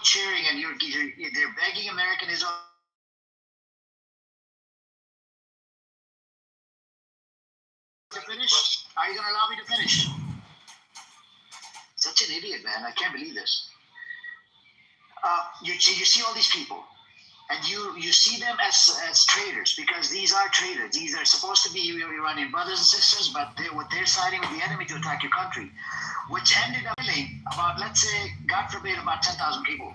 cheering and they're begging American Israel to finish. Are you going to allow me to finish? Such an idiot, man. I can't believe this. You see all these people, and you see them as traitors, because these are traitors. These are supposed to be your Iranian brothers and sisters, but they're siding with the enemy to attack your country, which ended up killing about, let's say, God forbid, about 10,000 people.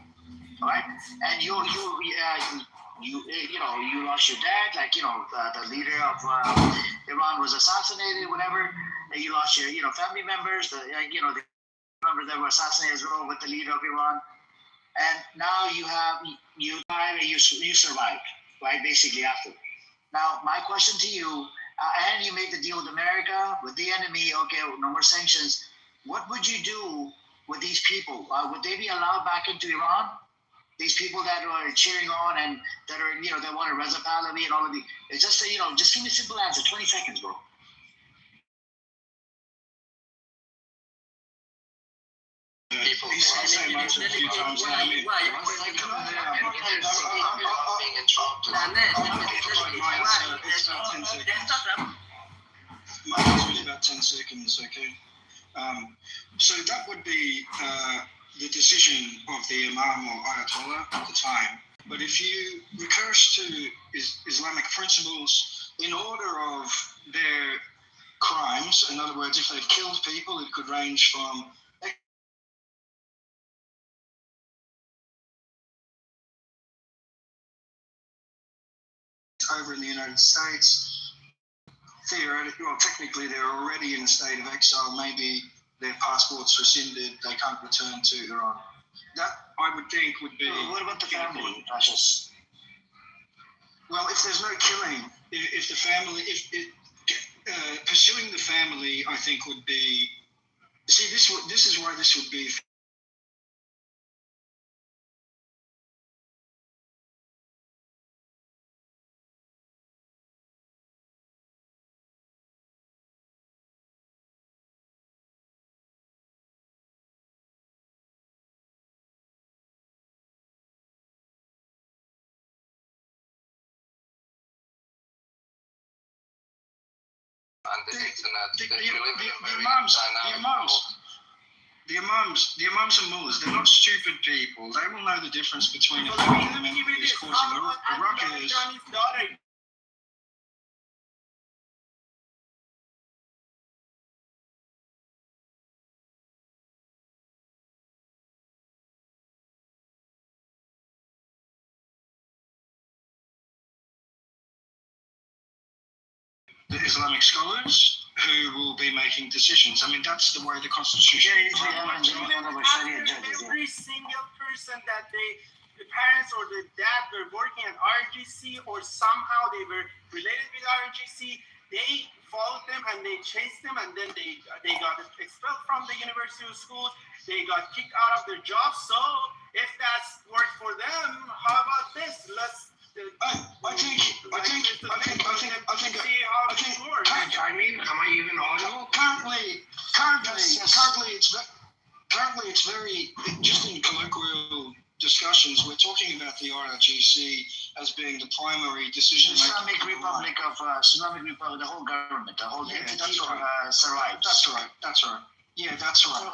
All right, and you lost your dad, like the leader of Iran was assassinated, whatever. And you lost your family members, the members that were assassinated as well with the leader of Iran. And now you survived, right? Basically after. Now my question to you, and you made the deal with America, with the enemy. Okay, no more sanctions. What would you do with these people? Would they be allowed back into Iran? These people that are cheering on and that are that want to Reza Pahlavi and all of these. It's just just give me a simple answer. 20 seconds, bro. People say much a few times now. My answer is about 10 seconds, okay? So that would be the decision of the Imam or Ayatollah at the time. But if you recurse to Islamic principles, in order of their crimes, in other words, if they've killed people, it could range from over in the United States, theoretically, well, technically they're already in a state of exile. Maybe their passports rescinded, they can't return to Iran. That, I would think, would be... What about the family, Precious? Well, if there's no killing, if the family, pursuing the family, I think would be... See, this is why this would be... The imams and mullahs, they're not stupid people. They will know the difference between a family member who's causing a ruckus. The Islamic scholars who will be making decisions. I mean, that's the way the Constitution is. Every single person that the parents or the dad were working at RGC, or somehow they were related with RGC, they followed them and they chased them, and then they got expelled from the university or schools. They got kicked out of their jobs. So if that's worked for them, how about this? I think. Am I even audible? Currently, it's very, just in colloquial discussions, we're talking about the IRGC as being the primary decision maker. Islamic Republic, the whole government, the whole entity. That's right. Sarai. That's right. Yeah, that's right.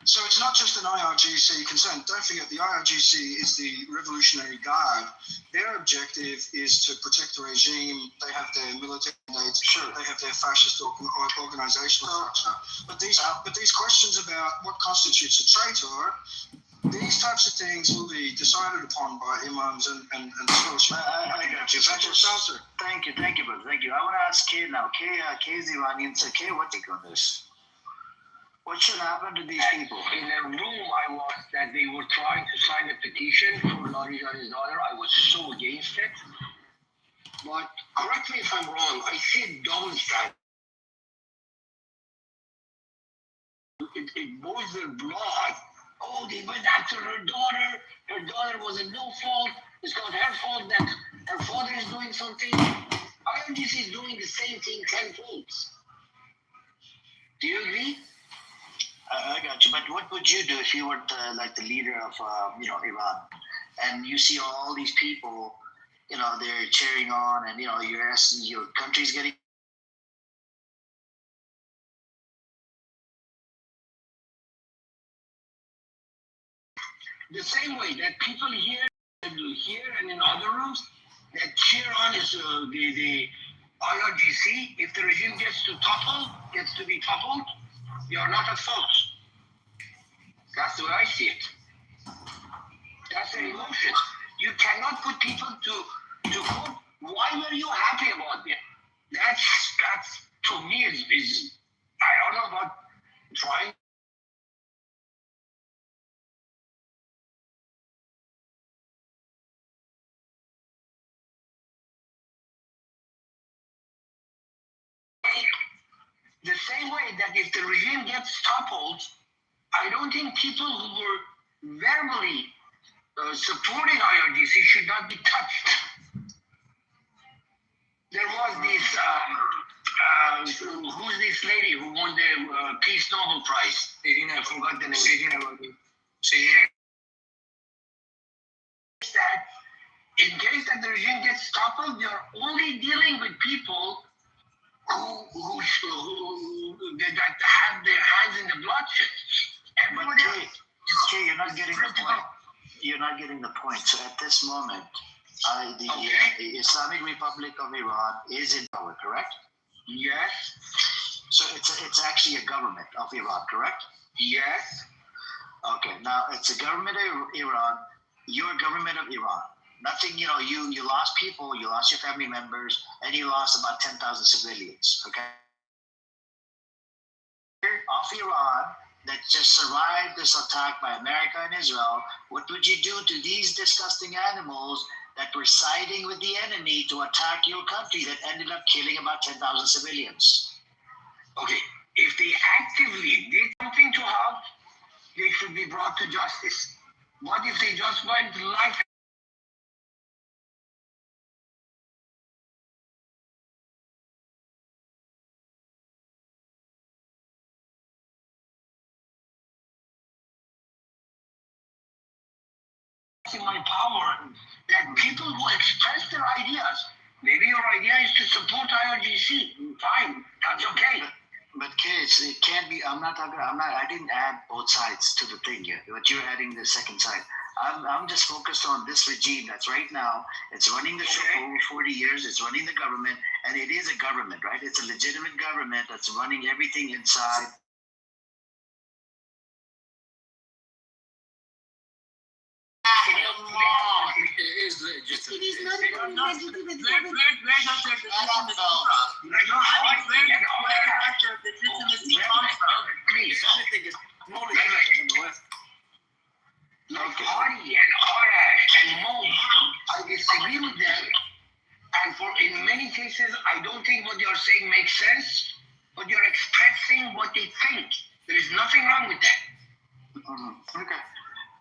So it's not just an IRGC concern. Don't forget, the IRGC is the Revolutionary Guard. Their objective is to protect the regime. They have their military mandates. Sure, they have their fascist organizational structure. But these questions about what constitutes a traitor, these types of things will be decided upon by imams and scholars. I got you. Thank you, brother. Thank you. I want to ask Kay now. Kay is Iranian. So Kay, what take on this? What should happen to these people? In a room I was that they were trying to sign a petition for Lari's and his daughter. I was so against it. But correct me if I'm wrong, I see double standard. It boils their blood. Oh, they went after her daughter. Her daughter was at no fault. It's not her fault that her father is doing something. IRGC is doing the same thing tenfold. Do you agree? I got you. But what would you do if you were the leader of Iran, and you see all these people, they're cheering on, and you're asking your country's getting. The same way that people here and in other rooms that cheer on is the IRGC. If the regime gets to be toppled, you are not at fault. That's the way I see it. That's their emotions. You cannot put people to quote, why were you happy about that? That's to me is I don't know about trying. The same way that if the regime gets toppled, I don't think people who were verbally supporting IRGC should not be touched. There was this, who's this lady who won the Peace Nobel Prize? I forgot the name. That in case that the regime gets toppled, you're only dealing with people that have their hands in the bloodshed. Everybody else. Okay, you're not getting the point. You're not getting the point. So at this moment, the Islamic Republic of Iran is in power, correct? Yes. So it's actually a government of Iran, correct? Yes. Okay. Now it's a government of Iran. You're a government of Iran. Nothing, you lost people, you lost your family members, and you lost about 10,000 civilians, okay? Of Iran that just survived this attack by America and Israel, what would you do to these disgusting animals that were siding with the enemy to attack your country that ended up killing about 10,000 civilians? Okay, if they actively did something to help, they should be brought to justice. What if they just went life? In my power, that people who express their ideas, maybe your idea is to support IRGC, fine, that's okay. But kids, it can't be. I didn't add both sides to the thing yet. But you're adding the second side. I'm just focused on this regime that's right now. It's running the show for over 40 years. It's running the government, and it is a government, right? It's a legitimate government that's running everything inside. It is legitimate. It is not even legitimate. Where does their legitimacy come from? Where does their legitimacy come from? Please, Everything is totally different in the West. like Hardy and Arash and Mo, I disagree with them. And in many cases, I don't think what you're saying makes sense, but you're expressing what they think. There is nothing wrong with that. Okay.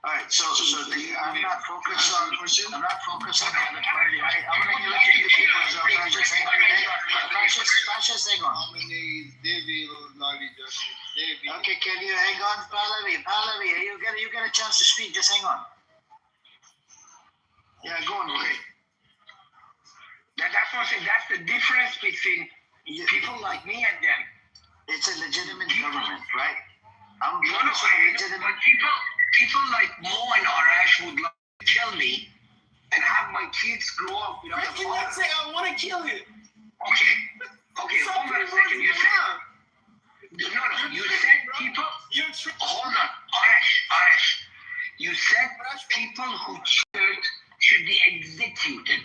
All right. So I'm not focused on the other party. I want to give it to you people as well. Precious, hang on. Okay, can you hang on, Pallavi? You get a chance to speak. Just hang on. Yeah, go on. Okay. That's what I'm saying. That's the difference between people like me and them. It's a legitimate government, right? I'm No, focused on a legitimate. but people like Mo and Arash would love to kill me and have my kids grow up without a You cannot father. say, I want to kill you. Okay, hold on a second. You said people. Hold on, Arash. You said people who cheered should be executed.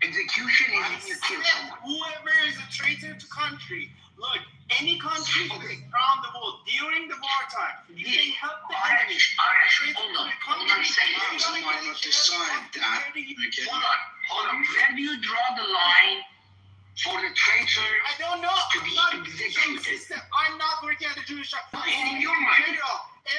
Execution is when you kill someone. Whoever is a traitor to country, look, any country around the world during the wartime, if they help the enemy, Hold on a second. Hold on. Where do you draw the line for the traitor? I don't know. To be I'm not executed. consistent. I'm not working at the Jewish shop. In your mind.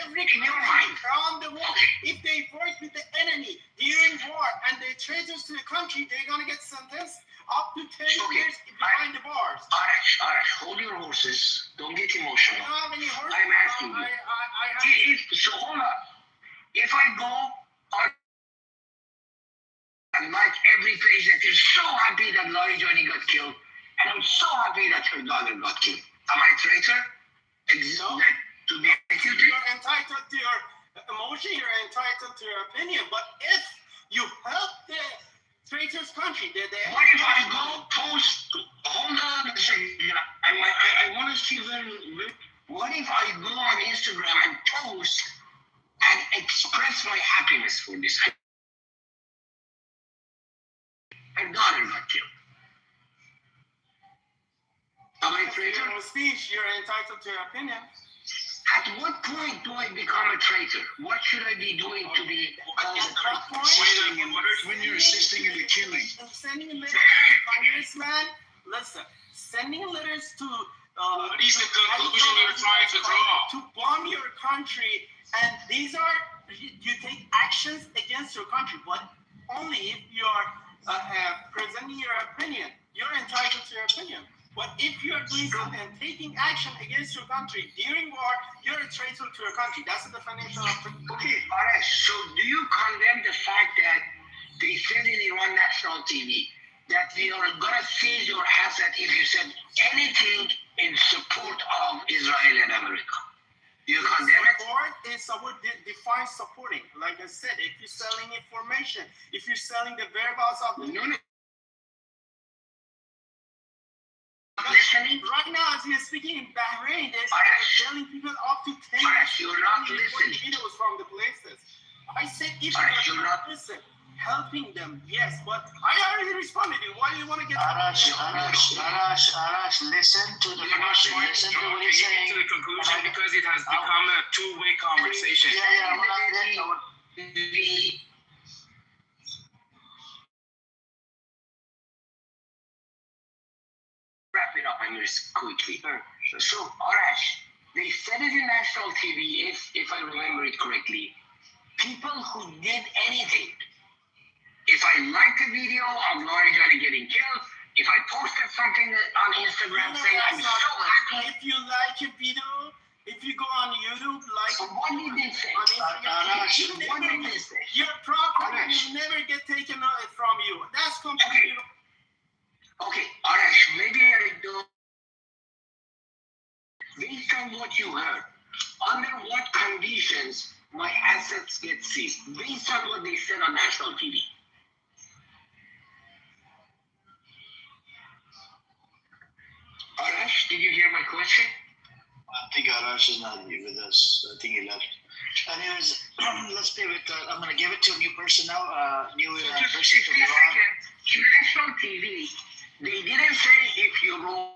Every In your mind. country around the world, if they work with the enemy during war and they traitors to the country, they're gonna get sentenced up to 10 years behind the bars. Arash, hold your horses. Don't get I emotional. don't have any horse. I'm asking you. I have. So hold on. If I go on and like every page that is so happy that Laurie Johnny got killed, and I'm so happy that her daughter got killed, am I a traitor? No. To be executed? You're entitled to your emotion. You're entitled to your opinion. But if you help the traitor's country, What if I go post? Hold on a second. I want to see what if I go on Instagram and post and express my happiness for this? My daughter got killed. Am I a traitor? freedom of speech, you're entitled to your opinion. At what point do I become a traitor? What should I be doing to be called a traitor? When you're assisting in the killing. Sending letters to Congressman, listen, sending letters to What is the conclusion you're trying to draw? to bomb your country, and these are you take actions against your country, but only if you are presenting your opinion. You're entitled to your opinion. But if you are doing something and taking action against your country during war, you're a traitor to your country. That's the definition of Okay, alright. So do you condemn the fact that they said in Iran national TV that we are gonna seize your asset if you said anything in support of Israel and America? Do you condemn it? support is support defines supporting. Like I said, if you're selling information, if you're selling the whereabouts of the No. Listening? right now, as we are speaking in Bahrain, they're telling people up to 10 You're not listening. videos from the places. I said if You're you're not listen, helping them, yes, but I already responded to you. Why do you want to get Arash, listen to the question, listen to what he's saying. To the conclusion because it has become a two-way conversation. Yeah, I wanna Wrap it up and quickly. So, Arash, they said it in national TV, if I remember it correctly. People who did anything. If I liked a video of Laurie Johnny getting killed, if I posted something on Instagram saying I'm so happy. If you like a video, if you go on YouTube, like So what did they say? on Instagram, What did they say? your property Arash. will never get taken from you. That's completely Okay, Arash, maybe I don't. Based on what you heard, under what conditions my assets get seized? Based on what they said on national TV. Arash, did you hear my question? I think Arash is not with us. I think he left. Anyways, let's stay with. I'm gonna give it to a new person now. New Just person from a Iran. second. In national TV, they didn't say if you roll.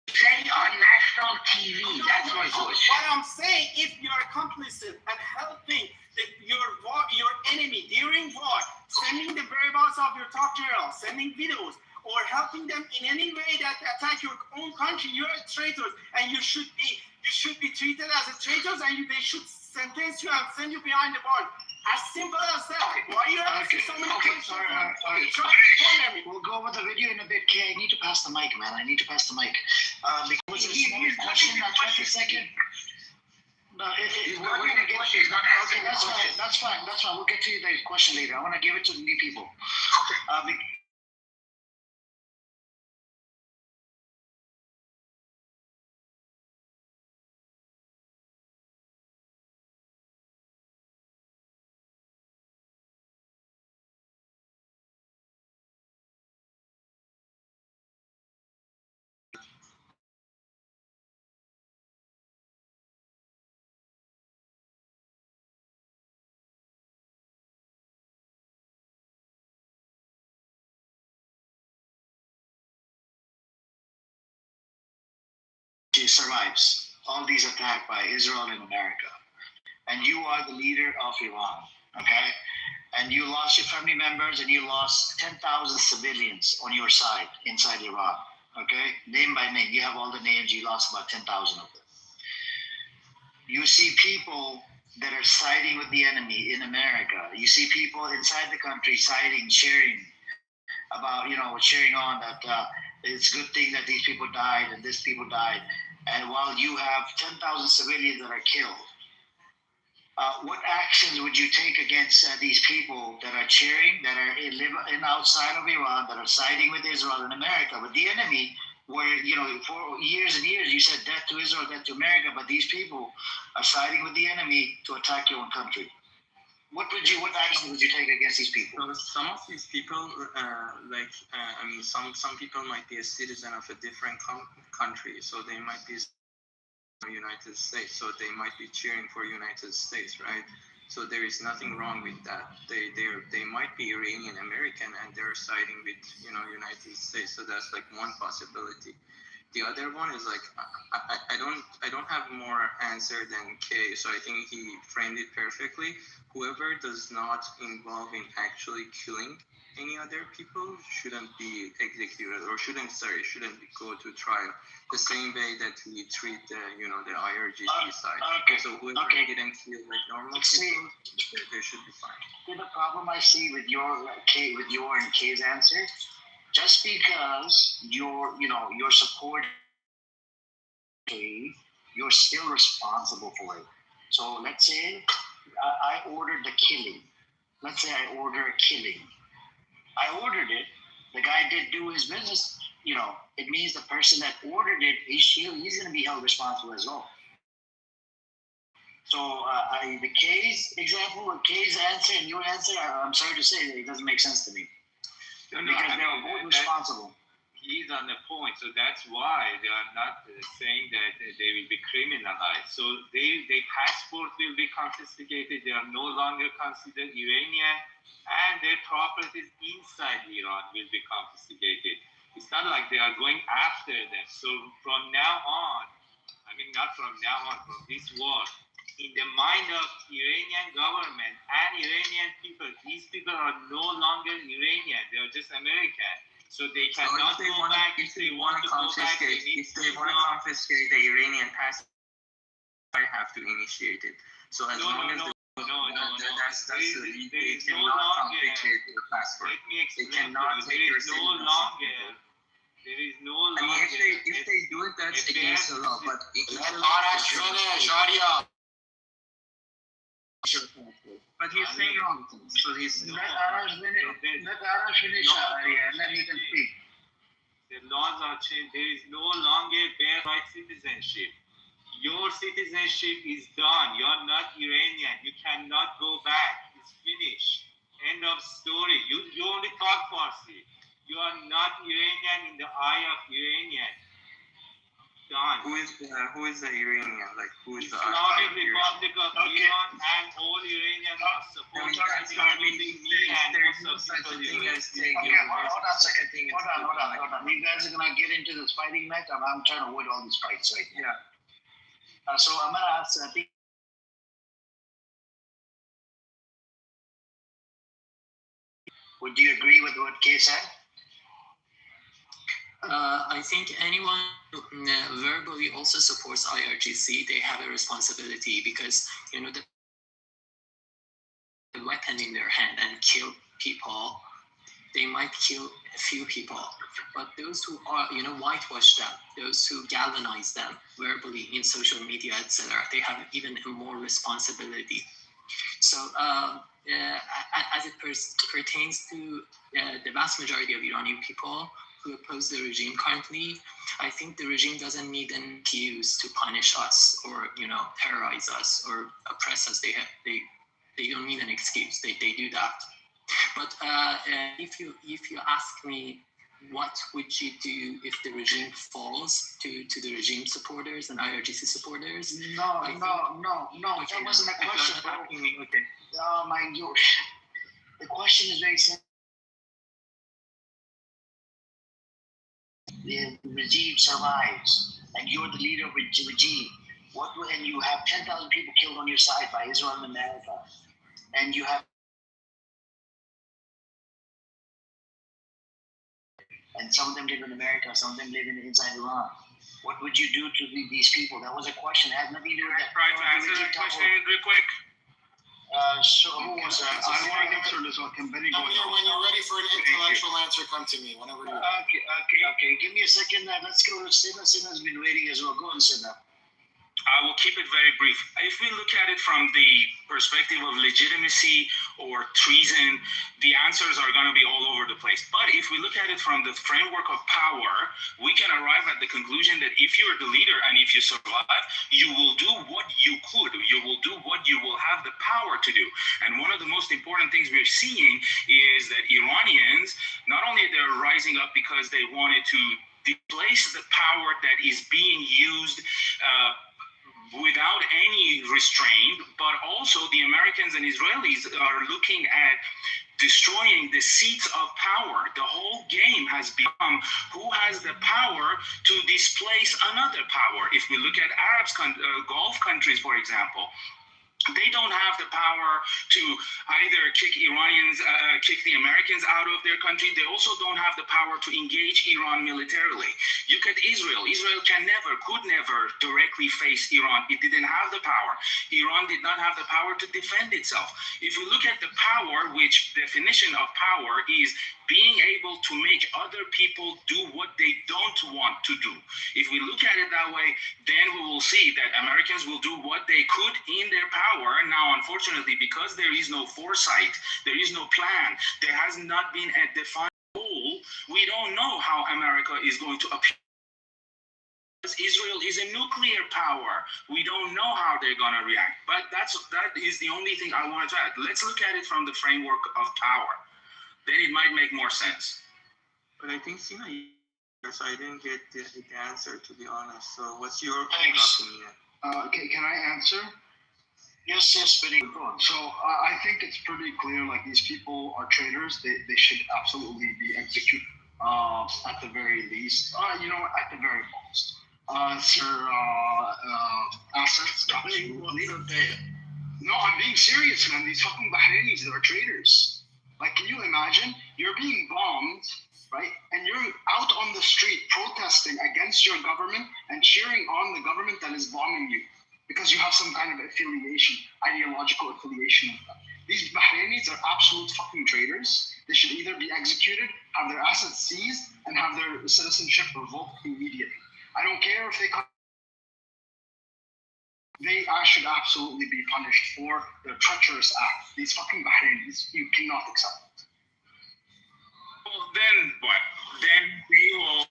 Say on national TV, that's my question. What I'm saying, if you're complicit and helping your enemy during war, sending the whereabouts of your top general, sending videos, or helping them in any way that attack your own country, you're a traitor, and you should be treated as a traitor, and they should sentence you and send you behind the bars. As simple as that. Why are you asking so many questions? We'll go over the video in a bit. Okay, I need to pass the mic, man. I need to pass the mic. Because it's one question, 20 seconds. No, we're gonna get to you. Okay, that's fine. We'll get to the question later. I want to give it to the new people. survives all these attacks by Israel and America, and you are the leader of Iran, okay? And you lost your family members, and you lost 10,000 civilians on your side inside Iran, okay? Name by name, you have all the names. You lost about 10,000 of them. You see people that are siding with the enemy in America. You see people inside the country siding, cheering about, cheering on that it's a good thing that these people died and this people died. And while you have 10,000 civilians that are killed, what actions would you take against these people that are cheering, that are in outside of Iran, that are siding with Israel and America, with the enemy, where, for years and years you said death to Israel, death to America, but these people are siding with the enemy to attack your own country? What action would you take against these people? So some of these people, some people might be a citizen of a different country, so they might be United States, so they might be cheering for United States, right? So there is nothing wrong with that. They might be Iranian American and they're siding with United States. So that's like one possibility. The other one is like I don't have more answer than Kay. So I think he framed it perfectly. Whoever does not involve in actually killing any other people shouldn't be executed or shouldn't go to trial. The same way that we treat the IRGC side. Okay. So whoever didn't kill like normal people, they should be fine. The problem I see with your and Kay's answer, just because you're support, you're still responsible for it. So let's say I ordered the killing. Let's say I order a killing. I ordered it. The guy did do his business. It means the person that ordered it, he's going to be held responsible as well. So the Kay's example, Kay's answer and your answer, I'm sorry to say that it doesn't make sense to me. Because they're both responsible. He's on the point, so that's why they are not saying that they will be criminalized. So their passport will be confiscated. They are no longer considered Iranian, and their properties inside Iran will be confiscated. It's not like they are going after them. So from now on, not from now on, from this war, in the mind of Iranian government and Iranian people, these people are no longer Iranian. They are just American. So they cannot go back. If they want to confiscate the Iranian passport, I have to initiate it. So as long as that's they cannot confiscate your passport. Let me explain. They cannot take your citizenship. There is no longer. If they do it, that's against the law. But But he's saying wrong things. So he's let Arash finish, and then he can speak. The laws are changed. There is no longer bare right citizenship. Your citizenship is done. You are not Iranian. You cannot go back. It's finished. End of story. You only talk Farsi. You are not Iranian in the eye of Iranian. Done. Who is the Iranian? Like who is the Islamic Republic of Iran, and all Iranians are supporting me and there's no such a thing as taking. Okay, hold on a second. Hold on. You guys are gonna get into this fighting match. I'm trying to avoid all these fights right now. Yeah. So I'm gonna ask. Would you agree with what Kay said? I think anyone who verbally also supports IRGC, they have a responsibility because, the weapon in their hand and kill people, they might kill a few people. But those who are, whitewash them, those who galvanize them verbally in social media, etc., they have even more responsibility. So as it pertains to the vast majority of Iranian people who oppose the regime currently, I think the regime doesn't need an excuse to punish us or terrorize us or oppress us. They don't need an excuse. They do that. But if you ask me, what would you do if the regime falls to the regime supporters and IRGC supporters? No. That wasn't a question. Okay. Oh my gosh. The question is very simple. The regime survives and you're the leader of a regime, and you have 10,000 people killed on your side by Israel and America, and you have, and some of them live in America, some of them live inside Iran. What would you do to these people? That was a question. It had nothing to do with that. Try to answer that question real quick. So who was that? I want to answer this. Can Benny go? When you're ready for an intellectual answer, come to me. Whenever you're Okay. Give me a second. Let's go to Sina. Sina's been waiting as well. Go on, Sina. I will keep it very brief. If we look at it from the perspective of legitimacy or treason, the answers are going to be all over the place. But if we look at it from the framework of power, we can arrive at the conclusion that if you're the leader and if you survive, you will do what you could. You will do what you will have the power to do. And one of the most important things we're seeing is that Iranians, not only they're rising up because they wanted to displace the power that is being used without any restraint, but also the Americans and Israelis are looking at destroying the seats of power. The whole game has become who has the power to displace another power. If we look at Gulf countries, for example, they don't have the power to either kick the Americans out of their country. They also don't have the power to engage Iran militarily. Look at Israel. Israel could never directly face Iran. It didn't have the power. Iran did not have the power to defend itself. If we look at the power, which definition of power is being able to make other people do what they don't want to do. If we look at it that way, then we will see that Americans will do what they could in their power. Now, unfortunately, because there is no foresight, there is no plan, there has not been a defined goal, we don't know how America is going to appear. Israel is a nuclear power. We don't know how they're going to react. But that is the only thing I wanted to add. Let's look at it from the framework of power. Then it might make more sense. But I think, Sina, so I didn't get the answer, to be honest. So what's your opinion? Can I answer? Yes, Benny. So I think it's pretty clear, like, these people are traitors. They should absolutely be executed at the very least. At the very most. Their assets, absolutely. No, I'm being serious, man. These fucking Bahrainis, they're traitors. Like, can you imagine? You're being bombed, right? And you're out on the street protesting against your government and cheering on the government that is bombing you because you have some kind of affiliation, ideological affiliation with them. These Bahrainis are absolute fucking traitors. They should either be executed, have their assets seized, and have their citizenship revoked immediately. I don't care if they come. They should absolutely be punished for their treacherous act. These fucking Bahrainis, you cannot accept it. Well, then what? Then we will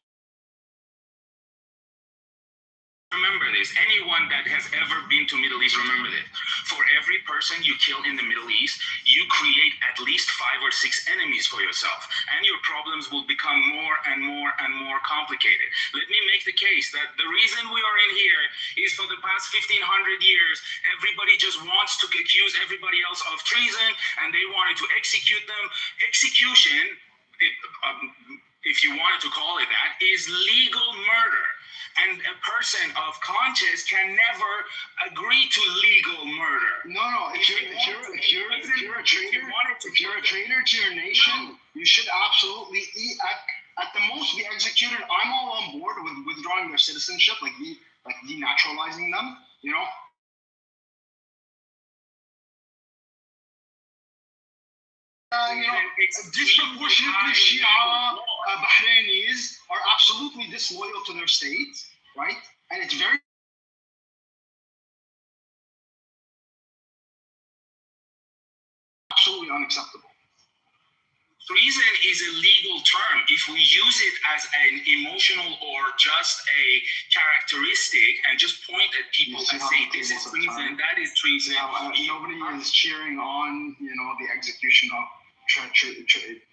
remember this. Anyone that has ever been to Middle East, remember this. For every person you kill in the Middle East, you create at least 5 or 6 enemies for yourself. And your problems will become more and more and more complicated. Let me make the case that the reason we are in here is for the past 1,500 years, everybody just wants to accuse everybody else of treason and they wanted to execute them. Execution, if you wanted to call it that, is legal murder. And a person of conscience can never agree to legal murder. No. If you're a traitor to your nation, you should absolutely at the most be executed. I'm all on board with withdrawing their citizenship, like denaturalizing them. Disproportionately Shia Bahrainis are absolutely disloyal to their state, right? And it's very absolutely unacceptable. Treason is a legal term. If we use it as an emotional or just a characteristic and just point at people and say this is treason, that is treason. Nobody is cheering on, the execution of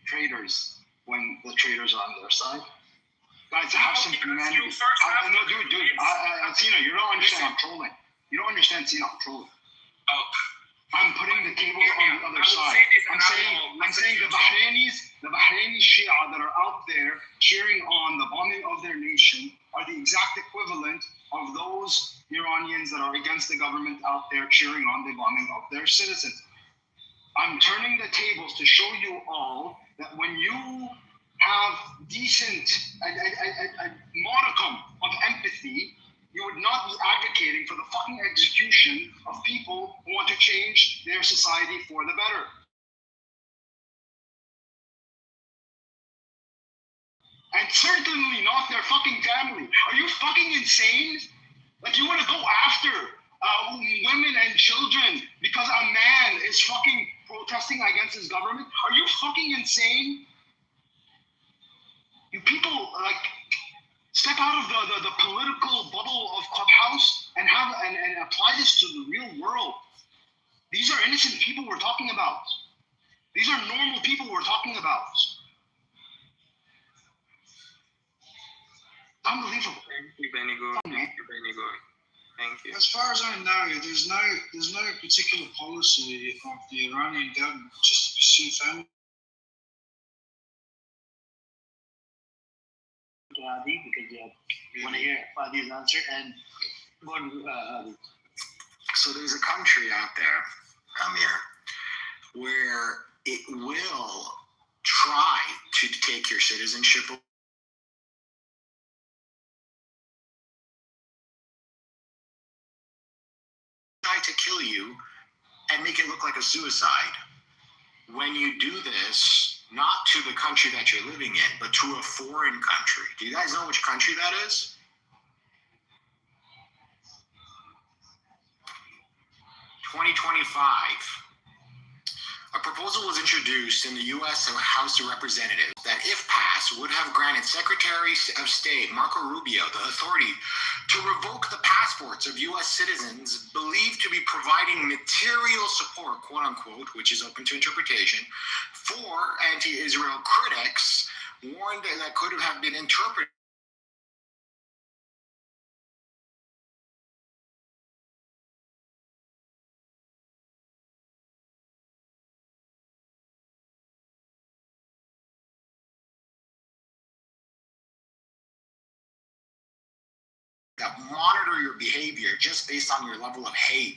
traitors when the traitors are on their side. Guys, have some humanity. Dude, Sina, you don't understand. I'm trolling. You don't understand, Sina. I'm trolling. Oh. I'm putting the tables on the other side. I'm saying the Bahraini Shia that are out there cheering on the bombing of their nation are the exact equivalent those Iranians that are against the government out there cheering on the bombing of their citizens. I'm turning the tables to show you all that when you have decent, a modicum of empathy, you would not be advocating for the fucking execution of people who want to change their society for the better. And certainly not their fucking family. Are you fucking insane? Like, you want to go after women and children because a man is fucking protesting against his government? Are you fucking insane? You people, like, step out of the political bubble of Clubhouse and apply this to the real world. These are innocent people we're talking about. These are normal people we're talking about. Unbelievable. Thank you, Benigo. Thank you, Benigo. Thank you. As far as I know, there's no particular policy of the Iranian government just to pursue family. Because you want to hear Fadi's answer and go on. So there's a country out there, Amir, where it will try to take your citizenship. Try to kill you and make it look like a suicide. When you do this, not to the country that you're living in, but to a foreign country. Do you guys know which country that is? 2025. A proposal was introduced in the U.S. House of Representatives that, if passed, would have granted Secretary of State Marco Rubio the authority to revoke the passports of U.S. citizens believed to be providing material support, quote unquote, which is open to interpretation, for anti-Israel critics, warned that could have been interpreted that monitor your behavior just based on your level of hate.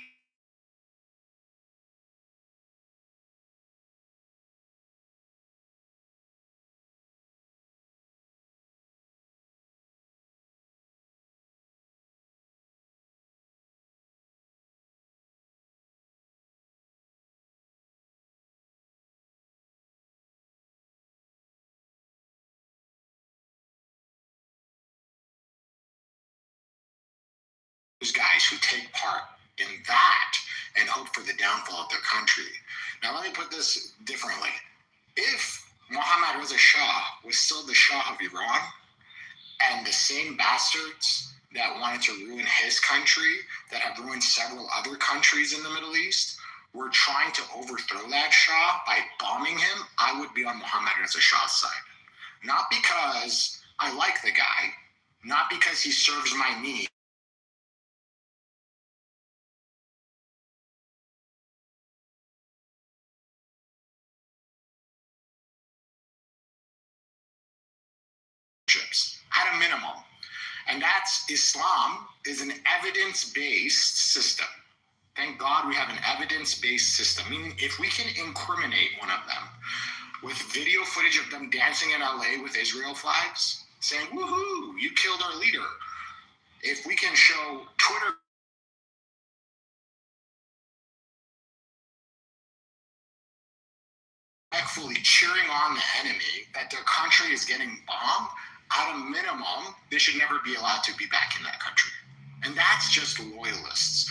Those guys who take part in that and hope for the downfall of their country. Now, let me put this differently. If Mohammad Reza Shah was still the Shah of Iran, and the same bastards that wanted to ruin his country, that have ruined several other countries in the Middle East, were trying to overthrow that Shah by bombing him, I would be on Mohammad Reza Shah's side. Not because I like the guy, not because he serves my needs. At a minimum. And that's Islam is an evidence-based system. Thank God we have an evidence-based system. Meaning if we can incriminate one of them with video footage of them dancing in LA with Israel flags, saying, woohoo, you killed our leader. If we can show Twitter respectfully cheering on the enemy, that their country is getting bombed, at a minimum, they should never be allowed to be back in that country. And that's just loyalists.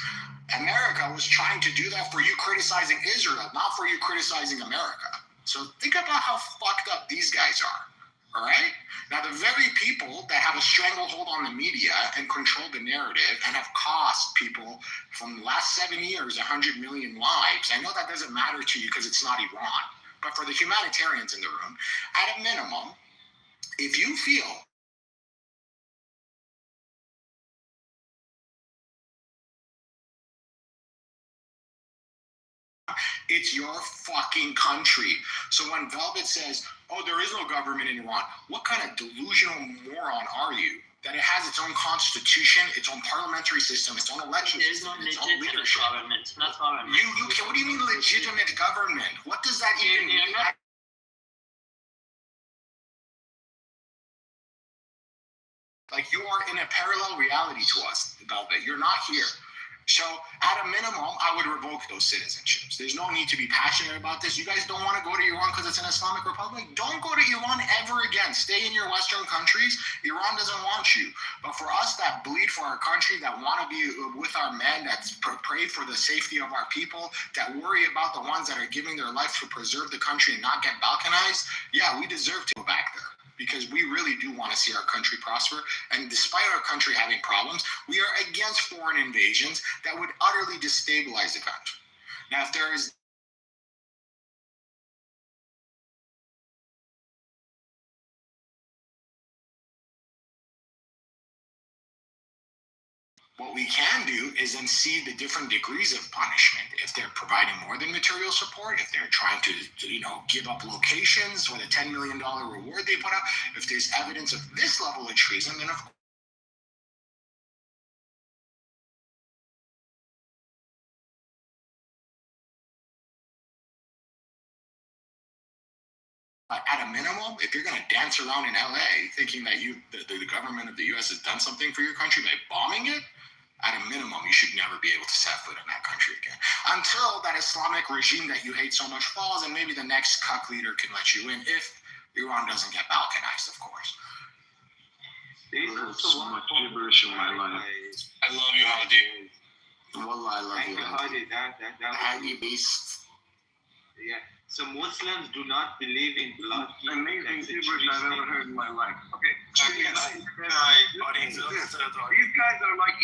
America was trying to do that for you criticizing Israel, not for you criticizing America. So think about how fucked up these guys are, all right? Now, the very people that have a stranglehold on the media and control the narrative and have cost people from the last 7 years 100 million lives, I know that doesn't matter to you because it's not Iran, but for the humanitarians in the room, at a minimum, if you feel it's your fucking country. So when Velvet says, oh, there is no government in Iran, what kind of delusional moron are you? that it has its own constitution, its own parliamentary system, its own election There is no system, its own legitimate leadership. government, not government. You can, what do you mean legitimate government? What does that even They're mean? not- Like, you are in a parallel reality to us, Velvet. You're not here. So, at a minimum, I would revoke those citizenships. There's no need to be passionate about this. You guys don't want to go to Iran because it's an Islamic republic? Don't go to Iran ever again. Stay in your Western countries. Iran doesn't want you. But for us that bleed for our country, that want to be with our men, that pray for the safety of our people, that worry about the ones that are giving their life to preserve the country and not get balkanized, yeah, we deserve to go back there. Because we really do want to see our country prosper. And despite our country having problems, we are against foreign invasions that would utterly destabilize the country. Now, if there is what we can do is then see the different degrees of punishment. If they're providing more than material support, if they're trying to give up locations for the $10 million reward they put out, if there's evidence of this level of treason, then of course. But at a minimum, if you're going to dance around in LA thinking that the government of the US has done something for your country by bombing it, at a minimum, you should never be able to set foot in that country again. Until that Islamic regime that you hate so much falls, and maybe the next cuck leader can let you in, if Iran doesn't get balkanized, of course. There's I heard also so one much point gibberish in my life. I love you, Hadi. Wallah, I love Thank you. you, Hadi. That Hadi beast. yeah. So Muslims do not believe in blood. Amazing That's a gibberish I've ever heard in my life. Okay, These these guys are like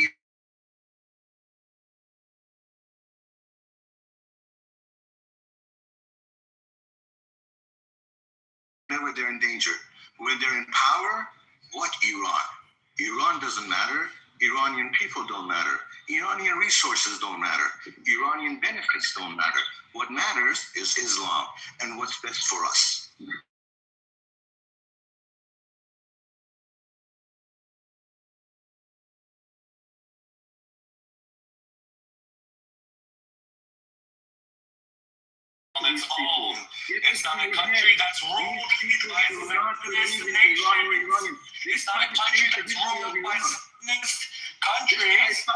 whenever they're in danger. When they're in power, what Iran? Iran doesn't matter. Iranian people don't matter. Iranian resources don't matter. Iranian benefits don't matter. What matters is Islam and what's best for us. Its own. It's not a country that's ruled by Zionist nation. It's not a country that's ruled by Zionist countries.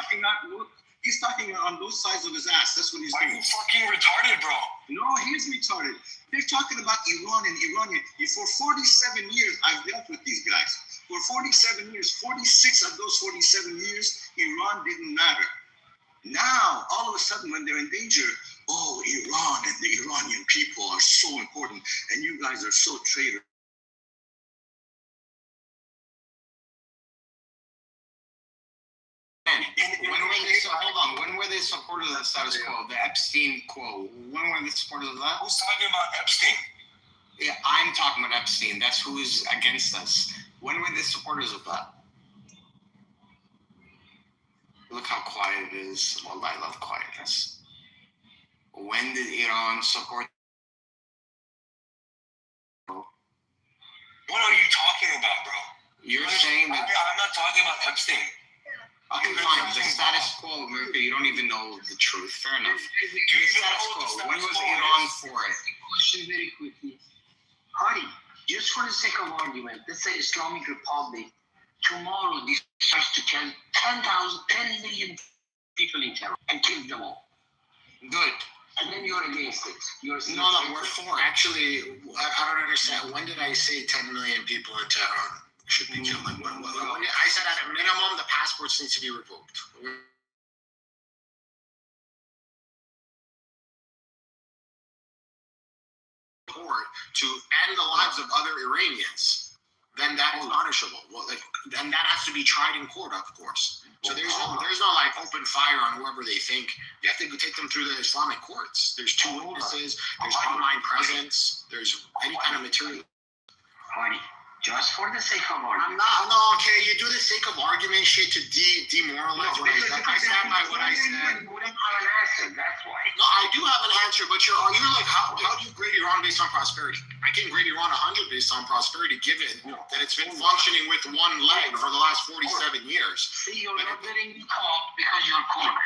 He's talking on both sides of his ass. That's what he's Are doing. you fucking retarded, bro? No, he's retarded. They're talking about Iran and Iranian. For 47 years, I've dealt with these guys. For 47 years, 46 of those 47 years, Iran didn't matter. Now, all of a sudden, when they're in danger, oh, Iran and the Iranian people are so important, and you guys are so traitorous. When were they supporters of the status quo? The Epstein quo. When were they supporters of that? Who's talking about Epstein? Yeah, I'm talking about Epstein. That's who is against us. When were they supporters of that? Look how quiet it is. Well, I love quietness. When did Iran support? What are you talking about, bro? You're saying that. I'm not talking about Epstein. Okay, fine. The status quo, America, you don't even know the truth. Fair enough. Do you The even status know what the quo. status When was quo Iran is? for it? Question very quickly. Hadi, just for the sake of argument, let's say Islamic Republic tomorrow decides to kill 10 million people in terror and kill them all. Good. And then you're against it. You're No, we're for. Actually, I don't understand. When did I say 10 million people in Tehran should be killed? Like, when I said at a minimum, the passports need to be revoked. To end the lives of other Iranians, then that is punishable. Well, then that has to be tried in court, of course. So there's no like open fire on whoever they think. You have to take them through the Islamic courts. There's two witnesses. There's online presence. There's any kind of material. Hadi, just for the sake of I'm argument. not. No, okay. You do the sake of argument shit to demoralize what I said. I stand by what I said. You don't have an answer, that's why. No, I do have an answer, but you're like, how do you grade Iran based on prosperity? I can grade Iran 100 based on prosperity, given that it's been functioning with one leg for the last 47 years. See, you're not letting me talk because you're cornered.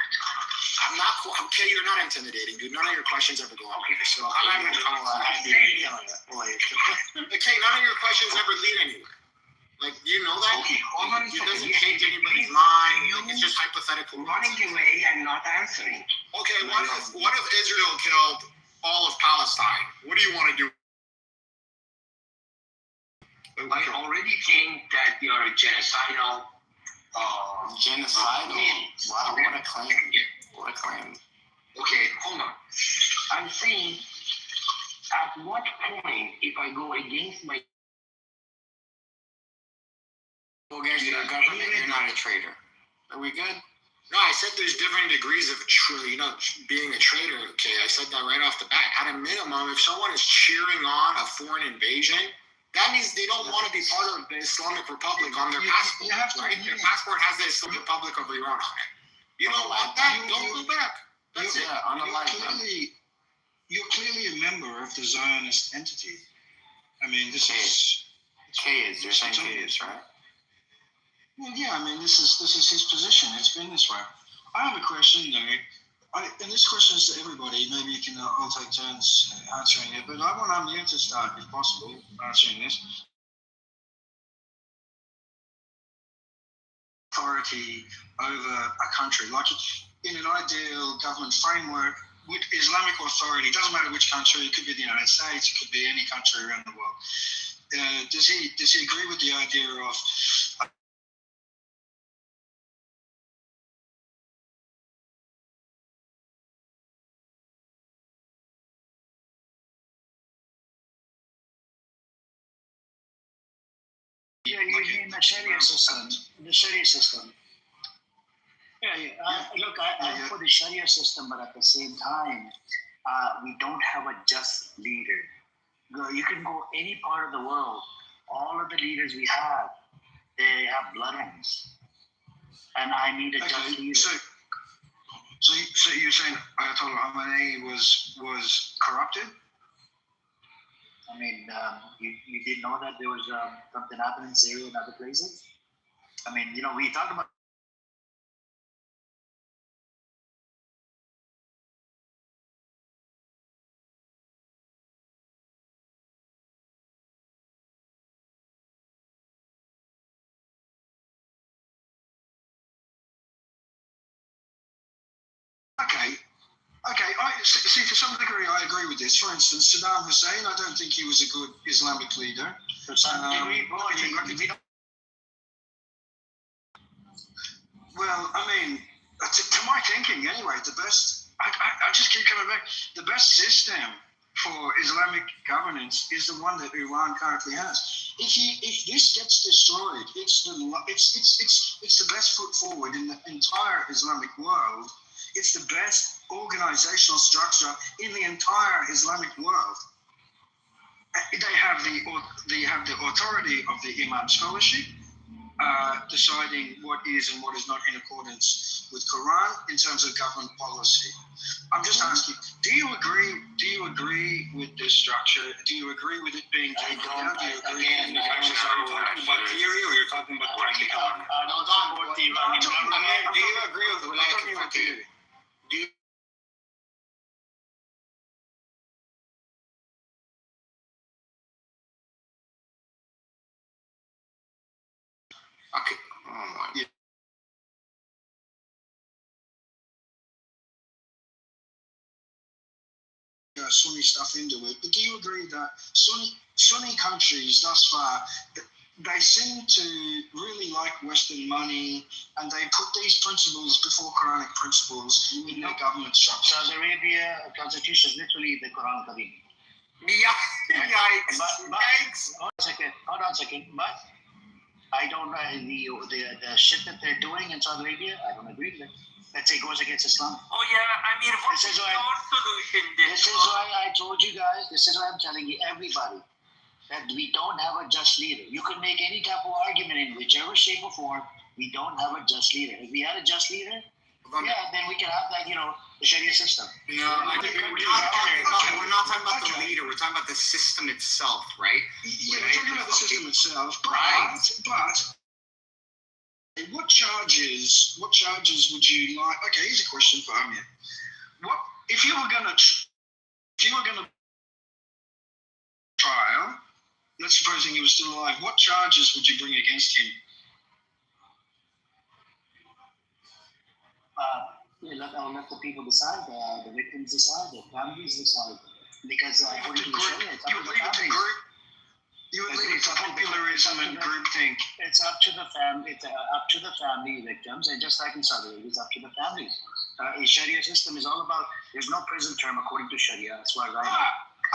I'm not. Okay, you're not intimidating, dude. None of your questions ever go on. Okay, So I'm not even going to. Okay, none of your questions ever lead anywhere. Like, you know that? Okay, hold on a It second. doesn't change anybody's mind. Like, it's just hypothetical. Running away and not answering. Okay, what if Israel killed all of Palestine? What do you want to do? I already think that you're a genocidal. Genocidal? Wow, what a claim. What a claim. Okay, hold on. I'm saying, at what point, if I go against my Go against your government, you're not a traitor. Are we good? No, I said there's different degrees of being a traitor. Okay, I said that right off the bat. At a minimum, if someone is cheering on a foreign invasion, that means they don't want to be part of the Islamic Republic on their passport, right? Their passport has the Islamic Republic of Iran on it. You don't want that? Don't go back. That's it. You're clearly a member of the Zionist entity. I mean, this is. You're saying K is, right? Well, yeah, I mean, this is his position. It's been this way. I have a question, though. And this question is to everybody. Maybe you can all take turns answering it. But I want Amir to start, if possible, answering this. Authority over a country, like in an ideal government framework, with Islamic authority, doesn't matter which country. It could be the United States. It could be any country around the world. Does he agree with the idea of Yeah, you mean the Sharia system. The Sharia system. Look, I'm for the Sharia system, but at the same time, we don't have a just leader. You can go any part of the world. All of the leaders we have, they have bloodlines. And I need a just leader. So you're saying Ayatollah Khamenei was corrupted? I mean, you didn't know that there was something happening in Syria and other places? I mean, we talk about. Okay. See, to some degree, I agree with this. For instance, Saddam Hussein, I don't think he was a good Islamic leader. Well, I mean, to my thinking, anyway, the best. I just keep coming back. The best system for Islamic governance is the one that Iran currently has. If this gets destroyed, it's the best foot forward in the entire Islamic world. It's the best organizational structure in the entire Islamic world. They have the authority of the Imam scholarship, deciding what is and what is not in accordance with Quran in terms of government policy. I'm just asking, do you agree with this structure? Do you agree with it being taken down? Do you agree? Are you talking about theory or you're talking about practicality? Do you agree with Wilayat al-Faqih? Okay. Oh my. Yeah. Sunni stuff into it, but do you agree that Sunni countries thus far, they seem to really like Western money, and they put these principles before Quranic principles in their government structure? Saudi Arabia constitution is literally the Quran Kareem. Yikes. Hold on a second. But I don't know the shit that they're doing in Saudi Arabia. I don't agree with it. Let's say it goes against Islam. Oh yeah, I mean, what's your solution? This is why I told you guys. This is why I'm telling you, everybody. that we don't have a just leader. You can make any type of argument in whichever shape or form. We don't have a just leader. If we had a just leader, then we can have that, the Sharia system. No, I think we're not talking about the leader. We're talking about the system itself, right? Yeah, we're talking about the system itself. But what charges would you like? Okay, here's a question for Amir. What if you were gonna trial? Let's supposing he was still alive. What charges would you bring against him? I'll let the people decide, the victims decide, the families decide. Because according to the Sharia, it's up to the families. You would leave it to popularism and groupthink. It's up to the family. It's up to the family victims, and just like in Saudi Arabia, it's up to the families. A Sharia system is all about. There's no prison term according to Sharia. That's why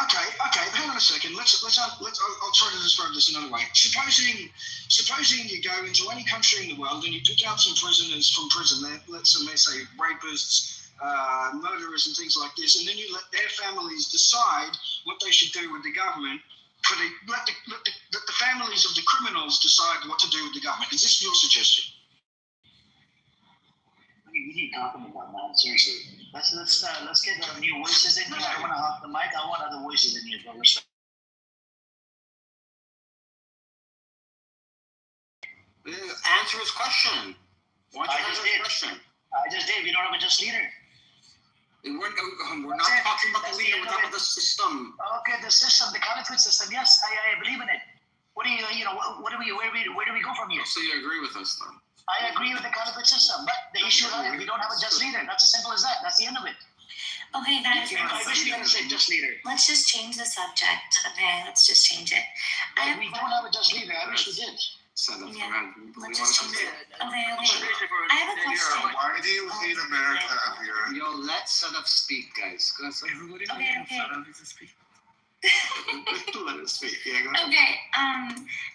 Okay. Hang on a second. I'll try to describe this another way. Supposing you go into any country in the world and you pick out some prisoners from prison. Let's say rapists, murderers, and things like this, and then you let their families decide what they should do with the government. Let the families of the criminals decide what to do with the government. Is this your suggestion? We need talking about, man. Seriously, let's get new voices in here. I want to hop the mic. I want other voices in here. But answer his question. Why don't you answer his question? I just did. We don't have a just leader. We're not talking about the leader. We're talking about the system. Okay, the system, the caliphate system. Yes, I believe in it. What do you? Where do we go from here? So you agree with us then? I agree with the caliphate system, but the issue is we don't have a just leader. That's as simple as that. That's the end of it. Okay, guys. I wish we had a just leader. Let's just change the subject. Okay, let's just change it. We don't have a just leader. I wish we did. Let's just change it. Okay. I have a question. Why do you hate America up here? Yo, let Sadaf speak, guys. Everybody Sadaf to speak. Let it speak. Yeah, go ahead. Okay,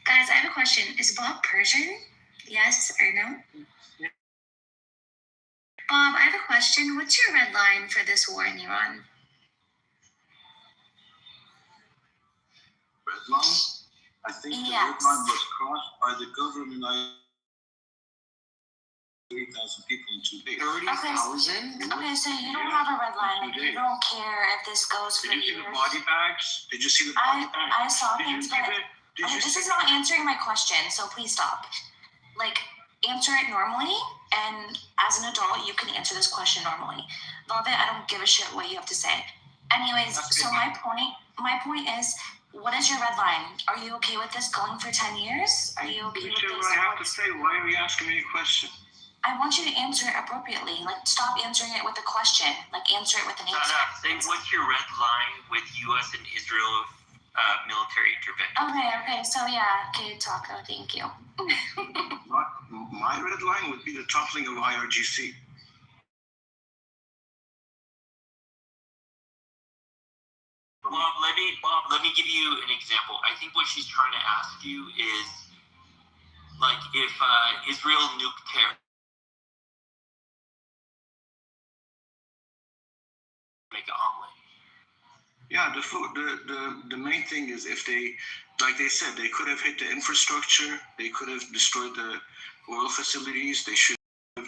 guys, I have a question. Is Bob Persian? Yes or no? Yeah. Bob, I have a question. What's your red line for this war in Iran? Red line? I think the red line was crossed by the government. 30,000 people in 2 days. 30,000? Okay, so you don't have a red line. Like, you don't care if this goes for years. Did you see the body bags? Did you see the body bags? I saw things, but this is not answering my question, so please stop. Like, answer it normally, and as an adult, you can answer this question normally. Velvet, I don't give a shit what you have to say. Anyways, so my point is, what is your red line? Are you okay with this going for 10 years? Are you okay with this? What I have to say. Why are you asking me a question? I want you to answer it appropriately. Like, stop answering it with a question. Like, answer it with an answer. What's your red line with U.S. and Israel military intervention? Okay. So, yeah. Okay, Taco. Thank you. My red line would be the toppling of IRGC. Bob, let me give you an example. I think what she's trying to ask you is, like, if Israel nuked terror, make an omelet. Yeah, the main thing is if they, like they said, they could have hit the infrastructure, they could have destroyed the oil facilities, they should have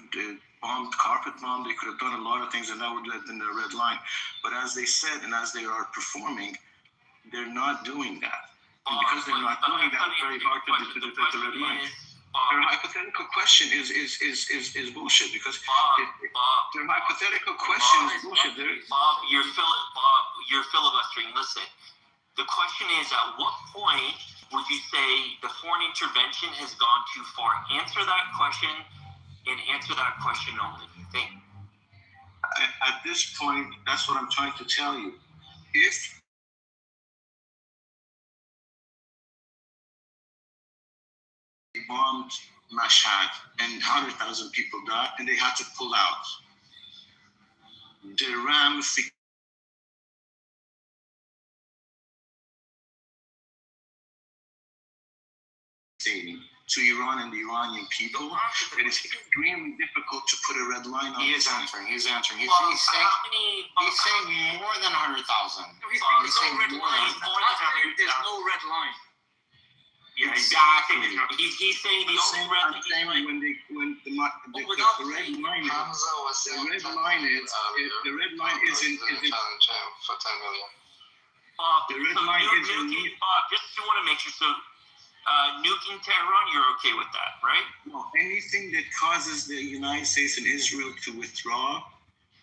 bombed, carpet bombed, they could have done a lot of things, and that would have been the red line. But as they said, and as they are performing, they're not doing that. And because they're not doing that, it's very hard to hit the red line. Their hypothetical question is bullshit, because their hypothetical question is bullshit. Bob, you're filibustering. Listen, the question is, at what point would you say the foreign intervention has gone too far? Answer that question, and answer that question only. Thank you. At this point, that's what I'm trying to tell you. If bombed Mashhad and 100,000 people died, and they had to pull out. The ramifications to Iran and the Iranian people that it's extremely difficult to put a red line on. He is answering. He's answering. He's How saying many? more than 100,000. He's saying red more line. than more than 100,000. There's no red line. Yeah, Exactly. He's saying the only red I'm saying when the red line is, Hamza was the red line is the red line isn't for 10 million. Bob, The red so line you're is nuking, Bob, just want to make sure, so nuking Tehran, you're okay with that, right? well, anything that causes the United States and Israel to withdraw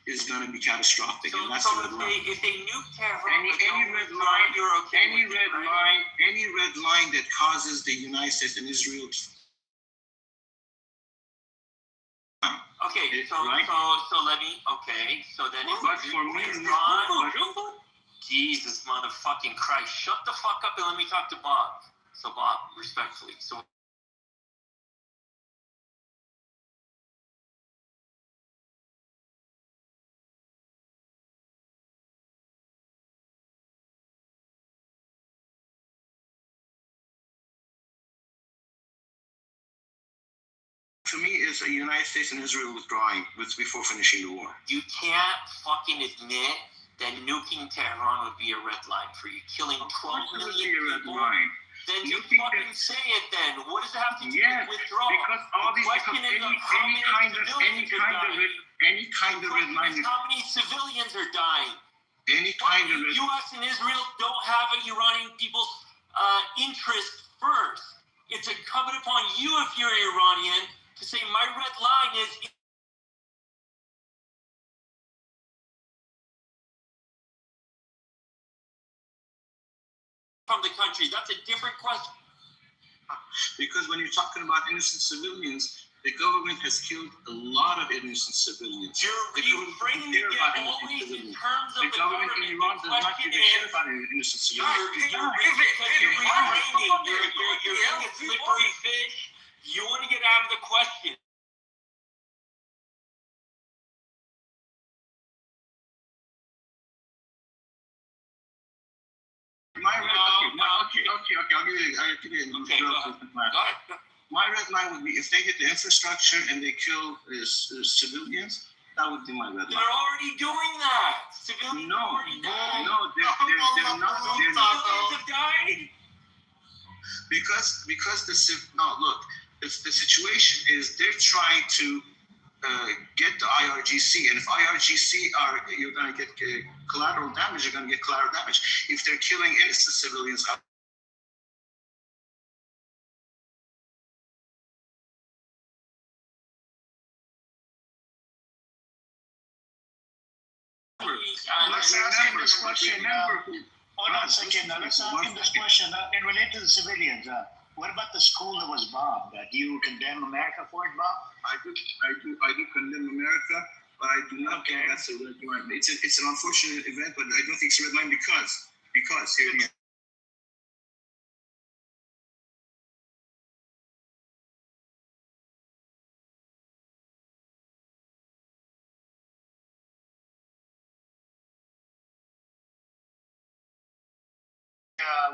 is going to be catastrophic, So, and that's so the red line. if they nuke Tehran, Any red line, you're okay any with red it, right? line that causes the United States and Israel to Okay, so, right? so let me, okay, so then if But for me, withdrawn, Jesus motherfucking Christ, shut the fuck up and let me talk to Bob. So Bob, respectfully, so to me is a United States and Israel withdrawing before finishing the war. you can't fucking admit that nuking Tehran would be a red line for you, killing 12 It would million be a red people. line. Then you Nuking fucking say it then. What does it have to do Yes, with withdrawal? because all The these, question because is how any many kind of civilians are dying. any kind of red line, How many civilians are dying? any kind of red. U.S. and Israel don't have Iranian people's interest first. It's incumbent upon you, if you're Iranian, to say my red line is from the country. That's a different question. Because when you're talking about innocent civilians, the government has killed a lot of innocent civilians. You're The government reframing doesn't care it about innocent always in civilians. terms of The government in Iran does not give a shit about innocent civilians. You're reframing. You're in a slippery fish. You want to get out of the question. I'll give you an Okay, go ahead. Go ahead. My red line would be if they hit the infrastructure and they kill civilians, that would be my red line. They're already doing that. Civilians No, already died. no, they're not. Civilians have died. Because look, if the situation is they're trying to get the IRGC, and if IRGC you're going to get collateral damage, you're going to get collateral damage. If they're killing innocent civilians, Let's ask him this question. Hold on a second. Let's ask him this question. In relation to the civilians, what about the school that was bombed? Do you condemn America for it, Bob? I do condemn America, but I do not think that's a red line. It's an unfortunate event, but I don't think it's a red line because here you go.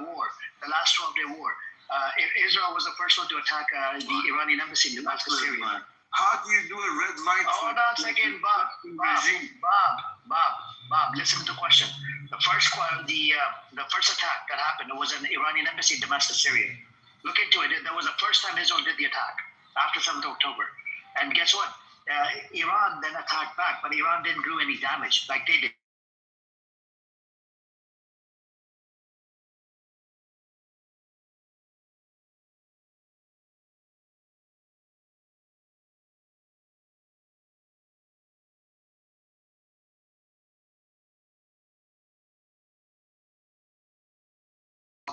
War, the last 12-day war. Israel was the first one to attack the Iranian embassy in Damascus, Syria. How do you do a red line? Hold on a second, Bob, listen to the question. The first attack that happened was an Iranian embassy in Damascus, Syria. Look into it. That was the first time Israel did the attack after 7th October. And guess what? Iran then attacked back, but Iran didn't do any damage like they did.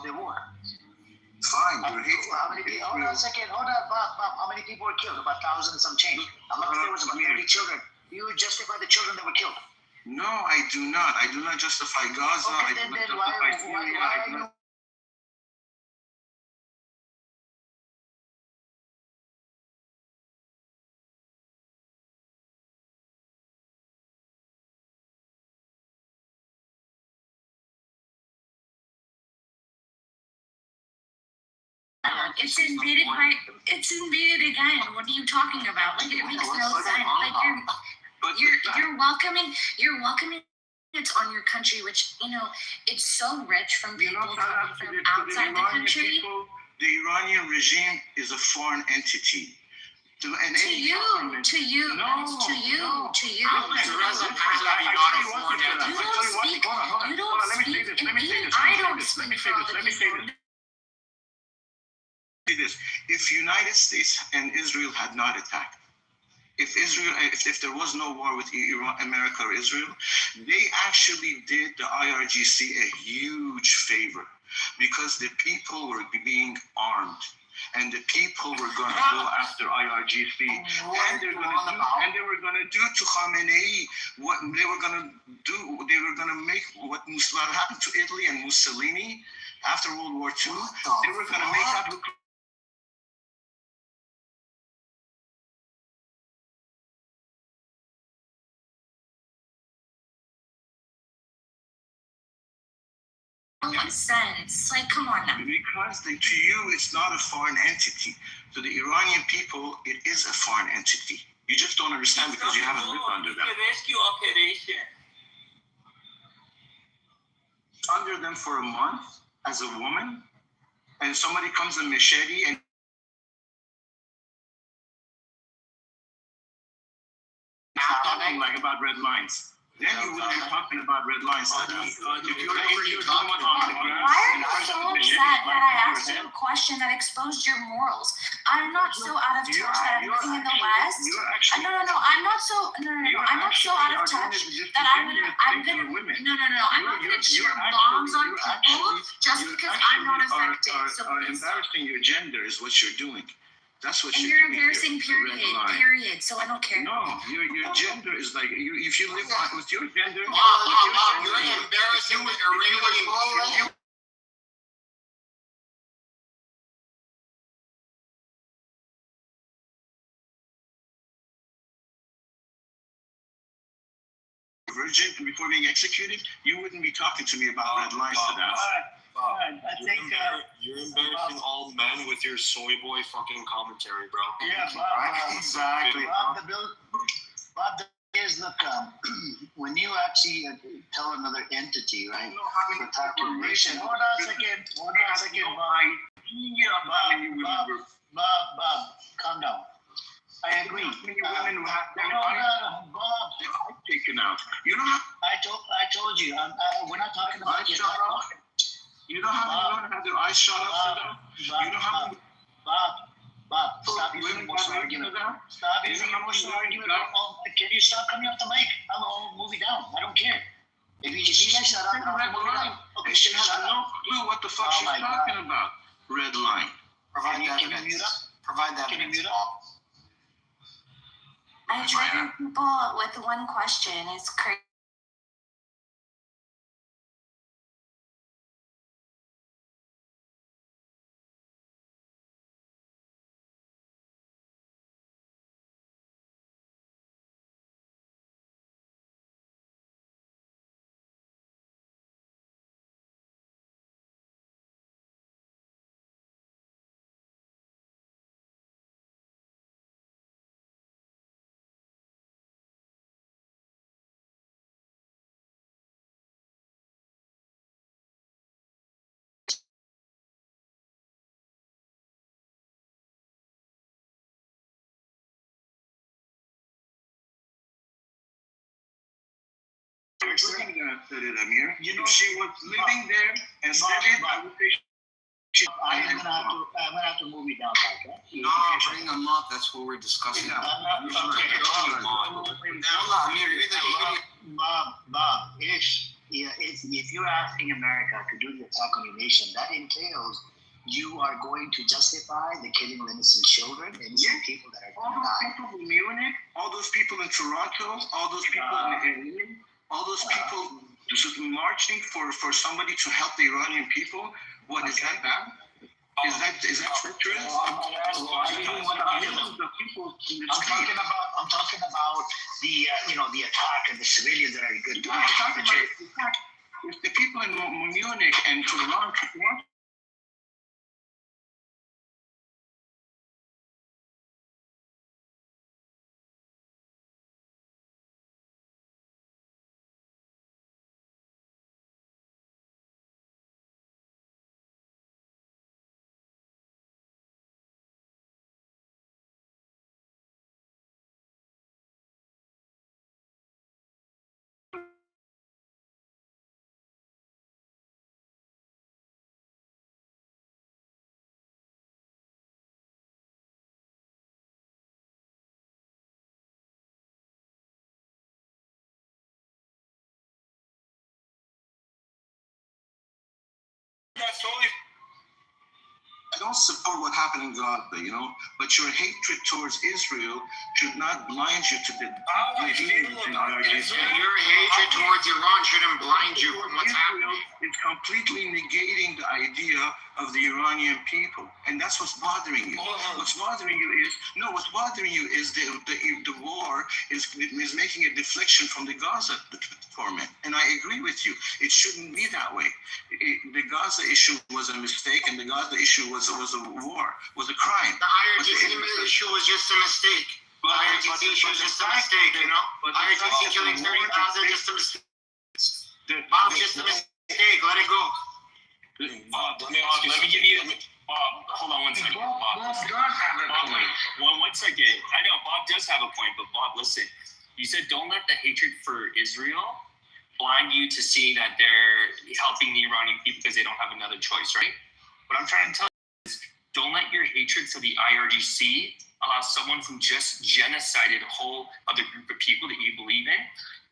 The war. Fine. Hold on a second. Hold on, Bob. How many people were killed? About 1,000 and some change. There was about 30 children. You justify the children that were killed? No, I do not. I do not justify Gaza. Okay, I do not justify Syria. I do not. It's invaded by. It's invaded again. What are you talking about? Like it makes no sense. Like you're welcoming. You're welcoming. It's on your country, which it's so rich from people coming from outside the country. The Iranian regime is a foreign entity. To you. That is to you. It doesn't matter that you're not a foreign entity. You don't speak, and even I don't speak for all the people. This. If United States and Israel had not attacked, if there was no war with America or Israel, they actually did the IRGC a huge favor because the people were being armed. And the people were going to go after IRGC, and they were going to do to Khamenei what they were going to do. They were going to make what happened to Italy and Mussolini after World War II. They were going to make that. Sense. Like, come on now. Because to you, it's not a foreign entity. To the Iranian people, it is a foreign entity. You just don't understand because you haven't lived under them. Rescue operation. Under them for a month as a woman, and somebody comes in machete and talking like about red lines. Then you would be talking about red lines. If you're someone on the ground. Why are you so upset that I asked you a question that exposed your morals? I'm not so out of touch that I'm living in the West. No. I'm not so. No. I'm not so out of touch that I'm gonna. No. I'm not gonna cheer bombs on people just because I'm not affected. So embarrassing your gender is what you're doing. That's what you're embarrassing. Period. So I don't care. No, your gender is like if you live with your gender. You're embarrassing the Iranian. Virgin before being executed, you wouldn't be talking to me about red lines to that. I think you're embarrassing all men with your soy boy fucking commentary, bro. Yeah, Bob, exactly. Bob, the thing is, look, when you actually tell another entity, right? Hold on a second, Bob, calm down. I agree. Many women who have their eyes taken out. You know how I told you. We're not talking about you. You know how women have their eyes shut up? You know how Bob, stop using emotional argument. Stop using emotional argument. Can you stop coming off the mic? I'll move it down. I don't care. If you guys shut up, I'll move it down. Okay, she has no clue what the fuck she's talking about. Red line. Provide that. Can you mute up? I trigger people with one question. It's crazy. Amir. You know, she was living there and studied. I'm gonna have to move it down, okay? No, bring them up. That's what we're discussing. Bob, if you're asking America to do the attack on your nation, that entails you are going to justify the killing of innocent children, innocent people that are going to die. All those people in Munich, all those people in Toronto, all those people in all those people marching for somebody to help the Iranian people. What is that bad? Is that treacherous? I'm talking about the the attack and the civilians that are good. I'm talking about if the people in Munich and Toronto totally. I don't support what happened in Gaza, but your hatred towards Israel should not blind you to the Your hatred towards Iran shouldn't blind you from what's happening. It's completely negating the idea of the Iranian people, and that's what's bothering you. What's bothering you is the war is making a deflection from the Gaza torment, and I agree with you. It shouldn't be that way. The Gaza issue was a mistake, and the Gaza issue was a war, was a crime. The IRGC issue was just a mistake. The IRGC issue was just a mistake, IRGC killing 30,000 just a mistake. Bob, just a mistake. Let it go. Bob, let me give you. Bob, hold on one second. Bob does have a point. One second. I know Bob does have a point, but Bob, listen. You said don't let the hatred for Israel blind you to see that they're helping the Iranian people because they don't have another choice, right? What I'm trying to tell you is don't let your hatred for the IRGC allow someone who just genocided a whole other group of people that you believe in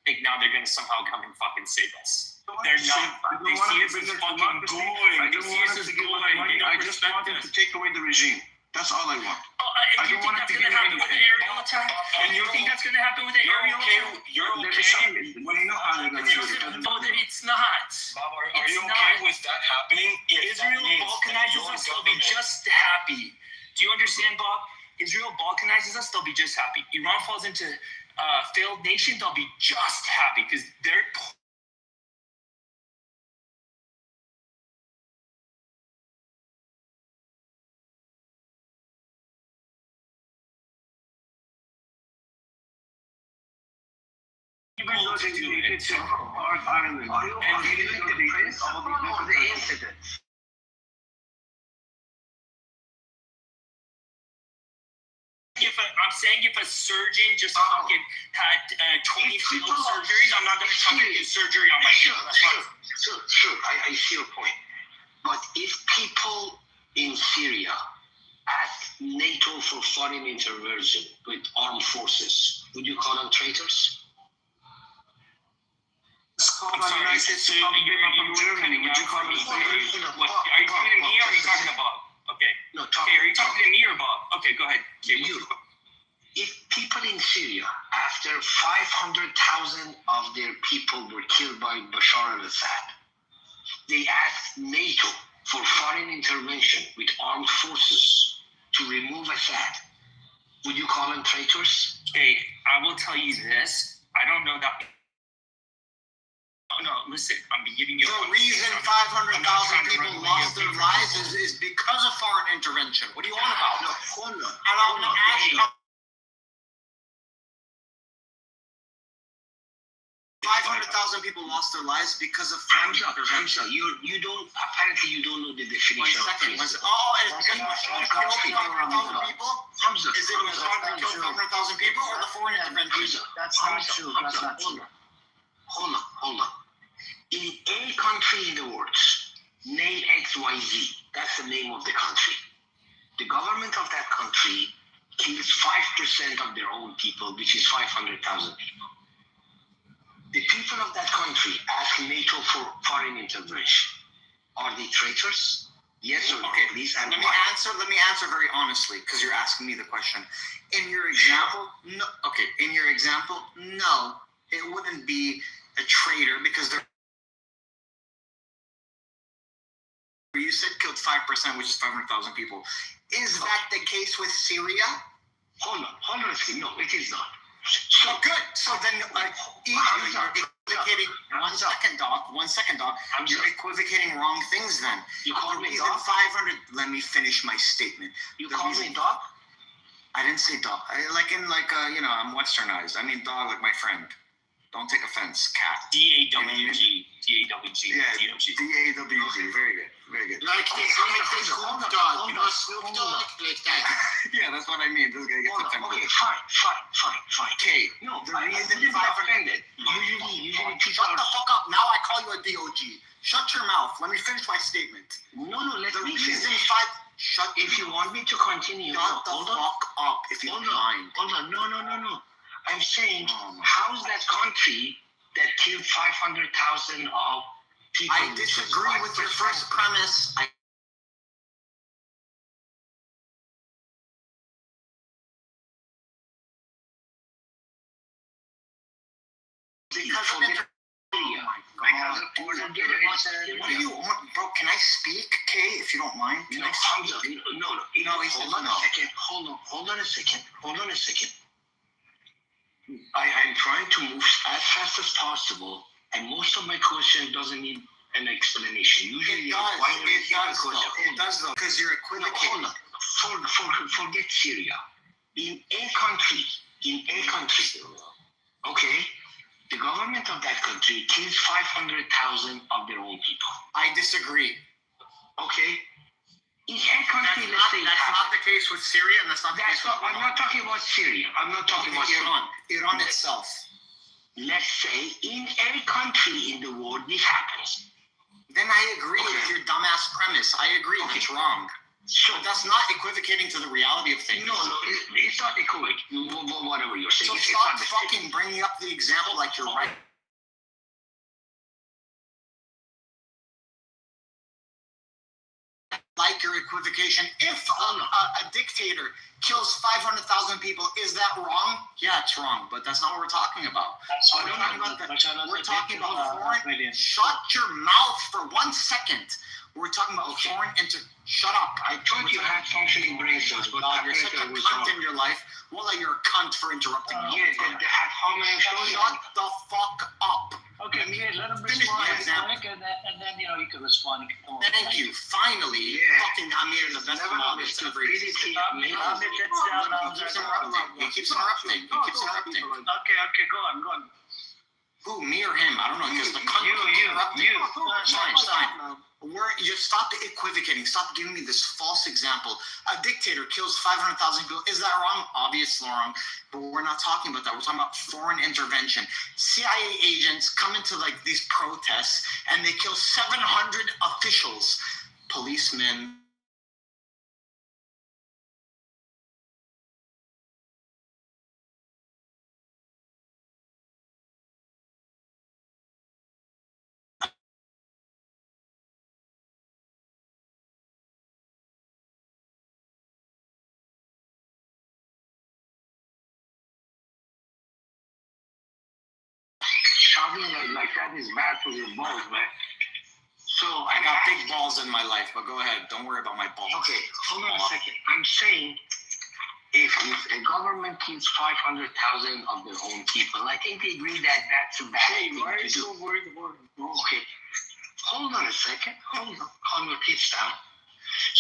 think now they're going to somehow come and fucking save us. They're not. They see us as fucking goy. They see us as goy. I just want them to take away the regime. That's all I want. And you think that's going to happen with an aerial attack? And you think that's going to happen with an aerial attack? You're okay. Well, you know how they're going to do it. No, that it's not. Bob, are you okay with that happening? Israel balkanizes us, they'll be just happy. Do you understand, Bob? Israel balkanizes us, they'll be just happy. Iran falls into failed nation, they'll be just happy because they're. Even though they did to North Ireland, and they faced all these incidents. I'm saying if a surgeon just fucking had 20 failed surgeries, I'm not going to try to do surgery on my people. Sure, I see your point. But if people in Syria ask NATO for foreign intervention with armed forces, would you call them traitors? I'm sorry, you're cutting out for me. Are you talking to me or are you talking to Bob? Okay. No, are you talking to me or Bob? Okay, go ahead. Okay, if people in Syria, after 500,000 of their people were killed by Bashar al-Assad, they asked NATO for foreign intervention with armed forces to remove Assad, would you call them traitors? Okay, I will tell you this. I don't know that. No, listen, I'm giving you. The reason 500,000 people lost their lives is because of foreign intervention. What do you want about? No, hold on. And I'm going to ask you. 500,000 people lost their lives because of foreign intervention. You don't know the definition. One second. Oh, is it Bashar killed 500,000 people? Is it Bashar killed 500,000 people or the foreign intervention? That's not true. That's not true. Hold on. In any country in the world, name XYZ, that's the name of the country. The government of that country kills 5% of their own people, which is 500,000 people. The people of that country ask NATO for foreign intervention. Are they traitors? Yes or no? Okay, please. let me answer very honestly, because you're asking me the question. In your example, no. Okay, in your example, no, it wouldn't be a traitor because they're. You said killed 5%, which is 500,000 people. Is that the case with Syria? Hold on. No, it is not. So good. So then, you're equivocating. One second, dog. You're equivocating wrong things. Then you call me dog. 500. Let me finish my statement. You call me dog? I didn't say dog. I'm westernized. I mean dog, like my friend. Don't take offense, cat. D-A-W-G. Yeah, D-A-W-G. Very good. Like Snoop Dogg. You know Snoop Dogg? Like that. Yeah, that's what I mean. This guy gets offended. Okay, fine. Okay. No, the reason 500. Usually Shut the fuck up. Now I call you a DOG. Shut your mouth. Let me finish my statement. No, let me finish. If you want me to continue. Shut the fuck up if you don't mind. Hold on. No. I'm saying, how's that country that killed 500,000 of people. I disagree with your first premise. Because of it. Oh my God. What do you want, bro? Can I speak, Kay, if you don't mind? Can I speak? No, hold on a second. Hold on a second. I'm trying to move as fast as possible, and most of my question doesn't need an explanation. Usually, it does though, because you're equivocating. Hold on. Forget Syria. In a country, okay, the government of that country kills 500,000 of their own people. I disagree. Okay? In a country, that's not the case with Syria, and that's not the case with Iran. I'm not talking about Syria. I'm not talking about Iran. Iran itself. Let's say in a country in the world this happens. Then I agree with your dumbass premise. I agree that's wrong. So but that's not equivocating to the reality of things. No, it's not equivocating. Whatever you're saying. So stop fucking bringing up the example like you're right. Like your equivocation. If a dictator kills 500,000 people, is that wrong? Yeah, it's wrong, but that's not what we're talking about. We're talking about foreign. Shut your mouth for 1 second. We're talking about foreign Shut up. I told you had functioning brain cells, but you're such a cunt in your life. Well, you're a cunt for interrupting me. Yeah, they had harmony. Shut the fuck up. Okay, let him respond, and then you can respond. Thank you. Finally, fucking Amir, the best one is too brief. He keeps interrupting. Okay, go on. Who, me or him? I don't know, because the cunt keeps interrupting. Fine. You stop equivocating. Stop giving me this false example. A dictator kills 500,000 people. Is that wrong? Obviously wrong. But we're not talking about that. We're talking about foreign intervention. CIA agents come into these protests and they kill 700 officials, policemen. Shoving like that is bad for your balls, man. So I got big balls in my life, but go ahead. Don't worry about my balls. Okay, hold on a second. I'm saying if a government kills 500,000 of their own people, I think they agree that that's a bad thing why are to you do. so worried about it? Okay, hold on a second. Hold on. Calm your tits down.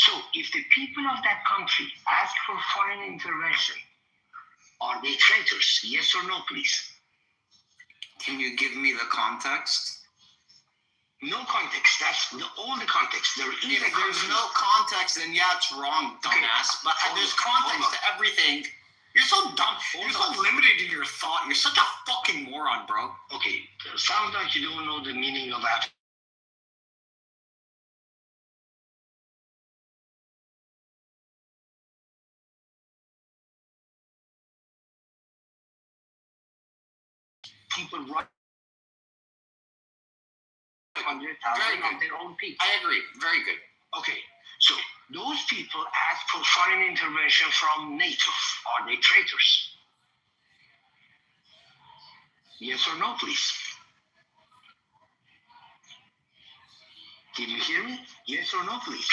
So if the people of that country ask for foreign intervention, are they traitors? Yes or no, please? Can you give me the context? No context. That's all the context. If there's no context, then yeah, it's wrong, dumbass. But there's context to everything. You're so dumb. You're so limited in your thought. You're such a fucking moron, bro. Okay, sounds like you don't know the meaning of that. People right 500,000 of their own people. I agree. Very good. Okay, so those people ask for foreign intervention from NATO. Are they traitors? Yes or no, please? Can you hear me? Yes or no, please?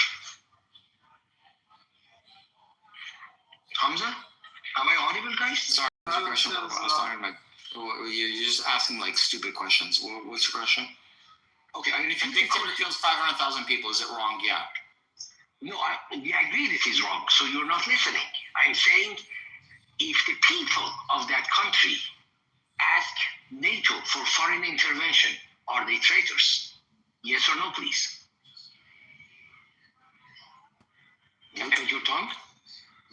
Hamza? Am I audible, guys? Sorry, what's your question? I was talking about. You're just asking stupid questions. What's your question? Okay, I mean, if you dictator kills 500,000 people, is it wrong? Yeah. No, I agree this is wrong. So you're not listening. I'm saying if the people of that country ask NATO for foreign intervention, are they traitors? Yes or no, please? You got your tongue?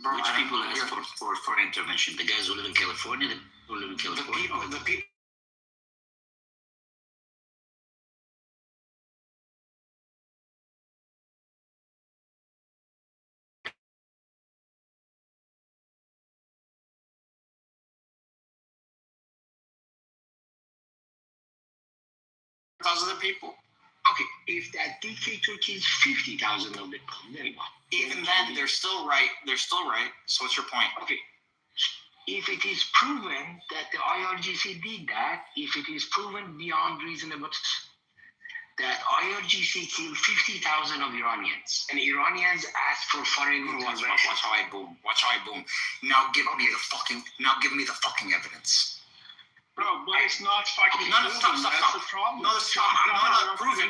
Bro, which people ask for intervention? The guys who live in California? The people who live in California? The people. Thousands of people. Okay, if that dictator kills 50,000 of people, then what? Even then, they're still right. They're still right. So what's your point? Okay. If it is proven that the IRGC did that, if it is proven beyond reasonable that IRGC killed 50,000 of Iranians, and Iranians asked for foreign intervention. Watch how I boom. Watch how I boom. Now give me the fucking evidence. Bro, but it's not fucking No, stop. That's the problem. No, stop. I'm not proving.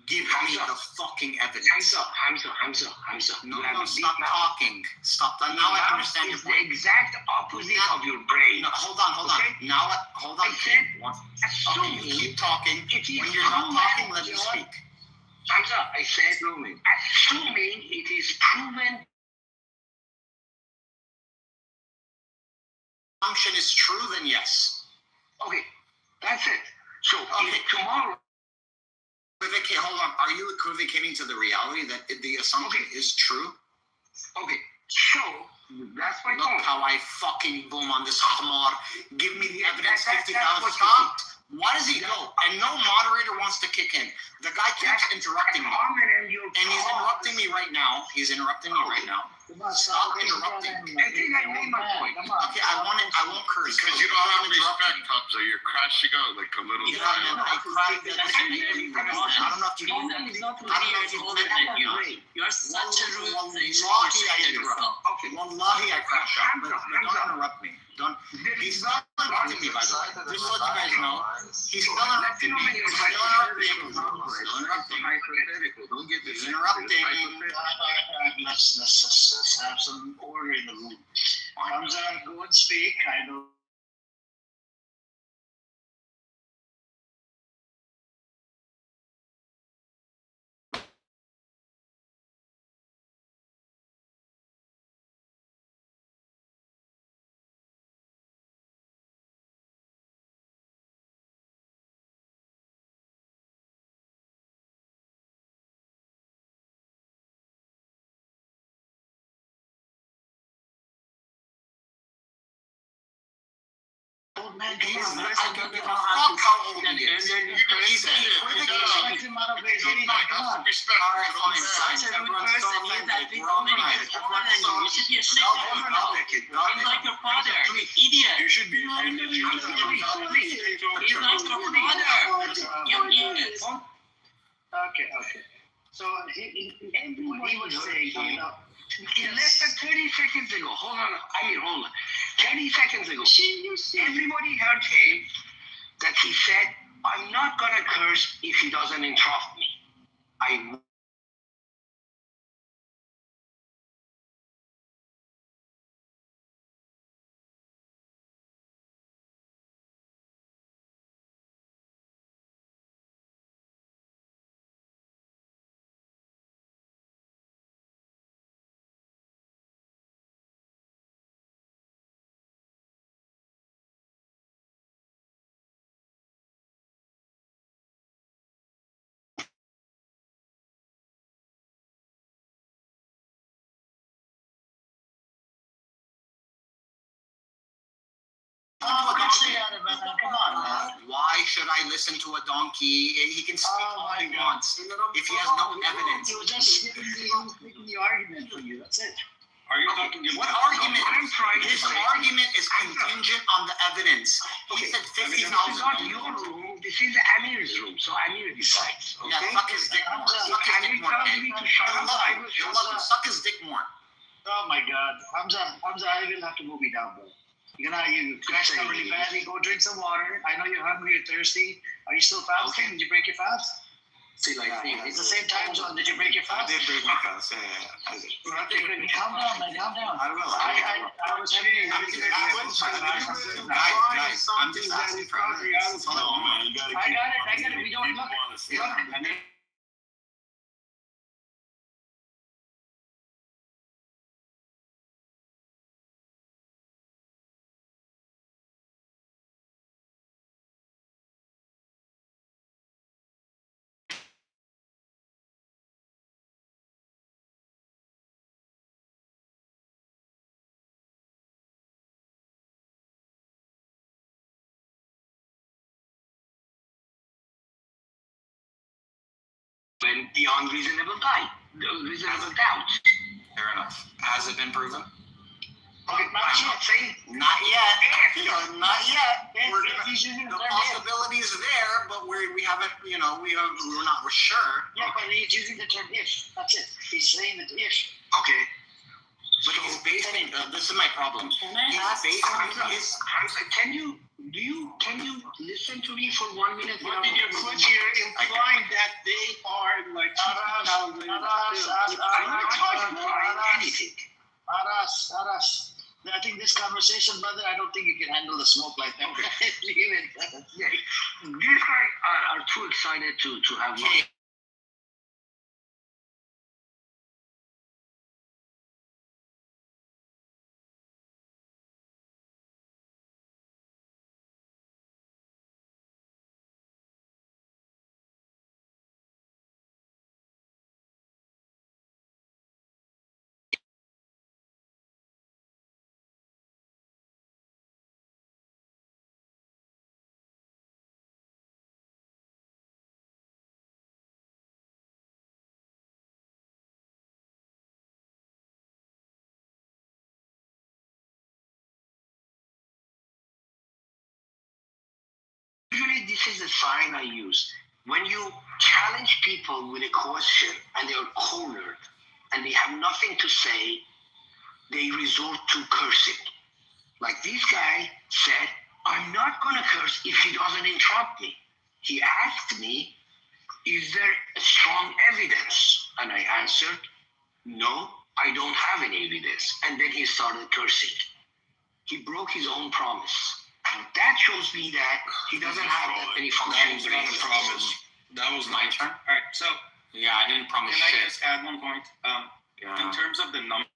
Give me the fucking evidence. Hamza. No, stop talking. Stop. Now I understand your It's point. the exact opposite of your brain. No, hold on. Okay. Now, hold on. Okay, you keep talking. When you're not talking, let me speak. Hamza, I said, assuming it is proven. Assumption is true, then yes. Okay, that's it. So if tomorrow. Hold on. Are you equivocating to the reality that the assumption is true? Okay, so that's my point. Look how I fucking boom on this Hamar. Give me the evidence. 50,000. Stop. Why does he go? And no moderator wants to kick in. The guy keeps interrupting me. And he's interrupting me right now. Stop interrupting. I think I made my point. Okay, I won't curse. Because you don't have respect, Hamza. You're crashing out like a little child. I cried that I don't know if you know that. You're such a rude Wallahi, I interrupt. Okay, wallahi, I crash out. But don't interrupt me. He's not interrupting me, by the way. Just to let you guys know. He's still interrupting me. He's interrupting. Let's have some order in the room. Hamza, go and speak. I know. Old man, come on. I don't give a fuck how old he is. He's Respect him out of his age. Come on. Respect. All right, fine. Such a rude person. He's that big woman. He's older than you. You should be ashamed of yourself. He's like your father. You idiot. You should be ashamed that you He's like your father. You idiot. Okay. So everybody was saying, you know, Less than 30 seconds ago, hold on. 30 seconds ago, everybody heard him that he said, I'm not going to curse if he doesn't interrupt me. I come on, man. Why should I listen to a donkey? He can speak all he wants. If he has no evidence. He was just making the argument for you. That's it. Are you talking What about argument? His argument is contingent on the evidence. He said 50,000. This is not your room. This is Amir's room. So Amir decides. Okay? Yeah, suck his dick more. Suck his dick more. Suck his dick more. Oh my God, Hamza, I will have to move you down, bro. You crashed out really badly. Go drink some water. I know you're hungry, you're thirsty. Are you still fasting? Did you break your fast? It's the same time zone. Did you break your fast? I did break my fast. Yeah. Okay, calm down, man. Calm down. I will. I was having Guys, I'm just asking for evidence. I got it. We don't look. when beyond reasonable doubt. Fair enough. Has it been proven? Okay, I'm not saying Not yet. if. Not yet. If The possibility is there, but we haven't. We're sure. Yeah, but he's using the term if. That's it. He's saying that if. Okay. But he's basing. This is my problem. Can I He's ask basing his. Hamza, can you listen to me for 1 minute? What did you put here implying that they are like I'm not talking about anything. Aras. I think this conversation, brother, I don't think you can handle the smoke like that. Leave it. Yeah. These guys are too excited to have money. Usually this is the sign I use. When you challenge people with a question and they are cornered and they have nothing to say, they resort to cursing. Like this guy said, I'm not going to curse if he doesn't interrupt me. He asked me, is there a strong evidence? And I answered, no, I don't have any evidence. And then he started cursing. He broke his own promise. And that shows me that he doesn't have any functioning brain. That was my turn. All right, so Yeah, I didn't promise can I shit. just add one point? In terms of the number.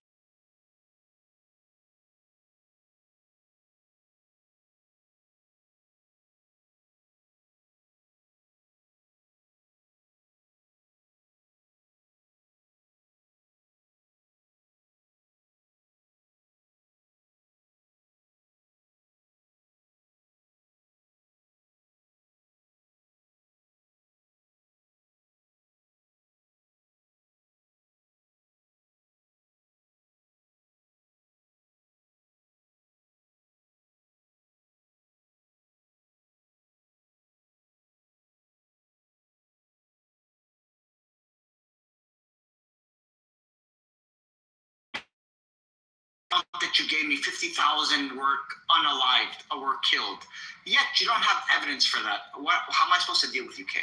That you gave me 50,000 were unalived or were killed. Yet you don't have evidence for that. How am I supposed to deal with UK?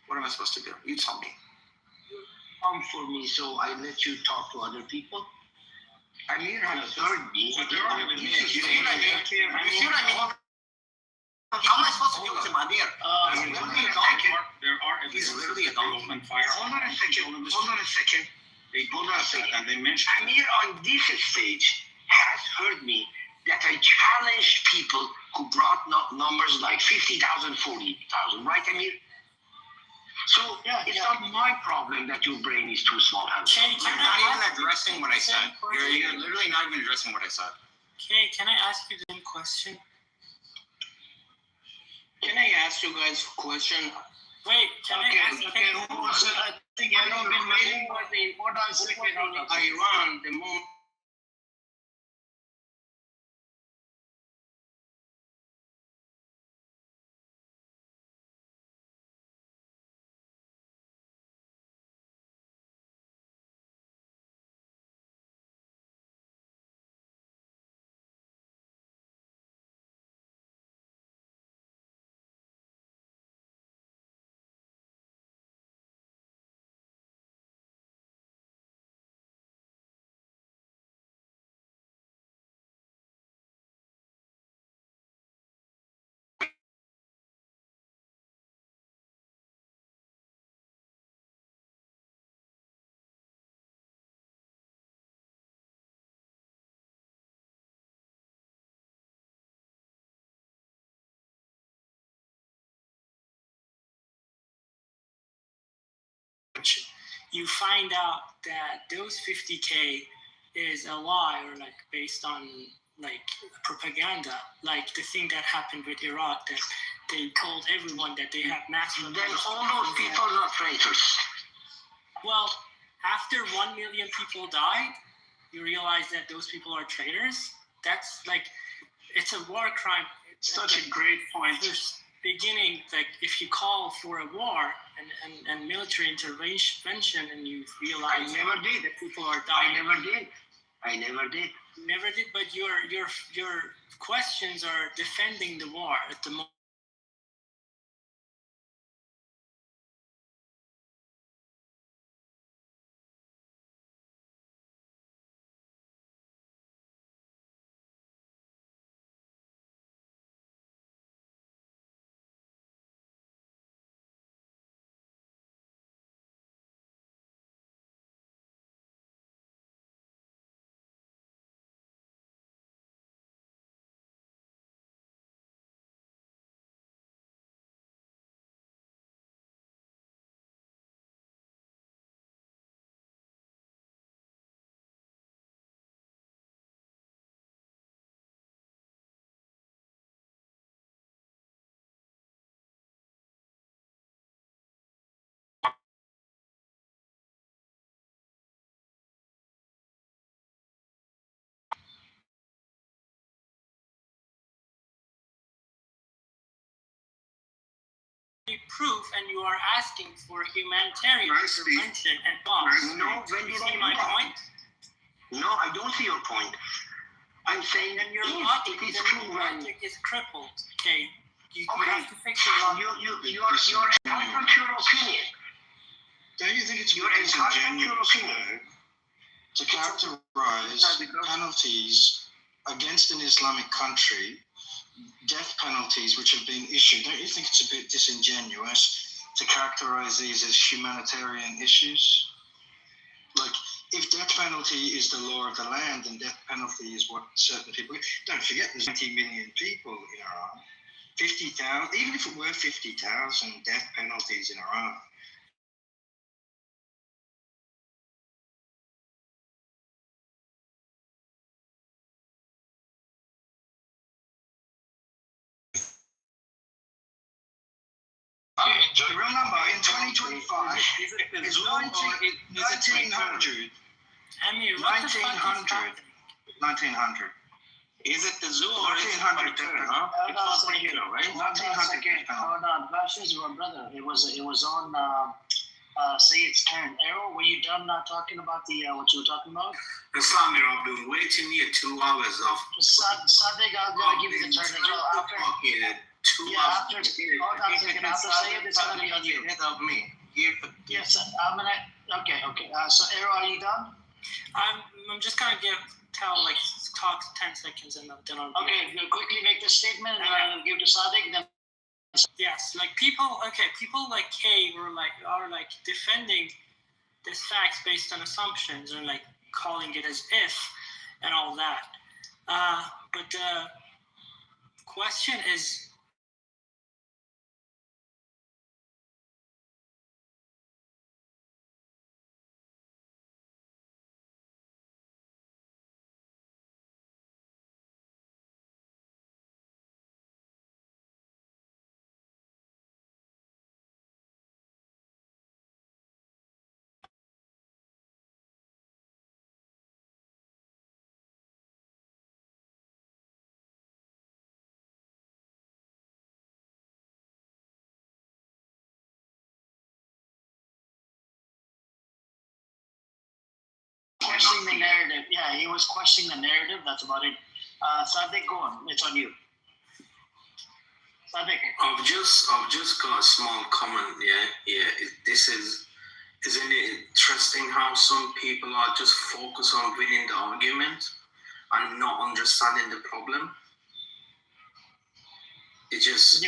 What am I supposed to do? You tell me. Come for me, so I let you talk to other people. Amir has heard me. You see what I mean? You see what I mean? How am I supposed to deal with him, Amir? There are He's evidences literally a that they donkey. opened fire. Hold on a second. And they mentioned Amir on this stage has heard me that I challenged people who brought numbers like 50,000, 40,000, right, Amir? So it's not my problem that your brain is too small. You're not even addressing what I said. You're literally not even addressing what I said. Okay, can I ask you the same question? Can I ask you guys a question? Wait, can I ask you? Who was it? I think everyone's been waiting for the hold on a second. Iran, the moment you find out that those 50K is a lie or like based on like propaganda, like the thing that happened with Iraq that they told everyone that they have massive. Then all those people are traitors. Well, after 1 million people died, you realize that those people are traitors. That's like, it's a war crime. Such a great point. There's beginning, like, if you call for a war and military intervention, and you realize I never did. that people are dying. I never did. You never did, but your questions are defending the war at the moment. Proof, and you are asking for humanitarian intervention and bombs. No, when you did see I my do that? point? No, I don't see your point. I'm saying Then your if logic, it is then true your when logic is crippled. Okay, you okay, have to fix your logic. you're entitled to your opinion. Don't you think it's You're disingenuous entitled to characterize penalties against an Islamic country, death penalties which have been issued? Don't you think it's a bit disingenuous to characterize these as humanitarian issues? Like, if death penalty is the law of the land and death penalty is what certain people... Don't forget, there's 20 million people in Iran. 50,000, even if it were 50,000 death penalties in Iran, remember, in 2025, it's 1900. Amir, what the fuck is 1900. 1900. Is it the zoo or is it 1900 the huh? Hold on a second. right? Hold on a second. Hold on. Vashi's your brother. It was on Sayyid's turn. Arrow, were you done talking about the what you were talking about? Islamir, I've been waiting here 2 hours of. Sadiq, I'm gonna give you the turn as well. After, after, hold on a second. After Sayyid, it's gonna be on you. of me? Yes, I'm gonna. Okay. So Arrow, are you done? I'm just gonna talk 10 seconds and then I'll. Okay, quickly make the statement and then I'll give to Sadiq. Then. Yes, like people like Kay are defending these facts based on assumptions and like calling it as if and all that. But the question is, Questioning the narrative. Yeah, he was questioning the narrative. That's about it. Sadiq, go on. It's on you. Sadiq. I've just got a small comment. Isn't it interesting how some people are just focused on winning the argument and not understanding the problem? It just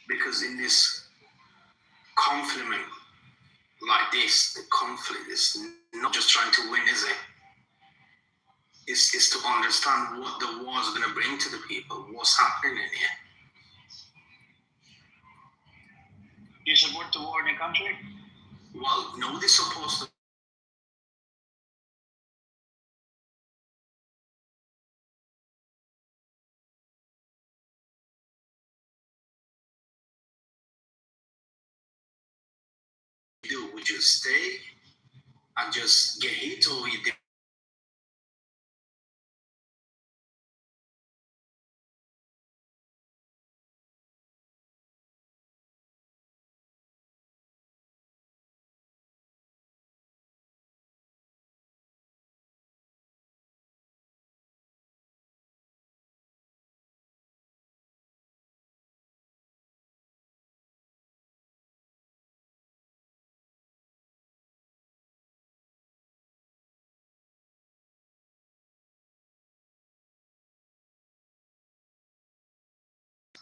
because in this conflict like this, the conflict is not just trying to win, is it? It's to understand what the war is going to bring to the people, what's happening in here. You support the war in the country? Well, nobody's supposed to. Would you stay and just get hit, or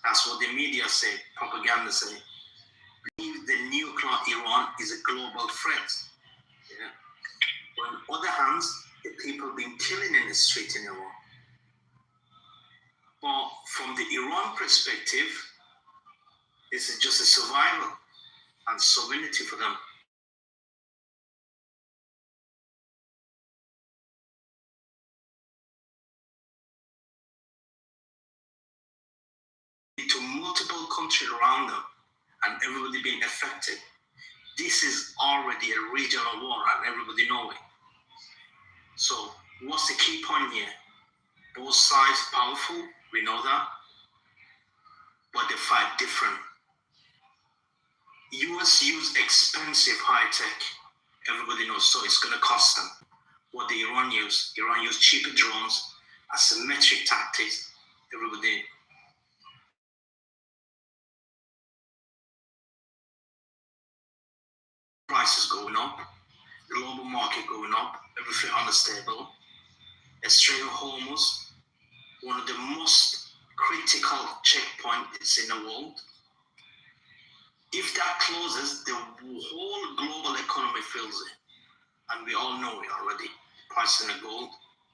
that's what the media say, propaganda say. The nuclear Iran is a global threat. Yeah. But on the other hand, the people been killing in the street in Iran. But from the Iran perspective, this is just a survival and sovereignty for them. To multiple countries around them and everybody being affected. This is already a regional war and everybody know it. So what's the key point here? Both sides powerful, we know that, but they fight different. US use expensive high tech, everybody knows, so it's gonna cost them. What the Iran use cheaper drones, asymmetric tactics, everybody. Prices going up, global market going up, everything unstable. Strait of Hormuz, one of the most critical checkpoints in the world. If that closes, the whole global economy feels it. And we all know it already. Price in the gold,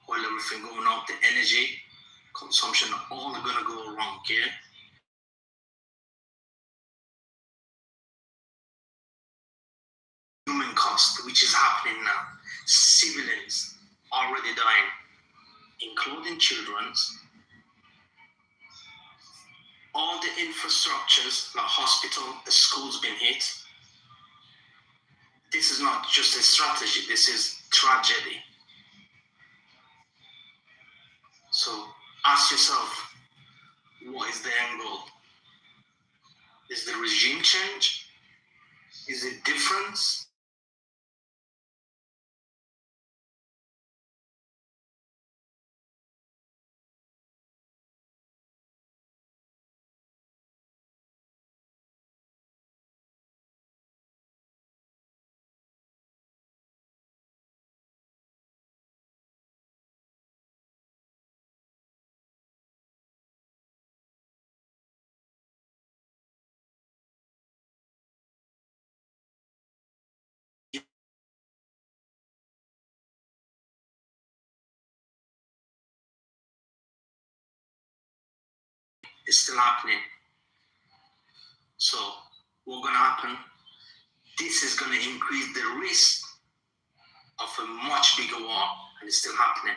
oil, everything going up, the energy, consumption, all are going to go wrong here. Human cost, which is happening now. Civilians already dying, including children. All the infrastructures, like hospital, the schools been hit. This is not just a strategy, this is tragedy. So ask yourself, what is the end goal? Is the regime change? Is it difference? It's still happening. So what's going to happen? This is going to increase the risk of a much bigger war, and it's still happening.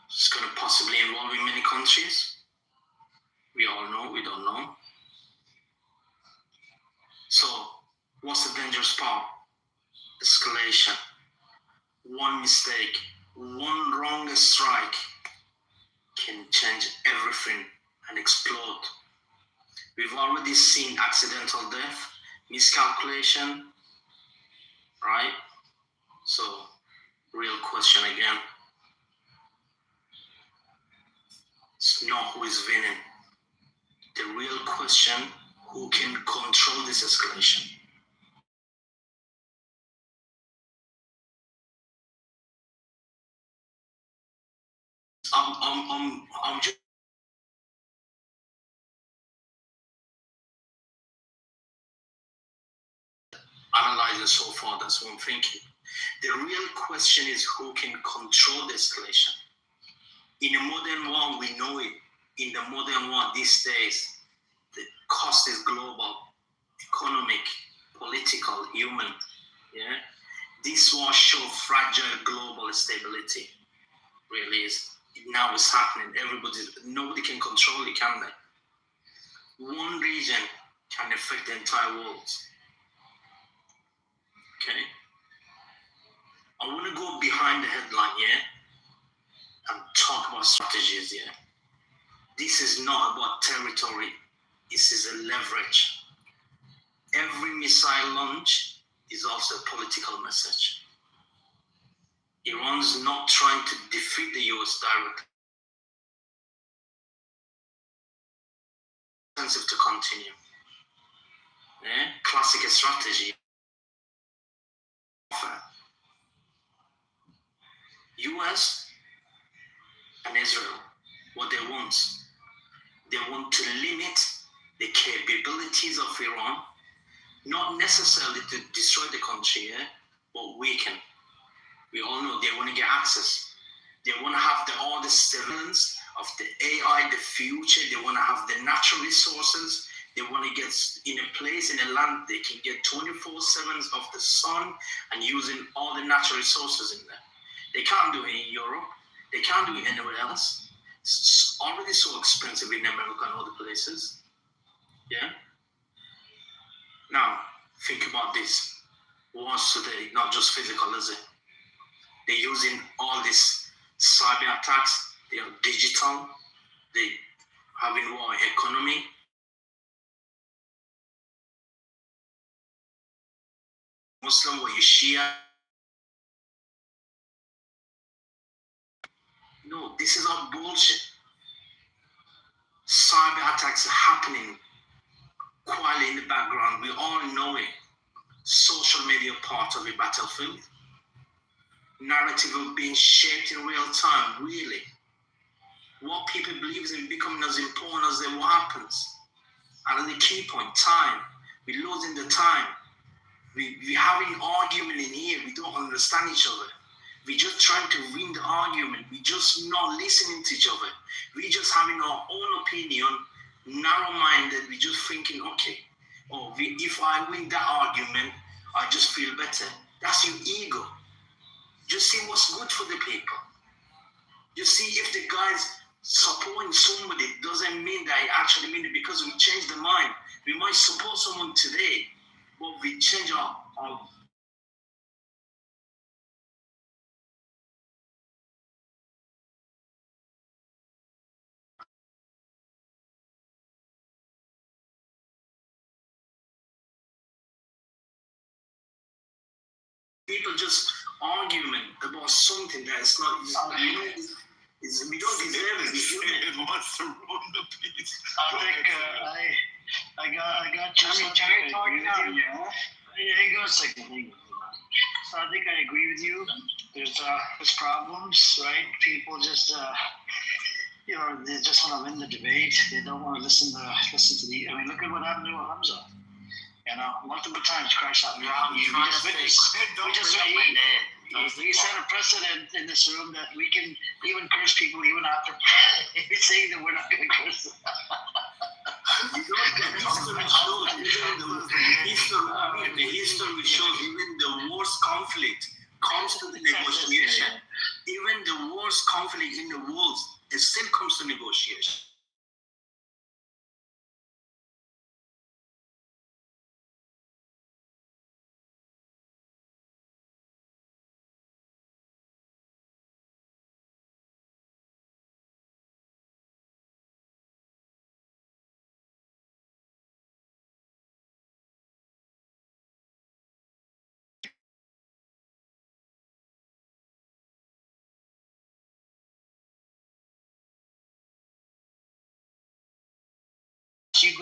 It's going to possibly involve in many countries. We all know, we don't know. So what's the dangerous part? Escalation. One mistake, one wrong strike can change everything and explode. We've already seen accidental death, miscalculation, right? So, real question again. It's not who is winning. The real question, who can control this escalation? I'm just analyzing so far, that's what I'm thinking. The real question is who can control the escalation. In the modern war, we know it. In the modern war these days, the cost is global, economic, political, human. Yeah, this war shows fragile global stability. Really is. Now it's happening. Nobody can control it, can they? One region can affect the entire world. Okay? I want to go behind the headline, and talk about strategies, This is not about territory. This is a leverage. Every missile launch is also a political message. Iran's not trying to defeat the US directly. It's expensive to continue. Classic strategy. US and Israel, what they want to limit the capabilities of Iran, not necessarily to destroy the country, but weaken. We all know they want to get access. They want to have all the surveillance of the AI, the future. They want to have the natural resources. They want to get in a place, in a land, they can get 24/7 of the sun and using all the natural resources in there. They can't do it in Europe. They can't do it anywhere else. It's already so expensive in America and other places. Now, think about this. Wars today, not just physical, is it? They're using all these cyber attacks. They are digital. They having war economy. Muslim or you Shia. No, this is all bullshit. Cyber attacks are happening quietly in the background. We all know it. Social media part of a battlefield. Narrative are being shaped in real time, really. What people believe is becoming as important as what happens. And the key point, time. We're losing the time. We're having argument in here. We don't understand each other. We're just trying to win the argument. We're just not listening to each other. We're just having our own opinion, narrow-minded. We're just thinking, okay, if I win that argument, I just feel better. That's your ego. Just see what's good for the people. Just see if the guy's supporting somebody doesn't mean that he actually mean it, because we change the mind. We might support someone today, but we change our people just argument about something that's not, we don't deserve it. It wants to ruin the peace. I got you. Can I talk now? Hang on a second. So I think I agree with you. There's problems, right? People just they just want to win the debate. They don't want to listen to the. I mean, look at what happened to Hamza. Multiple times crash out. We set a precedent in this room that we can even curse people even after saying that we're not going to curse them. The history shows even the worst conflict comes to the negotiation. Even the worst conflict in the world, it still comes to negotiation.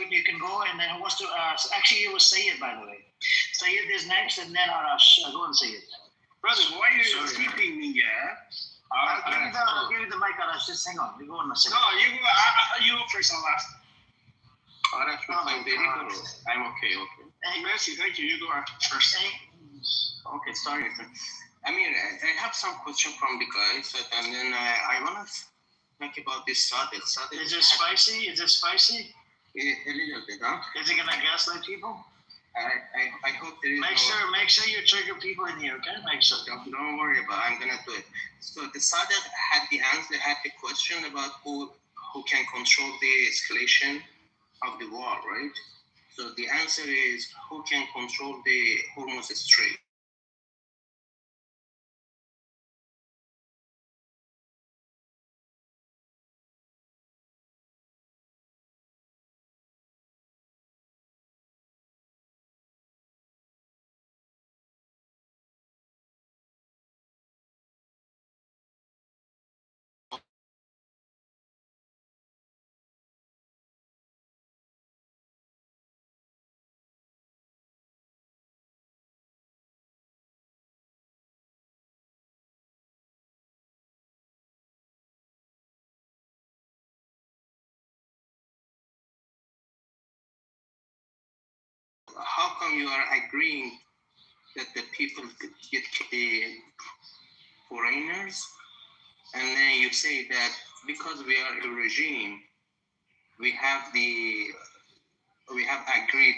You can go, and then who wants to? Actually, it was Sayed, by the way. Sayed is next, and then Arash. Go and Sayed. Brother, why are you keeping me? I'll give you the mic, Arash. Just hang on. We go on a second. No, you go first and last. Arash, I'm okay. Hey, Mercy, thank you. You go first. Okay, sorry. I mean, I have some question from the guys, and then I want to think about this Sadek. Is it spicy? A little bit, huh? Is it gonna gaslight people? I hope there is. Make sure you trigger people in here, okay? Make sure. Don't worry about it. I'm gonna do it. So the Sadek had the question about who can control the escalation of the war, right? So the answer is who can control the Hormuz Strait. come you are agreeing that the people get the foreigners, and then you say that because we are a regime, we have agreed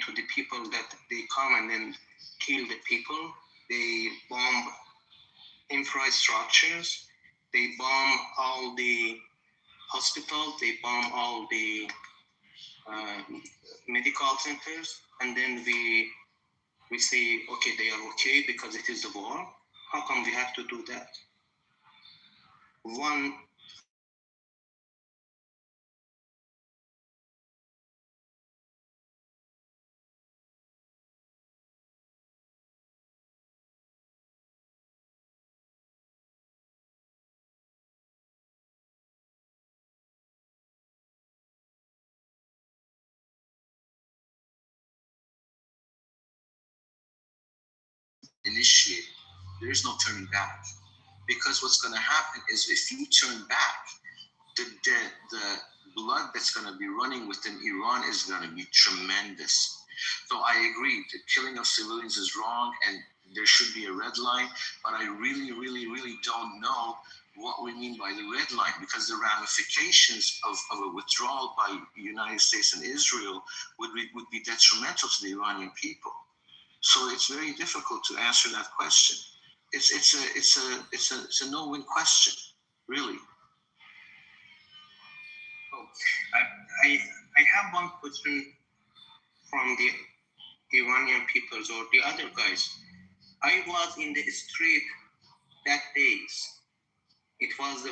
to the people that they come and then kill the people. They bomb infrastructures. They bomb all the hospitals. They bomb all the medical centers, and then we say, okay, they are okay because it is the war. How come we have to do that? One initiate, there is no turning back. Because what's going to happen is if you turn back, the blood that's going to be running within Iran is going to be tremendous. So I agree, the killing of civilians is wrong and there should be a red line, but I really, really, really don't know what we mean by the red line, because the ramifications of a withdrawal by the United States and Israel would be detrimental to the Iranian people. So it's very difficult to answer that question. It's a no-win question, really. Oh, I have one question from the Iranian peoples or the other guys. I was in the street that days. It was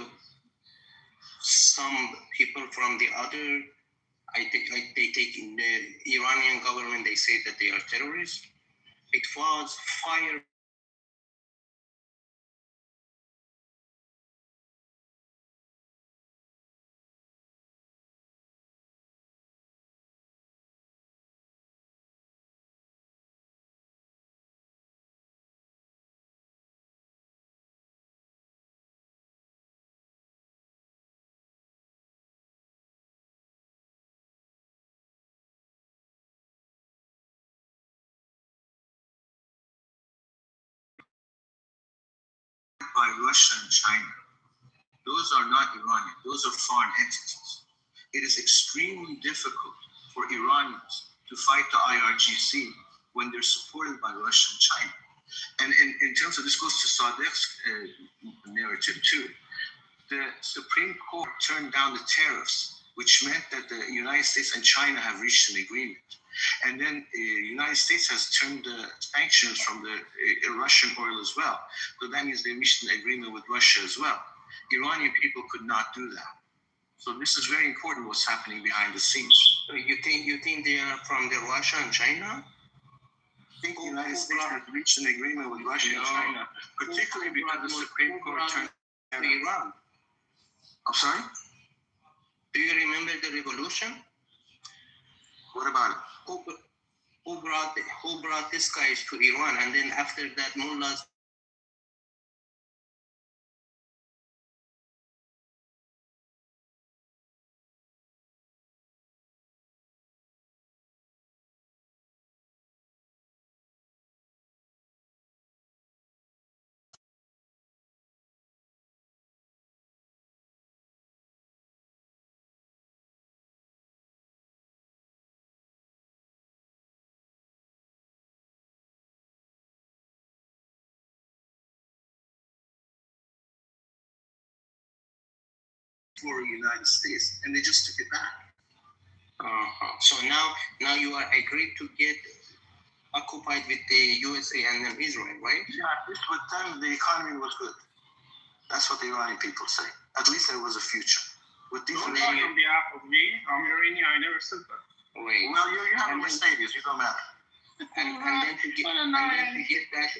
some people from the other. They take in the Iranian government. They say that they are terrorists. It was fire. By Russia and China. Those are not Iranian, those are foreign entities. It is extremely difficult for Iranians to fight the IRGC when they're supported by Russia and China. And in terms of, this goes to Sadiq's narrative too, the Supreme Court turned down the tariffs, which meant that the United States and China have reached an agreement. And then the United States has turned the sanctions from the Russian oil as well. So that means they reached an agreement with Russia as well. Iranian people could not do that. So this is very important what's happening behind the scenes. So you think they are from the Russia and China? I think the United States has reached an agreement with Russia and China, particularly because the Supreme Court turned to Iran. I'm sorry? Do you remember the revolution? What about it? Who brought these guys to Iran, and then after that mullahs for the United States, and they just took it back. So now you are agreed to get occupied with the USA and then Israel, right? Yeah, at least with them, the economy was good. That's what the Iranian people say. At least there was a future. With these Don't talk on behalf of me. I'm Iranian. I never said that. Wait. Well, you have a Mercedes. You don't matter. And then to get that.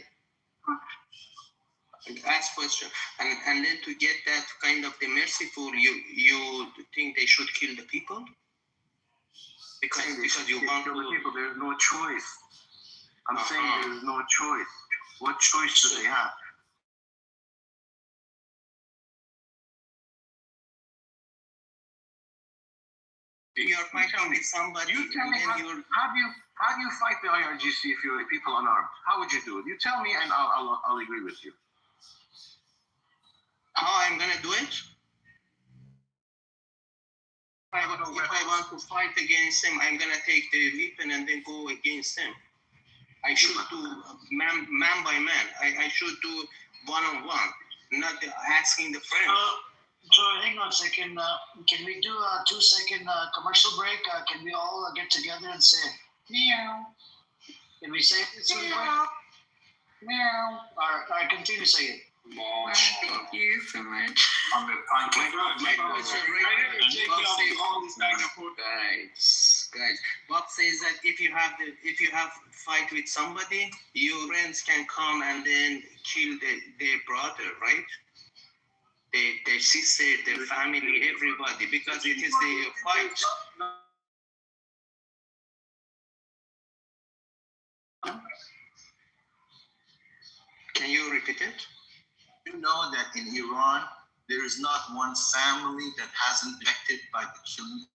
Last question. And then to get that kind of the merciful, you think they should kill the people? Because you want to kill the people. There's no choice. I'm saying there's no choice. What choice do they have? You're fighting with somebody. You tell me how do you fight the IRGC if you're people unarmed? How would you do it? You tell me, and I'll agree with you. How I'm gonna do it? If I want to fight against them, I'm gonna take the weapon and then go against them. I should do man by man. I should do one-on-one, not asking the friend. So hang on a second. Can we do a 2-second commercial break? Can we all get together and say meow? Can we say it really quick? Meow. Or continue saying it. Thank you so much. On the pancake. Guys, Bob says that if you have fight with somebody, your friends can come and then kill their brother, right? Their sister, their family, everybody, because it is their fight. Can you repeat it? You know that in Iran, there is not one family that hasn't been affected by the killing.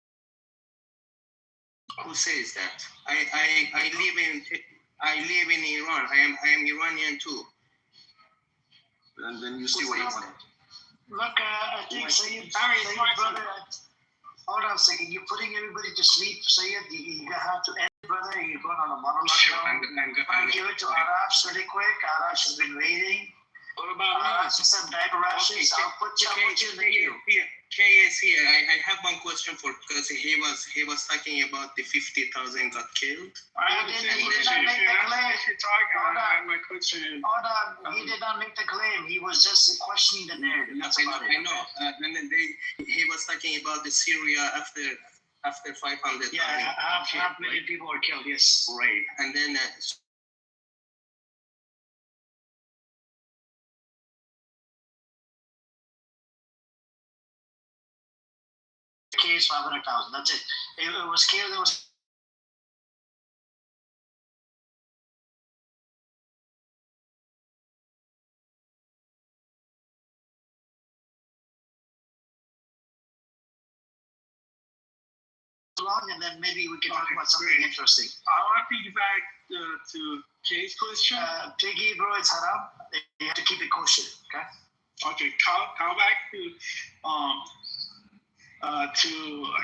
Who says that? I live in Iran. I am Iranian too. And then you see what you want. Look, I think Sayed, brother, hold on a second. You're putting everybody to sleep, Sayed. You have to end, brother. You're going on a monologue. Sure, I'll give it to Arash really quick. Arash has been waiting. What about Arash? Some diaper rashes. I'll put you in the queue. Kay is here. I have one question because he was talking about the 50,000 got killed. He did not make the claim. Hold on. He did not make the claim. He was just questioning the narrative. That's about it. I know. And then he was talking about the Syria after 500. Yeah, half million people were killed. Yes. Right. And then. Case 500,000. That's it. It was clear there was. And then maybe we can talk about something interesting. I want to piggyback to Kay's question. Piggy, bro, it's haram. You have to keep it kosher, okay? Okay, come back to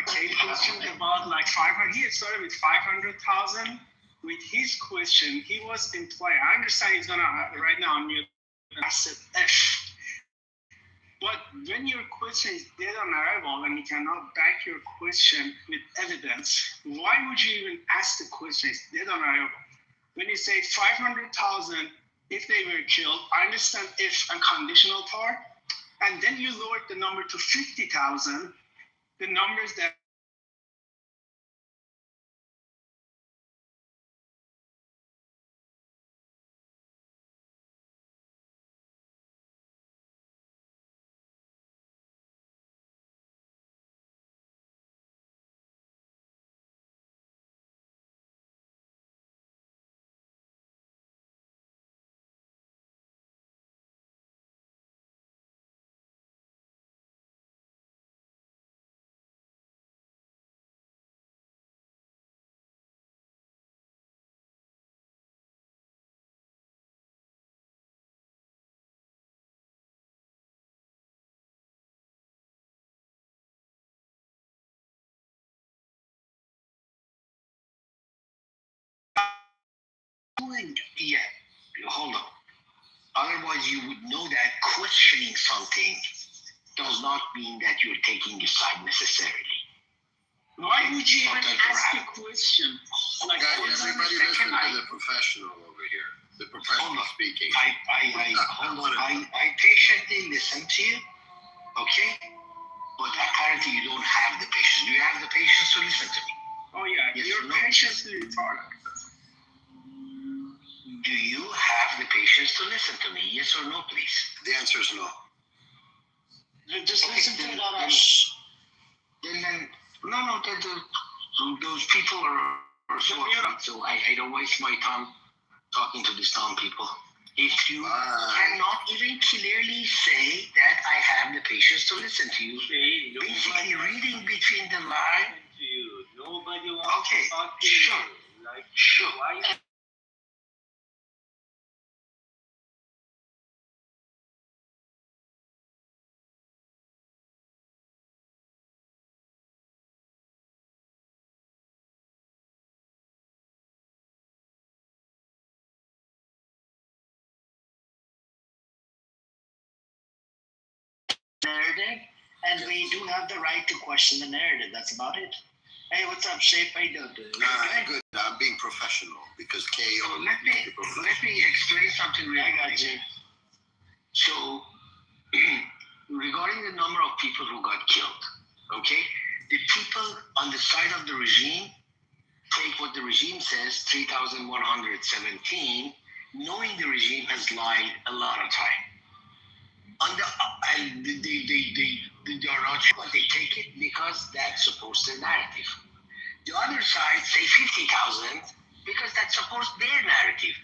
Kay's question about like 500. He had started with 500,000. With his question, he was in play. I understand he's gonna right now unmute. I said F. But when your question is dead on arrival and you cannot back your question with evidence, why would you even ask the question? It's dead on arrival. When you say 500,000, if they were killed, I understand if and conditional part, and then you lowered the number to 50,000, the numbers that Yeah, hold on. Otherwise, you would know that questioning something does not mean that you're taking a side necessarily. why would you even ask a question? Like, everybody listen to the professional over here. The professional speaking. I patiently listen to you, okay? But apparently you don't have the patience. Do you have the patience to listen to me? Oh yeah, Yes you're or no? patiently retarded. Do you have the patience to listen to me? Yes or no, please? The answer is no. Just Okay, listen to then- it, Arash. No, those people are so I don't waste my time talking to these dumb people. If you cannot even clearly say that I have the patience to listen to you, basically reading between the lines, nobody wants Okay, to talk to sure, you. Like, sure. why? Narrative, and we do have the right to question the narrative. That's about it. Hey, what's up, Shape? How you doing? Good. I'm being professional because KO. So let me explain something real I got quick. you. So, regarding the number of people who got killed, okay, the people on the side of the regime take what the regime says, 3,117, knowing the regime has lied a lot of time. And they are not sure, but they take it because that supports their narrative. The other side say 50,000 because that supports their narrative.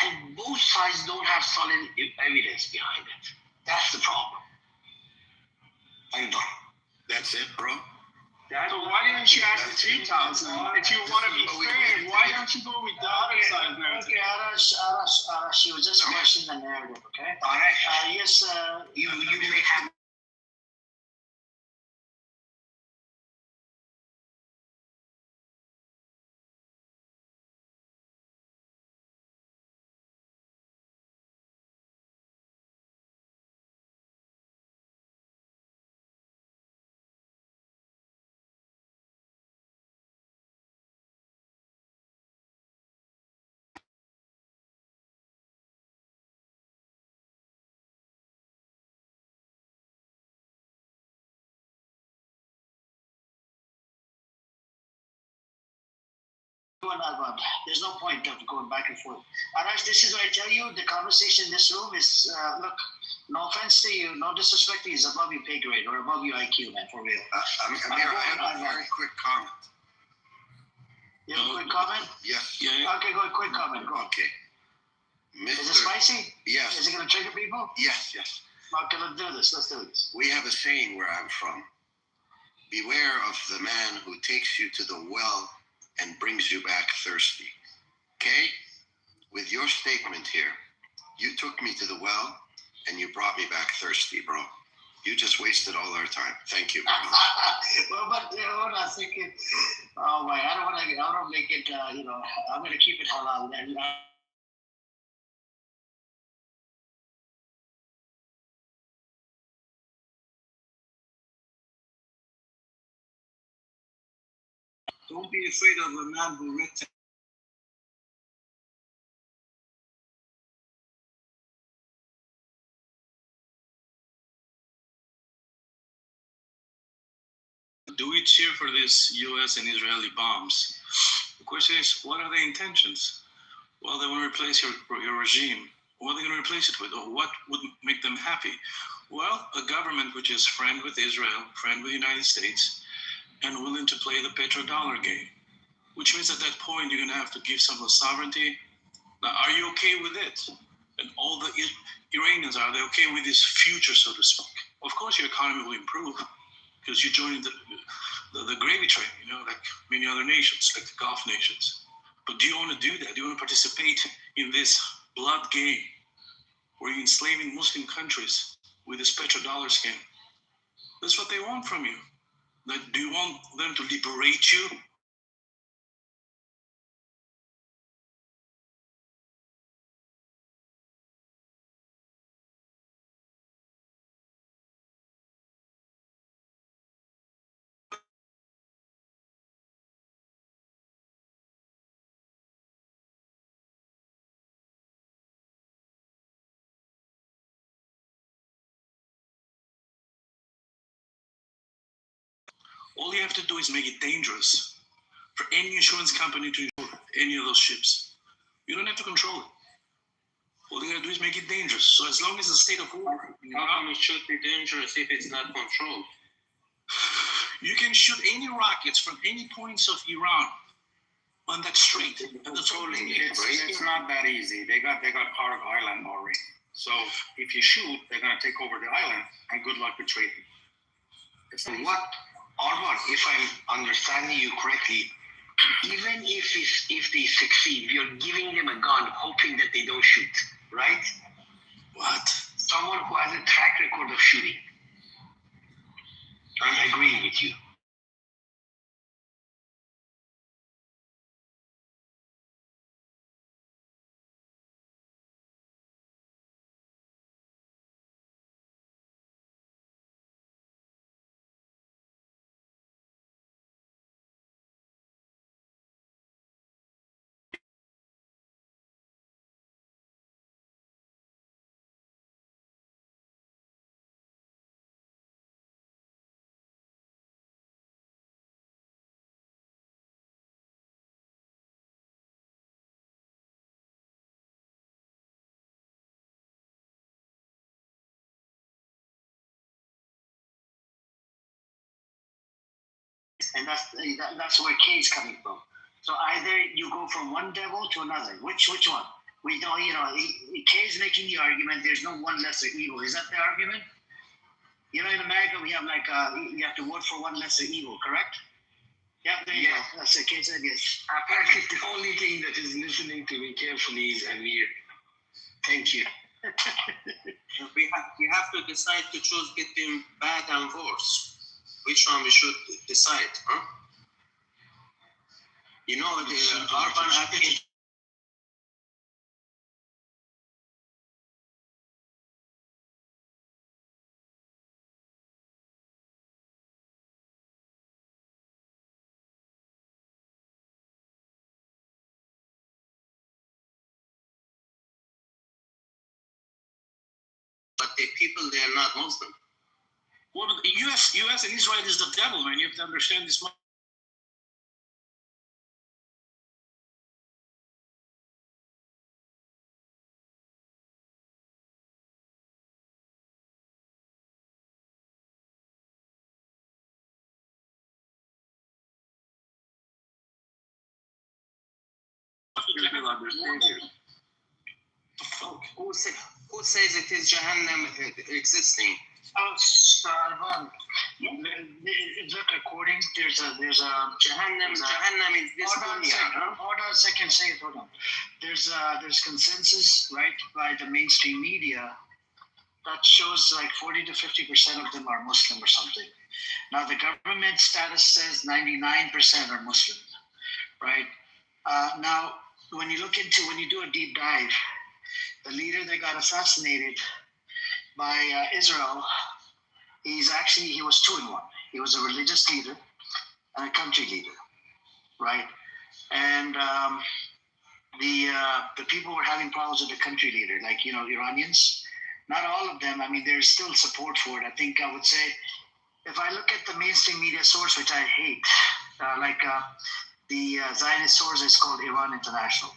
And both sides don't have solid evidence behind it. That's the problem. I'm done. That's it, bro. So why didn't you ask the 3,000? If you want to be fair, why don't you go with the other side narrative? Okay, Arash, you just question the narrative, okay? Arash, yes, you may have. there's no point of going back and forth. Arash, this is what I tell you. The conversation in this room is, look, no offense to you, no disrespect to you, is above your pay grade or above your IQ, man, for real. Amir, I have a very quick comment. You have a quick comment? Yes. Okay, go ahead, quick comment, go. Okay. Is it spicy? Yes. Is it going to trigger people? Yes. Okay, let's do this. We have a saying where I'm from. Beware of the man who takes you to the well and brings you back thirsty. Okay? With your statement here, you took me to the well and you brought me back thirsty, bro. You just wasted all our time. Thank you. Well, but hold on a second. Oh my, I don't want to make it. I'm going to keep it halal. And Don't be afraid of a man who read. Do we cheer for this U.S. and Israeli bombs? The question is, what are their intentions? Well, they want to replace your regime. What are they going to replace it with? Or what would make them happy? Well, a government which is friend with Israel, friend with the United States, and willing to play the petrodollar game. Which means at that point, you're going to have to give some of the sovereignty. Now, are you okay with it? And all the Iranians, are they okay with this future, so to speak? Of course, your economy will improve because you joined the gravy train, like many other nations, like the Gulf nations. But do you want to do that? Do you want to participate in this blood game where you're enslaving Muslim countries with this petrodollar scheme? That's what they want from you. Do you want them to liberate you? All you have to do is make it dangerous for any insurance company to insure any of those ships. You don't have to control it. All you gotta do is make it dangerous. So as long as the state of war, how come it should be dangerous if it's not controlled? You can shoot any rockets from any points of Iran on that strait. And that's all It's not that easy. They got part of the island already. So if you shoot, they're gonna take over the island, and good luck with trading. What, Arman, if I'm understanding you correctly, even if they succeed, you're giving them a gun, hoping that they don't shoot, right? What? Someone who has a track record of shooting. I'm agreeing with you. And that's where K is coming from. So either you go from one devil to another. Which one? We don't, K is making the argument there's no one lesser evil. Is that the argument? In America we have you have to vote for one lesser evil, correct? Yeah, there you go. That's the case, yes. Apparently the only thing that is listening to me carefully is Amir. Thank you. We have to decide to choose between bad and worse. Which one we should decide, huh? The urban attitude. But the people, they are not Muslim. Well, the U.S. and Israel is the devil, man. You have to understand this. Who says it is Jahannam existing? Look, according there's a Jahannam is this dunya. Hold on a second, say it. Hold on. There's consensus, right, by the mainstream media that shows like 40 to 50% of them are Muslim or something. Now the government status says 99% are Muslim, right? Now when you do a deep dive, the leader that got assassinated by Israel, he was 2 in 1. He was a religious leader and a country leader, right? And the people were having problems with the country leader, like Iranians. Not all of them. I mean, there's still support for it. I think I would say, if I look at the mainstream media source, which I hate, the Zionist source is called Iran International,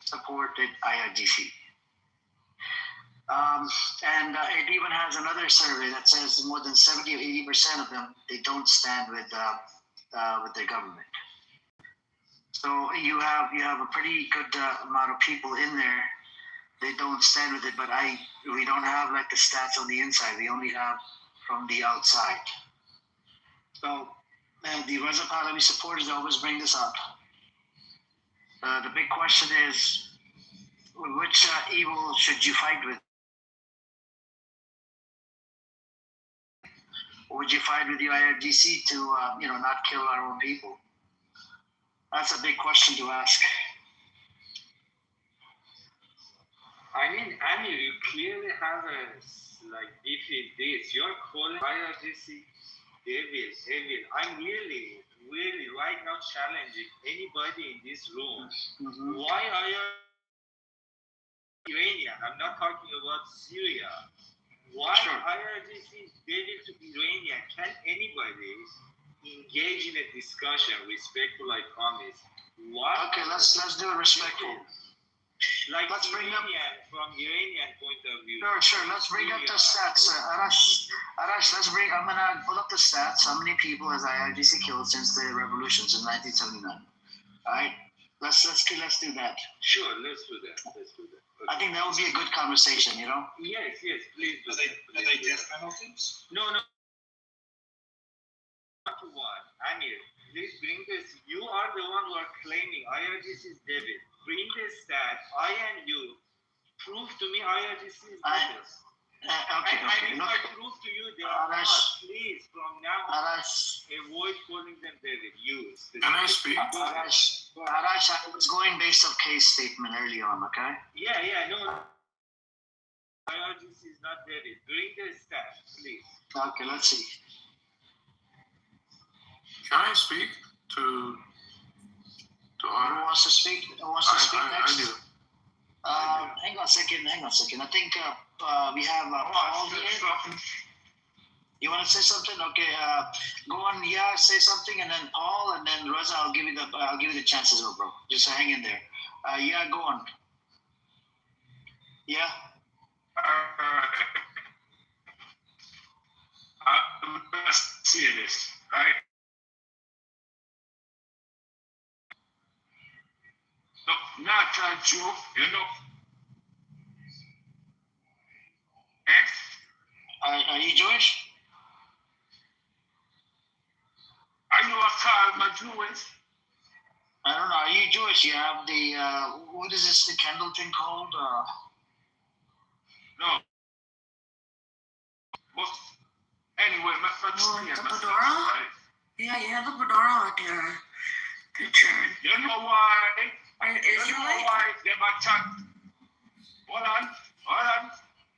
supported IRGC. And it even has another survey that says more than 70 or 80% of them, they don't stand with their government. So you have a pretty good amount of people in there. They don't stand with it, but we don't have like the stats on the inside. We only have from the outside. So the Reza Pahlavi supporters always bring this up. The big question is, which evil should you fight with? Or would you fight with the IRGC to, not kill our own people? That's a big question to ask. I mean, Amir, you clearly have beef with this. You're calling IRGC evil. I'm really right now challenging anybody in this room. Mm-hmm. Why Iranian? I'm not talking about Syria. Why IRGC devil to Iranian? Can anybody engage in a discussion respectful, I promise? Why? Okay, let's do it respectful. Let's bring up from Iranian point of view. Sure. Let's bring up the stats. Arash, I'm gonna pull up the stats. How many people has IRGC killed since the revolutions in 1979? All right. Let's do that. Sure, let's do that. Okay. I think that would be a good conversation. Yes, please do. Are they death penalties? No. Not to one. Amir, please bring this. You are the one who are claiming IRGC is debit. Bring this that I and you prove to me IRGC is debit. Okay. And if Look, I prove to you they are not, please from now on avoid calling them debit. Use. Can I speak? Arash, I was going based off case statement early on, okay? Yeah, no. IRGC is not debit. Bring the stat, please. Okay, let's see. Can I speak to Who wants to speak? Who wants to speak next? I do. Hang on a second. I think we have Paul here. You want to say something? Okay. Go on. Yeah, say something, and then Paul, and then Reza. I'll give you the chances, bro. Just hang in there. Yeah, go on. Yeah. Let's see this, right? No, not Jew, you know. Are you Jewish? Are you a Jewish? I don't know. Are you Jewish? You have the what is this? The candle thing called? No. Well, anyway, the fedora? Right? Yeah, you have the fedora on your picture. You know why? You know why them attack? Hold on.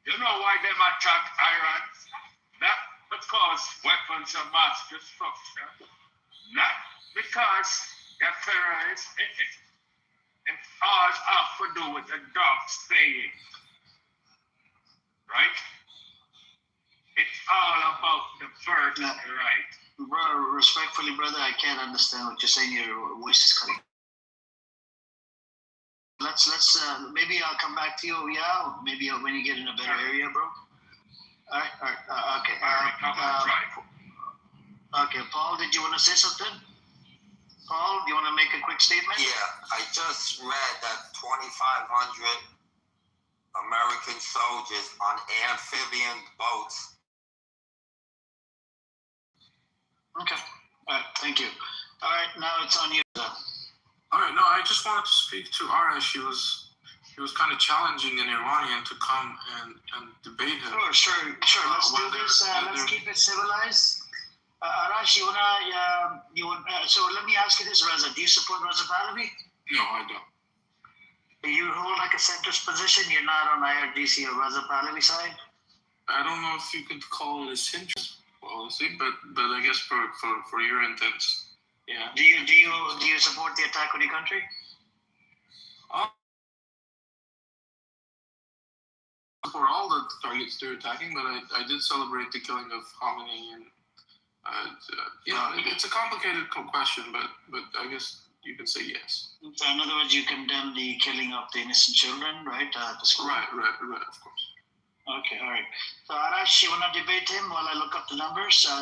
You know why them attack Iran? Not because weapons of mass destruction. Not because they're terrorists. It all have to do with the dog staying. Right? It's all about the first right. Bro, respectfully, brother, I can't understand what you're saying. Your voice is cutting. Let's maybe I'll come back to you. Yeah, maybe when you get in a better area, bro. All right. Okay. Okay, Paul, did you want to say something? Paul, do you want to make a quick statement? Yeah, I just read that 2,500 American soldiers on amphibian boats. Okay. All right. Thank you. All right. Now it's on you. All right. No, I just wanted to speak to Arash. He was kind of challenging an Iranian to come and debate him. Sure. Let's do this. Let's keep it civilized. Arash, so let me ask you this, Reza. Do you support Reza Pahlavi? No, I don't. You hold like a centrist position. You're not on IRGC or Reza Pahlavi side. I don't know if you could call it a centrist policy, but I guess for your intents, yeah. Do you support the attack on the country? For all the targets they're attacking, but I did celebrate the killing of Khamenei, and it's a complicated question, but I guess you could say yes. So in other words, you condemn the killing of the innocent children, right? The school. Right, of course. Okay, all right. So Arash, you want to debate him while I look up the numbers? I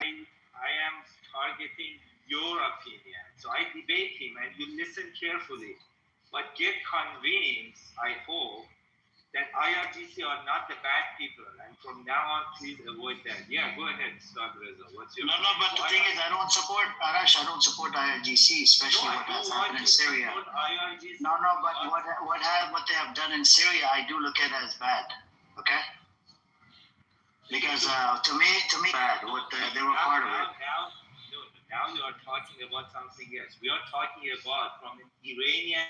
am targeting your opinion. So I debate him and you listen carefully. But get convinced, I hope, that IRGC are not the bad people. And from now on, please avoid that. Yeah, go ahead, start, Reza. What's your No, but the thing is, I don't support IRGC, especially what has happened in Syria. No, but what they have done in Syria, I do look at as bad. Okay? Because to me, bad. They were part of it. Now you are talking about something else. We are talking about from an Iranian.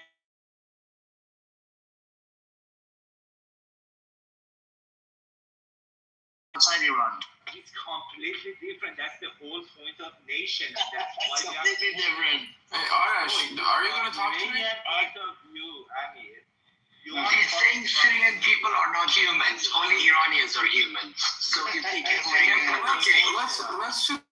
Outside Iran. It's completely different. That's the whole point of nation. That's why we completely different. Hey, Arash, are you going to talk to me? Part of you, Amir. He's saying Syrian people are not humans. Only Iranians are humans. So if they get let's just.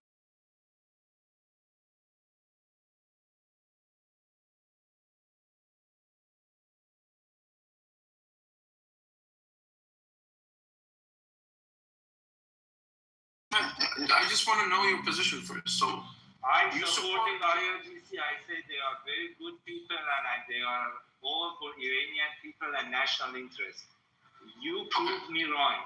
I just want to know your position first. So I'm supporting IRGC. I say they are very good people and they are all for Iranian people and national interest. You proved me wrong.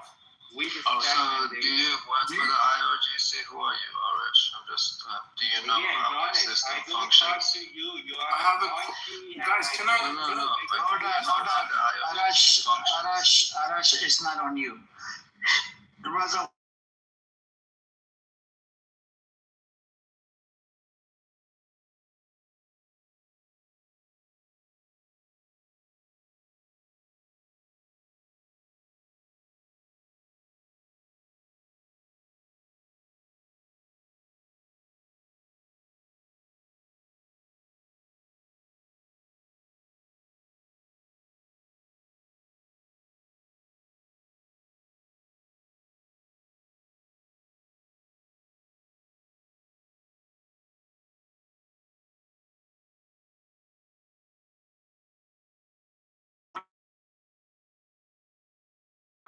we Oh, so do you work for the IRGC? Who are you, Arish? I'm just, do you know how the system functions? I have a guys. Can I? No. Arash, it's not on you. Raza,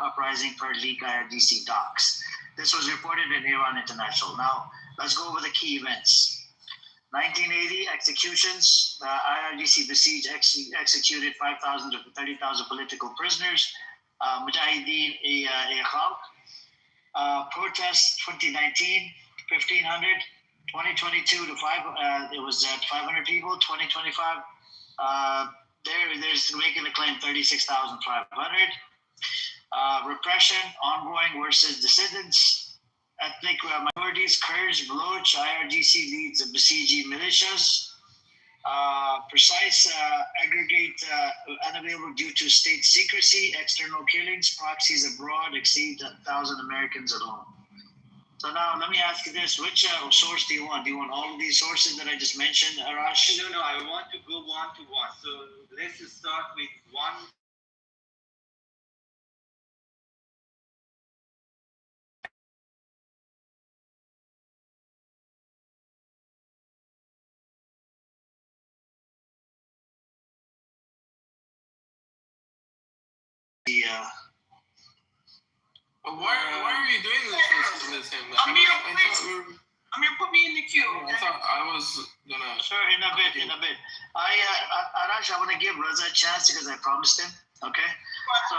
uprising for leak IRGC docs. This was reported in Iran International. Now, let's go over the key events. 1980 executions. IRGC besieged executed 5,000 to 30,000 political prisoners. Mujahideen Khalq. Protests 2019, 1,500. 2022 to 5. It was at 500 people. 2025. There's making a claim 36,500. Repression ongoing versus dissidents, ethnic minorities, Kurds, Baloch, IRGC leads the besieging militias. Precise aggregate unavailable due to state secrecy, external killings, proxies abroad exceed 1,000 Americans alone. So now let me ask you this: which source do you want? Do you want all of these sources that I just mentioned, Arash? No, I want to go one to one. So let's start with one. But why are you doing this him? Amir, put me in the queue. I thought I was gonna. Sure, in a bit. Arash, I want to give Raza a chance because I promised him. Okay. So,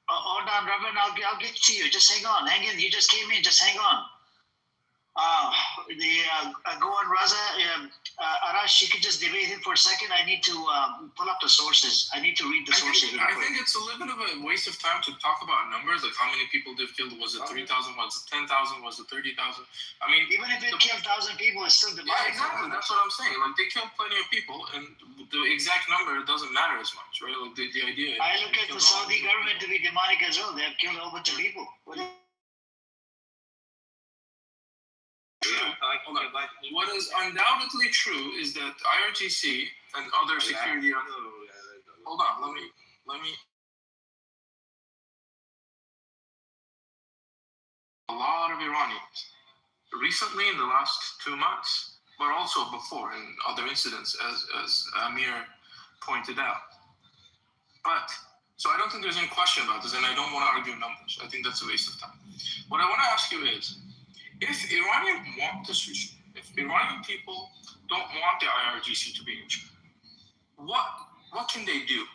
hold on, Reverend. I'll get to you. Just hang on. Hang in. You just came in. Just hang on. Go on, Raza. Arash, you can just debate him for a second. I need to pull up the sources. I need to read the sources. I think it's a little bit of a waste of time to talk about numbers, like how many people they've killed. Was it 3,000? Was it 10,000? Was it 30,000? I mean, even if it killed 1,000 people, it's still divided. Yeah, exactly. That's what I'm saying. Like they killed plenty of people, and the exact number doesn't matter as much, right? Like the idea. I look at the Saudi government to be demonic as well. They have killed a whole bunch of people. What is undoubtedly true is that IRGC and other security. Hold on, let me. A lot of Iranians recently in the last 2 months, but also before in other incidents, as Amir pointed out. But so I don't think there's any question about this, and I don't want to argue numbers. I think that's a waste of time. What I want to ask you is, if Iranians want this regime, if Iranian people don't want the IRGC to be in charge, what can they do?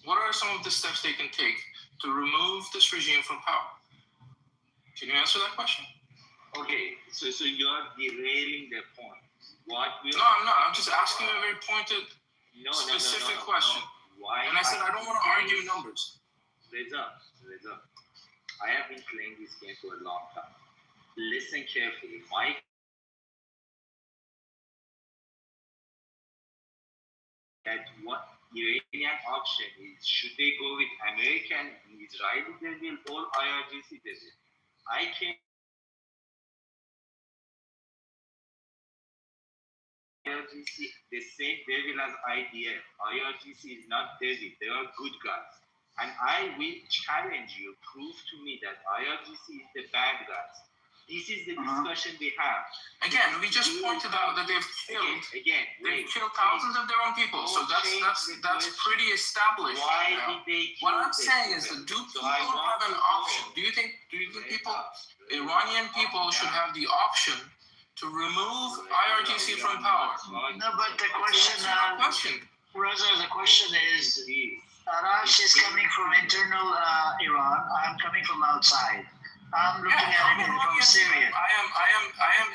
What are some of the steps they can take to remove this regime from power? Can you answer that question? Okay, so you're derailing the point. No, I'm not. I'm just asking a very pointed, specific question. Why? And I said I don't want to argue numbers. Reza, I have been playing this game for a long time. Listen carefully. What Iranian option is, should they go with American and Israeli devil or IRGC devil? I can IRGC the same devil as IDF. IRGC is not devil, they are good guys. And I will challenge you, prove to me that IRGC is the bad guys. This is the discussion we have. Again, we just pointed out that they've killed thousands of their own people. So that's pretty established. Why did they kill What I'm saying is that do people have an option? Do you think Iranian people should have the option to remove IRGC from power? No, but the question, Raza, the question is, Arash is coming from internal Iran. I'm coming from outside. I'm looking at it from Syria. I am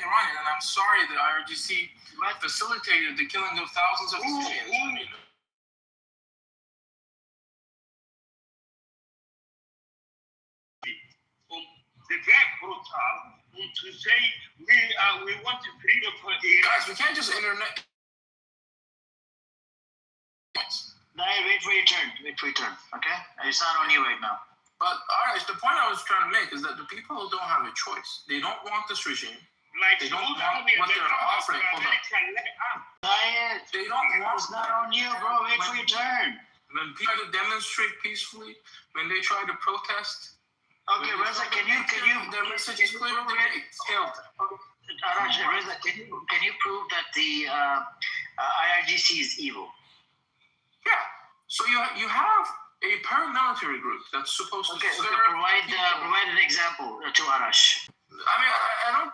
Iranian, and I'm sorry that IRGC facilitated the killing of thousands of Syrians. The gag brutal to say we want to freedom for Iran. Guys, we can't just internet. Wait for your turn. Okay? It's not on you right now. But alright, the point I was trying to make is that the people don't have a choice. They don't want this regime. Like they don't want what they're offering. Hold on. They don't want. It's not on you, bro. Wait for your turn. When people try to demonstrate peacefully, when they try to protest. Okay, Reza, can you their message is clear. Arash, Reza, can you prove that the IRGC is evil? Yeah. So you have a paramilitary group that's supposed to serve. Provide an example to Arash. I mean,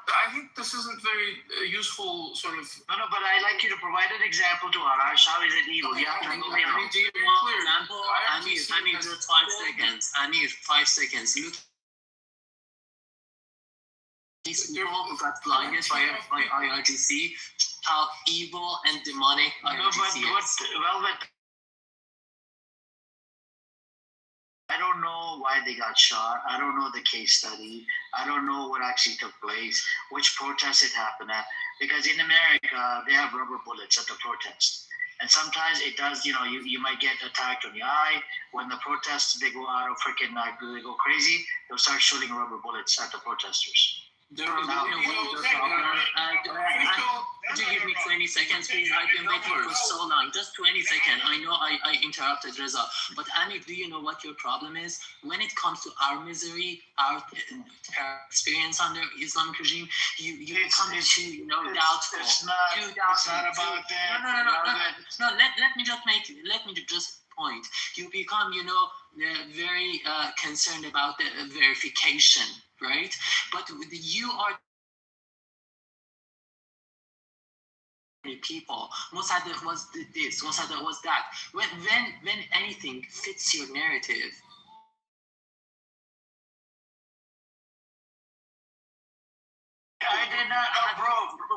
I think this isn't very useful, sort of. No, but I'd like you to provide an example to Arash. How is it evil? You have to example. I need just 5 seconds. I need 5 seconds. Look, these people who got blinded by IRGC, how evil and demonic IRGC is. I don't know why they got shot. I don't know the case study. I don't know what actually took place, which protest it happened at. Because in America, they have rubber bullets at the protest. And sometimes it does, you might get attacked on the eye. When the protests, they go out of freaking, they go crazy, they'll start shooting rubber bullets at the protesters. Could you give me 20 seconds, please? I've been waiting for so long. Just 20 seconds. I know I interrupted Reza, but Annie, do you know what your problem is? When it comes to our misery, our experience under Islamic regime, you come to doubtful. It's not about that. No. Let me just point. You become very concerned about the verification, right? But you are people. Mossadegh was this, Mossadegh was that. When anything fits your narrative, I did not, bro.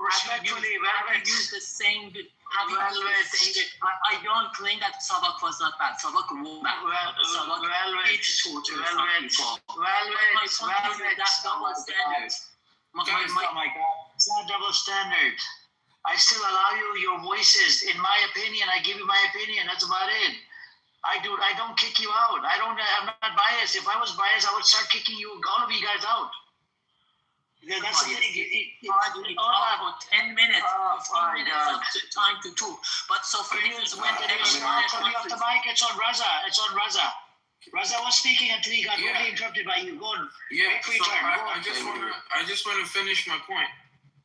Respectfully, use the same. I don't claim that Sabak was not bad. Sabak was bad. Sabak did torture some people. My point is that double standard. It's not double standard. I still allow you your voices. In my opinion, I give you my opinion. That's about it. I don't kick you out. I'm not biased. If I was biased, I would start kicking all of you guys out. Yeah, that's the thing. It's for 10 minutes. 15 minutes of time to talk. But so for instance, when the It's not coming off the mic. It's on Raza. Raza was speaking until he got really interrupted by you. Go on. Yeah. So I just want to finish my point,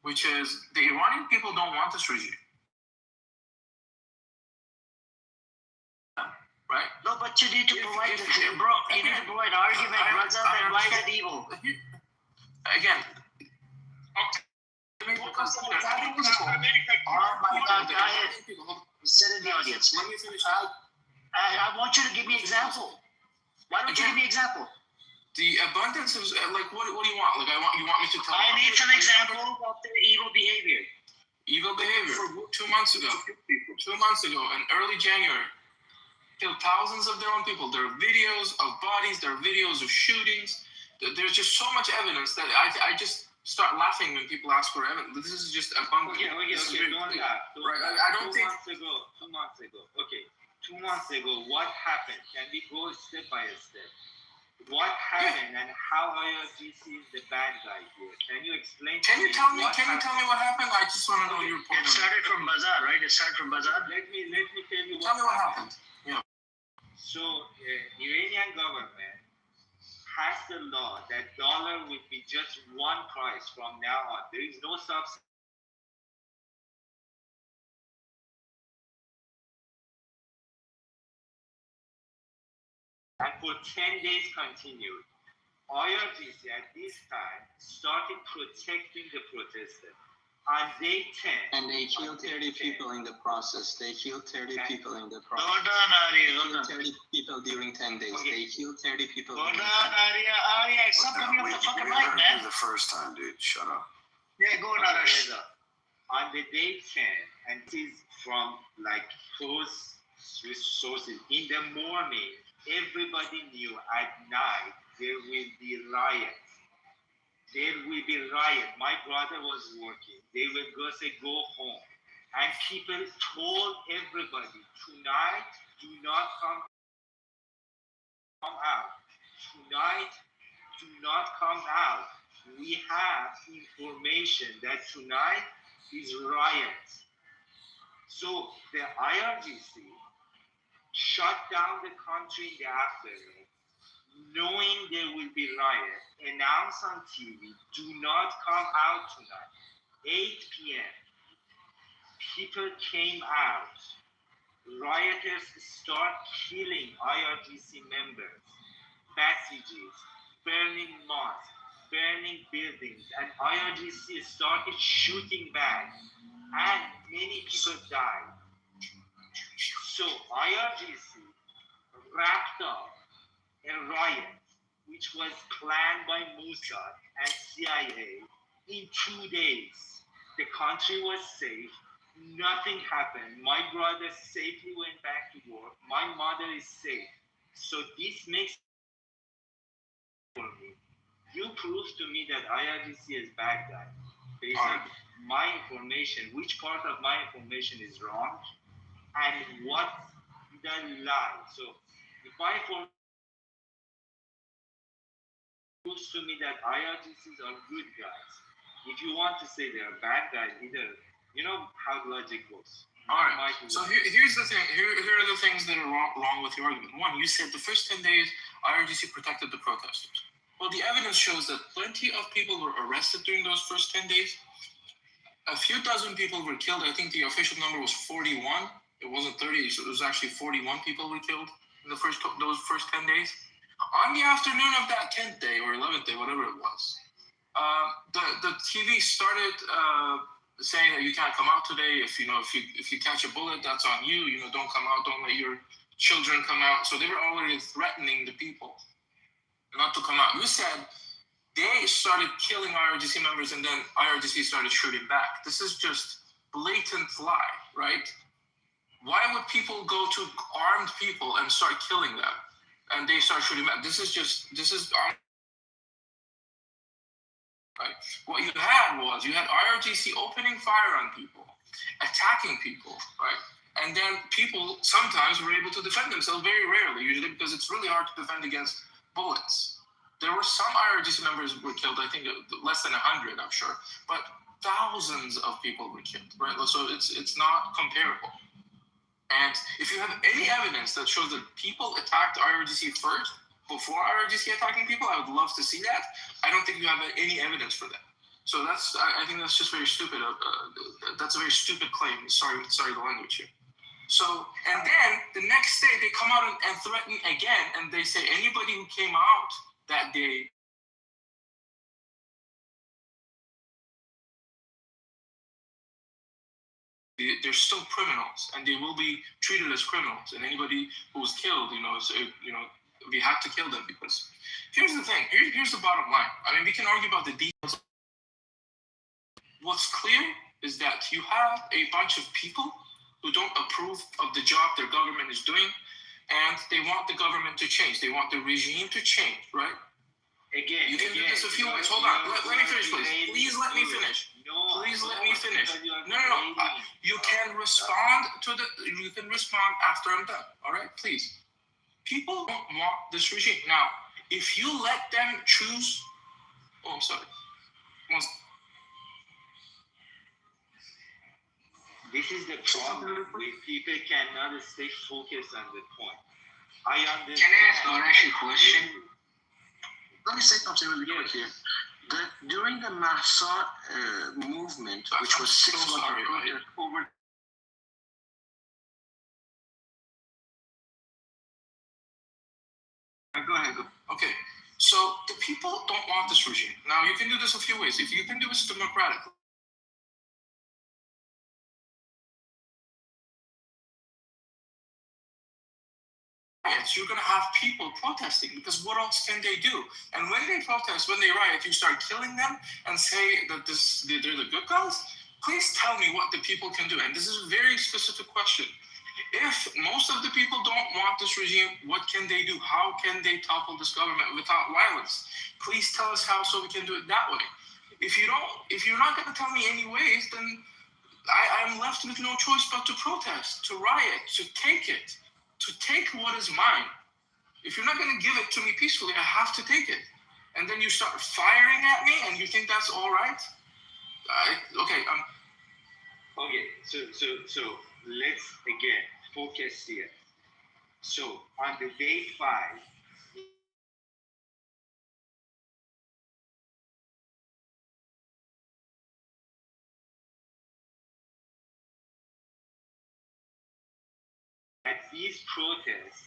which is the Iranian people don't want this regime. Right? No, but you need to provide, you need to provide argument, Raza, that why is it evil? Again. Oh my God, go ahead. Sit in the audience. I want you to give me an example. Why don't you give me an example? The abundance of, what do you want? You want me to tell you? I need some example of the evil behavior. Evil behavior. 2 months ago. 2 months ago, in early January, killed thousands of their own people. There are videos of bodies. There are videos of shootings. There's just so much evidence that I just start laughing when people ask for evidence. This is just abundant. Okay. I don't think. 2 months ago. Okay. 2 months ago, what happened? Can we go step by step? What happened and how IRGC is the bad guy here? Can you explain? Can you tell me what happened? I just want to know your point. It started from Bazaar, right? Let me tell you. Tell me what happened. Yeah. So, Iranian government has the law that dollar will be just one price from now on. There is no subsidy. And for 10 days continued. IRGC at this time started protecting the protesters. On day 10. And they killed 30 people in the process. They killed 30 people in the process. Hold on, Arya. They Hold on. killed 30 people during 10 days. Okay. They killed 30 people. Hold on, Arya. Stop coming up the fucking mic, man. The first time, dude. Shut up. Yeah, go on, Arya. On the day 10, and it is from like close sources, in the morning, everybody knew at night there will be riots. There will be riot. My brother was working. They will go say, go home. And people told everybody, tonight, do not come out. Tonight, do not come out. We have information that tonight is riot. So the IRGC shut down the country in the afternoon, knowing there will be riot, announced on TV, do not come out tonight. 8 p.m. People came out. Rioters start killing IRGC members, messages, burning mosques, burning buildings, and IRGC started shooting back, and many people died. So IRGC wrapped up a riot which was planned by Mossad and CIA in 2 days. The country was safe. Nothing happened. My brother safely went back to work. My mother is safe. So this makes for me. You prove to me that IRGC is bad guy. Based on my information, which part of my information is wrong, and what the lie. So if my information proves to me that IRGCs are good guys, if you want to say they are bad guys, either you know how logic goes. All right. So here's the thing. Here are the things that are wrong with your argument. One, you said the first 10 days IRGC protected the protesters. Well, the evidence shows that plenty of people were arrested during those first 10 days. A few dozen people were killed. I think the official number was 41. It wasn't 30. So it was actually 41 people were killed in those first 10 days. On the afternoon of that 10th day or 11th day, whatever it was, the TV started saying that you can't come out today. If you catch a bullet, that's on you. Don't come out. Don't let your children come out. So they were already threatening the people not to come out. You said they started killing IRGC members and then IRGC started shooting back. This is just blatant lie, right? Why would people go to armed people and start killing them and they start shooting back? This is right. What you had IRGC opening fire on people, attacking people, right? And then people sometimes were able to defend themselves, very rarely, usually, because it's really hard to defend against bullets. There were some IRGC members who were killed, I think less than 100, I'm sure, but thousands of people were killed, right? So it's not comparable. And if you have any evidence that shows that people attacked IRGC first, before IRGC attacking people, I would love to see that. I don't think you have any evidence for that. So I think that's just very stupid. That's a very stupid claim. Sorry the language here. So, and then the next day they come out and threaten again, and they say anybody who came out that day they're still criminals, and they will be treated as criminals. And anybody who was killed, we have to kill them because. Here's the thing. Here's the bottom line. I mean, we can argue about the details. What's clear is that you have a bunch of people who don't approve of the job their government is doing, and they want the government to change. They want the regime to change, right? You can do this a few ways. Hold on. Let me finish, please. Please let me finish. Please let me finish. No. You can respond after I'm done. All right, please. People don't want this regime. Now, if you let them choose, I'm sorry. This is the problem with people cannot stay focused on the point. I understand. Can I ask Arash a question? Let me say something really quick here. During the Mahsa movement, which was 6 months over. Go ahead. Okay. So the people don't want this regime. Now, you can do this a few ways. If you can do this democratically, riots, you're going to have people protesting, because what else can they do? And when they protest, when they riot, you start killing them and say that they're the good guys? Please tell me what the people can do. And this is a very specific question. If most of the people don't want this regime, what can they do? How can they topple this government without violence? Please tell us how, so we can do it that way. If you're not going to tell me any ways, then I'm left with no choice but to protest, to riot, to take it, to take what is mine. If you're not going to give it to me peacefully, I have to take it. And then you start firing at me, and you think that's all right? Okay, so let's again focus here. So on the day 5, at these protests,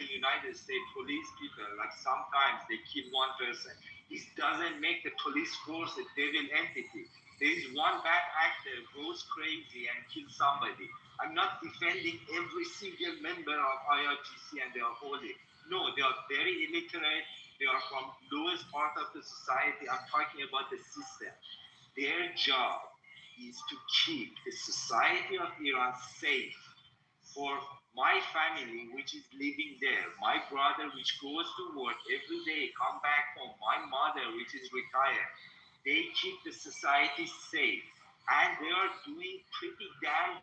the United States police people, like sometimes they kill one person. This doesn't make the police force a devil entity. There is one bad actor goes crazy and kills somebody. I'm not defending every single member of IRGC and they are holy. No, they are very illiterate. They are from lowest part of the society. I'm talking about the system. Their job is to keep the society of Iran safe for my family, which is living there, my brother, which goes to work every day, come back home, my mother, which is retired. They keep the society safe, and they are doing pretty damn.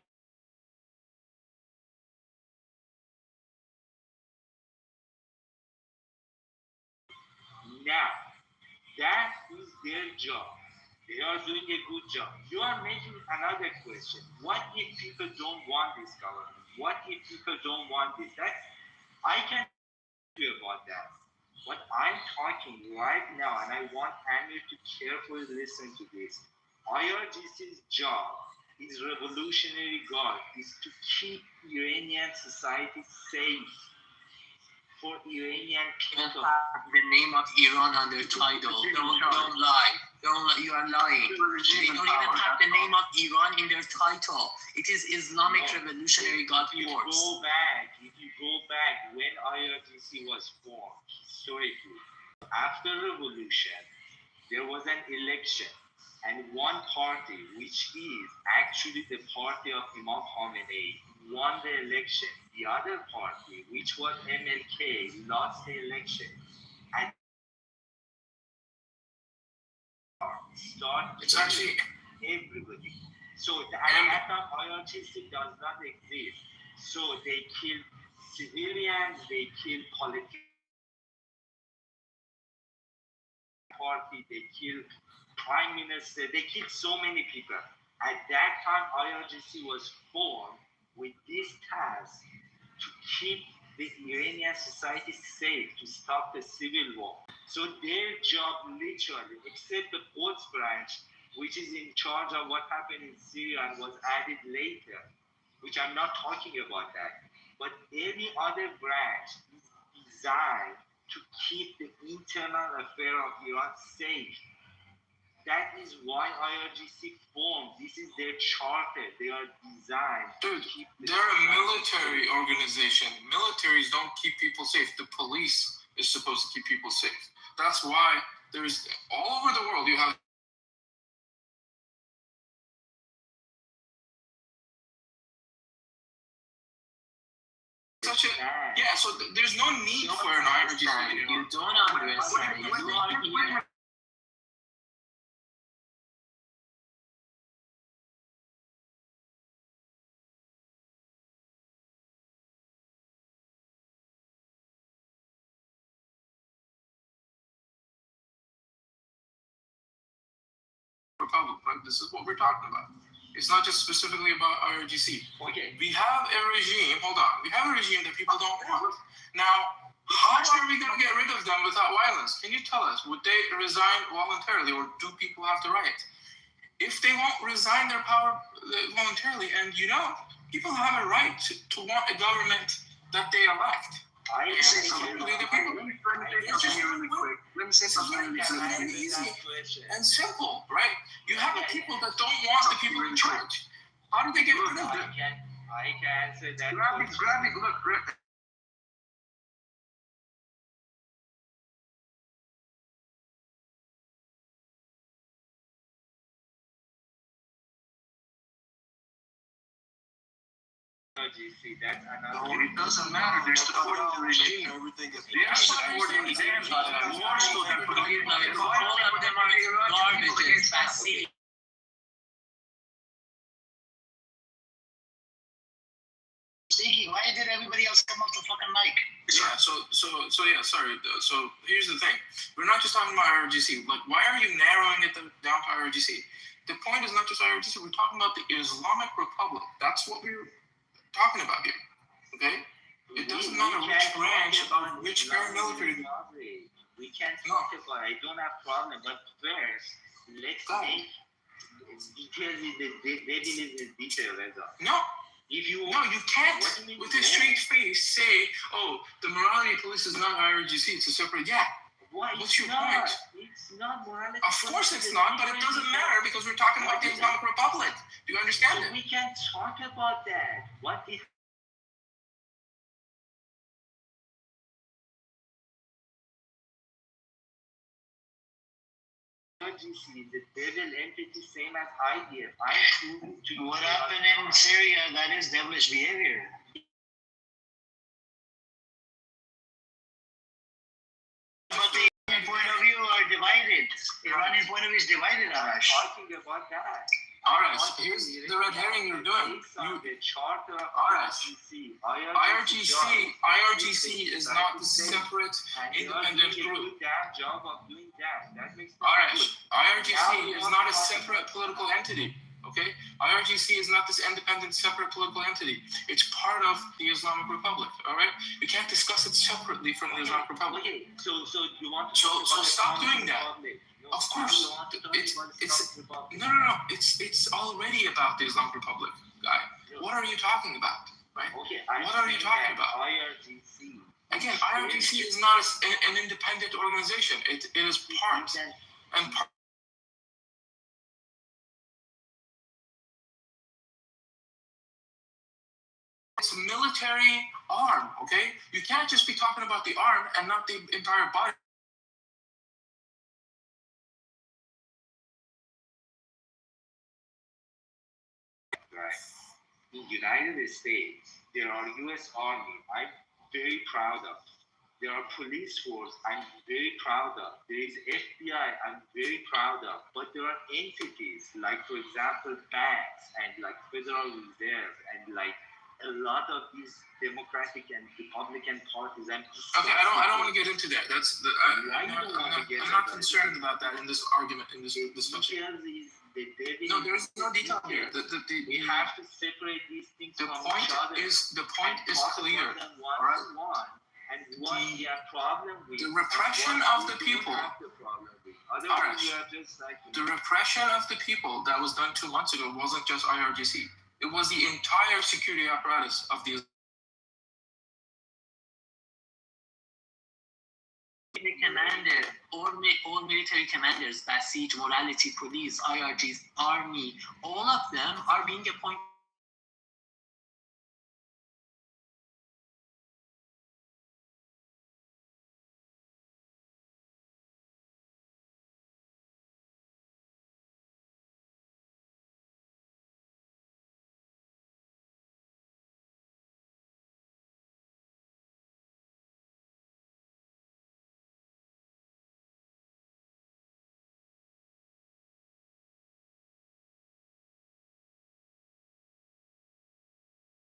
Now, that is their job. They are doing a good job. You are making another question. What if people don't want this government? What if people don't want this? I can tell you about that. What I'm talking right now, and I want Amir to carefully listen to this. IRGC's job is Revolutionary Guard, is to keep Iranian society safe for Iranian people. The name of Iran on their title. Don't lie. You are lying. They don't even have the name of Iran in their title. It is Islamic Revolutionary Guard Force. If you go back when IRGC was formed, historically, after revolution, there was an election, and one party, which is actually the party of Imam Khamenei, won the election. The other party, which was MLK, lost the election. And it's actually everybody. So the attack of IRGC does not exist. So they kill civilians, they kill politicians, party, they kill prime minister, they kill so many people. At that time, IRGC was formed with this task to keep the Iranian society safe, to stop the civil war. So their job literally, except the Quds branch, which is in charge of what happened in Syria and was added later, which I'm not talking about that, but any other branch is designed to keep the internal affair of Iran safe. That is why IRGC formed. This is their charter. They are designed to keep. They're a military organization. Militaries don't keep people safe. The police is supposed to keep people safe. That's why there's all over the world you have. So there's no need for an IRGC. You don't understand. You are here. Republic, but this is what we're talking about. It's not just specifically about IRGC. Okay. We have a regime, hold on, we have a regime that people don't want. Now, how are we going to get rid of them without violence? Can you tell us? Would they resign voluntarily, or do people have to riot? If they won't resign their power voluntarily, and People have a right to want a government that they elect. I It's absolutely the people. Let me say something here really quick. Let me say something really quick. Very easy and simple, right? You have a people that don't want the people in charge. How do they get rid of them? I can answer that. Grab it, look. IRGC, that's another. No, it doesn't matter. They're supporting the regime. Everything is They're supporting them. More so than All of them are garbages. That's Speaking, why did everybody else come off the fucking mic? Yeah, so yeah, sorry. So here's the thing. We're not just talking about IRGC. Like, why are you narrowing it down to IRGC? The point is not just IRGC. We're talking about the Islamic Republic. That's what we're talking about here. Okay? It doesn't matter which branch of which paramilitary. We can't talk about it. I don't have problem, but first, let's make details in the devil in the detail. No. If you you can't with a straight face say, "Oh, the morality police is not IRGC; it's a separate." Yeah. Why? What's your point? It's not morality. Of course, it's not, but it doesn't matter because we're talking about the Islamic Republic. Do you understand it? We can talk about that. What if? IRGC, the devil entity, same as IDF. What happened in Syria? That is devilish behavior. But the Iranian point of view are divided. Iranian point of view is divided, Arash. Talking about that. Alright, here's the red herring you're doing. The charter of IRGC is not the separate independent group. Job of doing that. That makes Alright, IRGC is not a separate political entity. Okay? IRGC is not this independent, separate political entity. It's part of the Islamic Republic. Alright? You can't discuss it separately from the Islamic Republic. Okay, so you want to so stop doing that. Of course, it's already about the Islamic Republic, guy. What are you talking about, right? Okay, what are you talking about? IRGC. Again, IRGC is not an independent organization. It is part and part. It's a military arm, okay? You can't just be talking about the arm and not the entire body. Right. In United States, there are U.S. Army. I'm very proud of. There are police force. I'm very proud of. There is FBI. I'm very proud of. But there are entities like, for example, banks and like Federal Reserve and like a lot of these Democratic and Republican parties. Okay, I don't want to get into that. That's the. I'm not concerned about that in this argument, in this discussion. No, there is no detail here. We have to separate these things from each other. The point is clear. All right. And what we have problem with. The repression of the people. The repression of the people that was done 2 months ago wasn't just IRGC. It was the entire security apparatus of the commander, all military commanders, Basij, Morality, Police, IRGs, Army, all of them are being appointed.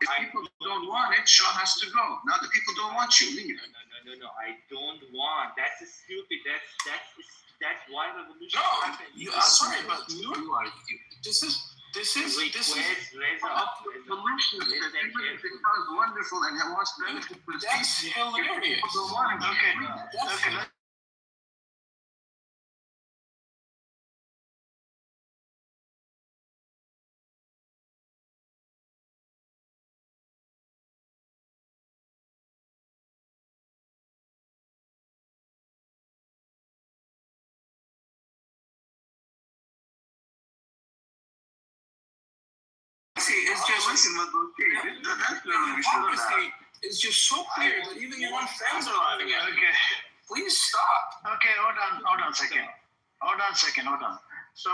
If people don't want it, Shah has to go. Now the people don't want you, leave. No. I don't want. That's stupid. That's why revolution happened. I'm sorry, but you are. This is. Revolution becomes wonderful and wants benefit for the That's hilarious. Okay. question was okay. That's the hypocrisy is just so clear that even your own friends are laughing at it. Okay. Please stop. Okay, hold on a second. So,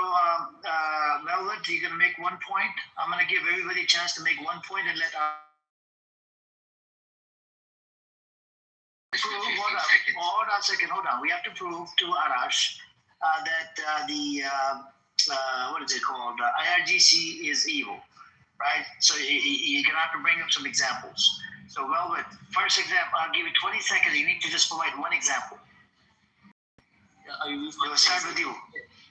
Velvet, you're gonna make 1 point. I'm gonna give everybody a chance to make 1 point and let. Hold on a second. We have to prove to Arash that what is it called? IRGC is evil, right? So you're gonna have to bring up some examples. So, Velvet, first example, I'll give you 20 seconds. You need to just provide one example. We'll start with you.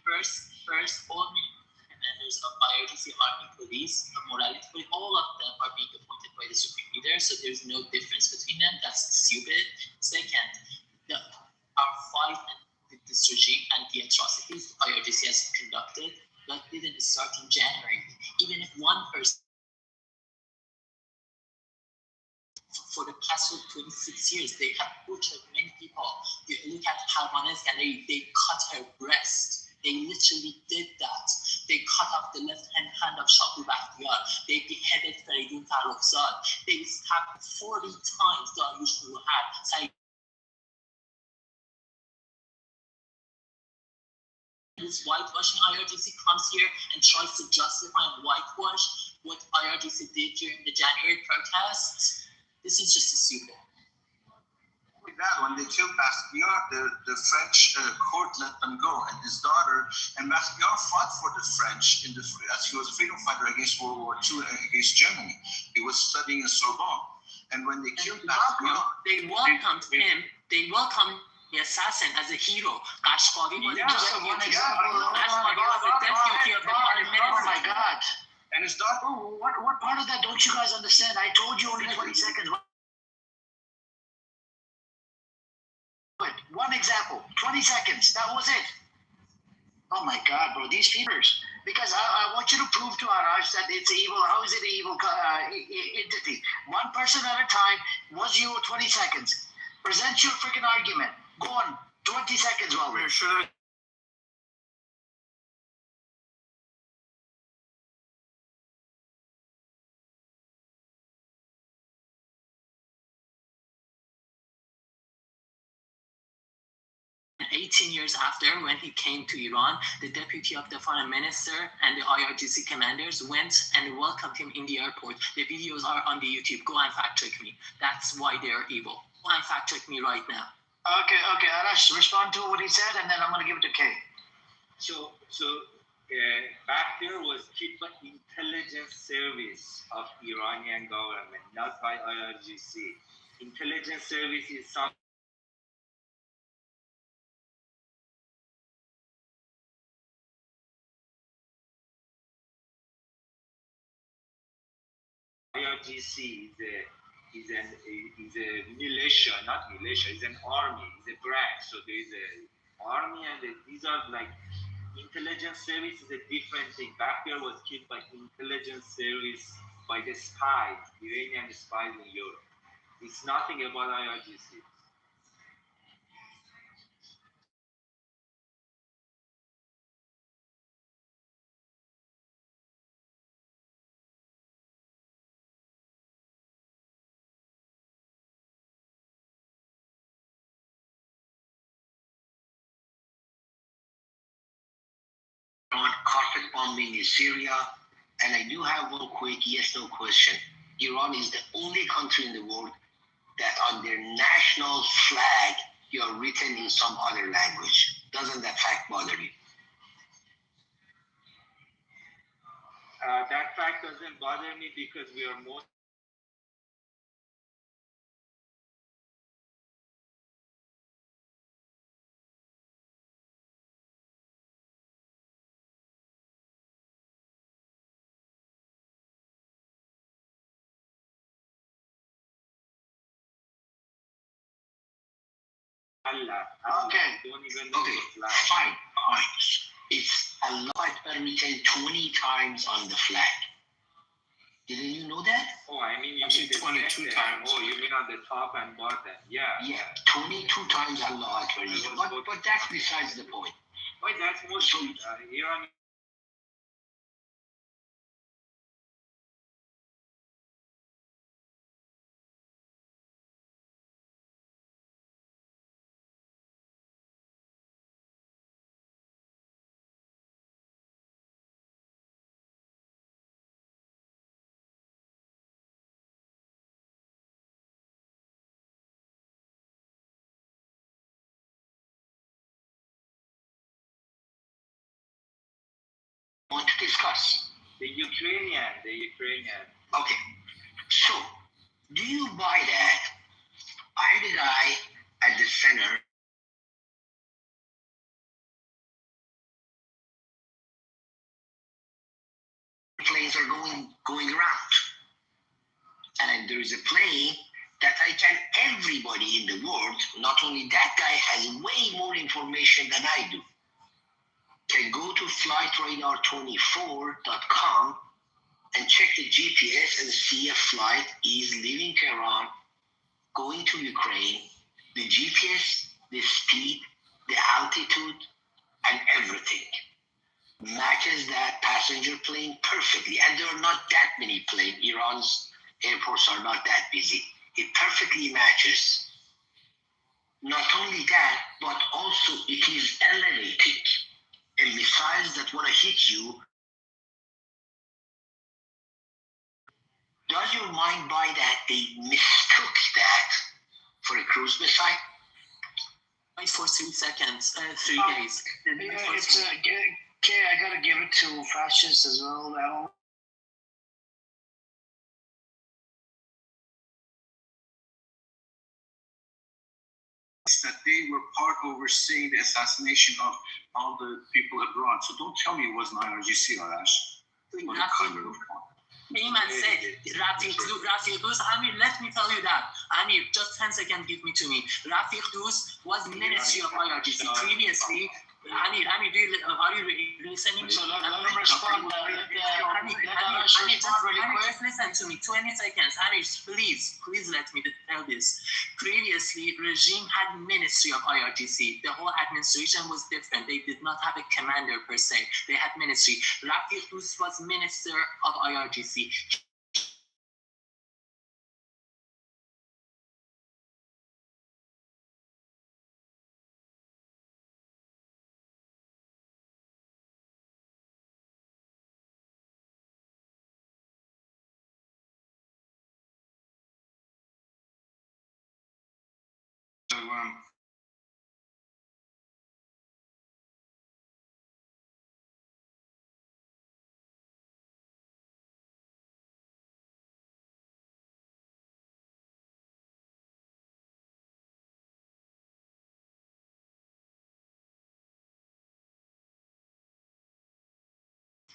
First, all commanders of IRGC, Army, Police, Morality, all of them are being appointed by the Supreme Leader, so there's no difference between them. That's stupid. Second, our fight with this regime and the atrocities IRGC has conducted, that didn't start in January. Even if one person for the past 26 years, they have butchered many people. You look at Harmanesk and they cut her breast. They literally did that. They cut off the left hand of Shabu Bakhtiyar. They beheaded Faridun Farrokhzad. They stabbed 40 times Dariush Muruhat. This whitewashing IRGC comes here and tries to justify and whitewash what IRGC did during the January protests. This is just stupid. With that, when they killed Basquiat, the French court let them go, and his daughter. And Basquiat fought for the French as he was a freedom fighter against World War II against Germany. He was studying in Sorbonne, and when they killed Basquiat, they welcomed him. They welcomed the assassin as a hero. Kashqari was just a one example. Kashqari was a deputy of the prime minister. Oh my God. And his daughter. What part of that don't you guys understand? I told you only 20 seconds. One example, 20 seconds. That was it. Oh my God, bro, these people. Because I want you to prove to Arash that it's evil. How is it an evil entity? One person at a time. Was you 20 seconds? Present your freaking argument. Go on, 20 seconds, Robert. Should I? And 18 years after, when he came to Iran, the deputy of the foreign minister and the IRGC commanders went and welcomed him in the airport. The videos are on the YouTube. Go and fact check me. That's why they are evil. Go and fact check me right now. Okay, Arash, respond to what he said, and then I'm going to give it to Kay. So back there was kept by intelligence service of Iranian government, not by IRGC. Intelligence service is some. IRGC is a militia, not militia. It's an army. It's a branch. So there is a army, and these are like intelligence service is a different thing. Back there was killed by intelligence service by the spies, Iranian spies in Europe. It's nothing about IRGC. On carpet bombing in Syria, and I do have one quick yes/no question. Iran is the only country in the world that on their national flag you're written in some other language. Doesn't that fact bother you? That fact doesn't bother me because we are most. Allah. Okay. Don't even know Okay. the flag. Fine. It's Allah written 20 times on the flag. Didn't you know that? Oh, I mean, you Actually, mean the 22 center. times. Oh, you mean on the top and bottom? Yeah. Yeah, 22 times Allah Akbar. But that's besides the point. Wait, that's mostly Iran. want to discuss? The Ukrainian. Okay. So, do you buy that? I'm the guy at the center. Planes are going around. And there is a plane that everybody in the world, not only that guy has way more information than I do, can go to flightradar24.com and check the GPS and see a flight is leaving Tehran, going to Ukraine, the GPS, the speed, the altitude, and everything matches that passenger plane perfectly. And there are not that many planes. Iran's airports are not that busy. It perfectly matches. Not only that, but also it is elevated. And missiles that want to hit you, does your mind buy that they mistook that for a cruise missile? For 3 seconds, 3 days. It's okay. I gotta give it to fascists as well. That they were part overseeing the assassination of all the people abroad. So don't tell me it wasn't IRGC, Arash. Ayman said, Rafiq Dus, Amir, let me tell you that. Amir, just 10 seconds, give me to me. Rafiq Dus was Ministry of IRGC. Previously, Amir, are you listening? So let me respond. Just listen to me, 20 seconds. Amir, please let me tell this. Previously, regime had Ministry of IRGC. The whole administration was different. They did not have a commander per se. They had ministry. Rafiq Dus was Minister of IRGC. So,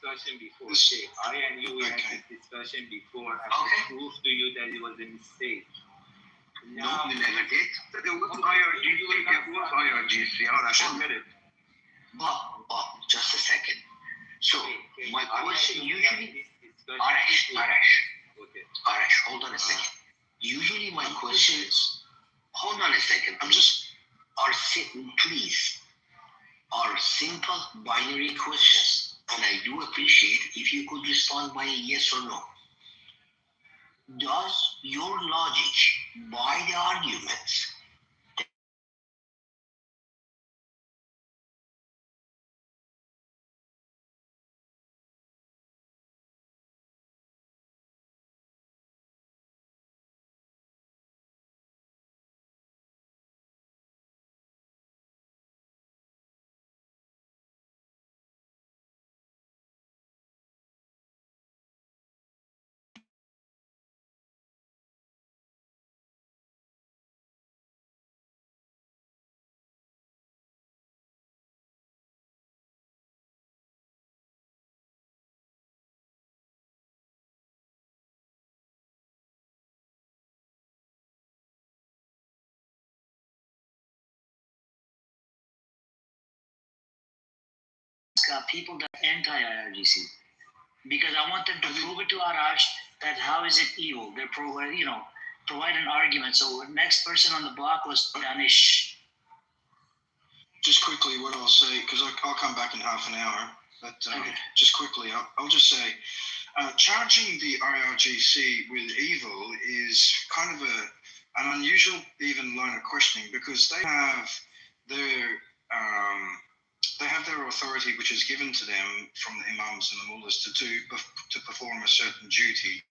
discussion before. I and you had this discussion before. I proved to you that it was a mistake. No, you never did. It was IRGC. Arash, admit it. But just a second. So my question usually, Arash, hold on a second. Usually my question is, hold on a second. Are simple binary questions, and I do appreciate if you could respond by a yes or no. Does your logic buy the arguments? People that are anti-IRGC, because I want them to prove it to Arash that how is it evil? They're provide an argument. So next person on the block was Danish. Just quickly, what I'll say, because I'll come back in half an hour, but just quickly, I'll just say, charging the IRGC with evil is kind of an unusual even line of questioning, because they have their authority, which is given to them from the imams and the mullahs to perform a certain duty.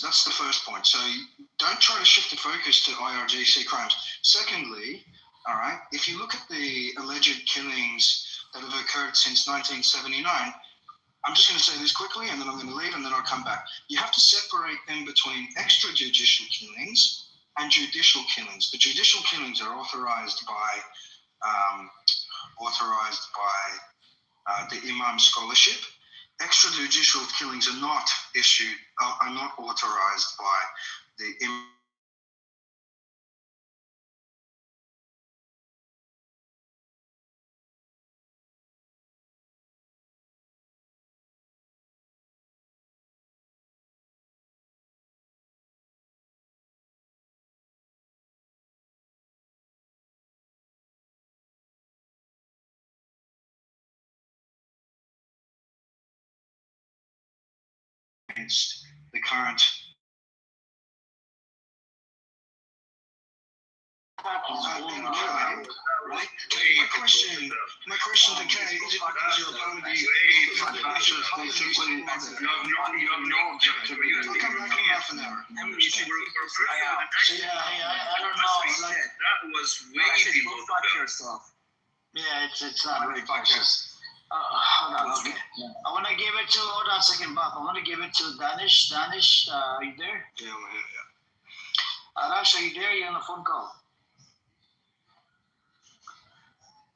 that's the first point. So don't try to shift the focus to IRGC crimes. Secondly, all right, if you look at the alleged killings that have occurred since 1979, I'm just going to say this quickly, and then I'm going to leave, and then I'll come back. You have to separate them between extrajudicial killings and judicial killings. The judicial killings are authorized by the Imam Scholarship. Extrajudicial killings are not authorized by the Imam. Against the current right? My question to Kay is if because you're part of the I'll come back in half an hour. I don't know. That was way below yourself. Yeah, it's not really fuck yourself. Hold on, okay. I want to give it to, hold on a second, Bob. I want to give it to Danish. Danish, are you there? Yeah, I'm here, yeah. Arash, are you there? You're on the phone call.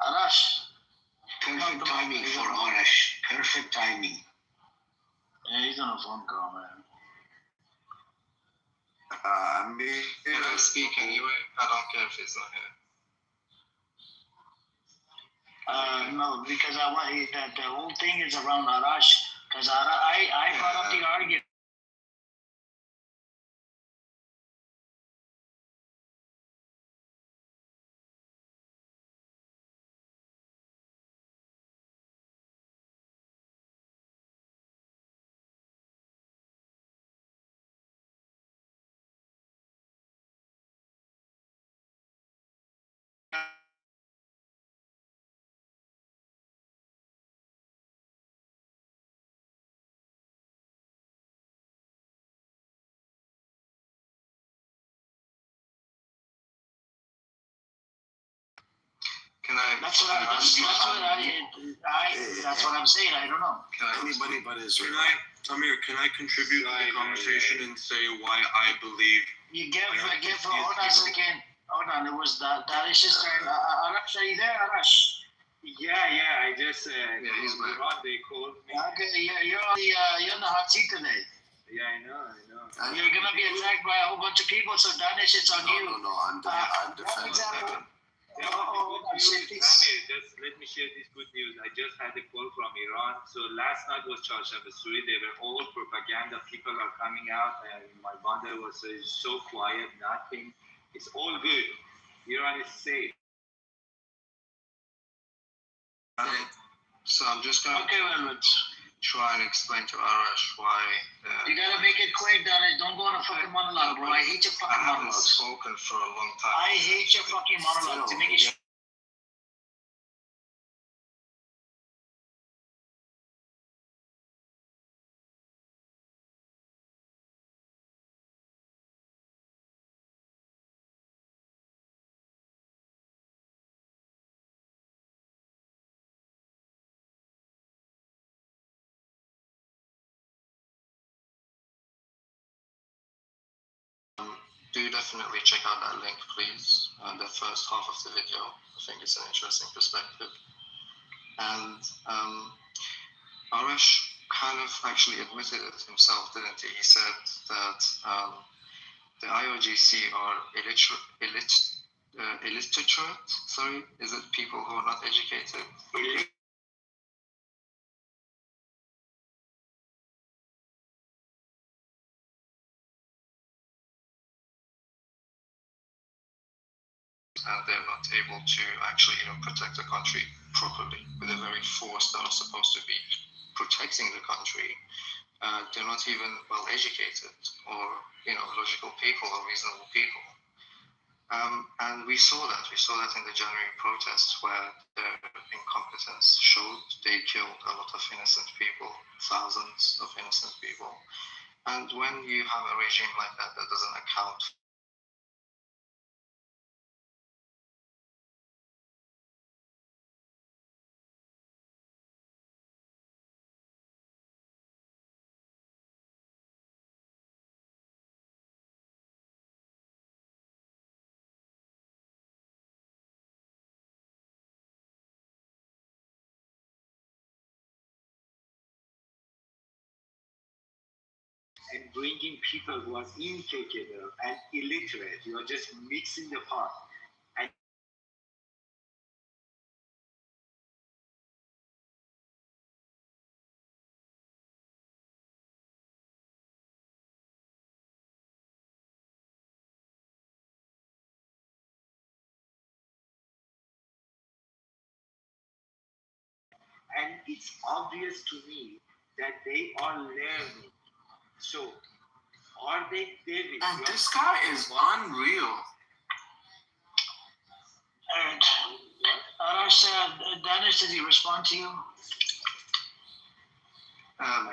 Arash. Perfect timing for Arash. Perfect timing. Yeah, he's on a phone call, man. Can I speak anyway? I don't care if he's not here. No, because I want that the whole thing is around Arash. Because I brought up the argument. Can I? That's what I'm saying. I don't know. Anybody but Israel. Amir, can I contribute to the conversation and say why I believe? You hold on a second. Hold on, it was Darish's turn. Arash, are you there, Arash? Yeah, I just he's back. They called me. Okay, you're on the hot seat today. Yeah, I know. You're gonna be attacked by a whole bunch of people, so Danish, it's on you. No, I'm defending that. Just let me share this good news. I just had a call from Iran. So last night was Charshab Suri. They were all propaganda. People are coming out, and my mother was so quiet, nothing. It's all good. Iran is safe. So I'm just going to try and explain to Arash why. You gotta make it quick, Danish. Don't go on a fucking monologue, bro. I hate your fucking monologue. I haven't monologues. spoken for a long time. I hate your fucking monologue. To make it Do definitely check out that link, please. The first half of the video. I think it's an interesting perspective. And Arash kind of actually admitted it himself, didn't he? He said that the IRGC are illiterate. Sorry, is it people who are not educated? And they're not able to actually, protect the country properly with the very force that are supposed to be protecting the country. They're not even well educated or, logical people or reasonable people. And we saw that. We saw that in the January protests where their incompetence showed. They killed a lot of innocent people, thousands of innocent people. And when you have a regime like that doesn't account. And bringing people who are incapable and illiterate, you are just mixing the pot. And it's obvious to me that they are learning. So, are they, David? And this guy is unreal. And Arash, Danish, did he respond to you?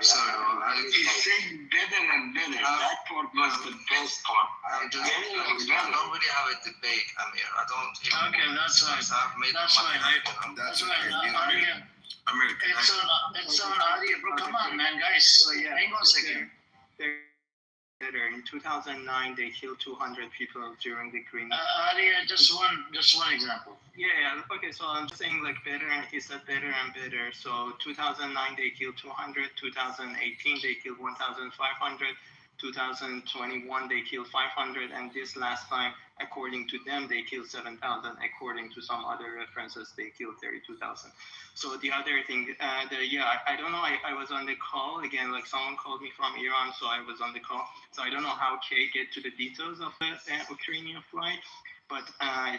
Sorry, he's saying better and better. That part was the best part. Nobody have a debate, Amir. I don't. Okay, that's right. That's right. That's right. It's on audio, bro. Come on, man, guys. So yeah, hang on a second. Better. In 2009, they killed 200 people during the Green. Arya, just one example. Yeah. Okay, so I'm just saying like better, and he said better and better. So 2009 they killed 200. 2018 they killed 1,500. 2021 they killed 500, and this last time, according to them, they killed 7,000. According to some other references, they killed 32,000. So the other thing, I don't know. I was on the call again. Like someone called me from Iran, so I was on the call. So I don't know how Kay get to the details of the Ukrainian flight. But I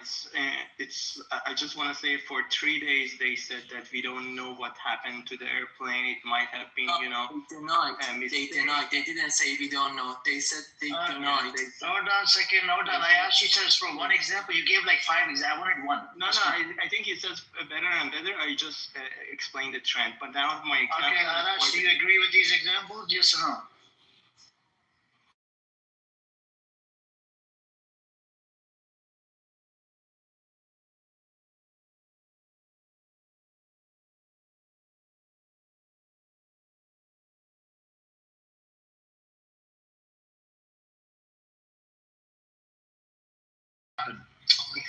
just want to say for 3 days they said that we don't know what happened to the airplane. It might have been, They denied. They denied. They didn't say we don't know. They said they denied. Hold on a second. Hold on. I asked you just for one example. You gave like 5 examples. I wanted one. No. I think it says better and better. I just explained the trend. But now my example. Okay, Arash, do you agree with these examples? Yes or no?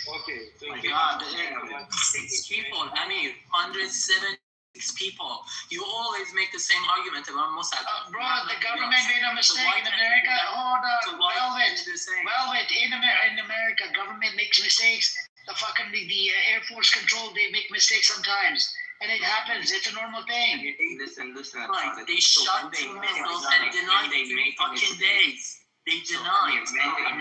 Okay, so my God, 6 people, Amir, 176 people. You always make the same argument about Mossad. Bro, the government made a mistake in America. Hold on, Velvet. In America, government makes mistakes. The Air Force control, they make mistakes sometimes. And it happens. It's a normal thing. Listen. Right, they shot two missiles and denied it 3 fucking days. They denied. America,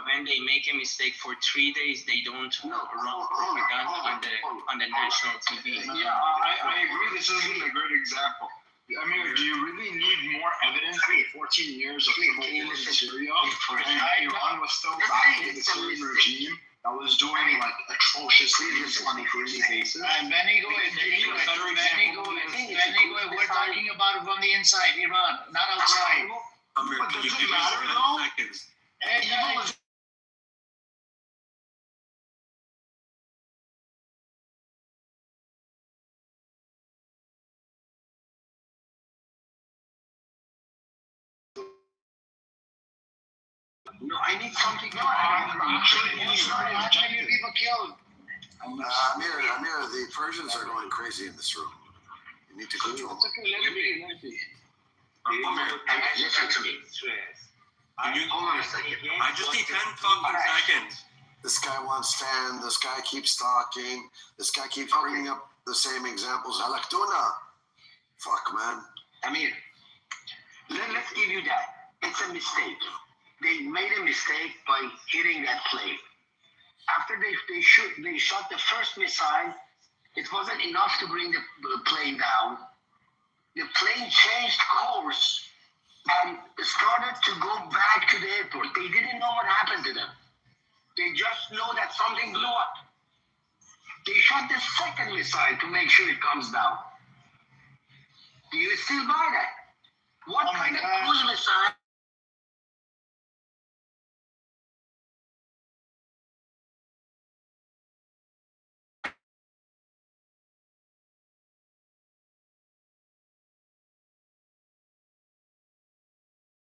when they make a mistake for 3 days, they don't run propaganda on the national TV. Yeah, I agree. This isn't a good example. I mean, do you really need more evidence than 14 years of civil war in Syria? And Iran was still backing the Syrian regime that was doing like atrocious things on a daily basis. Benny, we're talking about it from the inside, Iran, not outside. But does it matter though? No, I need something more. How many people killed? Amir, the Persians are going crazy in this room. You need to control them. Listen to me. Hold on a second. I just need 10 fucking seconds. This guy wants 10. This guy keeps talking. This guy keeps bringing up the same examples. Halaktuna. Fuck, man. Amir, let's give you that. It's a mistake. They made a mistake by hitting that plane. After they shot the first missile, it wasn't enough to bring the plane down. The plane changed course and started to go back to the airport. They didn't know what happened to them. They just know that something blew up. They shot the second missile to make sure it comes down. Do you still buy that? What Oh my kind of God. cruise missile?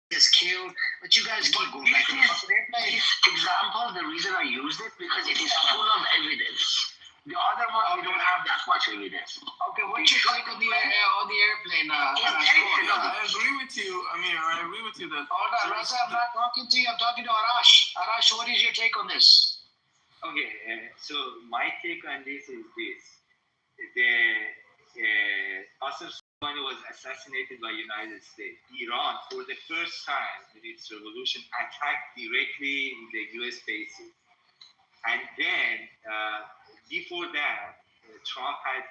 Is killed, but you guys keep going back to the fucking airplane. This example, the reason I used it because it is full of evidence. The other one, we don't have that much evidence. Okay, what's your take on the airplane? Intentional. I agree with you, Amir. I agree with you that. Hold on, Raza, I'm not talking to you. I'm talking to Arash. Arash, what is your take on this? Okay, so my take on this is this: the Qasem Soleimani was assassinated by United States. Iran, for the first time in its revolution, attacked directly the U.S. bases, and then before that, Trump had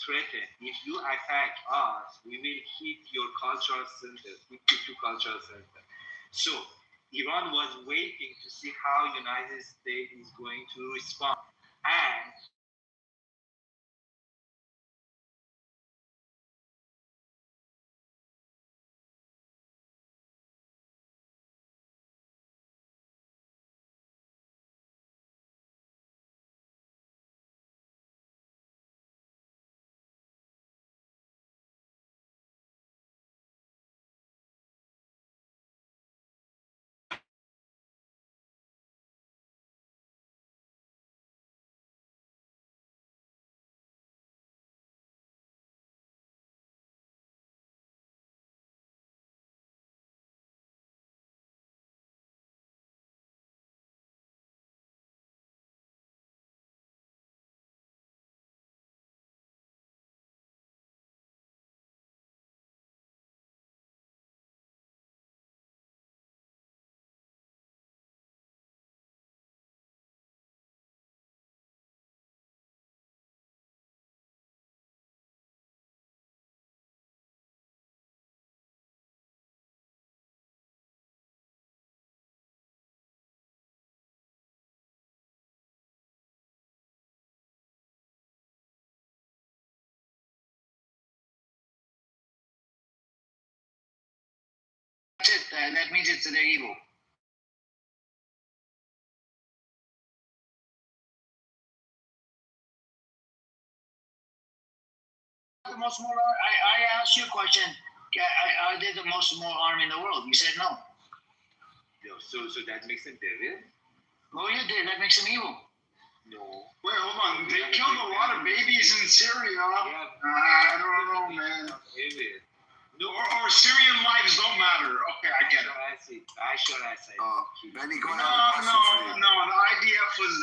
threatened, if you attack us, we will hit your cultural center, 52 cultural center. So Iran was waiting to see how United States is going to respond. And That's it. That means it's the evil. The most more. I asked you a question. Are they the most more armed in the world? You said no. so that makes them devil? Oh, you did. That makes them evil. No. Wait, hold on. They killed a lot of babies in Syria. I don't know, man. No. Or Syrian lives don't matter. Okay, I get it. Benny, go ahead. No. The IDF was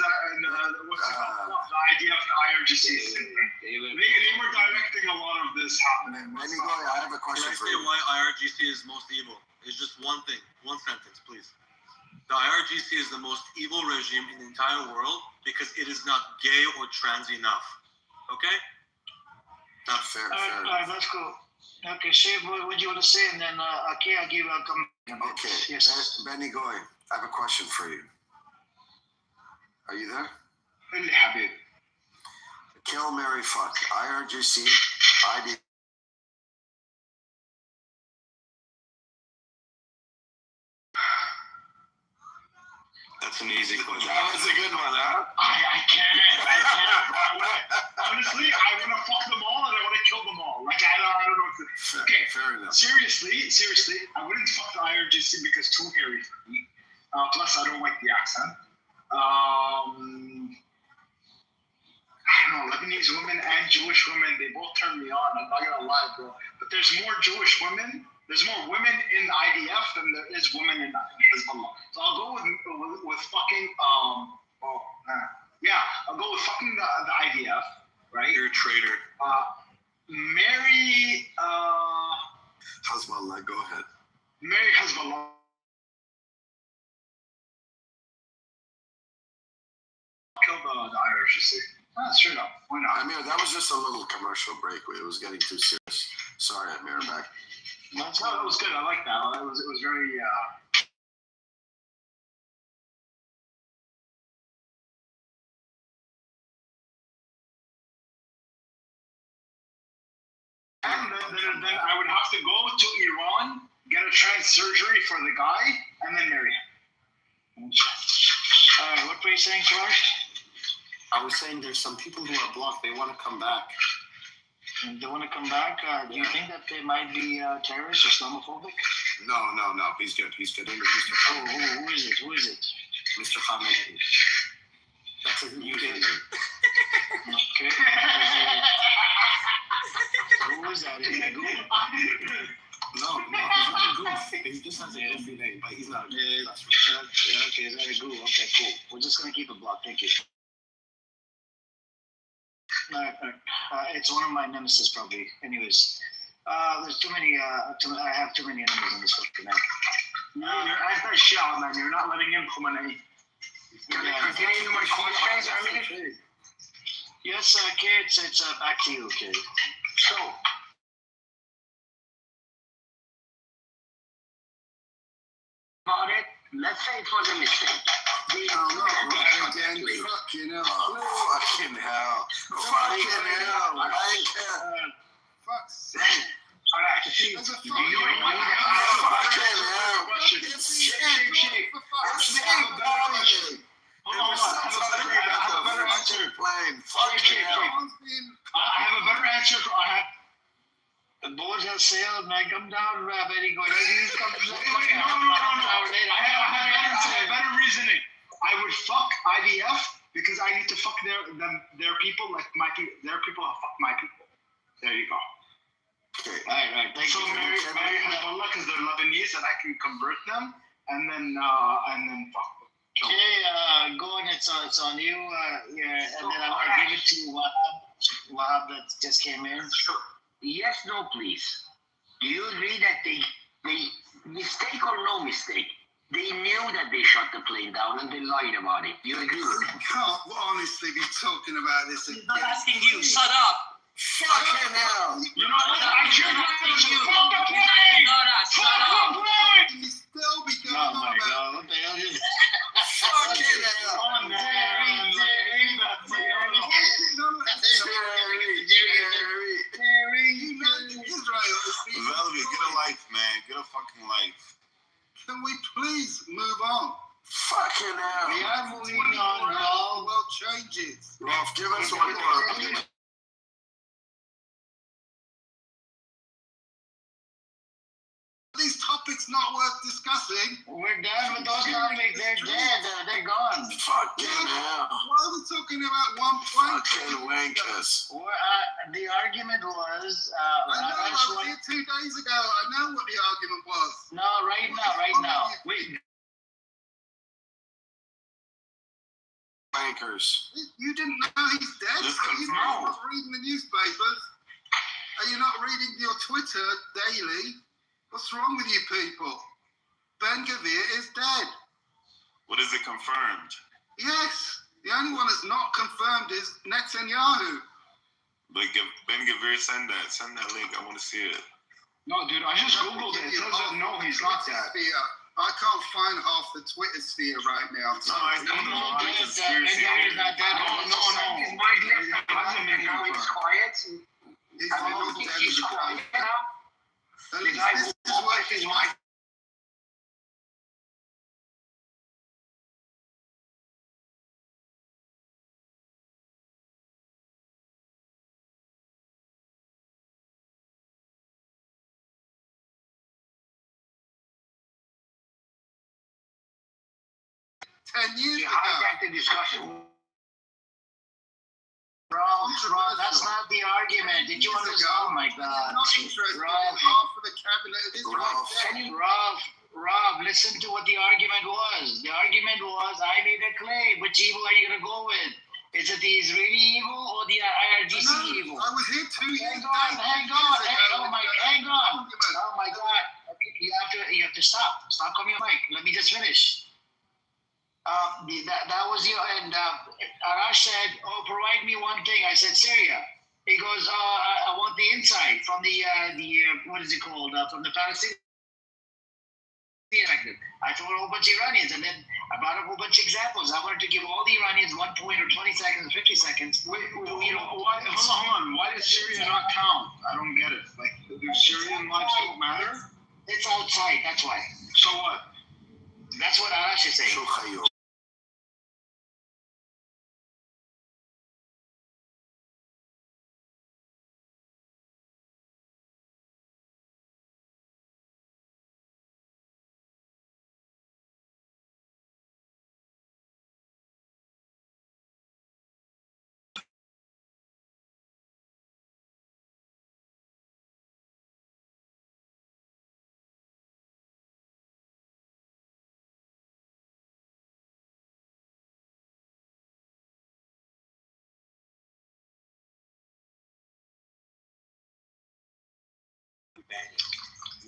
what's it called? The IDF, the IRGC. They were directing a lot of this happening. Benny, go ahead. I have a question for you. Can I say why IRGC is most evil? It's just one thing, one sentence, please. The IRGC is the most evil regime in the entire world because it is not gay or trans enough. Okay? That's fair. That's cool. Okay, say what you want to say, and then I'll come. Okay. Yes. Benny Goy, I have a question for you. Are you there? Kill, marry, fuck. IRGC, ID. That's an easy question. That was a good one, huh? I can't. Honestly, I want to fuck them all and I want to kill them all. Like, I don't know what to. Okay, fair enough. Seriously, I wouldn't fuck the IRGC because too hairy for me. Plus, I don't like the accent. I don't know, Lebanese women and Jewish women, they both turn me on. I'm not gonna lie, bro. But there's more Jewish women. There's more women in the IDF than there is women in Hezbollah. So I'll go with fucking I'll go with fucking the IDF, right? You're a traitor. Marry Hezbollah, go ahead. Marry Hezbollah. Kill the IRGC. Straight up. Why not? Amir, that was just a little commercial break. It was getting too serious. Sorry, Amir, back. No, that was good. I like that. It was very And then I would have to go to Iran, get a trans surgery for the guy, and then marry him. What were you saying, Clark? I was saying there's some people who are blocked. They want to come back. They want to come back. Do you think that they might be terrorists or Islamophobic? No. He's good. He's good. Oh, who is it? Who is it? Mr. Khamenei. That's his username. Okay. Who is that? Is it a goof? No, he's not a goof. He just has a goofy name, but he's not a goof. Okay, is that a goof? Okay, cool. We're just going to keep it blocked. Thank you. It's one of my nemesis, probably. Anyways, there's too many. I have too many enemies in this country now. You're anti-Shia, man. You're not letting in Khamenei. Can I continue my questions, Amir? Yes, Kate, it's back to you, Kate. So, about it, let's say it was a mistake. Fucking hell. Fucking hell. Fuck's sake. Alright. Fucking hell. It's shit. Hold on. I have a better answer. Fucking hell. I have a better answer. The boat has sailed, and I come down, very good. No. I have better reasoning. I would fuck IDF because I need to fuck their people like their people have fucked my people. There you go. Okay. Right. Thank you. Marry Hezbollah because they're Lebanese and I can convert them and then fuck them. Okay, go on. It's on you. And then I want to give it to Wahab that just came in. Yes, no, please. Do you agree that they mistake or no mistake? They knew that they shot the plane down and they lied about it. You agree with me? You can't honestly be talking about this again. He's not asking you. Shut up. Fucking hell. You know what? I should He's not asking you. fuck the He's asking us. Shut up. You still be going on about God, what the hell is fucking hell. Valerie, get a life, man. Get a fucking life. Can we please move on? Fucking hell. We are moving on, Rolf. The world changes. Rolf, give us one more. These topics not worth discussing. We're done with those topics. They're dead. They're gone. Fucking hell. Why are we talking about one point? Fucking wankers. The argument was. I know. I was here 2 days ago. I know what the argument was. No, right now. Wait. Wankers. You didn't know he's dead? Just Are you confirm. not reading the newspapers? Are you not reading your Twitter daily? What's wrong with you people? Ben Gvir is dead. What is it confirmed? Yes. The only one that's not confirmed is Netanyahu. But Ben Gvir, send that link. I want to see it. No, dude, I just Googled it. It says that no, he's not that. I can't find half the Twitter sphere right now. No, I know. Ben Gvir is not dead. No. He's quiet. He's quiet now. At least this is working. You hijacked the discussion. Rob, that's not the argument. Did you understand? Oh my God. Not interested in Rob, half of the cabinet of Israel. Rob, listen to what the argument was. The argument was, I made a claim. Which evil are you going to go with? Is it the Israeli evil or the IRGC evil? I was here 2 years. Hang on. Oh my God. You have to stop. Stop coming on mic. Let me just finish. That was your, and Arash said, provide me one thing. I said, Syria. He goes, I want the insight from the what is it called? From the Palestinian. I told a whole bunch of Iranians, and then I brought up a whole bunch of examples. I wanted to give all the Iranians 1 point or 20 seconds, 50 seconds. Wait, why? Hold on. Why does Syria not count? I don't get it. Like, do Syrian lives don't matter? It's outside. That's why. So what? That's what Arash is saying.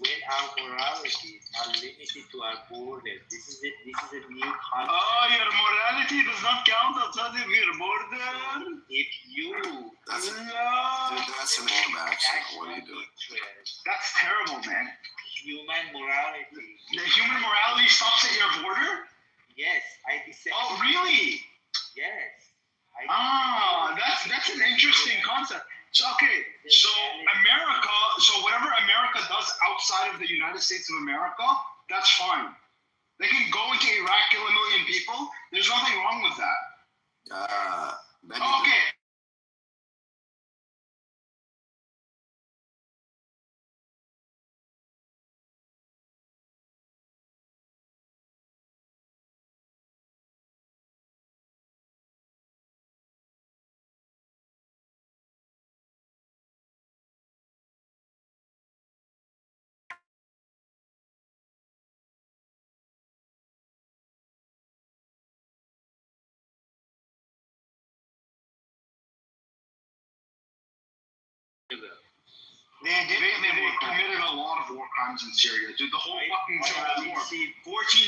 When our morality are limited to our borders, this is a new concept. Oh, your morality does not count outside of your border. If you that's an accident. What are you doing? That's terrible, man. Human morality. The human morality stops at your border? Yes, I dissent. Oh, really? Yes. That's an interesting concept. So America, so whatever America does outside of the United States of America, that's fine. They can go into Iraq, kill 1 million people. There's nothing wrong with that. Okay. They committed a lot of war crimes in Syria. Dude, the whole fucking war. 14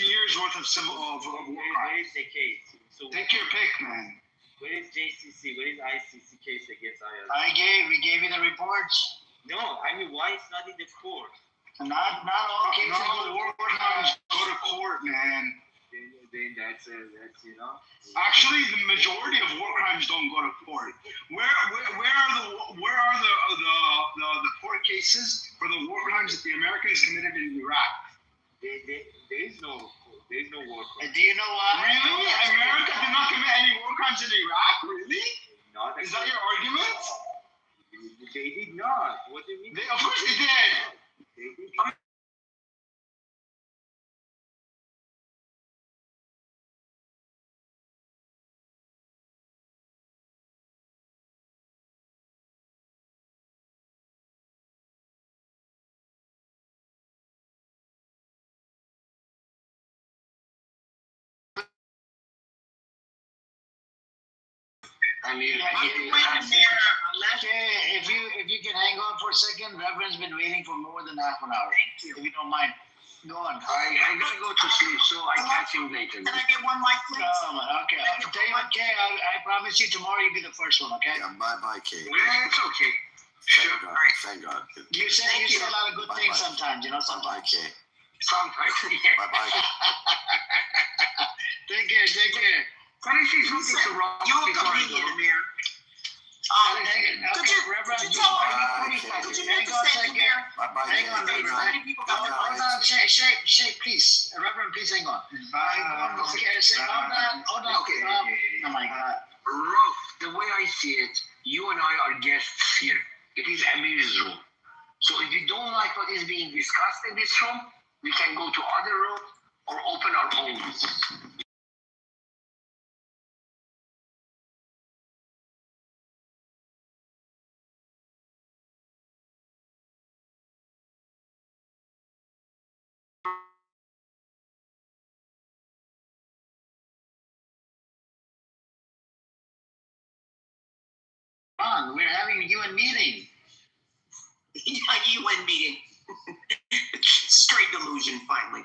years worth of war crimes. Where is the case? So take your pick, man. Where is JCC? Where is ICC case against IRGC? We gave you the reports. No, I mean, why it's not in the court? Not all cases go to war crimes go to court, man. Then that's you know. Actually, the majority of war crimes don't go to court. Where are the court cases for the war crimes that the Americans committed in Iraq? There is no war crime. Do you know why? Really? America did not commit any war crimes in Iraq? Really? Not is that your argument? They did not. What do you mean? Of course they did. They did. If you can hang on for a second, Reverend's been waiting for more than half an hour. If you don't mind, go on. I gotta go to sleep, so I catch you later. Can I get one mic, please? Okay. I'll tell you what, Kay, I promise you tomorrow you'll be the first one, okay? Yeah, bye, Kay. Yeah, it's okay. Sure. Thank God. You say a lot of good things sometimes, you know, sometimes. Bye, Kay. Sometimes, yeah. Bye. Take care. Can I say something to Rob? You're a comedian, Amir. Could you tell me, could you make a statement there? Hang on, Reverend. Hold on, Shay, please. Reverend, please hang on. Hold on. Okay. Oh my God. Rob, the way I see it, you and I are guests here. It is Amir's room. So if you don't like what is being discussed in this room, we can go to other rooms or open our own rooms. We're having a UN meeting. A UN meeting. Straight delusion, finally.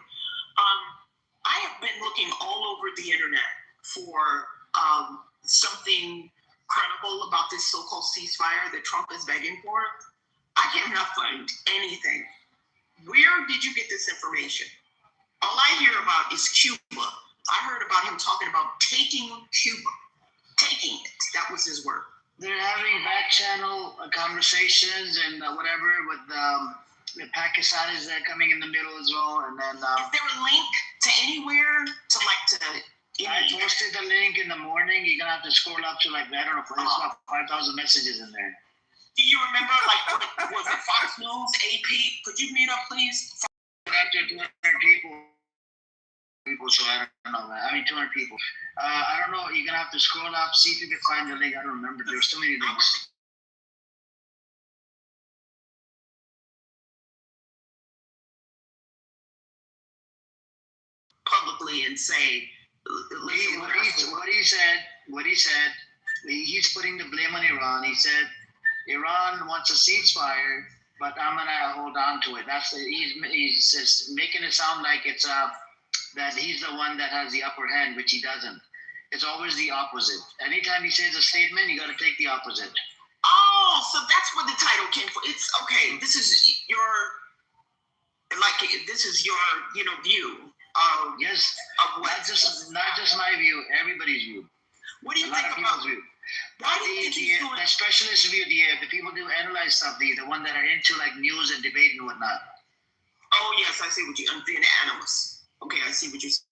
I have been looking all over the internet for something credible about this so-called ceasefire that Trump is begging for. I cannot find anything. Where did you get this information? All I hear about is Cuba. I heard about him talking about taking Cuba. Taking it. That was his word. They're having back channel conversations and whatever with the Pakistanis that are coming in the middle as well. And then is there a link to anywhere to I posted the link in the morning. You're gonna have to scroll up to like I don't know, there's about 5,000 messages in there. Do you remember was it Fox News, AP? Could you mute up, please? Up to 200 people, so I don't know. I mean, 200 people. I don't know. You're gonna have to scroll up, see if you can find the link. I don't remember. There's so many links. Publicly and say what he said, he's putting the blame on Iran. He said Iran wants a ceasefire, but I'm gonna hold on to it. He's just making it sound like it's that he's the one that has the upper hand, which he doesn't. It's always the opposite. Anytime he says a statement, you got to take the opposite. Oh, so that's where the title came from. It's okay. This is your view. Yes. Of what? Not just my view. Everybody's view. What do you think about view? Why do you think he's doing the specialist view? The people who analyze stuff. The one that are into like news and debate and whatnot. Oh yes, I see what you. I'm being an analyst. Okay, I see what you're saying.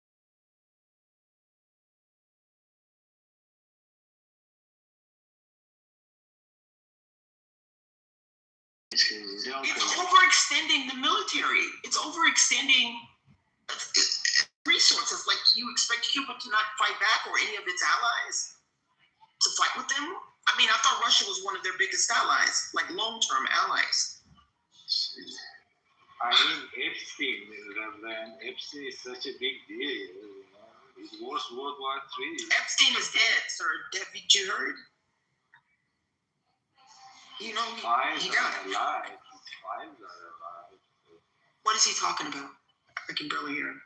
It's overextending the military. It's overextending resources. Like, you expect Cuba to not fight back, or any of its allies to fight with them? I mean, I thought Russia was one of their biggest allies, like long-term allies. I mean, Epstein is such a big deal. You know? It was World War III. Epstein is dead, sir. Did you heard? You know, he got it. Alive. His files are alive. What is he talking about? I can barely hear him.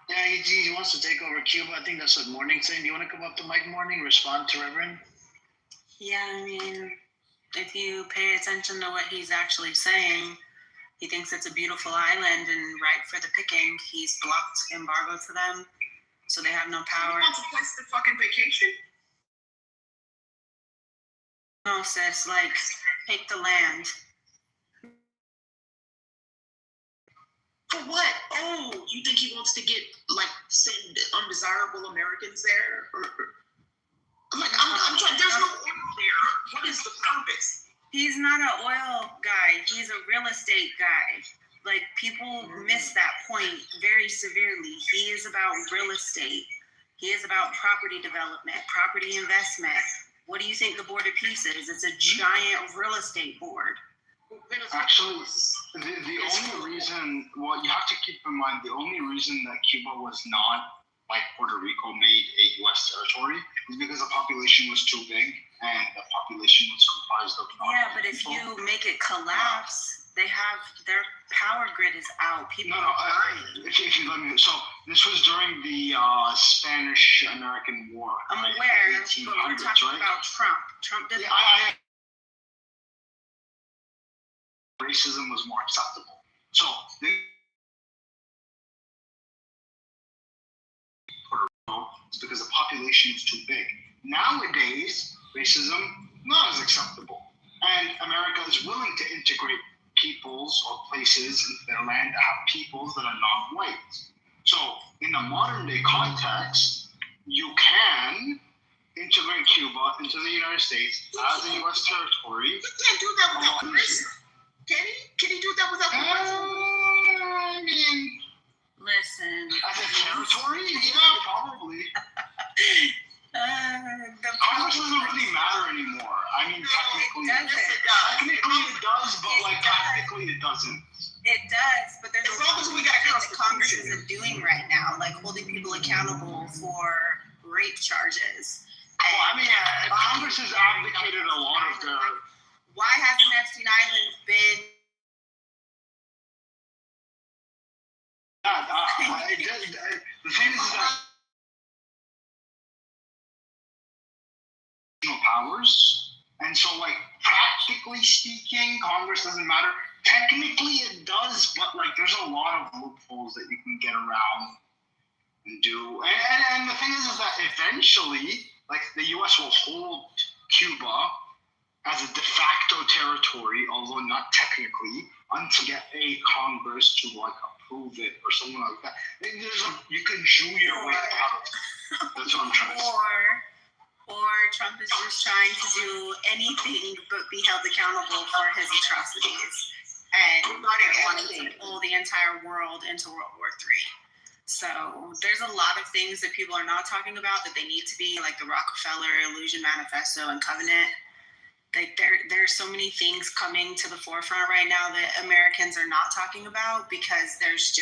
Yeah, he wants to take over Cuba. I think that's what Morning's saying. Do you want to come up to Mike Morning, respond to Reverend? Yeah, I mean, if you pay attention to what he's actually saying, he thinks it's a beautiful island and ripe for the picking. He's blocked embargo to them, so they have no power. You want to place the fucking vacation? No, sis, like, take the land. For what? Oh, you think he wants to get, like, send undesirable Americans there? I'm trying, there's no oil there. What is the purpose? He's not an oil guy. He's a real estate guy. Like, people miss that point very severely. He is about real estate. He is about property development, property investment. What do you think the Board of Peace is? It's a giant real estate board. Actually, the only reason, well, you have to keep in mind, the only reason that Cuba was not, like Puerto Rico, made a U.S. territory is because the population was too big and the population was comprised of yeah, but if you make it collapse, they have their power grid is out. People if you let me, so this was during the Spanish-American War. I'm aware, but we're talking about Trump. Trump did racism was more acceptable. So it's because the population is too big. Nowadays, racism not as acceptable, and America is willing to integrate peoples or places in their land that have peoples that are non-white. So in a modern day context, you can integrate Cuba into the United States as a U.S. territory. You can't do that without the president. Can he do that without the president? I mean, listen. As a territory? Yeah, probably. Congress doesn't really matter anymore. I mean, technically it does, but like technically it doesn't. It does, but there's as long as we got things that Congress isn't doing right now, like holding people accountable for rape charges. Well, I mean, Congress has advocated a lot of the. Why hasn't Epstein Island been? The thing is that powers, and so like practically technically speaking, Congress doesn't matter. Technically, it does, but like, there's a lot of loopholes that you can get around and do. And the thing is that eventually, like, the U.S. will hold Cuba as a de facto territory, although not technically, until you get a Congress to like approve it or something like that. You can Jew your way out. That's what I'm trying to say. Or Trump is just trying to do anything but be held accountable for his atrocities and wanting to pull the entire world into World War III. So there's a lot of things that people are not talking about that they need to be, like the Rockefeller Illusion Manifesto and Covenant. Like there's so many things coming to the forefront right now that Americans are not talking about because there's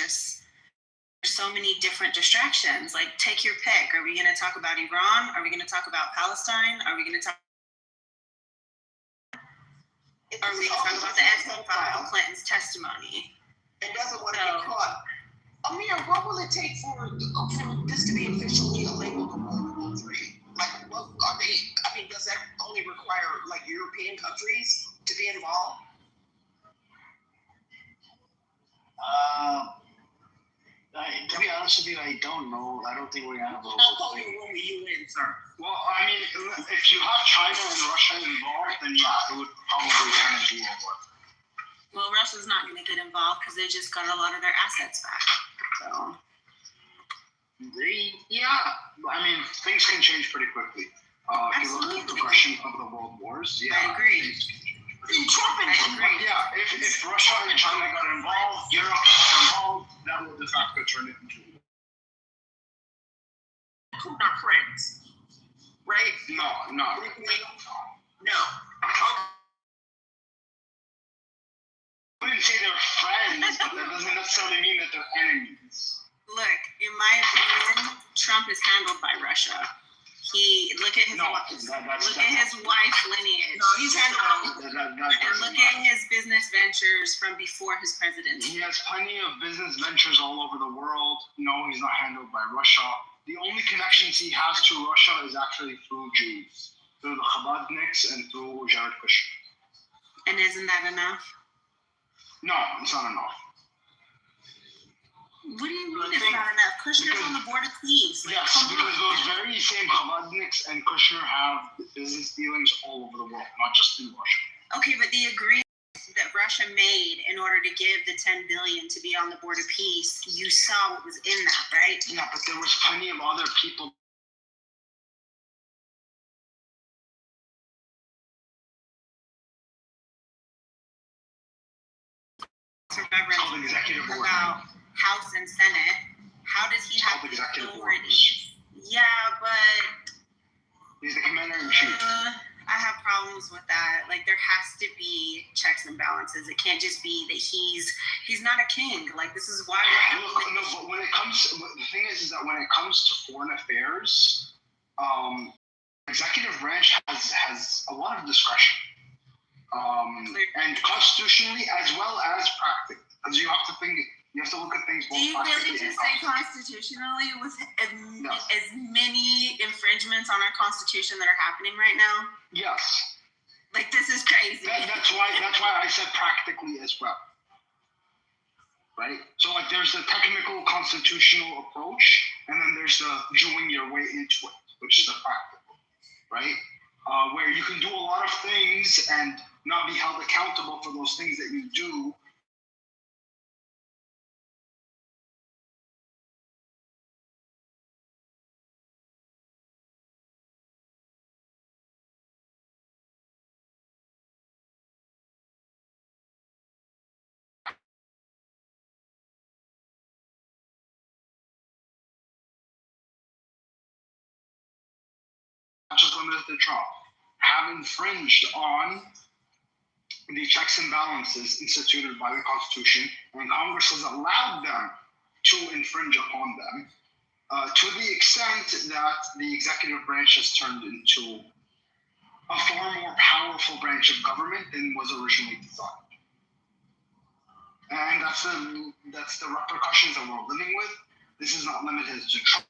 so many different distractions. Like, take your pick. Are we going to talk about Iran? Are we going to talk about Palestine? Are we going to talk about the Epstein file, Clinton's testimony? It doesn't want to get caught. Amir, what will it take for this to be officially illegal to World War III? Like, what are they? I mean, does that only require like European countries to be involved? To be honest with you, I don't know. I don't think we're gonna have a. I'll call you when we UN, sir. Well, I mean, if you have China and Russia involved, then yeah, it would probably kind of be over. Well, Russia's not going to get involved because they just got a lot of their assets back. So. I mean, things can change pretty quickly. If you look at the progression of the world wars, I agree. Yeah, if Russia and China got involved, Europe got involved, that would de facto turn it into. Not friends, right? No. No. I wouldn't say they're friends, but that doesn't necessarily mean that they're enemies. Look, in my opinion, Trump is handled by Russia. Look at his wife's lineage. No, he's handled. And look at his business ventures from before his presidency. He has plenty of business ventures all over the world. No, he's not handled by Russia. The only connections he has to Russia is actually through Jews, through the Chabadniks and through Jared Kushner. And isn't that enough? No, it's not enough. What do you mean it's not enough? Kushner's on the board of peace. Yes, because those very same Chabadniks and Kushner have business dealings all over the world, not just in Russia. Okay, but the agreement that Russia made in order to give the $10 billion to be on the board of peace, you saw what was in that, right? Yeah, but there was plenty of other people. About House and Senate. How does he have authority? Yeah, but he's the commander-in-chief. I have problems with that. Like, there has to be checks and balances. It can't just be that he's not a king. Like, this is why but when it comes, the thing is that when it comes to foreign affairs, executive branch has a lot of discretion, and constitutionally as well as practically, because you have to think. You have to look at things both. Do you really just say constitutionally with as many infringements on our constitution that are happening right now? Yes. Like, this is crazy. That's why I said practically as well. Right? So like there's the technical constitutional approach, and then there's the Jewing your way into it, which is the practical, right? Where you can do a lot of things and not be held accountable for those things that you do. Not just limited to Trump, have infringed on the checks and balances instituted by the Constitution, and Congress has allowed them to infringe upon them to the extent that the executive branch has turned into a far more powerful branch of government than was originally designed. And that's the repercussions that we're living with. This is not limited to Trump.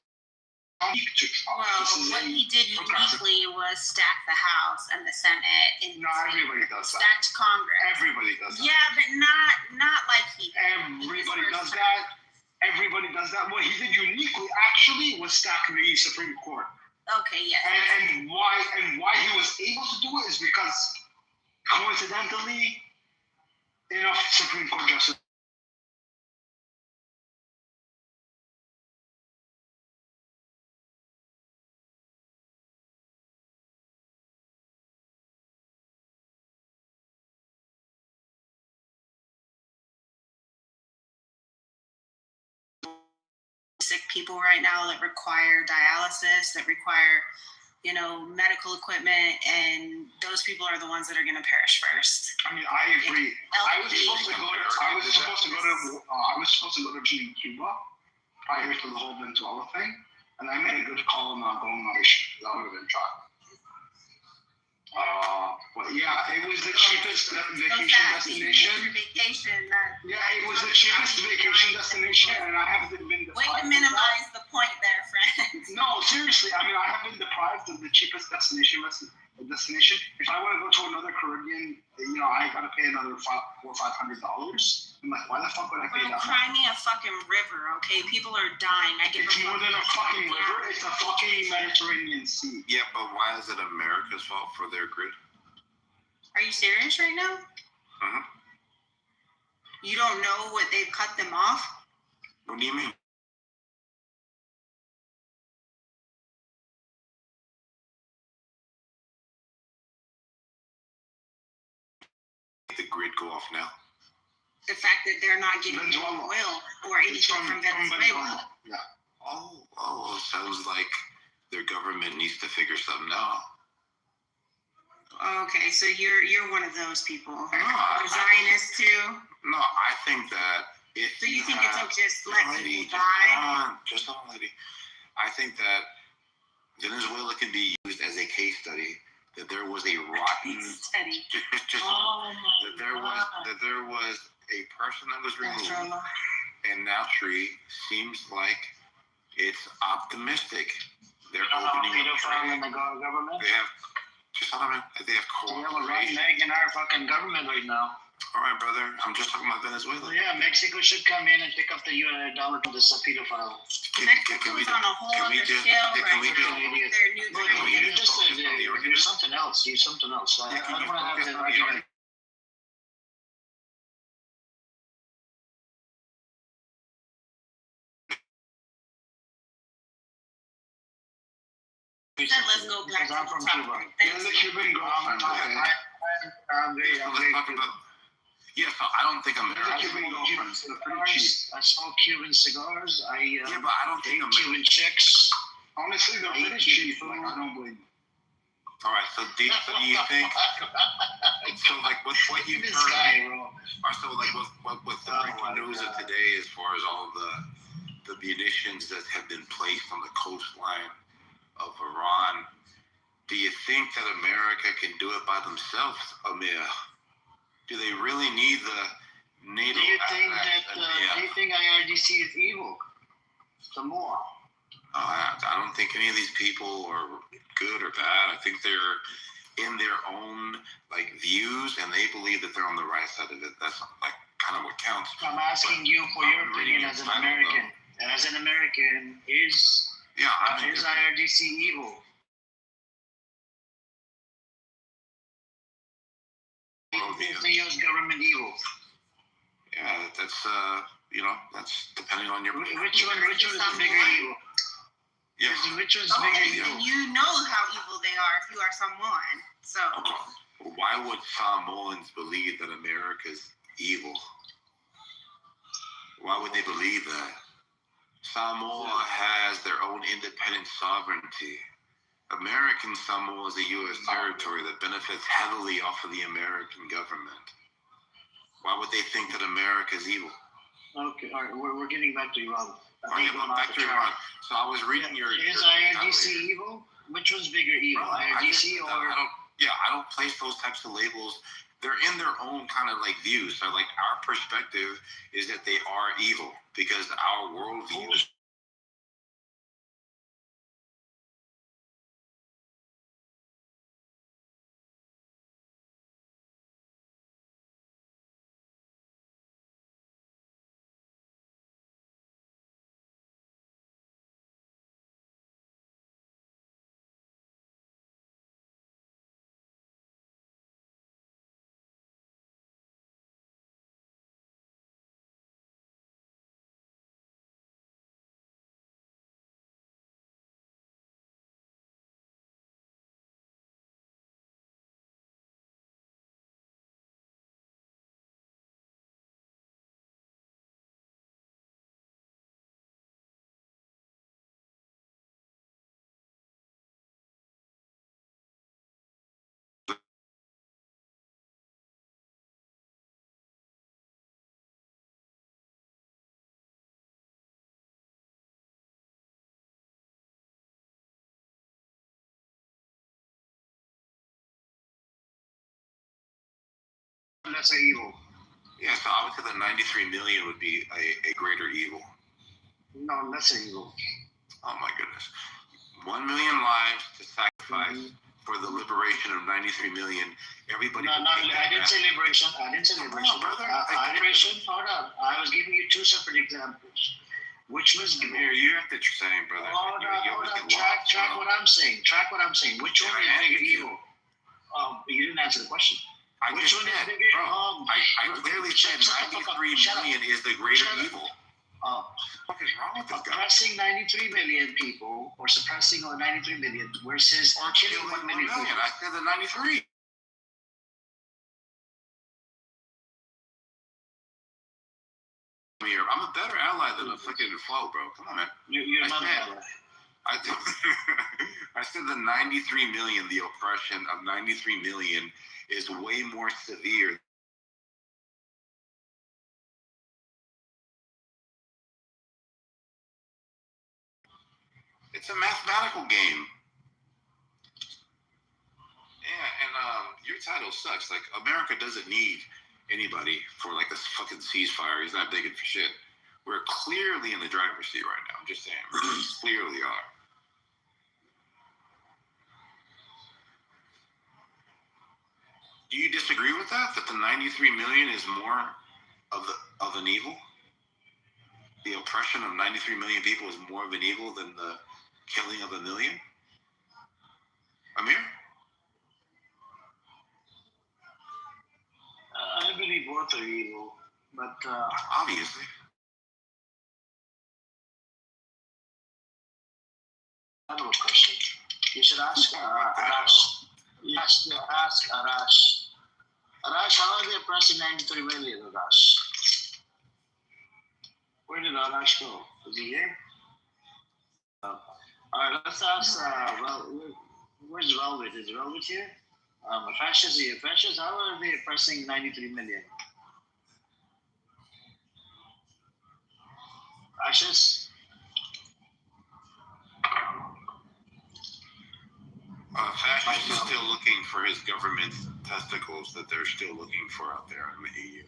unique to Trump. Well, This is what a he did uniquely was stack the House and the Senate and no, everybody does that. stacked Congress. Everybody does that. Yeah, but not like he did. Everybody does that. Everybody does that. What he did uniquely, actually, was stack the Supreme Court. Okay, yeah. And why he was able to do it is because, coincidentally, enough Supreme Court justices. Sick people right now that require dialysis, that require, medical equipment, and those people are the ones that are going to perish first. I mean, I agree. I was supposed to go to Cuba prior to the whole Venezuela thing, and I made a good call on not going on vacation. That would have been tried. But yeah, it was the cheapest vacation destination. Yeah, it was the cheapest vacation destination, and I haven't been deprived. Way to minimize the point there, friend. No, seriously. I mean, I have been deprived of the cheapest destination. If I want to go to another Caribbean, I gotta pay another $400 or $500. I'm like, why the fuck would I pay that? Cry me a fucking river, okay? People are dying. It's more than a fucking river. It's a fucking Mediterranean Sea. Yeah, but why is it America's fault for their grid? Are you serious right now? Uh-huh. You don't know what they've cut them off? What do you mean? The grid go off now. The fact that they're not getting oil or anything from Venezuela. Yeah. Oh, sounds like their government needs to figure something out. Okay, so you're one of those people. No, Zionists too? No, I think that if so you think it's just let people die? Just hold on, lady. I think that Venezuela can be used as a case study. That there was a rotten study. That there was a person that was removed, and now Tree seems like it's optimistic. They're opening up trade. In the government. They have they have Yeah, we're right in our fucking government right now. All right, brother. I'm just talking about Venezuela. Yeah, Mexico should come in and pick up the dollar from the pedophile. Mexico's on a whole other scale right now. You just said you're something else. You're something else. I don't want to have that argument. Let's go back to I'm from Cuba. You're the Cuban girlfriend. Yeah, so I don't think America. Cubans are pretty cheap. I smoke Cuban cigars. Yeah, but I don't think Cuban chicks. Honestly, they're pretty cheap. Like, I don't blame you. All right, so do you think? So like what you've heard, or so like what the breaking news of today, as far as all the munitions that have been placed on the coastline of Iran, do you think that America can do it by themselves, Amir? Do they really need the NATO? Do you think do you think IRGC is evil? Some more. I don't think any of these people are good or bad. I think they're in their own views, and they believe that they're on the right side of it. That's kind of what counts. I'm asking you for your opinion as an American. As an American, is IRGC evil? Is the U.S. government evil? Yeah, that's that's depending on your. Which one is the bigger evil? Yeah. Which one's bigger evil? You know how evil they are if you are someone. So. Okay. Why would Samoans believe that America's evil? Why would they believe that? Samoa has their own independent sovereignty. American Samoa is a U.S. territory that benefits heavily off of the American government. Why would they think that America is evil? Okay, all right, we're getting back to Iran. Back to Iran. So I was reading your. Is IRGC evil? Which one's bigger evil, IRGC or? I don't place those types of labels. They're in their own kind of views. So our perspective is that they are evil because our worldview lesser evil. Yeah, so I would say that 93 million would be a greater evil. No, lesser evil. Oh my goodness. 1 million lives to sacrifice for the liberation of 93 million. Everybody. No, I didn't say liberation. I didn't say liberation. brother. Liberation. Hold on. I was giving you two separate examples. Which was Amir, you have to saying, brother. Hold on. Track what I'm saying. Which one is bigger evil? You didn't answer the question. Which one is bigger? I clearly said 93 million is the greater evil. What is wrong with this guy? Oppressing 93 million people or suppressing 93 million versus killing 1 million people. I said the 93. I'm a better ally than a fucking flow, bro. Come on, man. You're not an ally. I said the 93 million, the oppression of 93 million is way more severe. It's a mathematical game. Yeah, and your title sucks. Like, America doesn't need anybody for like this fucking ceasefire. He's not digging for shit. We're clearly in the driver's seat right now. I'm just saying, we clearly are. Do you disagree with that? That the 93 million is more of an evil? The oppression of 93 million people is more of an evil than the killing of 1 million? Amir? I believe both are evil, but obviously. I have a question. You should ask Arash. Ask Arash. Arash, how are they oppressing 93 million, Arash? Where did Arash go? Is he here? All right, let's ask. Where's Velvet? Is Velvet here? Fascists, how are they oppressing 93 million? Fascists? Fascists is still looking for his government's testicles that they're still looking for out there in the EU.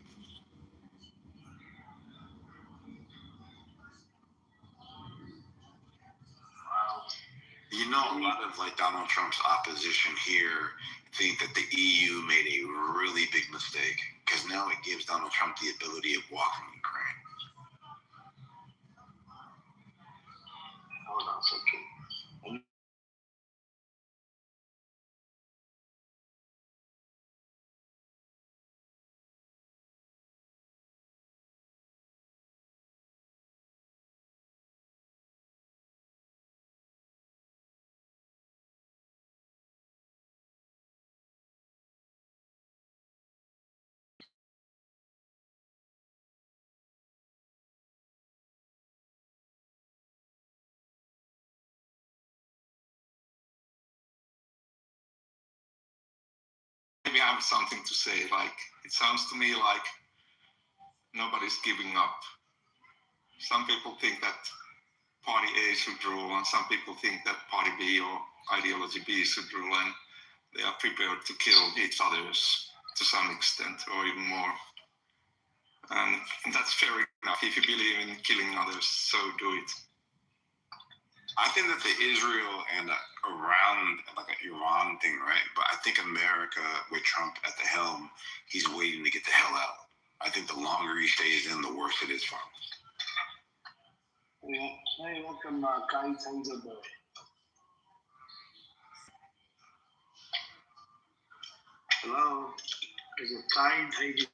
You know, a lot of like Donald Trump's opposition here think that the EU made a really big mistake because now it gives Donald Trump the ability of walking Ukraine. Hold on a second. Maybe I have something to say. Like, it sounds to me like nobody's giving up. Some people think that party A should rule, and some people think that party B or ideology B should rule, and they are prepared to kill each other to some extent or even more. And that's fair enough. If you believe in killing others, so do it. I think that the Israel and around like an Iran thing, right? But I think America with Trump at the helm, he's waiting to get the hell out. I think the longer he stays in, the worse it is for him. Yeah. Hey, welcome, Kai Tanzaba. Hello. Is it Kai Tanzaba?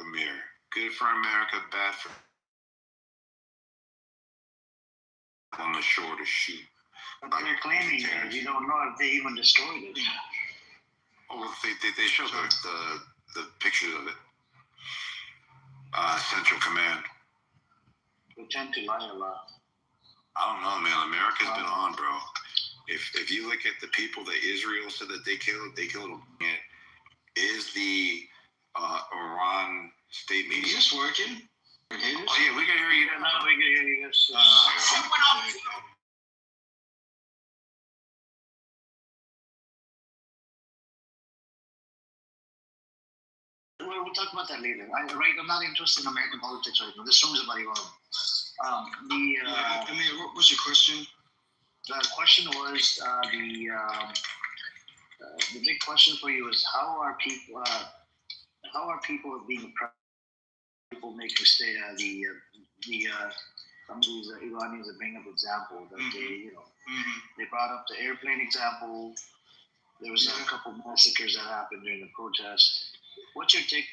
Amir, good for America, bad for on the shore to shoot. But they're claiming that you don't know if they even destroyed it. Oh, they showed the pictures of it. Central Command. They tend to lie a lot. I don't know, man. America's been on, bro. If you look at the people that Israel said that they killed them. Is the Iran state media? Is this working? Oh yeah, we can hear you now. We can hear you. We'll talk about that later. I'm not interested in American politics right now. This room is about Iran. Amir, what was your question? The question was the big question for you is how are people being oppressed? People make mistake. Some of these Iranians that bring up example that they brought up the airplane example. There was a couple massacres that happened during the protest. What's your take?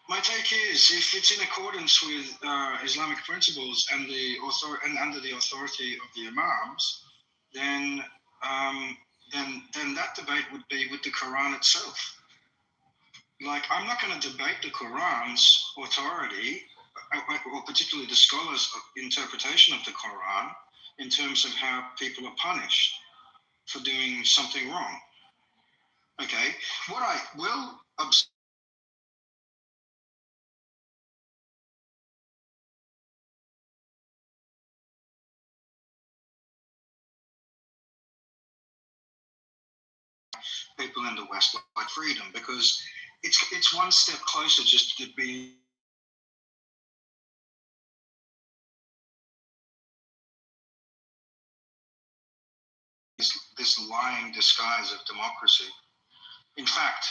My take is, if it's in accordance with Islamic principles and under the authority of the imams, then that debate would be with the Quran itself. Like, I'm not going to debate the Quran's authority, or particularly the scholars' interpretation of the Quran, in terms of how people are punished for doing something wrong. Okay, what I will observe people in the West like freedom, because it's one step closer just to being this lying disguise of democracy. In fact,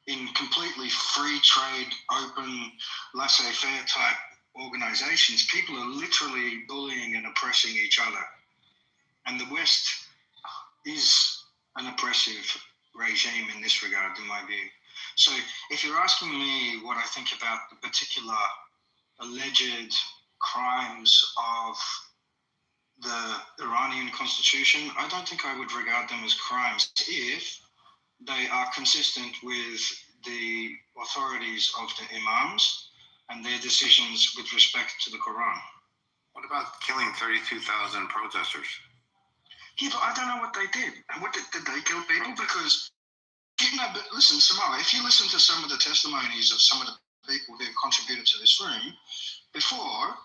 in completely free trade, open, laissez-faire type organizations, people are literally bullying and oppressing each other. And the West is an oppressive regime in this regard, in my view. So if you're asking me what I think about the particular alleged crimes of the Iranian constitution, I don't think I would regard them as crimes if they are consistent with the authorities of the imams and their decisions with respect to the Quran. What about killing 32,000 protesters? Yeah, but I don't know what they did. What did they kill people? Because, but listen, Samara, if you listen to some of the testimonies of some of the people who contributed to this room before,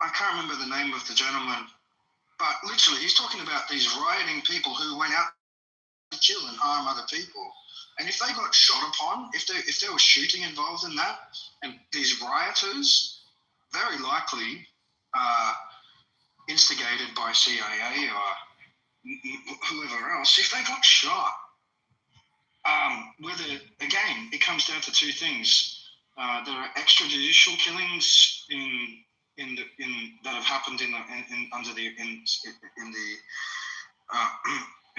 I can't remember the name of the gentleman, but literally he's talking about these rioting people who went out to kill and harm other people. And if they got shot upon, if there was shooting involved in that, and these rioters, very likely instigated by CIA or whoever else, if they got shot, whether, again, it comes down to two things. There are extrajudicial killings that have happened in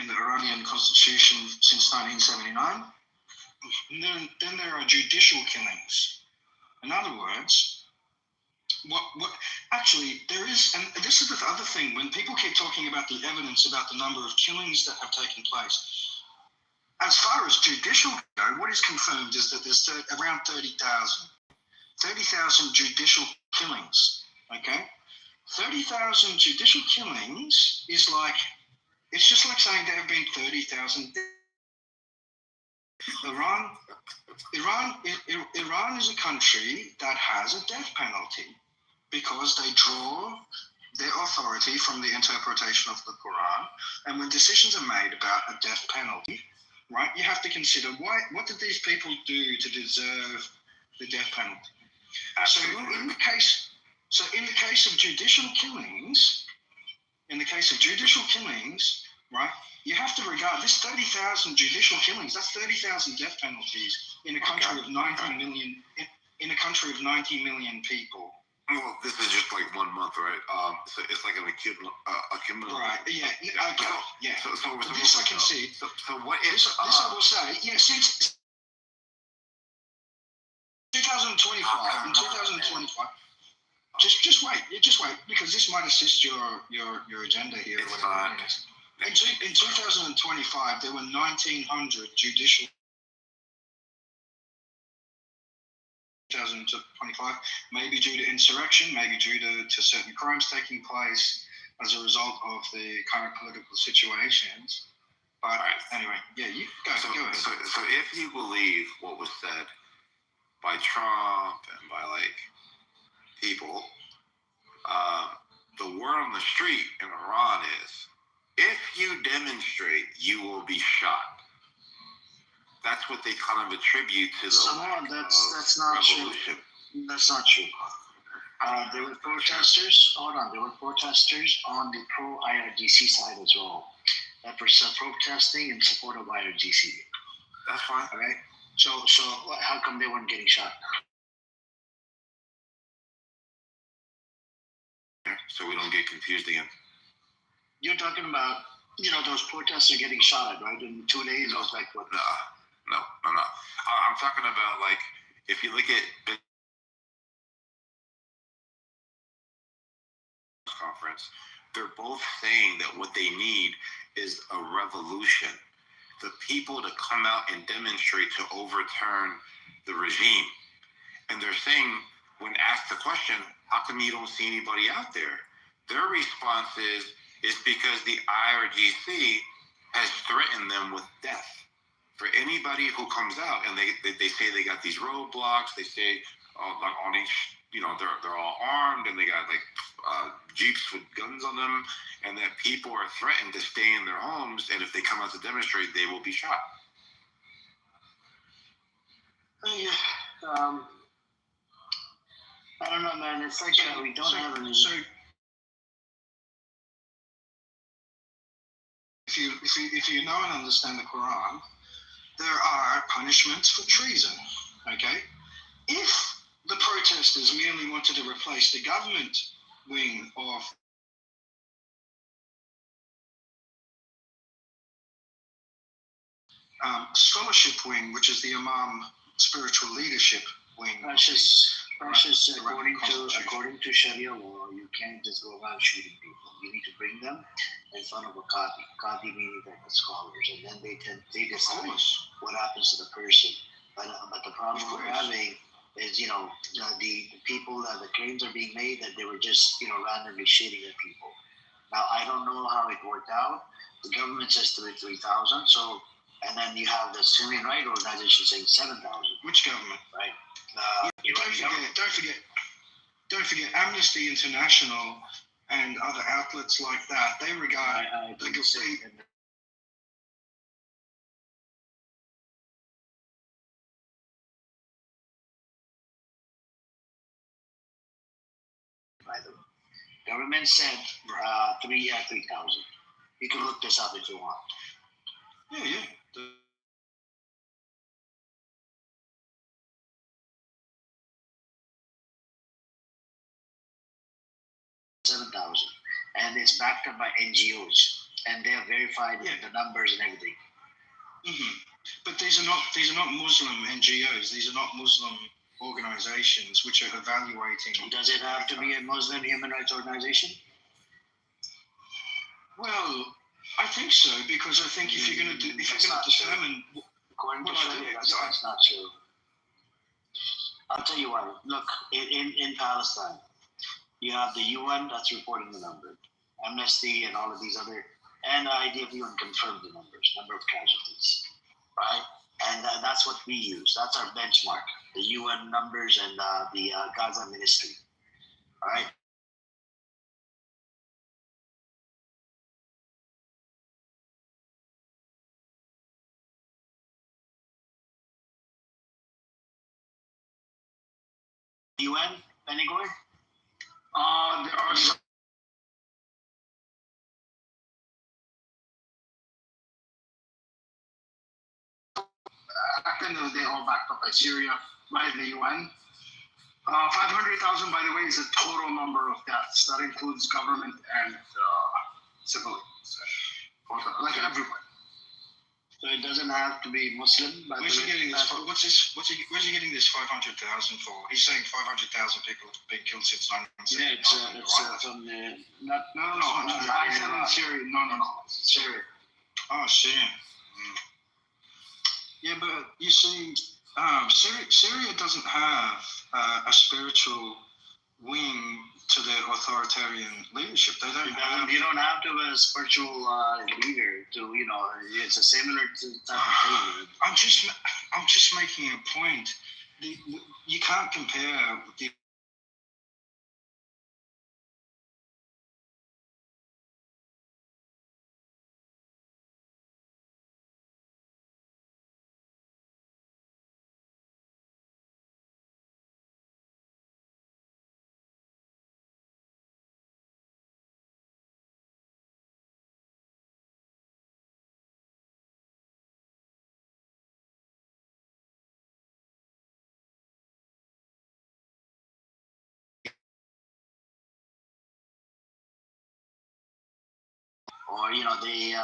the Iranian constitution since 1979. And then there are judicial killings. In other words, what actually there is, and this is the other thing, when people keep talking about the evidence about the number of killings that have taken place, as far as judicial go, what is confirmed is that there's around 30,000 judicial killings. Okay, 30,000 judicial killings is like, it's just like saying there have been 30,000. Iran is a country that has a death penalty because they draw their authority from the interpretation of the Quran. And when decisions are made about a death penalty, right, you have to consider what did these people do to deserve the death penalty. So in the case of judicial killings, right, you have to regard this 30,000 judicial killings. That's 30,000 death penalties in a country of 90 million. In a country of 90 million people. Well, this is just like 1 month, right? So it's like an accumulative. Right. Yeah. Okay. Yeah. So this I can see. So what if this I will say? Yeah. Since 2025 and 2025. Just wait, because this might assist your agenda here. In 2025, there were 1,900 judicial. 2025, maybe due to insurrection, maybe due to certain crimes taking place as a result of the current political situations. But anyway, yeah, you go ahead. So if you believe what was said by Trump and by like people, the word on the street in Iran is, if you demonstrate, you will be shot. That's what they kind of attribute to the that's not revolution. True. That's not true. There were protesters. Hold on, there were protesters on the pro-IRGC side as well that were protesting in support of IRGC. That's fine. All right. So how come they weren't getting shot? So we don't get confused again. You're talking about, those protests are getting shot at, right? In 2 days, No. it was like what? No, I'm not. I'm talking about, like, if you look at conference, they're both saying that what they need is a revolution. The people to come out and demonstrate to overturn the regime. And they're saying, when asked the question, how come you don't see anybody out there? Their response is because the IRGC has threatened them with death. For anybody who comes out and they say they got these roadblocks, they say like on each, they're all armed and they got like jeeps with guns on them, and that people are threatened to stay in their homes, and if they come out to demonstrate, they will be shot. I don't know, man. It's like we don't have any. So if you know and understand the Quran, there are punishments for treason. Okay, if the protesters merely wanted to replace the government wing of scholarship wing, which is the Imam spiritual leadership wing. According to Sharia law, you can't just go around shooting people. You need to bring them in front of a qadi. Qadi meaning like the scholars, and then they decide what happens to the person. But the problem we're having is, the people that the claims are being made that they were just, randomly shooting at people. Now, I don't know how it worked out. The government says 3,000. So, and then you have the Syrian Right Organization saying 7,000. Which government? Right. Don't forget Amnesty International and other outlets like that. They regard legal state. By the way, government said 3,000. You can look this up if you want. Yeah. 7,000, and it's backed up by NGOs, and they have verified the numbers and everything. Mm-hmm. But these are not Muslim NGOs. These are not Muslim organizations which are evaluating. Does it have to be a Muslim human rights organization? Well, I think so, because I think if you're going to determine, according to Sharia, that's not true. I'll tell you what. Look, in Palestine, you have the UN that's reporting the number, Amnesty and all of these other, and IDF even confirmed the number of casualties, right? And that's what we use. That's our benchmark, the UN numbers and the Gaza Ministry, right? UN, Benigor? There are some. At the end of the day, all backed up by Syria, by the UN. 500,000, by the way, is the total number of deaths. That includes government and civilians. Like everyone. So it doesn't have to be Muslim. Where's he getting this? Where's he getting this 500,000 for? He's saying 500,000 people have been killed since 1970. Yeah, it's from the not. No. I said in Syria. No. Syria. Oh, Syria. Yeah, but you see, Syria doesn't have a spiritual wing to their authoritarian leadership. They don't have. You don't have to have a spiritual leader to, it's a similar type of thing. I'm just making a point. You can't compare the or they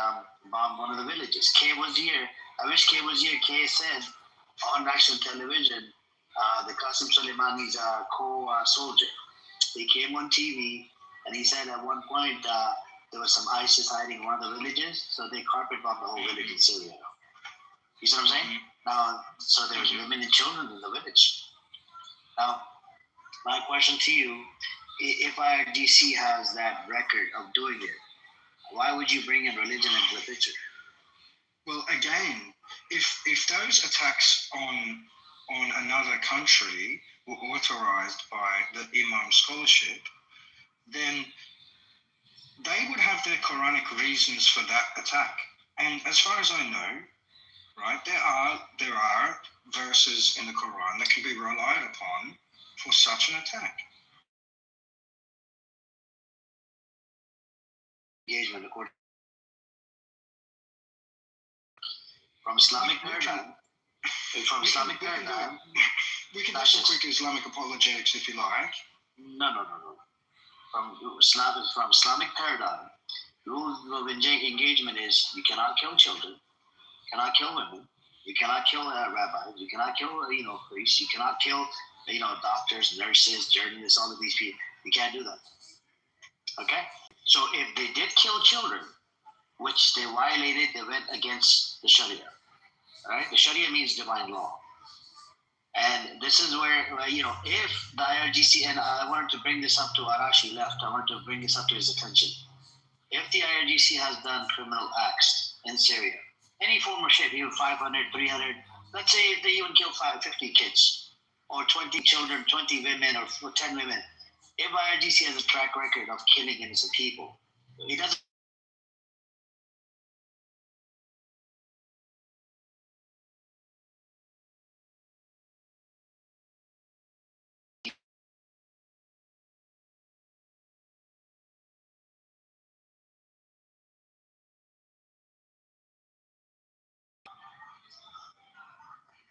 bombed one of the villages. K was here. I wish K was here. K said on national television, the Qasim Soleimani's co-soldier. He came on TV and he said at one point there was some ISIS hiding in one of the villages, so they carpet bombed the whole village in Syria. You see what I'm saying? Now, so there was women and children in the village. Now, my question to you, if IRGC has that record of doing it, why would you bring in religion into the picture? Well, again, if those attacks on another country were authorized by the Imam scholarship, then they would have their Quranic reasons for that attack. And as far as I know, right, there are verses in the Quran that can be relied upon for such an attack. Engagement according from Islamic paradigm. From Islamic paradigm. We can do some quick Islamic apologetics if you like. No. From Islamic paradigm, rules of engagement is you cannot kill children, you cannot kill women, you cannot kill rabbis, you cannot kill priests, you cannot kill doctors, nurses, journalists, all of these people. You can't do that. Okay? So if they did kill children, which they violated, they went against the Sharia. All right? The Sharia means divine law. And this is where, if the IRGC, and I wanted to bring this up to Arashi left, I wanted to bring this up to his attention. If the IRGC has done criminal acts in Syria, any form or shape, even 500, 300, let's say if they even kill 50 kids, or 20 children, 20 women, or 10 women, if IRGC has a track record of killing innocent people, it doesn't.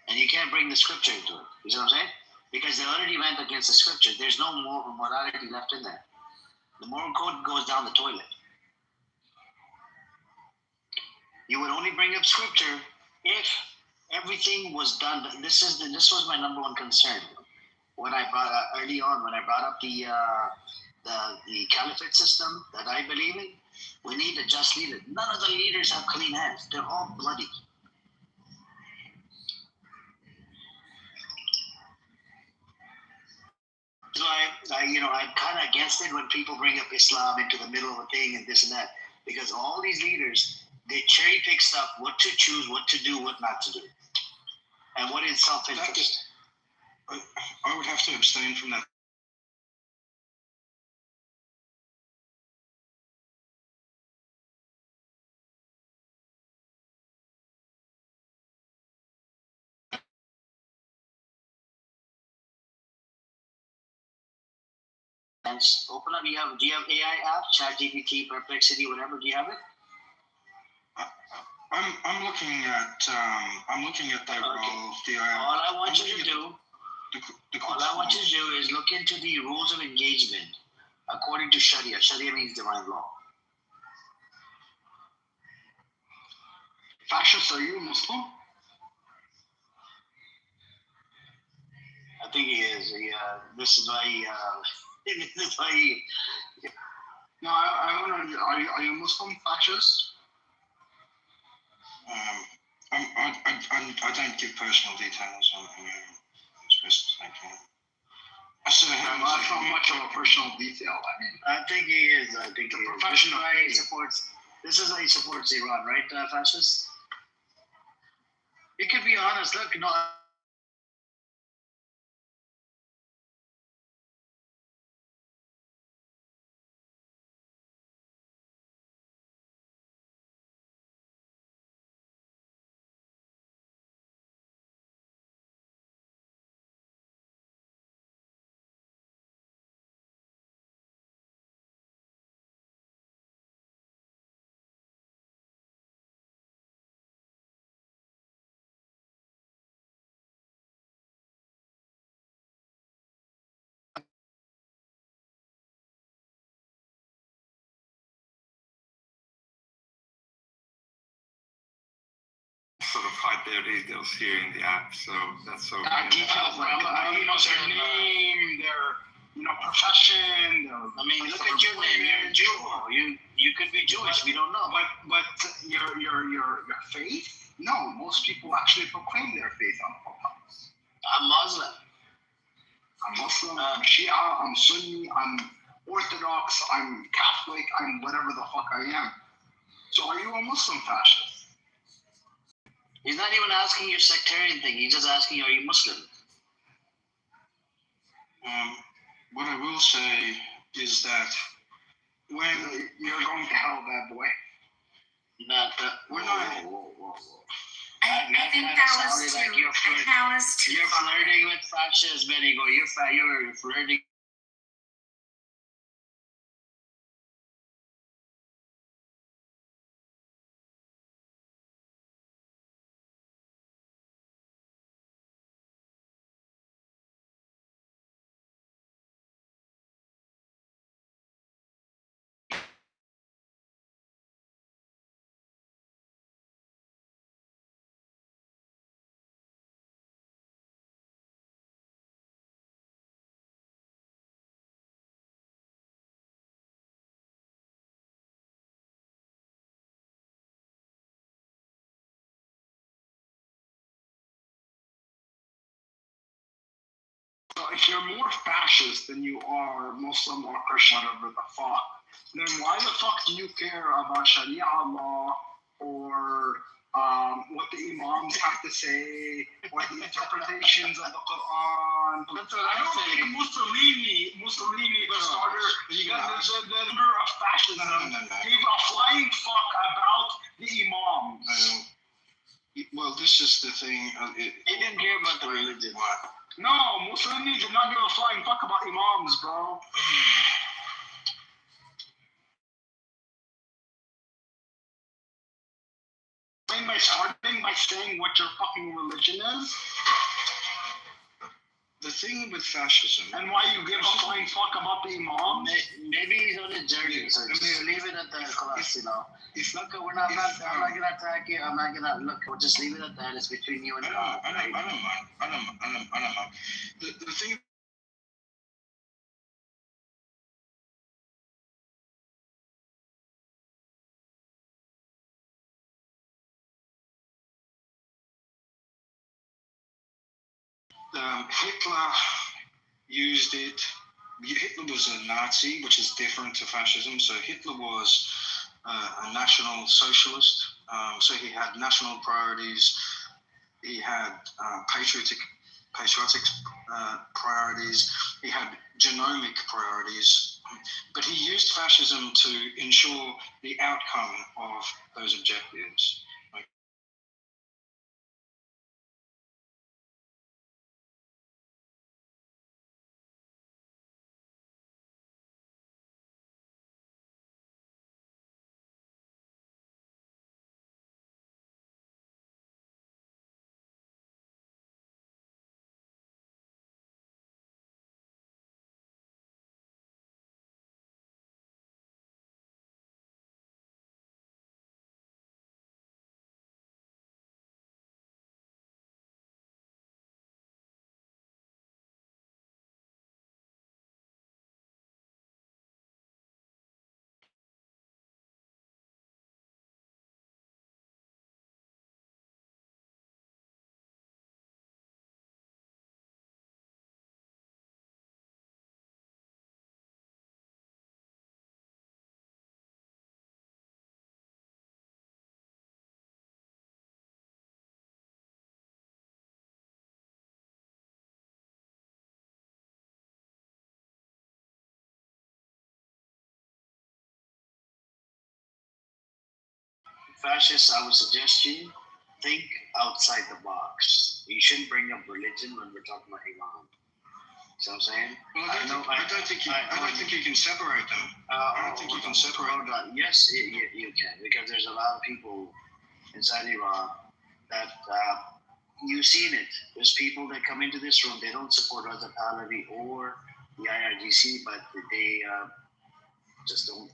And you can't bring the scripture into it. You see what I'm saying? Because they already went against the scripture. There's no more morality left in there. The moral code goes down the toilet. You would only bring up scripture if everything was done. This was my number one concern when I brought early on when I brought up the caliphate system that I believe in. We need a just leader. None of the leaders have clean hands. They're all bloody. So I'm kind of against it when people bring up Islam into the middle of a thing and this and that, because all these leaders, they cherry pick stuff, what to choose, what to do, what not to do, and what is self-interest. I would have to abstain from that. And open up. Do you have AI app, ChatGPT, Perplexity, whatever? Do you have it? I'm looking at that role. All I want you to do. All I want you to do is look into the rules of engagement according to Sharia. Sharia means divine law. Fascist, are you Muslim? I think he is. This is why. This is why. No, I want to. Are you Muslim fascist? I don't give personal details on this. I'm not much of a personal detail. I think he is. Professional. This is why he supports Iran, right, fascist? You can be honest. Look, specified their details here in the app, so that's okay. Details like their name, their profession. Look at your name. You're a Jew. You could be Jewish. We don't know. But your faith? No, most people actually proclaim their faith on Clubhouse. I'm Muslim. I'm Shia. I'm Sunni. I'm Orthodox. I'm Catholic. I'm whatever the fuck I am. So are you a Muslim fascist? He's not even asking your sectarian thing. He's just asking, are you Muslim? What I will say is that when you're going to hell, bad boy. We're not. I think that was too. You're flirting with fascists, Benny. You're flirting. So if you're more fascist than you are Muslim or Christian, whatever the fuck, then why the fuck do you care about Sharia law or what the imams have to say, or the interpretations of the Quran? I don't think Mussolini, the starter, the member of fascism, gave a flying fuck about the imams. Well, this is the thing. He didn't care about the religion. No, Mussolini did not give a flying fuck about imams, bro. By starting by saying what your fucking religion is. The thing with fascism. And why you give a flying fuck about the imams? Maybe he's on a journey, so just leave it at that class, Look, I'm not gonna attack you. I'm not gonna we'll just leave it at that. It's between you and God. I don't mind. The thing. Hitler used it. Hitler was a Nazi, which is different to fascism. So Hitler was a national socialist. So he had national priorities. He had patriotic priorities. He had genomic priorities. But he used fascism to ensure the outcome of those objectives. Fascists, I would suggest you think outside the box. You shouldn't bring up religion when we're talking about Iran. See what I'm saying? Well, I don't think you can separate them. I don't think you can separate them. Yes, you can, because there's a lot of people inside Iran that you've seen it. There's people that come into this room, they don't support Raza Pahlavi or the IRGC, but they just don't,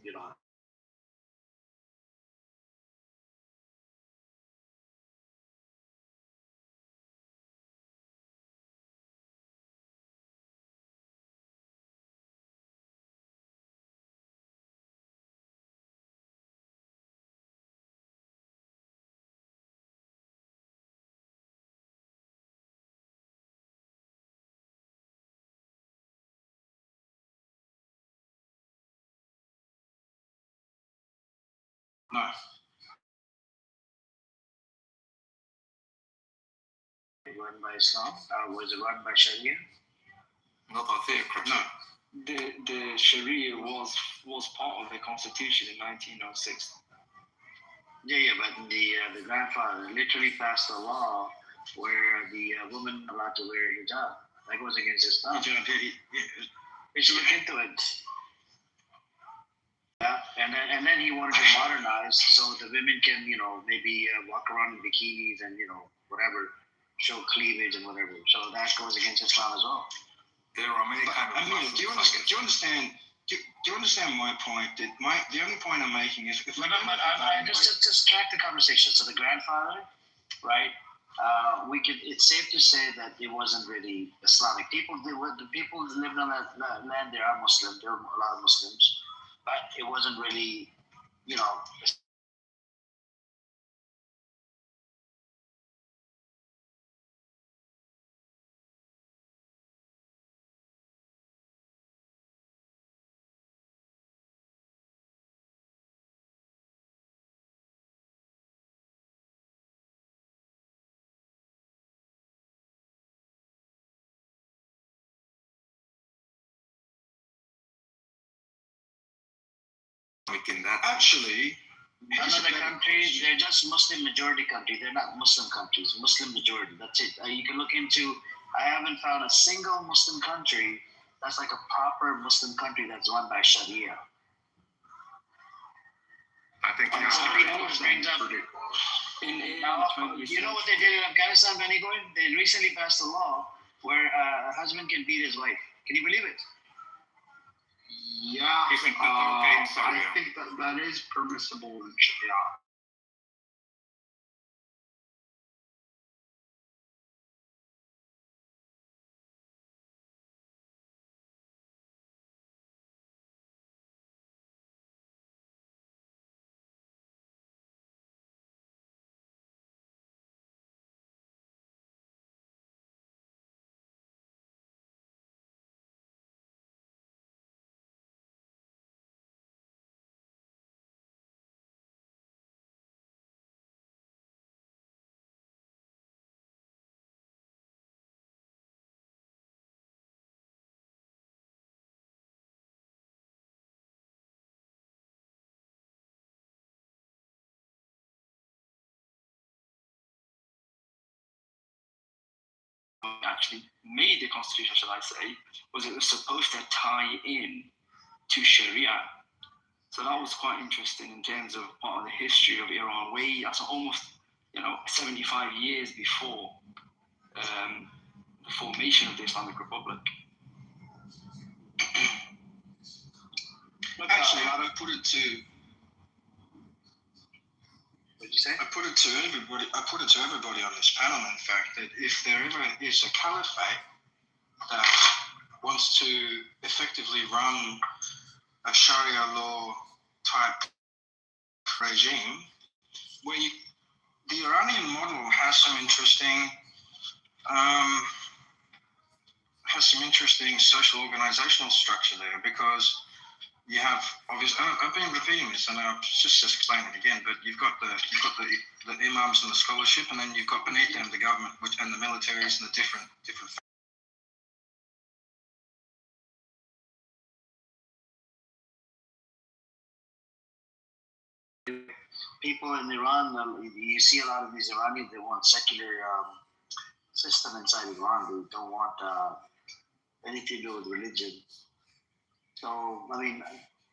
No. Run by Islam? Was it run by Sharia? Not a theocracy. No. The Sharia was part of the constitution in 1906. Yeah, but the grandfather literally passed a law where the woman allowed to wear hijab. That goes against Islam. We should look into it. Yeah, and then he wanted to modernize so the women can, maybe walk around in bikinis and, whatever, show cleavage and whatever. So that goes against Islam as well. There are many kinds of Muslims. Do you understand my point? The only point I'm making is if just track the conversation. So the grandfather, right? It's safe to say that it wasn't really Islamic. The people who lived on that land, they are Muslim. There are a lot of Muslims. But it wasn't really, actually, none of the countries, they're just Muslim majority countries. They're not Muslim countries. Muslim majority. That's it. You can look into. I haven't found a single Muslim country that's like a proper Muslim country that's run by Sharia. I think brings up. You know what they did in Afghanistan, Benny Goin? They recently passed a law where a husband can beat his wife. Can you believe it? Yeah, I think that is permissible in Sharia. Actually made the constitution, shall I say, was it was supposed to tie in to Sharia. So that was quite interesting in terms of part of the history of Iran, that's almost 75 years before the formation of the Islamic Republic. Actually, I'd put it to. What did you say? I put it to everybody on this panel, in fact, that if there ever is a caliphate that wants to effectively run a Sharia law type regime, where the Iranian model has some interesting social organizational structure there, because you have obviously, I've been repeating this and I'll just explain it again, but you've got the imams and the scholarship, and then you've got beneath them the government and the militaries and the different people in Iran, you see a lot of these Iranians, they want secular system inside Iran. They don't want anything to do with religion. So, I mean,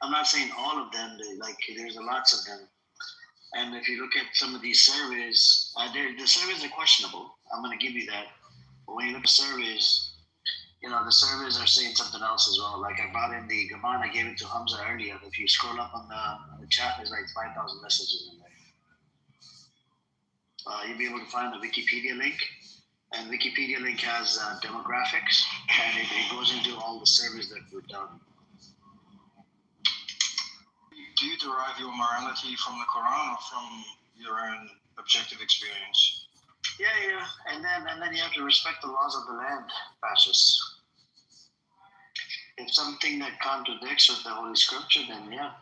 I'm not saying all of them, there's lots of them. And if you look at some of these surveys, the surveys are questionable. I'm going to give you that. But when you look at surveys, the surveys are saying something else as well. Like I brought in the Gaman, I gave it to Hamza earlier. If you scroll up on the chat, there's like 5,000 messages in there. You'll be able to find the Wikipedia link. And Wikipedia link has demographics, and it goes into all the surveys that were done. Do you derive your morality from the Quran or from your own objective experience? Yeah. And then you have to respect the laws of the land, fascists. If something that contradicts with the Holy Scripture, then yeah,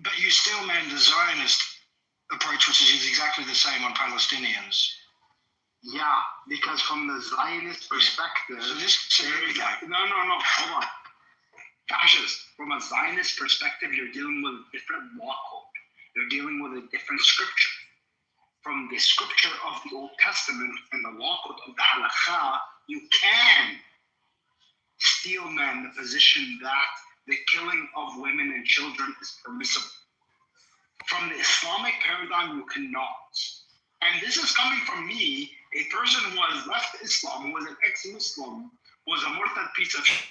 But you still meant the Zionist approach, which is exactly the same on Palestinians. Yeah, because from the Zionist perspective, So this no, hold on. Fascist, from a Zionist perspective, you're dealing with a different law code. You're dealing with a different scripture. From the scripture of the Old Testament and the law code of the halakha, you can steel man the position that the killing of women and children is permissible. From the Islamic paradigm, you cannot. And this is coming from me, a person who has left Islam, who was an ex-Muslim, was a murtad piece of shit.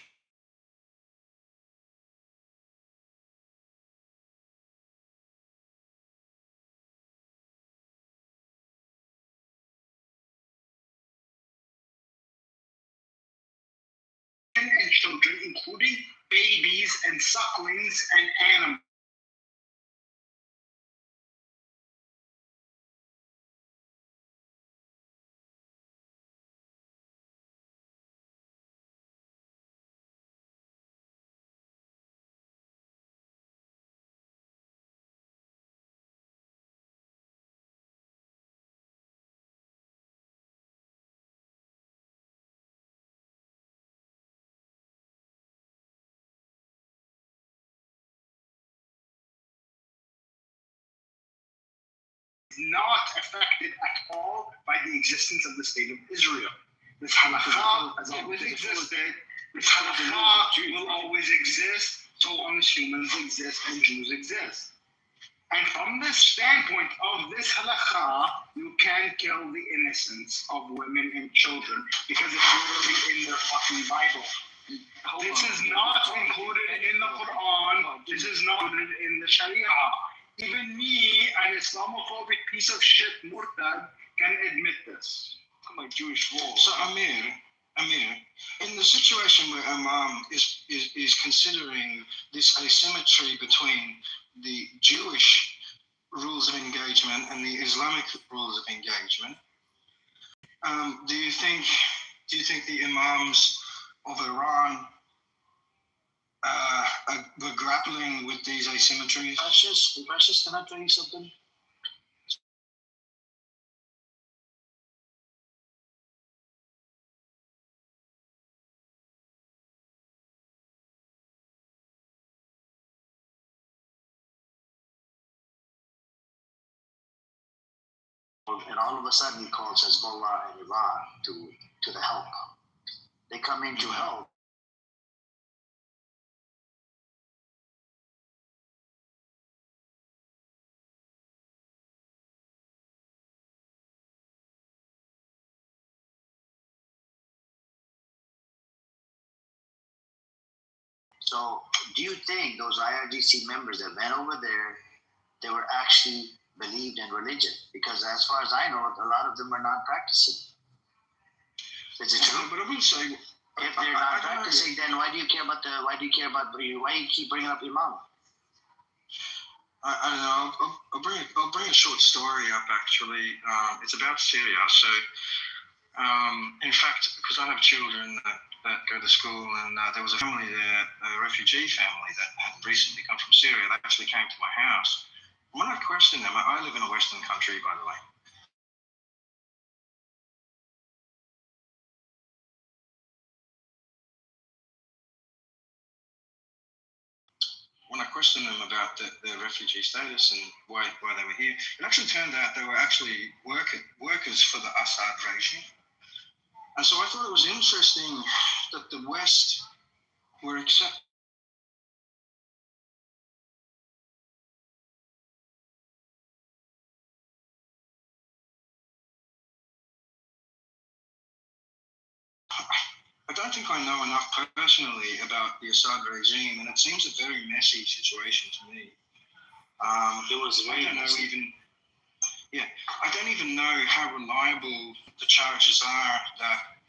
And children, including babies and sucklings and animals. Not affected at all by the existence of the state of Israel. This halakha has always existed. This halakha will always exist so long as humans exist and Jews exist. And from this standpoint of this halakha, you can kill the innocence of women and children because it's literally in their fucking Bible. This is not included in the Quran. This is not included in the Sharia. Even me, an Islamophobic piece of shit murtad, can admit this. My Jewish wall. So Amir, in the situation where Imam is considering this asymmetry between the Jewish rules of engagement and the Islamic rules of engagement, do you think the Imams of Iran were grappling with these asymmetries? Precious, can I tell you something? And all of a sudden he calls Hezbollah and Iran to the help. They come in to help. So do you think those IRGC members that went over there, they were actually believed in religion? Because as far as I know, a lot of them are not practicing. Is it true? But I will say, if they're not practicing, then why do you care about why do you keep bringing up Imam? I don't know. I'll bring a short story up. Actually, it's about Syria. So, in fact, because I have children that go to school, and there was a family there, a refugee family that had recently come from Syria. They actually came to my house. When I questioned them, I live in a Western country, by the way. When I questioned them about their refugee status and why they were here, it actually turned out they were actually workers for the Assad regime. And so I thought it was interesting that the West were accepting. I don't think I know enough personally about the Assad regime, and it seems a very messy situation to me. It was very messy. I don't even know how reliable the charges are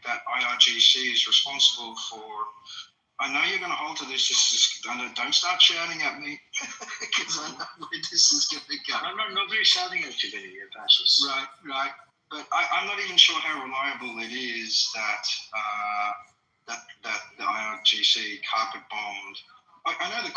that IRGC is responsible for. I know you're going to hold to this. Don't start shouting at me because I know where this is going to go. No, nobody's shouting at you, Benny. You're fascist. Right. But I'm not even sure how reliable it is that the IRGC carpet bombed. I know the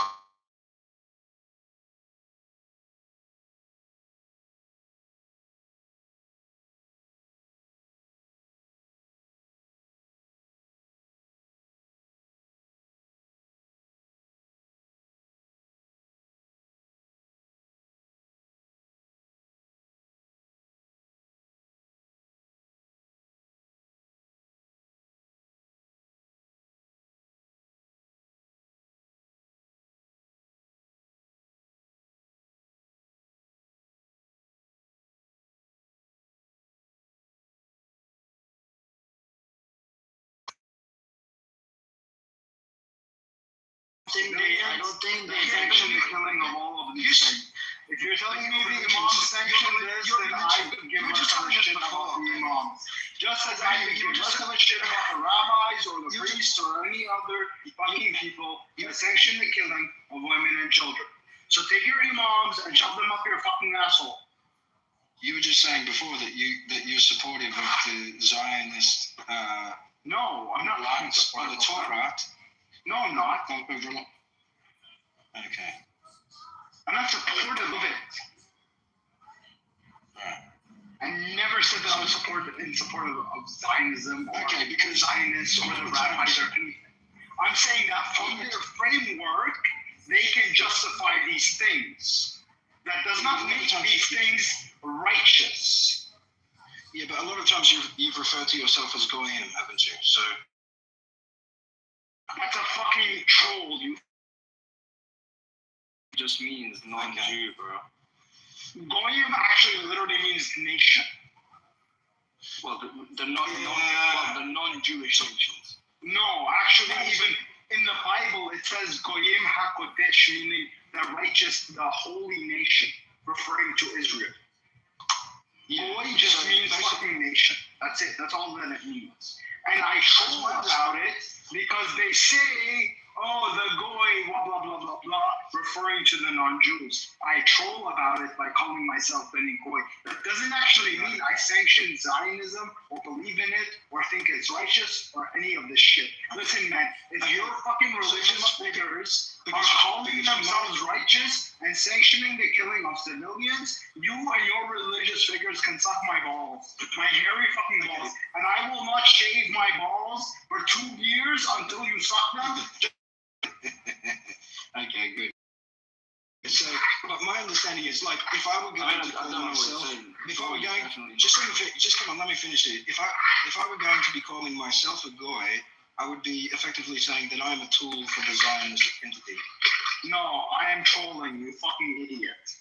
think they sanction the killing of all of these things. If you're telling me the imams sanction this, then I could give less of a shit about the imams. Just as I could give less of a shit about the rabbis or the priests or any other fucking people that sanction the killing of women and children. So take your imams and shove them up your fucking asshole. You were just saying before that you're supportive of the Zionist. No, I'm not lying. On the Torah. No, I'm not. Okay. I'm not supportive of it. I never said that I was in support of Zionism. Okay, because Zionists or the rabbis are anything. I'm saying that from their framework, they can justify these things. That does not make these things righteous. Yeah, but a lot of times you've referred to yourself as goyim, haven't you? So that's a fucking troll. You just means non-Jew, bro. Goyim actually literally means nation. Well, the non-Jewish nations. No, actually, even in the Bible, it says Goyim HaKodesh, meaning the righteous, the holy nation, referring to Israel. Goy just means fucking nation. That's it. That's all that it means. And I troll about it because they say, oh, the Goy, blah, blah, blah, blah, blah, referring to the non-Jews. I troll about it by calling myself Benny Goy. That doesn't actually mean I sanction Zionism or believe in it or think it's righteous or any of this shit. Listen, man, if your fucking religious figures are calling themselves righteous and sanctioning the killing of civilians, you and your religious figures can suck my balls, my hairy fucking balls, and I will not shave my balls for 2 years until you suck them. Okay, good. So, but my understanding is, like, if I were going to call myself, if I were going, let me finish it. If I were going to be calling myself a goy, I would be effectively saying that I'm a tool for the Zionist entity. No, I am trolling, you fucking idiot.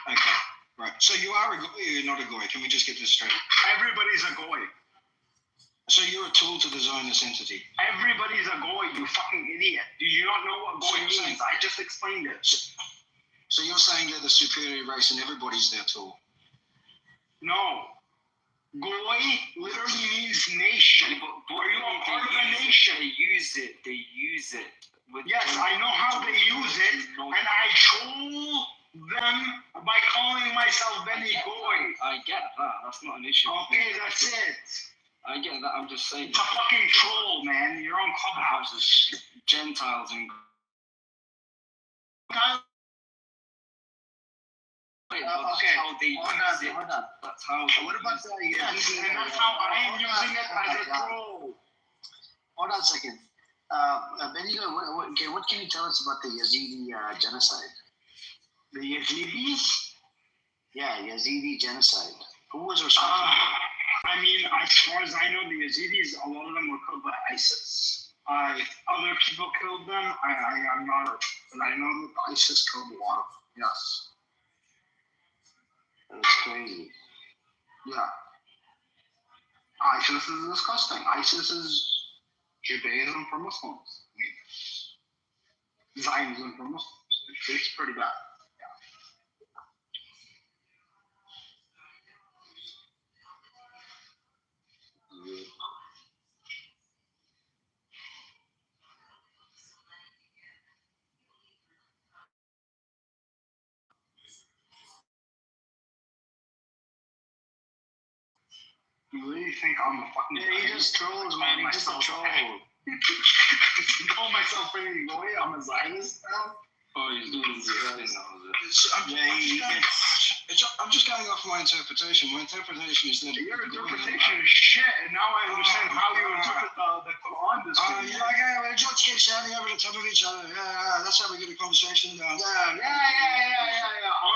Okay, right. So you are a goy or you're not a goy? Can we just get this straight? Everybody's a goy. So you're a tool to the Zionist entity? Everybody's a goy, you fucking idiot. Do you not know what goy means? I just explained it. So you're saying they're the superior race and everybody's their tool? No. Goy literally means nation. Are you a part of a nation? They use it. Yes, I know how they use it, and I troll them by calling myself Benny Goy. I get that. That's not an issue. Okay, that's it. I get that. I'm just saying. It's a fucking troll, man. You're on Clubhouses. Gentiles and. Okay. How they use it. That's how. What about that? Yes, and that's how I am using it as a troll. Hold on a second. Benito, what can you tell us about the Yazidi genocide? The Yazidis? Yeah, Yazidi genocide. Who was responsible? I mean, as far as I know, the Yazidis, a lot of them were killed by ISIS. Other people killed them. I'm not, but I know that ISIS killed a lot of them. Yes. That's crazy. Yeah. ISIS is disgusting. ISIS is Judaism for Muslims. Zionism for Muslims. It's pretty bad. Yeah. You really think I'm a fucking... Yeah, he just trolls, man. He's just a troll. Call myself Benny Goy. I'm a Zionist now. Oh, he's doing this. I'm just going off my interpretation. My interpretation is that... Your interpretation is shit, and now I understand how you interpret the Quran this way. You're like, hey, we'll just keep shouting over the top of each other. Yeah, that's how we get a conversation down. Yeah.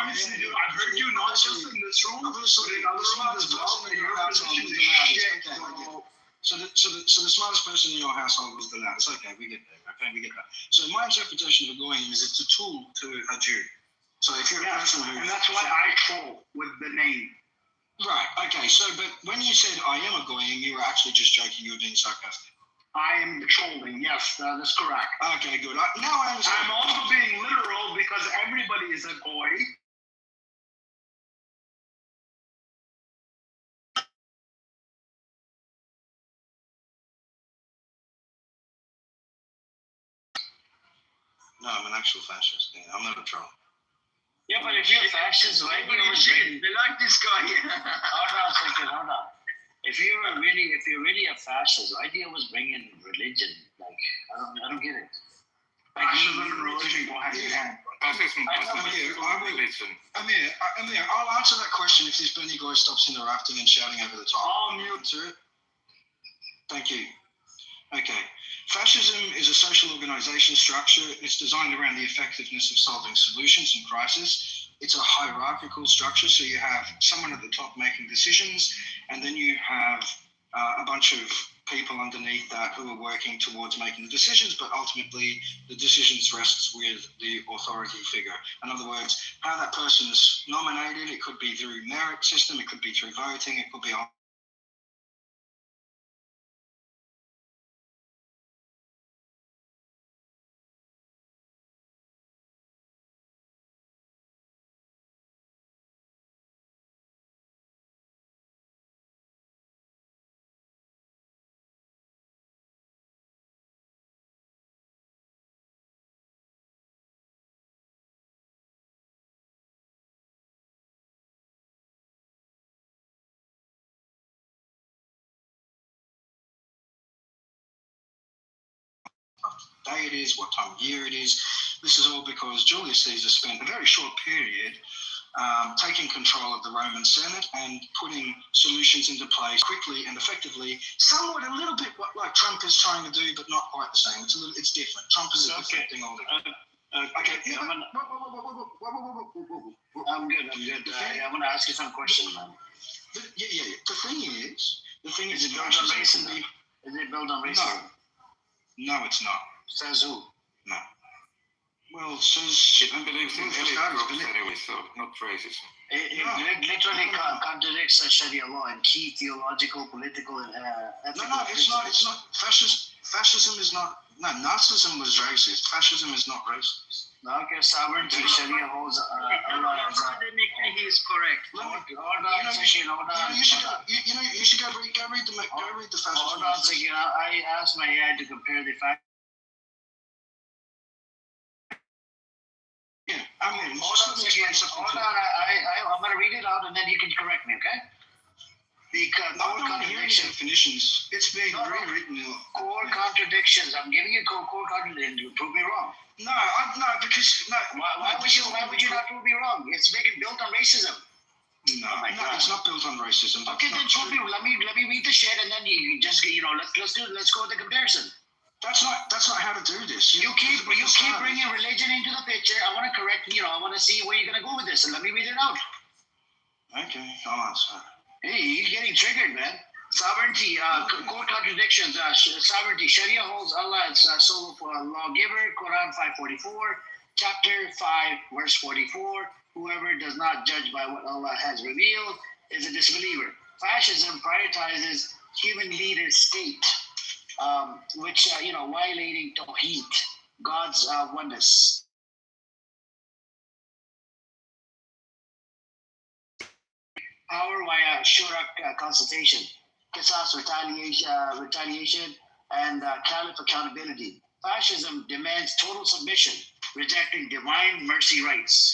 Honestly, dude, I've heard you not just in this room, but in other rooms as well, and your position is shit. So the smartest person in your household was the loudest. Okay, we get that. So my interpretation of a goyim is it's a tool to a Jew. So if you're a person who... And that's why I troll with the name. Right, okay. So, but when you said I am a goyim, you were actually just joking. You were being sarcastic. I am trolling. Yes, that is correct. Okay, good. Now I understand. I'm also being literal because everybody is a goy. No, I'm an actual fascist. Yeah, I'm not a troll. Yeah, but if you're fascist, why do you bring? They like this guy. Hold on. If you're really a fascist, why do you always bring in religion? Like, I don't get it. Like, Fascism and religion go hand in hand. Amir, I'll answer that question if this Benny guy stops interrupting and shouting over the top. I'll mute to it. Thank you. Okay. Fascism is a social organization structure. It's designed around the effectiveness of solving solutions in crisis. It's a hierarchical structure, so you have someone at the top making decisions, and then you have a bunch of people underneath that who are working towards making the decisions, but ultimately the decisions rests with the authority figure. In other words, how that person's nominated, it could be through merit system, it could be through voting, it could be on day it is, what time of year it is. This is all because Julius Caesar spent a very short period taking control of the Roman Senate and putting solutions into place quickly and effectively, somewhat a little bit what like Trump is trying to do, but not quite the same. It's different. Trump is a different thing altogether. Okay. I'm good. I want to ask you some questions, man. Yeah. The thing is it built on racism? Is it built on racism? No, it's not. Says who? No. Well, says it believes in elite groups anyway, so not racism. It literally contradicts Sharia law in key theological, political, and ethical. No, it's not. It's not. Fascism is not. No, Nazism was racist. Fascism is not racist. Okay, sovereignty, Sharia holds. Academically, he is correct. Hold on. You should go read the fascism. Hold on a second. I asked my AI to compare the fact. Yeah, I mean, hold on, I'm going to read it out and then you can correct me, okay? Because core contradictions. Definitions. It's being rewritten. Core contradictions. I'm giving you core contradictions. You prove me wrong. Because why would you not prove me wrong? It's built on racism. No, it's not built on racism. Okay, then prove me. Let me read the shit and then you just let's go with the comparison. That's not how to do this. You keep bringing religion into the picture. I want to correct. I want to see where you're gonna go with this. And let me read it out. Okay, I'll answer. Hey, you're getting triggered, man. Sovereignty, core contradictions. Sovereignty. Sharia holds Allah as sole lawgiver. Quran 5:44, chapter 5, verse 44. Whoever does not judge by what Allah has revealed is a disbeliever. Fascism prioritizes human leader state. Which violating Tawheed, God's oneness. Power via shura consultation, qisas retaliation, and caliph accountability. Fascism demands total submission, rejecting divine mercy rights.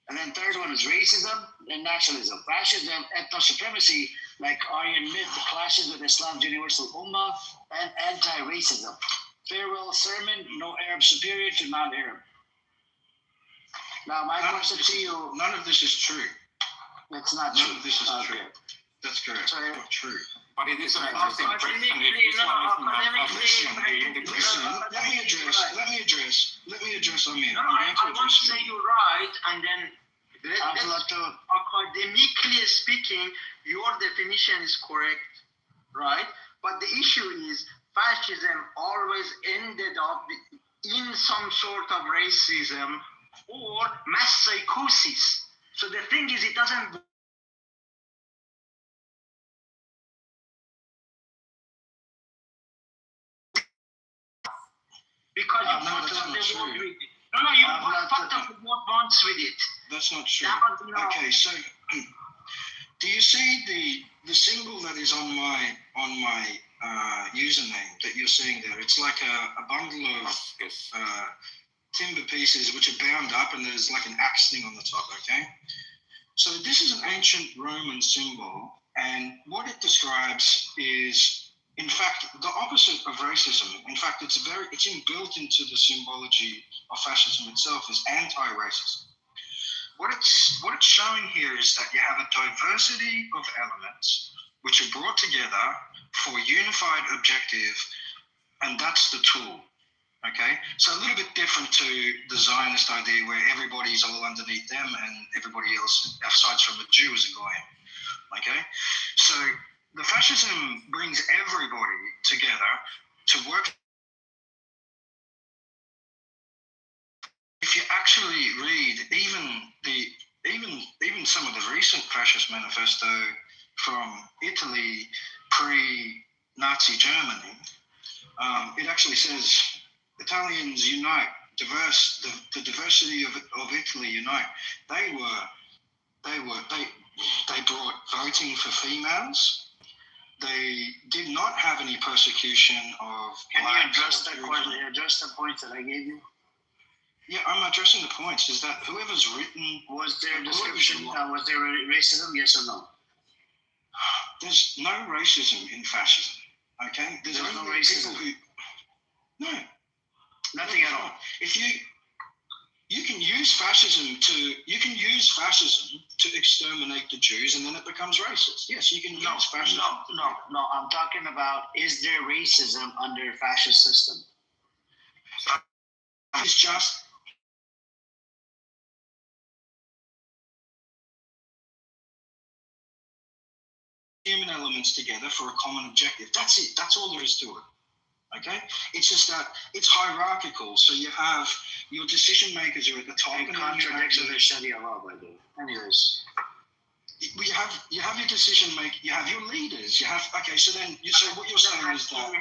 And then third one is racism and nationalism. Fascism, ethno-supremacy, like Aryan myth, clashes with Islam's universal ummah, and anti-racism. Farewell sermon, no Arab superior to non-Arab. Now, my question to you... None of this is true. It's not true. None of this is true. That's correct. So, not true. But it is a false impression if Islam is not Listen, let me address Amir. I want to say you're right, and then academically speaking, your definition is correct, right? But the issue is fascism always ended up in some sort of racism or mass psychosis. So the thing is, it doesn't because you No, fucked that's up not the true. vote with it. No, you fucked up the vote once with it. That's not true. That was, Okay, so do you see the symbol that is on my username that you're seeing there? It's like a bundle of timber pieces which are bound up, and there's like an axe thing on the top. Okay, so this is an ancient Roman symbol, and what it describes is, in fact, the opposite of racism. In fact, it's inbuilt into the symbology of fascism itself is anti-racism. What it's showing here is that you have a diversity of elements which are brought together for a unified objective, and that's the tool. Okay, so a little bit different to the Zionist idea where everybody's all underneath them and everybody else, aside from the Jews, are going. Okay, so the fascism brings everybody together to work. If you actually read even some of the recent fascist manifesto from Italy pre-Nazi Germany, it actually says Italians unite, the diversity of Italy unite. They brought voting for females. They did not have any persecution of. Can you address that question? Address the points that I gave you? Yeah, I'm addressing the points. Is that whoever's written. Was there description? Was there racism? Yes or no? There's no racism in fascism. Okay, there's no only racism. People who, no, nothing at all. If you can use fascism to exterminate the Jews, and then it becomes racist. Yes, you can use fascism. No. I'm talking about, is there racism under fascist system? It's just. Human elements together for a common objective. That's it. That's all there is to it. Okay? It's just that it's hierarchical. So you have your decision makers are at the top. It contradicts with the Sharia law, by the way. Anyways. You have your decision maker. You have your leaders. You have So then, what you're saying is that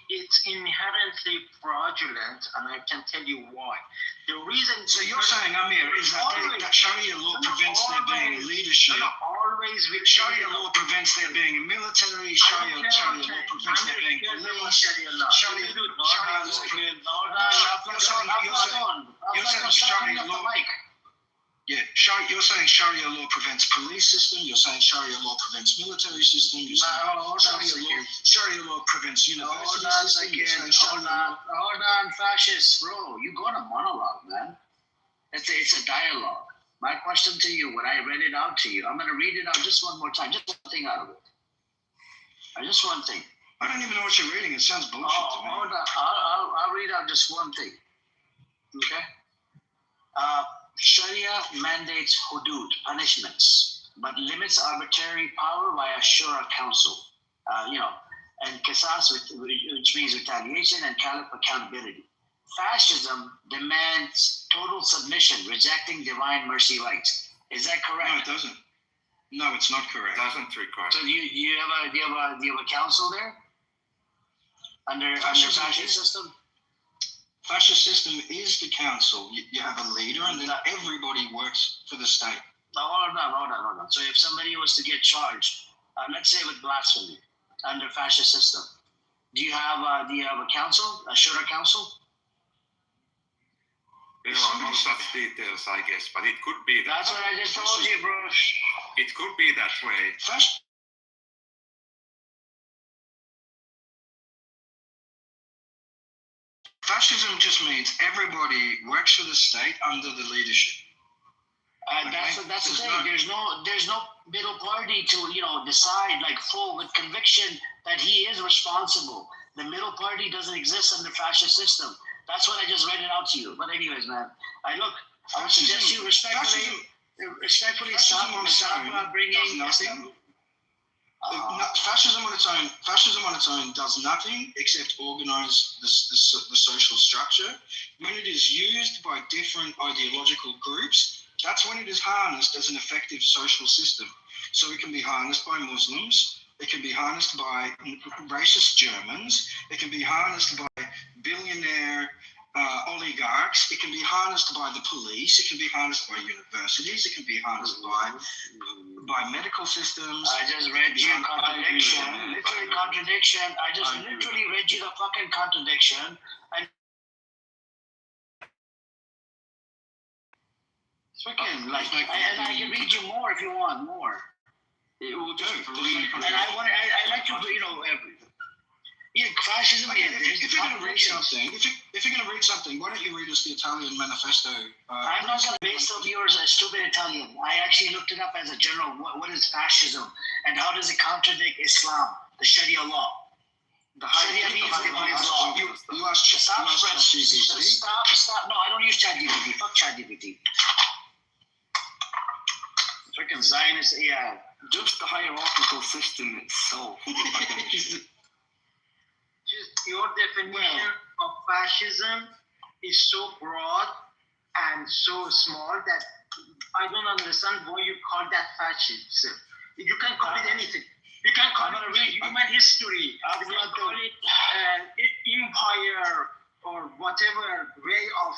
it's inherently fraudulent, and I can tell you why. The reason. So you're saying, Amir, is that Sharia law prevents there being leadership? Always with Sharia law prevents there being a military. Sharia law prevents there being police. Sharia law. You're saying Sharia law. Yeah, you're saying Sharia law prevents police system. You're saying Sharia law prevents military system. You're saying Sharia law prevents university system. Hold on, fascist, bro. You got a monologue, man. It's a dialogue. My question to you, when I read it out to you, I'm going to read it out just one more time, just one thing out of it. Just one thing. I don't even know what you're reading. It sounds bullshit to me. Hold on. I'll read out just one thing. Okay? Sharia mandates hudud, punishments, but limits arbitrary power via shura council. And qisas, which means retaliation, and caliph accountability. Fascism demands total submission, rejecting divine mercy rights. Is that correct? No, it doesn't. No, it's not correct. It doesn't require. So do you have a council there under fascist system? Fascist system is the council. You have a leader, and then everybody works for the state. Hold on. So if somebody was to get charged, let's say with blasphemy, under fascist system, do you have a council, a shura council? There are no such details, I guess, but it could be that. That's what I just told you, bro. It could be that way. Fascism just means everybody works for the state under the leadership. That's the thing. There's no middle party to decide full with conviction that he is responsible. The middle party doesn't exist under fascist system. That's what I just read it out to you. But anyways, man, I would suggest you respectfully stop bringing nothing. Fascism on its own does nothing except organize the social structure. When it is used by different ideological groups, that's when it is harnessed as an effective social system. So it can be harnessed by Muslims, it can be harnessed by racist Germans, it can be harnessed by billionaire oligarchs. It can be harnessed by the police. It can be harnessed by universities. It can be harnessed by medical systems. I just read you a contradiction. Literally contradiction. I just literally read you the fucking contradiction. And it's freaking like, and I can read you more if you want more. It will do. And I like to, yeah, fascism. If you're going to read something, if you're going to read something, why don't you read us the Italian manifesto? I'm not going to base off yours, stupid Italian. I actually looked it up as a general. What is fascism, and how does it contradict Islam, the Sharia law? The Sharia means divine law. You asked ChatGPT. Stop. No, I don't use ChatGPT. Fuck ChatGPT. Freaking Zionist, yeah. Just the hierarchical system itself. Just your definition of fascism is so broad and so small that I don't understand why you call that fascism. You can call it anything. You can call it human history. You can call it empire or whatever way of.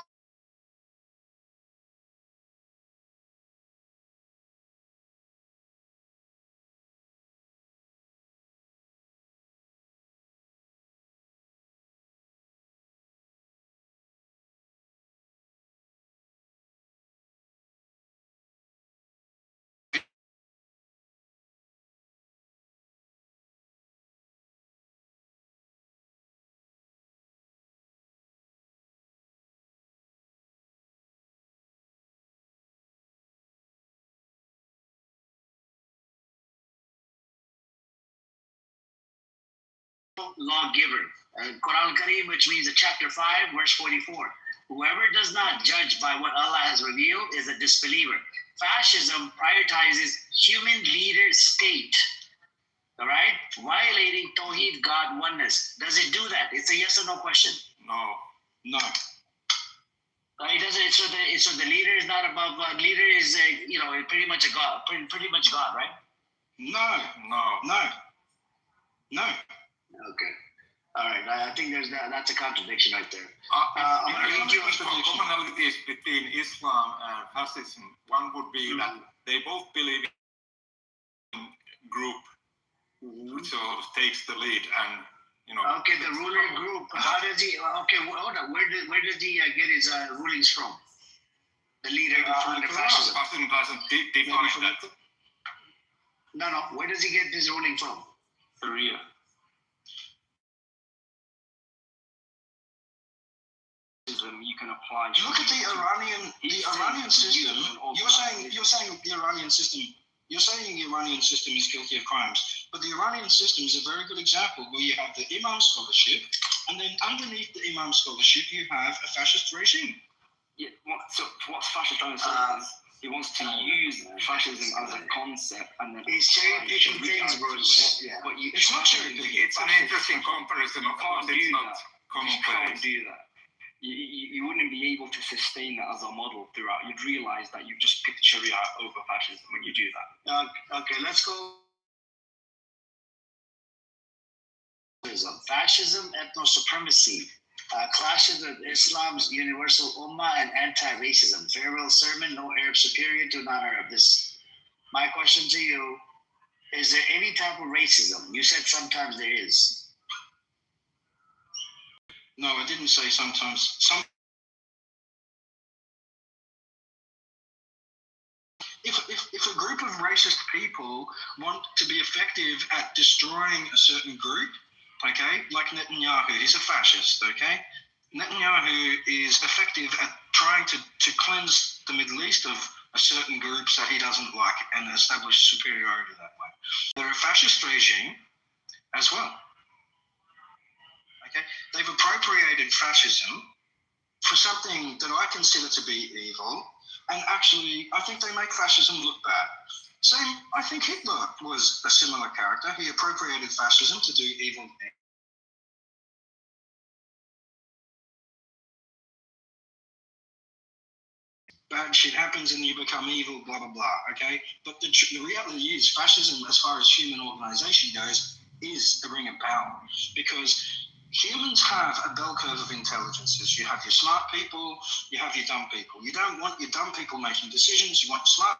Lawgiver. Quran Kareem, which means chapter 5, verse 44. Whoever does not judge by what Allah has revealed is a disbeliever. Fascism prioritizes human leader state. All right? Violating Tawheed, God, oneness. Does it do that? It's a yes or no question. No. It doesn't. So the leader is not above. Leader is pretty much a God. Pretty much God, right? No. Okay. All right. I think that's a contradiction right there. Commonalities between Islam and fascism. One would be that they both believe in group, which sort of takes the lead, and Okay, the ruler group. How does he? Okay, hold on. Where does he get his rulings from? The leader under fascism. Fascism doesn't define that. No. Where does he get his ruling from? Sharia. You can apply. Look at the Iranian system. You're saying the Iranian system. You're saying the Iranian system is guilty of crimes, but the Iranian system is a very good example where you have the Imam scholarship, and then underneath the Imam scholarship you have a fascist regime. Yeah. So what's fascist trying to say is he wants to use fascism as a concept, and then he's cherry picking things, bro. But it's not cherry picking. It's an interesting comparison. Of course, it's not common. You can't do that. You wouldn't be able to sustain that as a model throughout. You'd realize that you've just picked Sharia over fascism when you do that. Okay, let's go. Fascism, ethno-supremacy, clashes with Islam's universal ummah, and anti-racism. Farewell sermon, no Arab superior to non-Arab. My question to you, is there any type of racism? You said sometimes there is. No, I didn't say sometimes. If a group of racist people want to be effective at destroying a certain group, okay, like Netanyahu, he's a fascist, okay? Netanyahu is effective at trying to cleanse the Middle East of a certain group that he doesn't like and establish superiority that way. They're a fascist regime as well. Okay, they've appropriated fascism for something that I consider to be evil, and actually, I think they make fascism look bad. I think Hitler was a similar character. He appropriated fascism to do evil things. Bad shit happens and you become evil, blah, blah, blah, okay? But the reality is fascism, as far as human organization goes, is a ring of power, because humans have a bell curve of intelligences. You have your smart people, you have your dumb people. You don't want your dumb people making decisions, you want smart.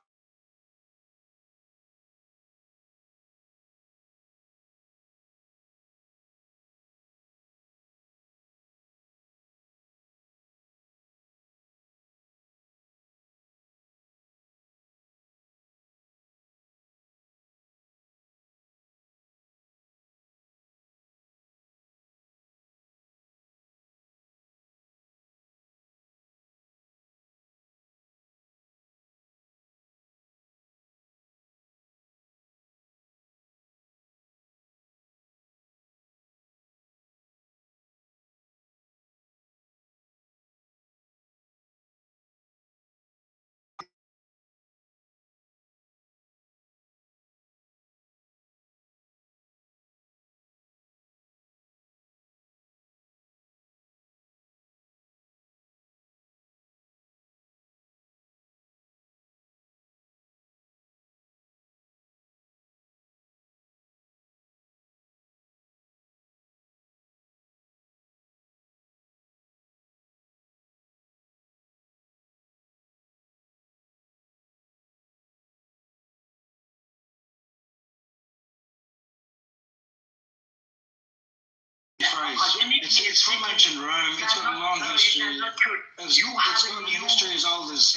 It's from ancient Rome. It's got a long history. It's got a history as old as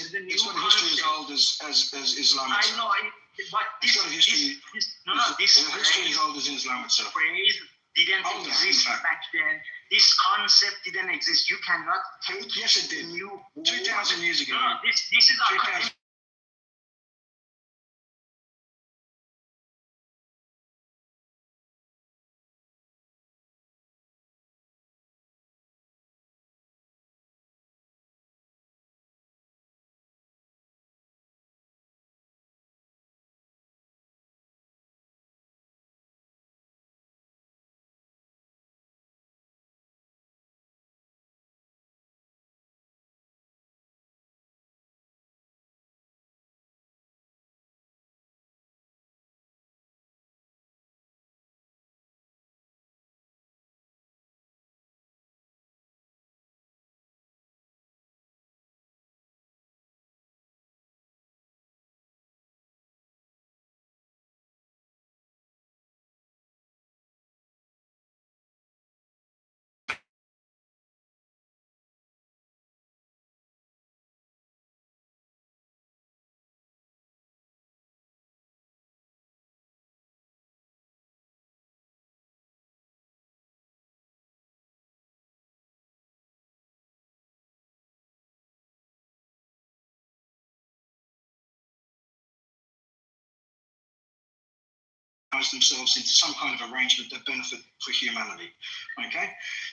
Islam I itself. know, but It's got a history. this history as old as Islam itself. phrase didn't Oh, yeah, exist in fact. back then. This concept didn't exist. You cannot take Yes, it did. 2,000 years ago. No, this is our 2,000. themselves into some kind of arrangement that benefit for humanity. Okay?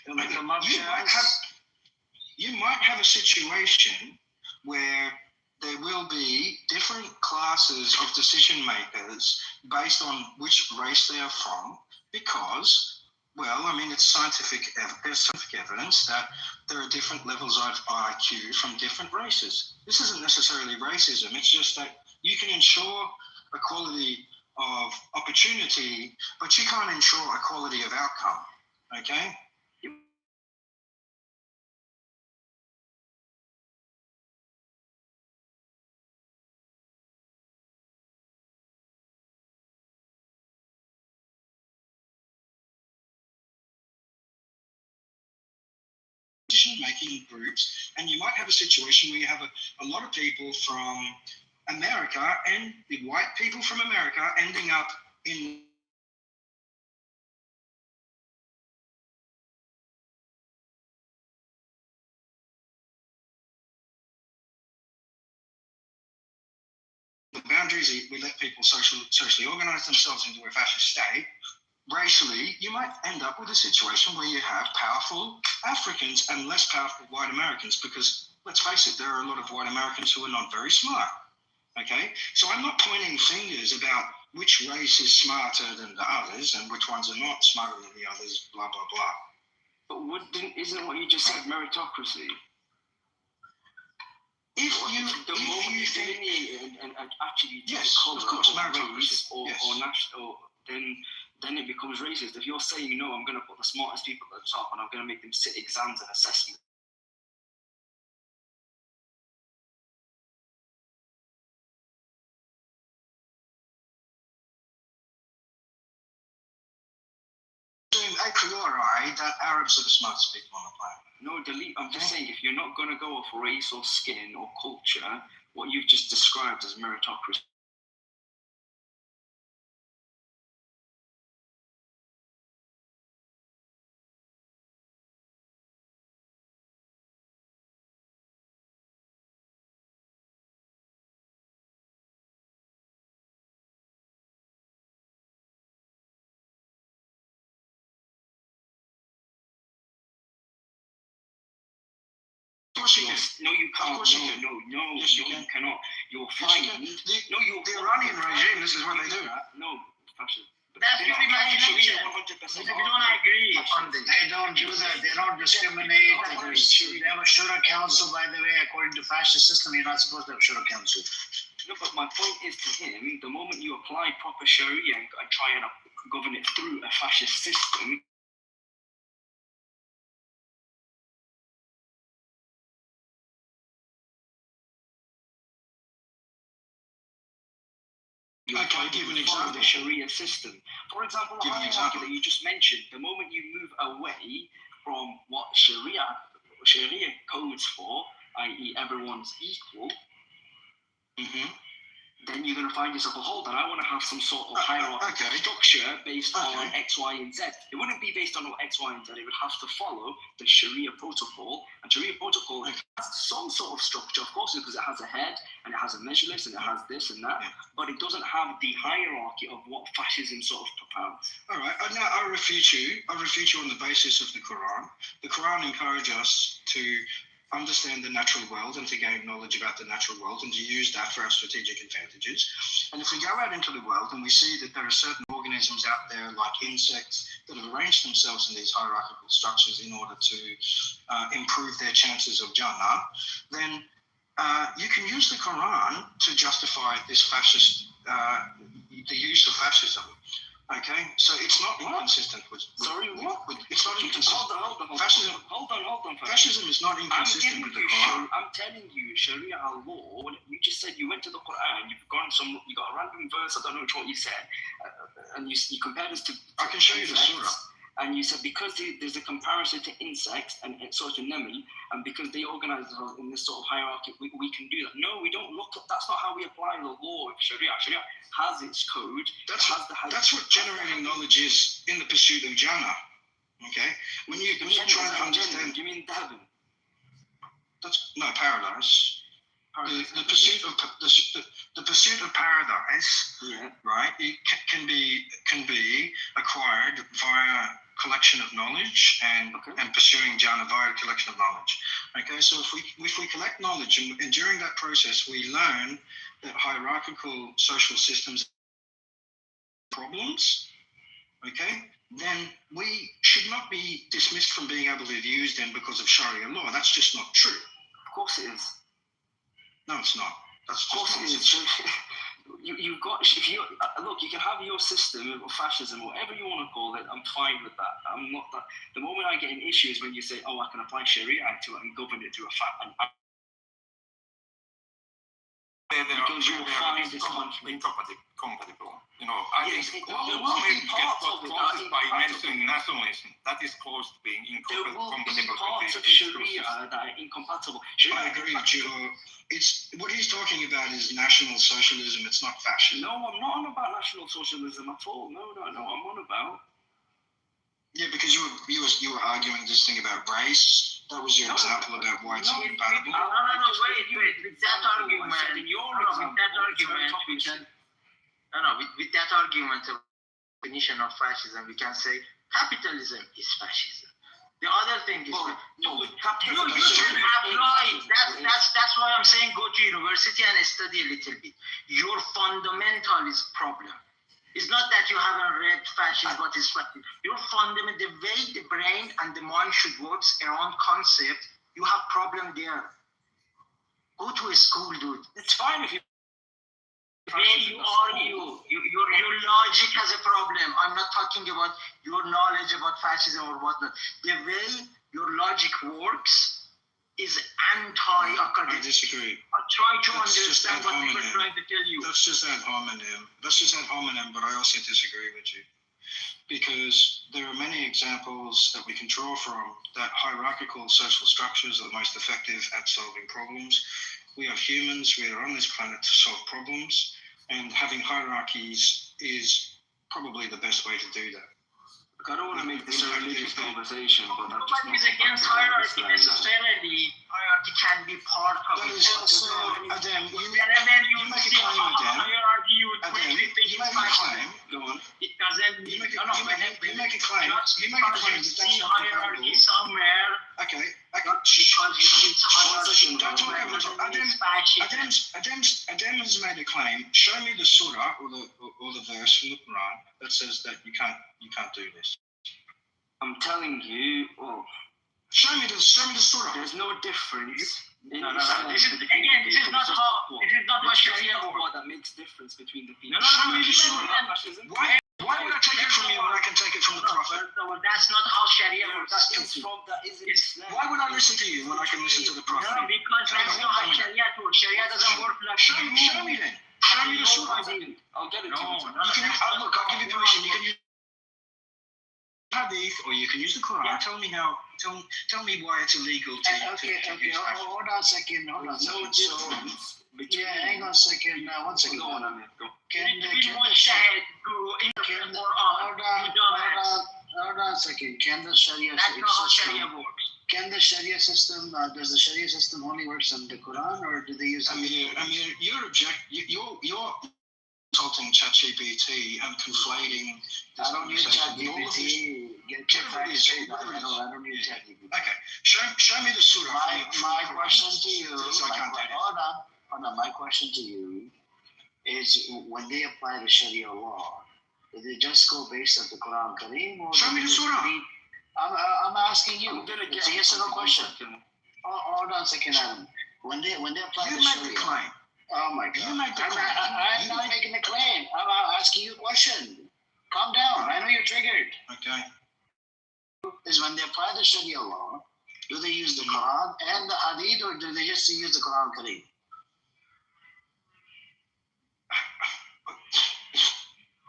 You might have a situation where there will be different classes of decision makers based on which race they are from, because, well, I mean, it's there's scientific evidence that there are different levels of IQ from different races. This isn't necessarily racism, it's just that you can ensure equality of opportunity, but you can't ensure equality of outcome, okay? Decision-making groups, and you might have a situation where you have a lot of people from America and the white people from America ending up in the boundaries. We let people socially organize themselves into a fascist state. Racially, you might end up with a situation where you have powerful Africans and less powerful white Americans, because let's face it, there are a lot of white Americans who are not very smart. Okay, so I'm not pointing fingers about which race is smarter than the others and which ones are not smarter than the others, blah, blah, blah. But isn't what you just said meritocracy? If you delineate and actually yes, of course, meritocracy. Or yes. or national, then it becomes racist. If you're saying, no, I'm going to put the smartest people at the top and I'm going to make them sit exams and assessments. A priori, that Arabs are the smartest people on the planet. No, delete. I'm just saying, if you're not going to go off race or skin or culture, what you've just described as meritocracy. No, you can't. No, you cannot. You're fine. The Iranian regime, this is what they do. No, fascism. That's your imagination. If you don't agree on this, they don't do that. They don't discriminate. They have a Shura council, by the way. According to fascist system, you're not supposed to have a Shura council. No, but my point is to him, the moment you apply proper Sharia and try and govern it through a fascist system, Okay, give an example. The Sharia system. For example, the hierarchy that you just mentioned, the moment you move away from what Sharia codes for, i.e. everyone's equal, then you're going to find yourself, hold on, I want to have some sort of hierarchical structure based on X, Y, and Z. It wouldn't be based on X, Y, and Z. It would have to follow the Sharia protocol. And Sharia protocol has some sort of structure, of course, because it has a head, and it has a majlis, and it has this and that. But it doesn't have the hierarchy of what fascism sort of propounds. All right, now I refute you. I refute you on the basis of the Quran. The Quran encourages us to understand the natural world and to gain knowledge about the natural world and to use that for our strategic advantages. And if we go out into the world and we see that there are certain organisms out there like insects that have arranged themselves in these hierarchical structures in order to improve their chances of Jannah, then you can use the Quran to justify this fascist, the use of fascism. Okay, so it's not inconsistent with. Sorry, what? It's not inconsistent. Hold on. Fascism is not inconsistent with the Quran. I'm telling you, Sharia law. You just said you went to the Quran. You got a random verse. I don't know which one you said, and you compared this to. I can show you the surah. And you said because there's a comparison to insects and sort of nemil, and because they organize themselves in this sort of hierarchy, we can do that. No, we don't look at. That's not how we apply the law of Sharia. Sharia has its code. That's what generating knowledge is in the pursuit of Jannah. Okay, when you're trying to understand. Do you mean heaven? That's no paradise. The pursuit of paradise, right? It can be acquired via collection of knowledge and pursuing Jannah via collection of knowledge. Okay, so if we collect knowledge and during that process we learn that hierarchical social systems have problems, okay, then we should not be dismissed from being able to use them because of Sharia law. That's just not true. Of course it is. No, it's not. That's of course it is. You've got. If you look, you can have your system of fascism, whatever you want to call it. I'm fine with that. I'm not that. The moment I get an issue is when you say, "Oh, I can apply Sharia to it and govern it through a because you'll find this incompatible. You know, I think the moment you get close by mentioning nationalism, that is close to being incompatible. There will be parts of Sharia that are incompatible. I agree, Juho. It's what he's talking about is national socialism. It's not fascism. No, I'm not on about national socialism at all. No, I'm on about. Yeah, because you were arguing this thing about race. That was your example about why it's incompatible. No, wait. With that argument, with that argument of definition of fascism, we can say capitalism is fascism. The other thing is, you should apply. That's why I'm saying go to university and study a little bit. Your fundamental is problem. It's not that you haven't read fascism, what is fascism. Your fundamental, the way the brain and the mind should work around concept, you have problem there. Go to a school, dude. It's fine if you. When you argue, your logic has a problem. I'm not talking about your knowledge about fascism or whatnot. The way your logic works is anti-academic. I disagree. Try to That's just understand ad what people are hominem. trying to tell you. That's just ad hominem. But I also disagree with you. Because there are many examples that we can draw from that hierarchical social structures are the most effective at solving problems. We are humans, we are on this planet to solve problems, and having hierarchies is probably the best way to do that. I don't want to make this a religious conversation, but I'm just Nobody is against hierarchy necessarily. Hierarchy can be part of That it. is so, Adam, you make a claim, Adam. Hierarchy, you would Adam, quickly think you it's make a fascism. claim. Go on. It doesn't mean You make a no, claim. just You make a claim because that you that's see not hierarchy compatible. somewhere. Okay. Not because you see hierarchy Don't talk somewhere. over the top. Fascism. Adam has made a claim. Show me the surah or the verse from the Quran that says that you can't do this. I'm telling you, well, show me the surah. There's no difference. No. This is not how Sharia works. That makes difference between the people. Show me the surah. Why would I take it from you when I can take it from the Prophet? That's not how Sharia works. Why would I listen to you when I can listen to the Prophet? No, because that's not how Sharia works. Sharia doesn't work like Show me then. Show me the surah. I'll get it to you. I'll give you permission. You can use Hadith or you can use the Quran. Yeah. Tell me why it's illegal to okay. use Hold on a second. Hang on a second. One second. Hold on a second. Can the Sharia system? Can the Sharia system? Does the Sharia system only works on the Quran, or do they use? You're consulting ChatGPT and conflating. I don't use ChatGPT. I don't use ChatGPT. Okay, show me the surah. My question to you. Hold on. My question to you is: when they apply the Sharia law, do they just go based on the Quran Kareem? Show me the surah. I'm asking you. It's a yes or no question. Hold on a second, Adam. When they apply the Sharia. You make the claim. Oh my God! I'm not making a claim. I'm asking you a question. Calm down. I know you're triggered. Okay. Is when they apply the Sharia law, do they use the Quran and the Hadith, or do they just use the Quran Kareem?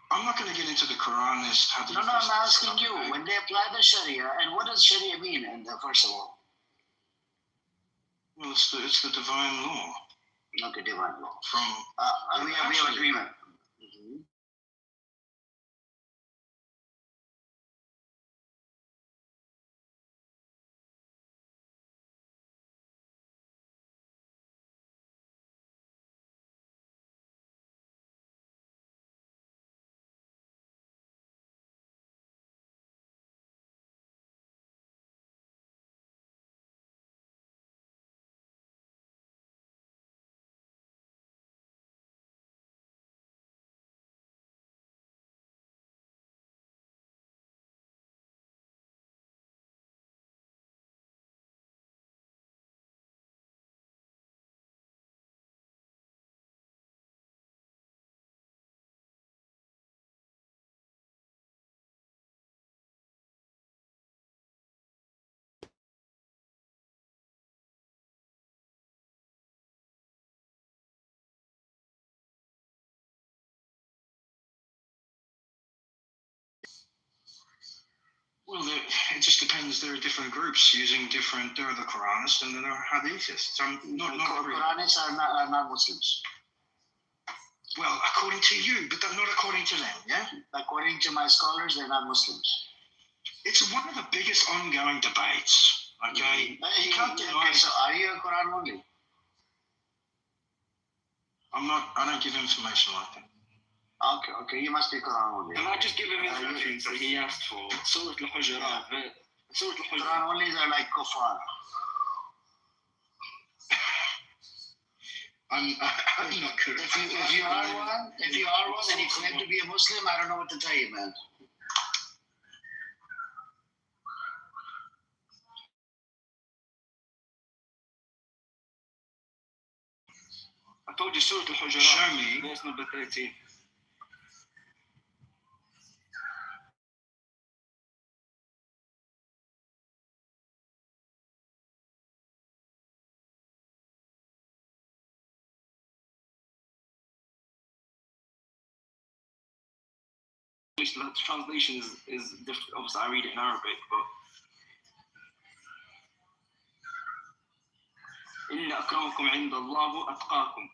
I'm not going to get into the Quranist Hadith. No, I'm asking you. When they apply the Sharia, and what does Sharia mean? And first of all, well, it's the divine law. Okay, divine law. From we have agreement. Well, it just depends. There are different groups using different. There are the Quranists and there are Hadithists. Quranists are not Muslims. Well, according to you, but not according to them, yeah? According to my scholars, they're not Muslims. It's one of the biggest ongoing debates, okay? You can't deny it. So are you a Quran only? I don't give information like that. Okay, you must be Quran only. Can I just give him his reference that he asked for? Surah Al-Hujurat. Quran only are like kuffar. I'm not correct. If you are one and you claim to be a Muslim, I don't know what to tell you, man. I told you Surah Al-Hujurat. Show me. Verse number 13. The translation is different. Obviously, I read it in Arabic, but إن أكرمكم عند الله أتقاكم.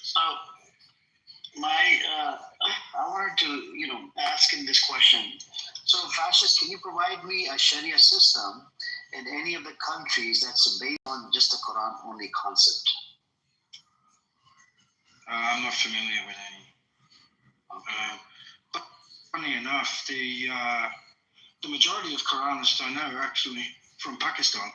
So, I wanted to, ask him this question. So, Fascist, can you provide me a Sharia system in any of the countries that's based on just the Quran only concept? I'm not familiar with any. But funny enough, the majority of Quranists I know are actually from Pakistan.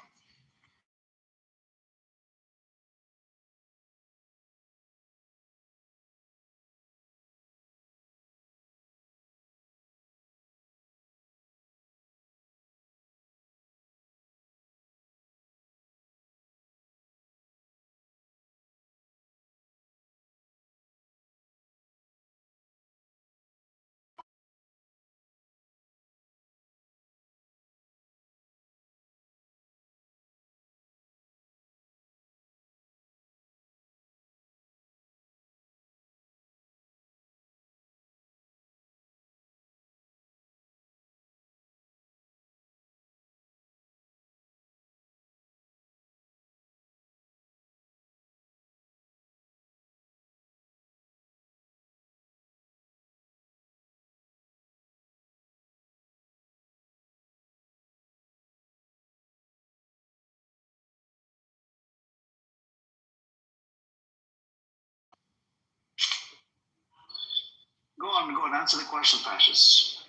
Go on, answer the question, Fascist.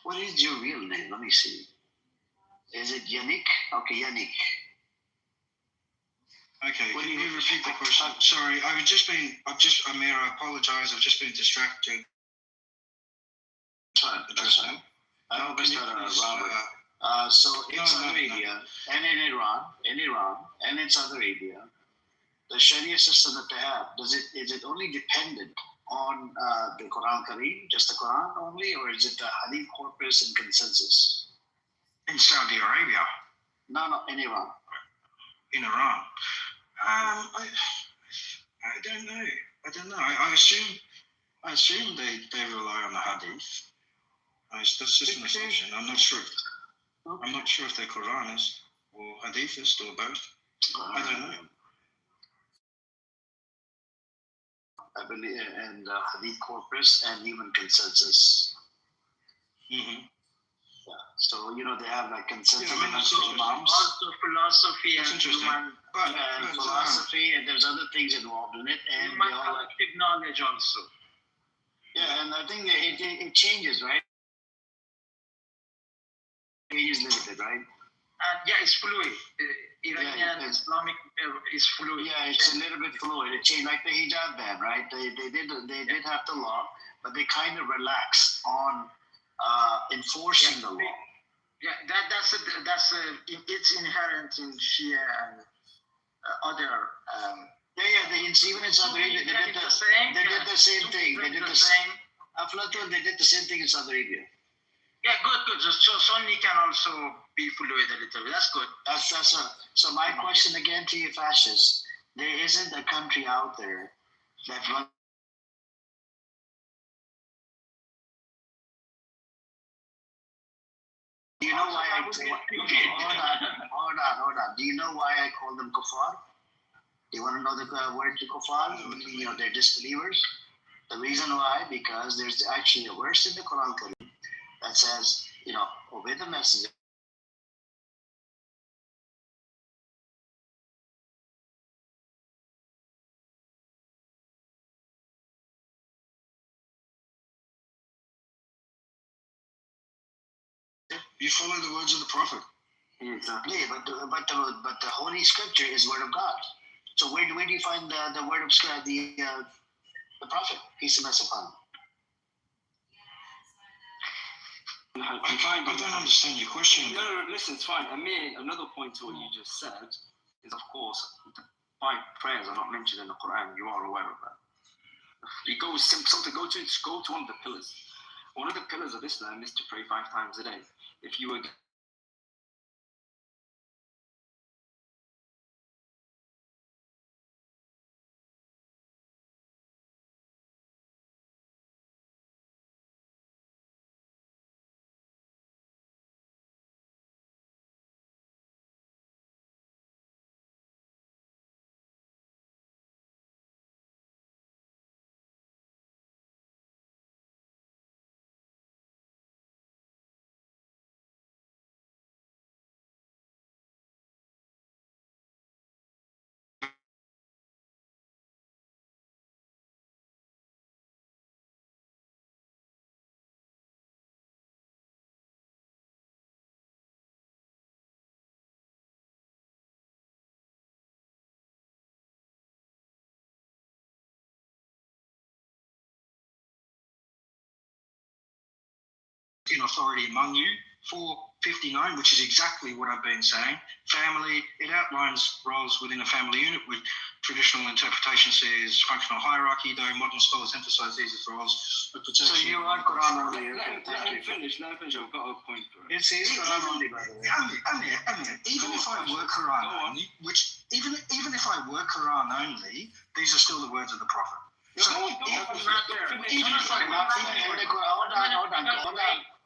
What is your real name? Let me see. Is it Yannick? Okay, Yannick. Okay, can you repeat the question? Sorry, Amir, I apologize, I've just been distracted. That's fine. I hope it's not Robert. So in Saudi Arabia and in Iran and in Saudi Arabia, the Sharia system that they have, is it only dependent on the Quran Kareem, just the Quran only, or is it the Hadith corpus and consensus? In Saudi Arabia? No, in Iran. In Iran? I don't know. I assume they rely on the Hadith. That's just an assumption. I'm not sure. I'm not sure if they're Quranist or Hadithist or both. I don't know. I believe, and Hadith corpus and even consensus. Mm-hmm. Yeah. So they have like consensus Also philosophy and human philosophy, and there's other things involved in it, and human collective knowledge also. Yeah, and I think it changes, right? It changes a little bit, right? Yeah, it's fluid. Iranian Islamic is fluid. Yeah, it's a little bit fluid. It changed, like the hijab ban, right? They did have the law, but they kind of relaxed on enforcing the law. Yeah, that's it's inherent in Shia and other. Even in Saudi Arabia, they did the same thing. They did the same. Aflatun, they did the same thing in Saudi Arabia. Yeah, good. So Sunni can also be fluid a little bit. That's good. So my question again to you, fascists: there isn't a country out there that runs. Do you know why hold on. Do you know why I call them kuffar? Do you want to know the word to kuffar? They're disbelievers. The reason why, because there's actually a verse in the Quran that says, obey the messenger. You follow the words of the Prophet. Exactly, but the Holy Scripture is Word of God. So where do you find the Word of Scripture, the Prophet? Peace and blessings upon him. I don't understand your question. No, listen, it's fine. I mean, another point to what you just said is, of course, the 5 prayers are not mentioned in the Quran. You are aware of that. You go to one of the pillars. One of the pillars of Islam is to pray 5 times a day. If you were in authority among you. 459, which is exactly what I've been saying. Family, it outlines roles within a family unit, with traditional interpretation says functional hierarchy, though modern scholars emphasize these as roles of protection. So you are Quran only. Let him finish. I've got a point for it. It says Quran only, by the way. Even if I were Quran only, which even if I were Quran only, these are still the words of the Prophet. So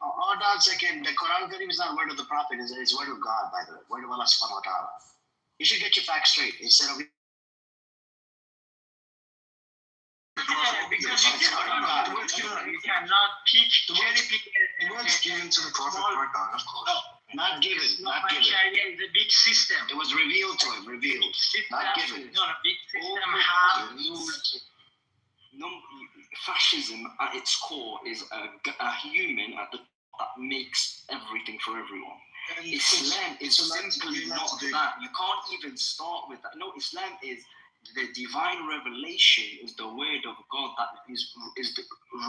Hold on a second. The Quran Kareem is not word of the Prophet, it's word of God, by the way. Word of Allah subhanahu wa ta'ala. You should get your facts straight instead of because you cannot pick the words given to the Prophet by God, of course. not given. The big system. It was revealed to him, not given. No, a big system has fascism at its core is a human at the that makes everything for everyone. And Islam is simply not that. You can't even start with that. No, Islam is the divine revelation, is the word of God that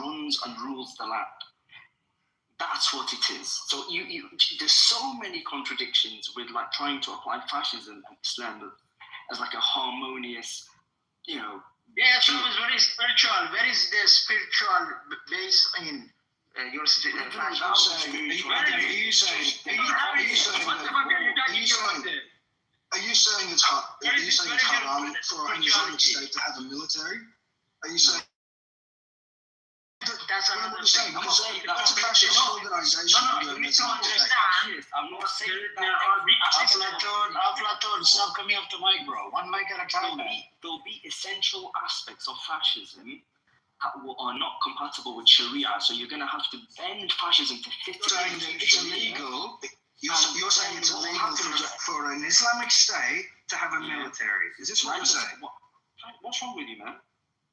runs and rules the land. That's what it is. So there's so many contradictions with like trying to apply fascism and Islam as like a harmonious, Yeah, so it's very spiritual. Where is the spiritual base in your situation? Are you saying it's haram for an Islamic state to have a military? Are you saying? That's another thing. That's a fascist organization. I'm not saying Aflatun, stop coming up to mic, bro. One mic at a time, man. There'll be essential aspects of fascism that are not compatible with Sharia, so you're going to have to bend fascism to fit it. It's illegal. You're saying it's illegal for an Islamic state to have a military. Is this what you're saying? What's wrong with you, man?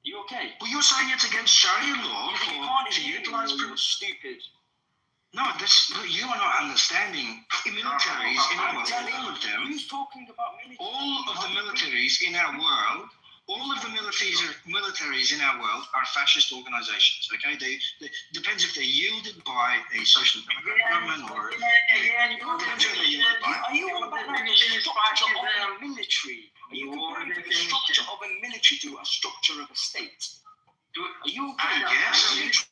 You okay? Well, you're saying it's against Sharia law to utilize. You're stupid. No, you are not understanding. Militaries in our world, all of them. Who's talking about military? All of the militaries in our world. All of the militaries in our world are fascist organizations, okay? They depends if they're yielded by a social democratic government or... Are you all about the structure of a military? Are you comparing the structure of a military to a structure of a state? Are you okay? Yes.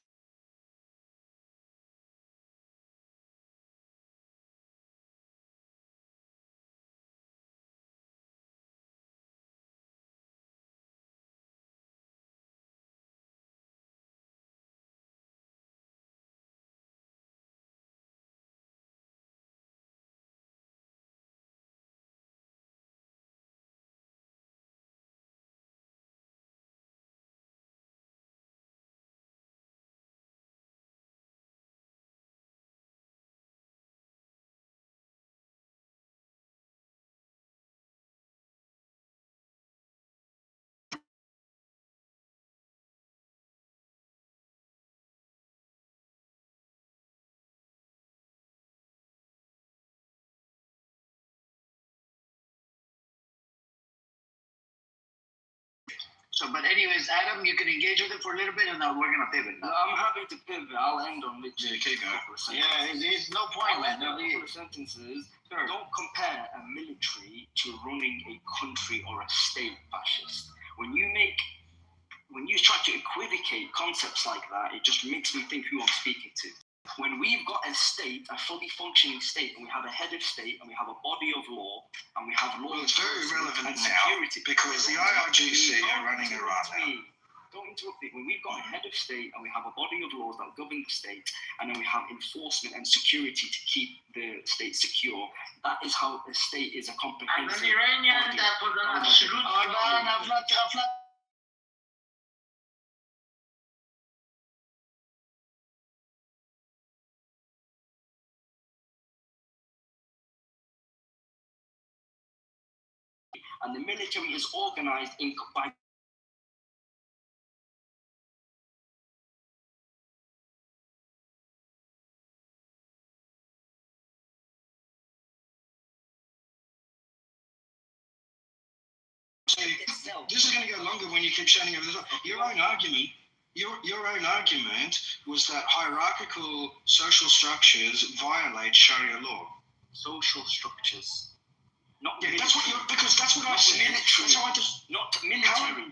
So, but anyways, Adam, you can engage with it for a little bit, and then we're gonna pivot. No, I'm happy to pivot. I'll end on it. Yeah, there's no point, man. A couple of sentences. Sure. Don't compare a military to running a country or a state, fascist. When you try to equivocate concepts like that, it just makes me think who I'm speaking to. When we've got a state, a fully functioning state, and we have a head of state, and we have a body of law, and we have law. Well, it's very relevant now because the IRGC are running Iran now. Don't interrupt me. When we've got a head of state, and we have a body of laws that govern the state, and then we have enforcement and security to keep the state secure, that is how a state is a comprehensive. As an Iranian, that was an absolute. And the military is organized by So this is going to go longer when you keep showing over the top. Your own argument Your own argument was that hierarchical social structures violate Sharia law. Social structures. Not yeah, that's what because that's what I said. That's how not military.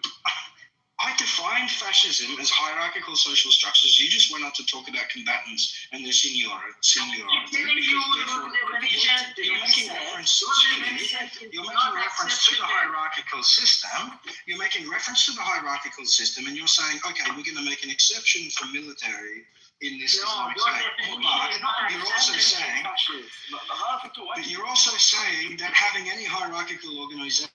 I defined fascism as hierarchical social structures. You just went on to talk about combatants and their seniority. You're making reference to the hierarchical system. You're making reference to the hierarchical system, and you're saying, okay, we're going to make an exception for military in this Islamic state. But you're also saying that having any hierarchical organization.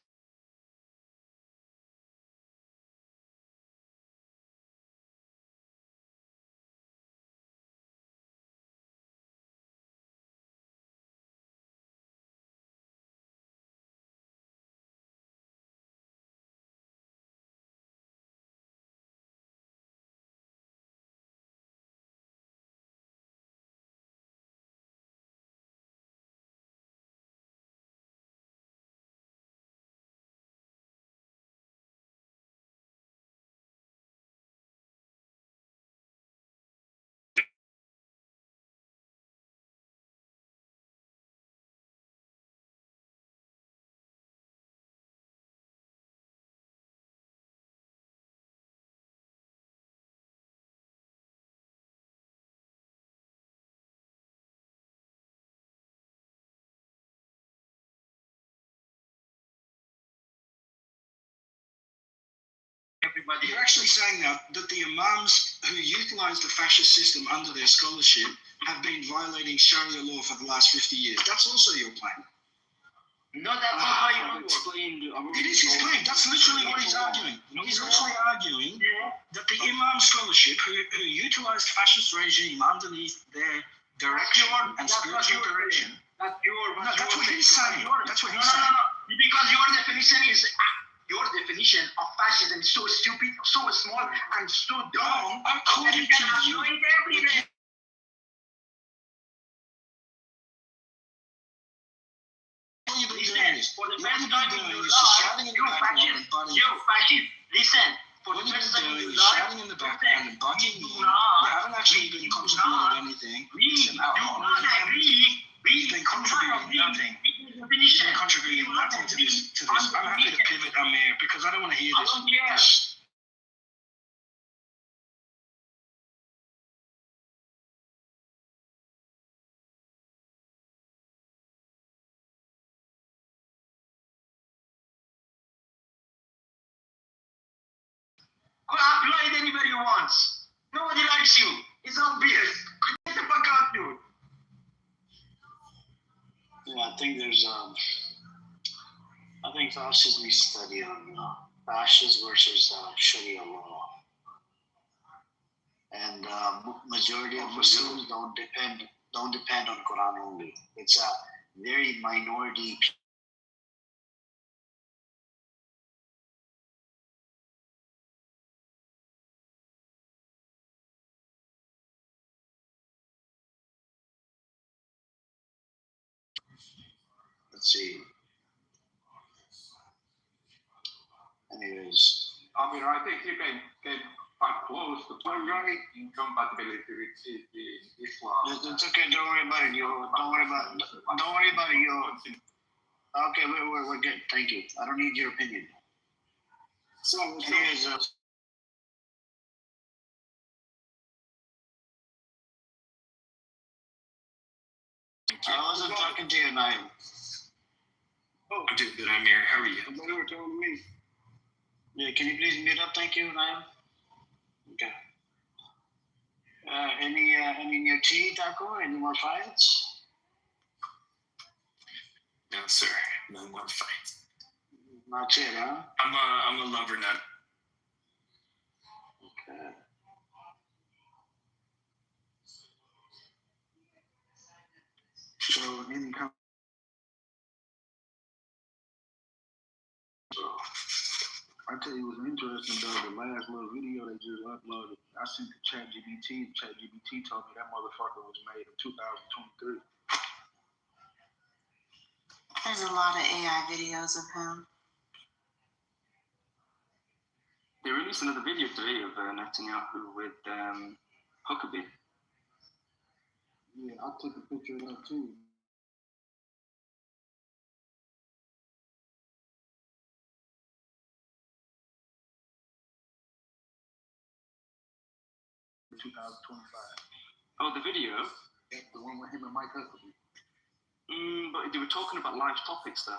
You're actually saying now that the imams who utilize the fascist system under their scholarship have been violating Sharia law for the last 50 years. That's also your claim. No, that's not how you explained. It is his claim. That's literally what he's arguing. He's literally arguing that the imam scholarship who utilized fascist regime underneath their direction and spiritual direction. That's what he's saying. That's what he's saying. Because your definition of fascism is so stupid, so small, and so dumb. According to you. All you've been doing is shouting in the background and butting. You fascist, listen. All you've been doing is shouting in the background and butting in. You haven't actually been contributing anything. You've been contributing nothing. You've been contributing nothing to this. I'm happy to pivot, Amir, because I don't want to hear this. Go apply it anybody wants. Nobody likes you. It's obvious. Get the fuck out, dude. Yeah, I think there's I think fascism is study on fascist versus Sharia law, and majority of Muslims don't depend on Quran only. It's a very minority. Let's see. Anyways, I mean, I think you can get quite close to finding incompatibility with Islam. It's okay. Don't worry about it. Don't worry about it. Okay, we're good. Thank you. I don't need your opinion. So anyways, I wasn't talking to you, Naim. Oh, I'm doing good, Amir. How are you? You were talking to me. Yeah, can you please mute up? Thank you, Naim. Okay. Any new tea, Taco? Any more fights? No, sir. No more fights. Not yet, huh? I'm a lover nut. Okay. So, I tell you what's interesting about the last little video they just uploaded. I sent to ChatGPT. ChatGPT told me that motherfucker was made in 2023. There's a lot of AI videos of him. They released another video today of Netanyahu with Huckabee. Yeah, I took a picture of that too. Oh, the video? Yeah, the one with him and Mike Huckabee. But they were talking about live topics though.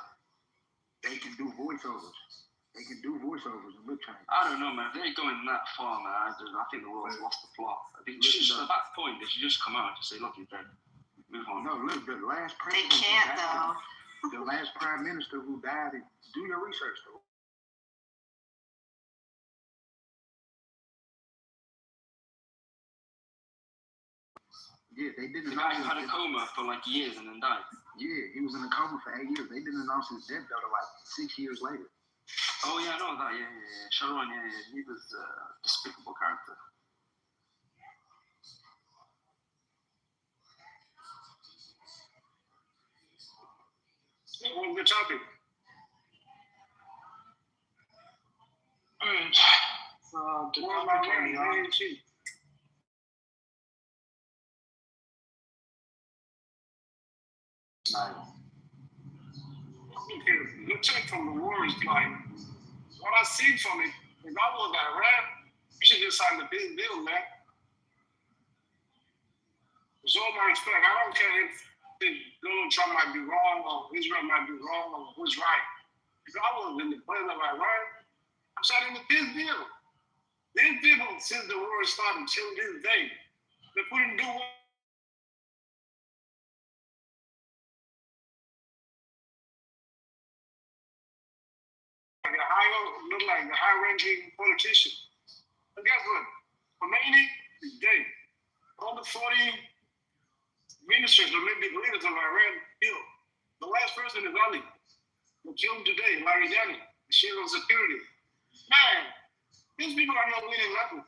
They can do voiceovers. They can do voiceovers and lip change. I don't know, man. If they're going that far, man, I think the world's lost the plot. I think just at that point, they should just come out and say, look, you're dead. Move on. No, look, the last president. They can't, though. The last prime minister who died, do your research, though. Yeah, they didn't. The guy who had a coma for like years and then died. Yeah, he was in a coma for 8 years. They didn't announce his death though, like 6 years later. Oh yeah, I know that. Yeah. Sharon, yeah. He was a despicable character. What's the topic? The topic Okay, the check from the war is like, what I see from it, if I was Iran, you should just sign the big deal, man. With all my respect, I don't care if Donald Trump might be wrong or Israel might be wrong or who's right. If I was in the place of Iran, I'm signing the big deal. These people, since the war started till this day, they couldn't do what look like the high-ranking politician. But guess what? Khomeini is dead. All the 40 ministers or maybe leaders of Iran killed. The last person is Ali. They killed today, Larry Danny, the chief of security. Man, these people are not winning nothing.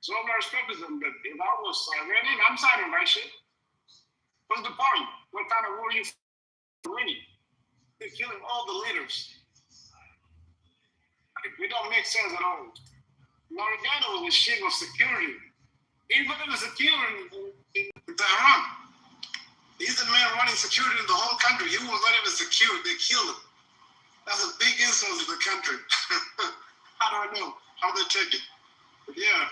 So I'm not respecting them, but if I was Iranian, I'm signing my shit. What's the point? What kind of war are you winning? They're killing all the leaders. It don't make sense at all. Laureano was the chief of security. Even the security in Tehran. He's the man running security in the whole country. He was not even secured. They killed him. That's a big insult to the country. I don't know how they take it. But yeah,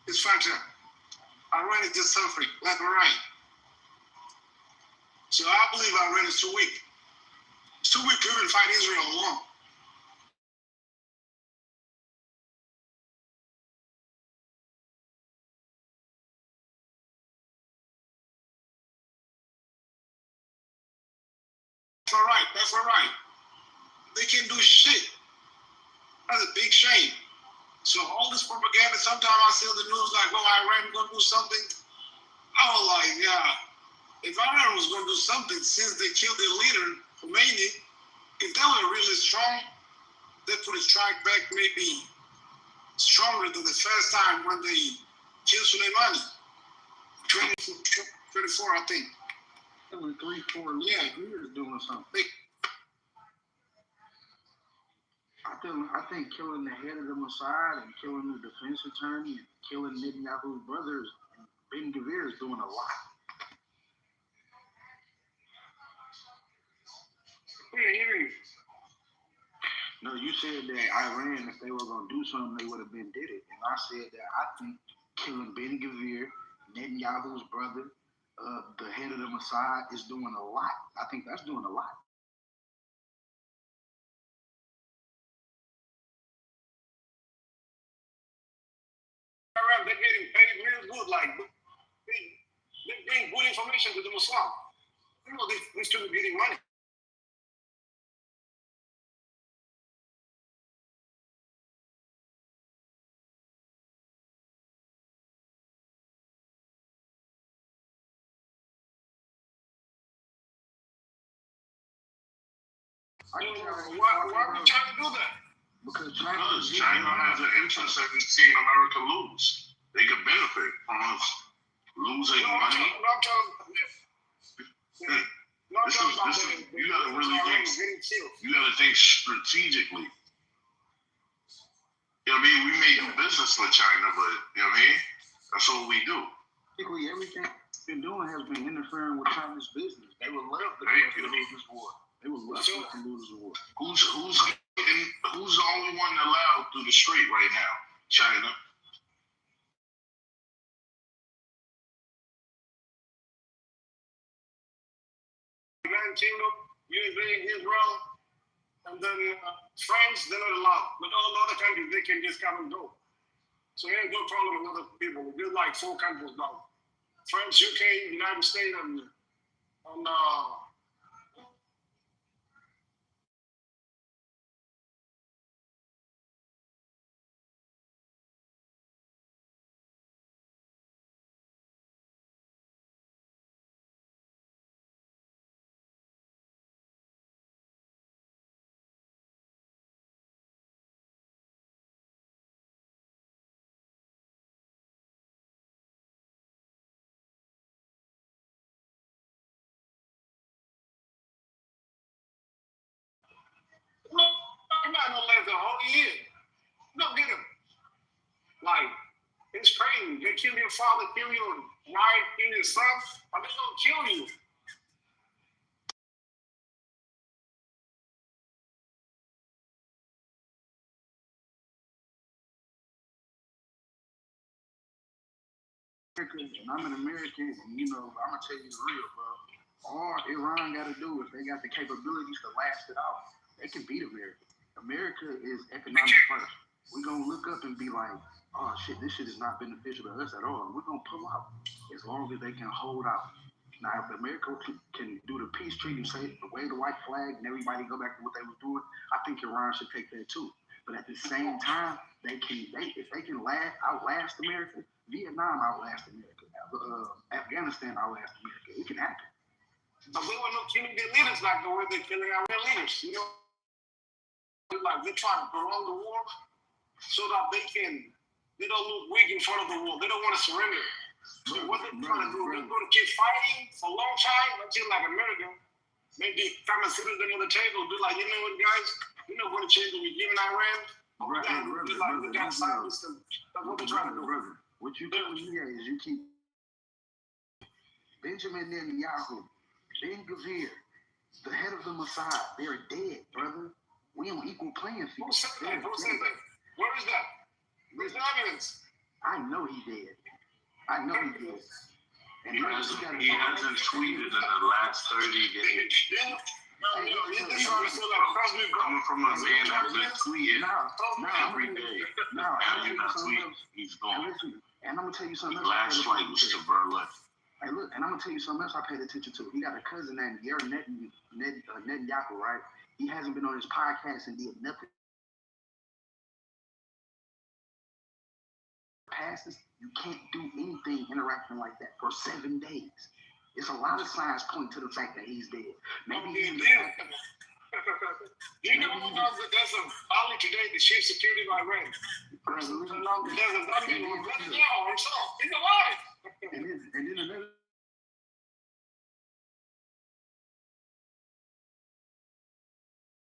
it's fact. Iran is just suffering left and right. So I believe Iran is too weak. It's too weak to even fight Israel alone. That's all right. They can't do shit. That's a big shame. So all this propaganda, sometimes I see on the news like, oh, Iran gonna do something. I was like, yeah, if Iran was gonna do something since they killed their leader, Khomeini, if they were really strong, they could strike back maybe stronger than the first time when they killed Soleimani. 24, I think. It was 3-4 years doing something. I think killing the head of the Mossad and killing the defense attorney and killing Netanyahu's brothers and Ben Gvir is doing a lot. No, you said that Iran, if they were going to do something, they would have been did it. And I said that I think killing Ben Gvir, Netanyahu's brother, the head of the Mossad is doing a lot. I think that's doing a lot. They're getting paid real good, like they bring good information to the Muslim. You know, these people getting money. Why are we trying to do that? Because China has an interest in seeing America lose. They could benefit from us losing money. You gotta really think. You gotta think strategically. You know what I mean? We may do business with China, but you know what I mean? That's what we do. Basically, everything we've been doing has been interfering with China's business. They would love to lose this war. They would love to lose this war. Who's the only one allowed through the strait right now? China. United Kingdom, USA, Israel, and then France, they're not allowed. But all other countries, they can just come and go. So there ain't no problem with other people. There's like 4 countries now. France, UK, United States, and I'm not gonna last the whole year. Go get him. Like, it's crazy. They kill your father, kill your wife, kill your son, but they gonna kill you. And I'm an American, and I'm gonna tell you the real, bro. All Iran got to do is they got the capabilities to last it out. They can beat America. America is economic first. We're gonna look up and be like, oh shit, this shit is not beneficial to us at all. We're gonna pull out as long as they can hold out. Now, if America can do the peace treaty, say wave the white flag, and everybody go back to what they were doing, I think Iran should take that too. But at the same time, if they can outlast America, Vietnam outlast America, Afghanistan outlast America. It can happen. But we were not killing their leaders like the way they're killing our leaders. Like they're trying to prolong the war so that they don't look weak in front of the war. They don't want to surrender. So what they're trying to do, they're going to keep fighting for a long time until like America maybe come and sit at another table, be like, you know what, guys, we're not going to change what we're giving Iran. We got to silence them. That's what they're trying to do. What you do here is you keep Benjamin Netanyahu, Ben Gvir, the head of the Mossad, they're dead, brother. We on equal playing field. Who said that? Who said that? Where is that? Where's the evidence? I know he did. And he hasn't tweeted in the last 30 days. Coming from a man that's been tweeting every day. Now you're not tweeting. He's gone. And I'm gonna tell you something else. Last flight was to Berlin. Hey, look, and I'm gonna tell you something else I paid attention to. He got a cousin named Yair Netanyahu, right? He hasn't been on his podcast and did nothing. Passes, you can't do anything interacting like that for 7 days. It's a lot of signs point to the fact that he's dead. Maybe he's dead. You know that there's a volley today, the chief security of Iran. There's a volley himself. He's alive. And then another.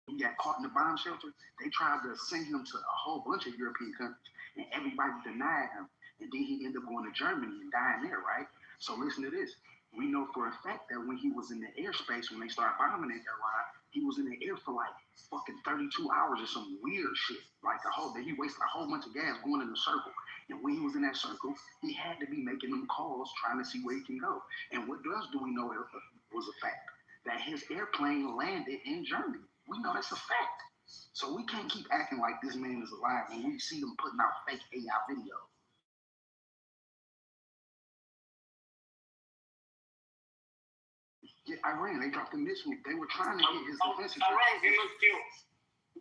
He got caught in the bomb shelter. They tried to send him to a whole bunch of European countries, and everybody denied him. And then he ended up going to Germany and dying there, right? So listen to this. We know for a fact that when he was in the airspace, when they started bombing in Iran, he was in the air for like fucking 32 hours or some weird shit. Like he wasted a whole bunch of gas going in a circle. And when he was in that circle, he had to be making them calls trying to see where he can go. And what else do we know was a fact? That his airplane landed in Germany. We know that's a fact. So we can't keep acting like this man is alive when we see them putting out fake AI videos. Yeah, Iran, they dropped a missile. They were trying to get his defense. Iran can look killed.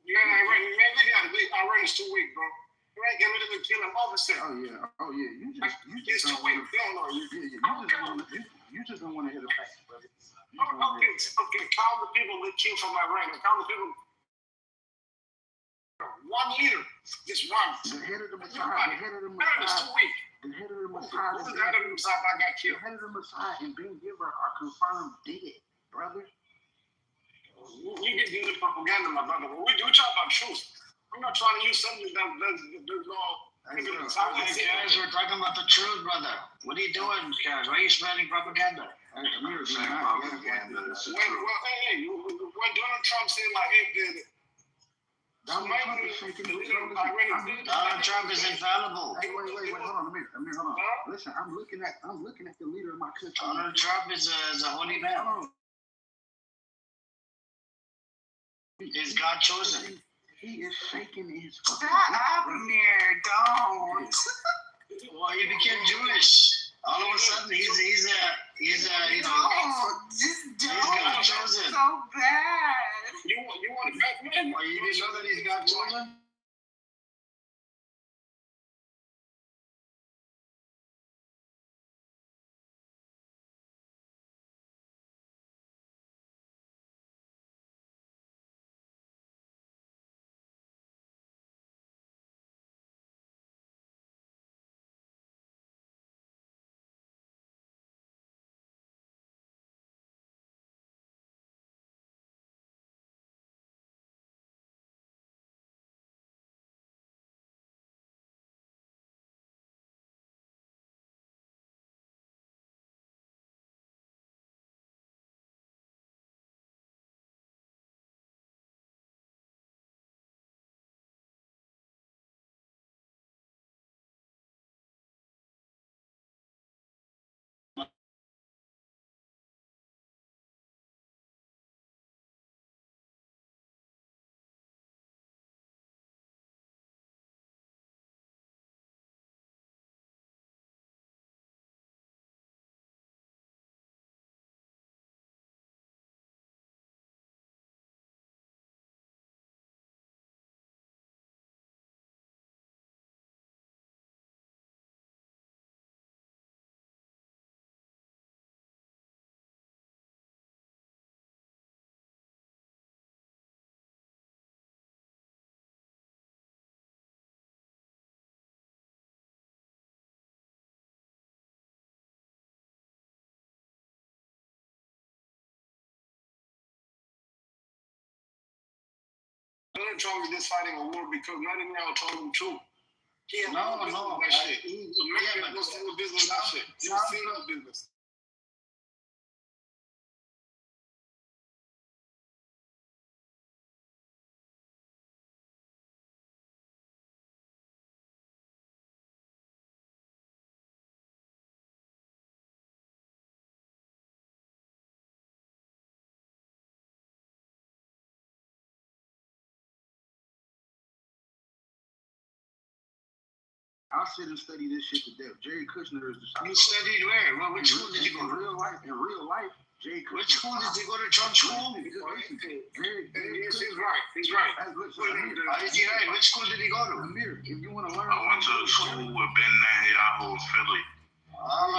Yeah, Iran, man, they gotta be. Iran is too weak, bro. Iran can literally kill him all the same. Oh yeah. It's too weak. No. You just don't want to hear the facts, brother. Okay, count the people that killed from Iran. Count the people. 1 leader, just one. The head of the Mossad. The head of the Mossad. Iran is too weak. The head of the Mossad. Who's the head of the Mossad that got killed? The head of the Mossad and Ben Gvir are confirmed dead, brother. You can do the propaganda, my brother. We talk about truth. I'm not trying to use something that there's no evidence. Guys, we're talking about the truth, brother. What are you doing, guys? Why are you spreading propaganda? When Donald Trump said like, hey, Donald Trump is infallible. Hey, wait, hold on a minute. Hold on. Listen, I'm looking at the leader of my country. Donald Trump is a holy man. Is God chosen? He is shaking his. Stop, Amir, don't. Well, he became Jewish. All of a sudden, he's a you know. Just don't. He's God chosen. So bad. You want to back man? Well, you didn't know that he's God chosen? Donald Trump is just fighting a war because Netanyahu told him to. He has No. that shit. America has no business that shit. He's no business. I'll sit and study this shit to death. Jerry Kushner is the. You studied where? Well, which school did you go to? In real life, Jerry Kushner. Which school did you go to? Trump school? He's right. He's right. Which school did he go to? Amir, if you want to learn. I went to school with Ben Netanyahu in Philly.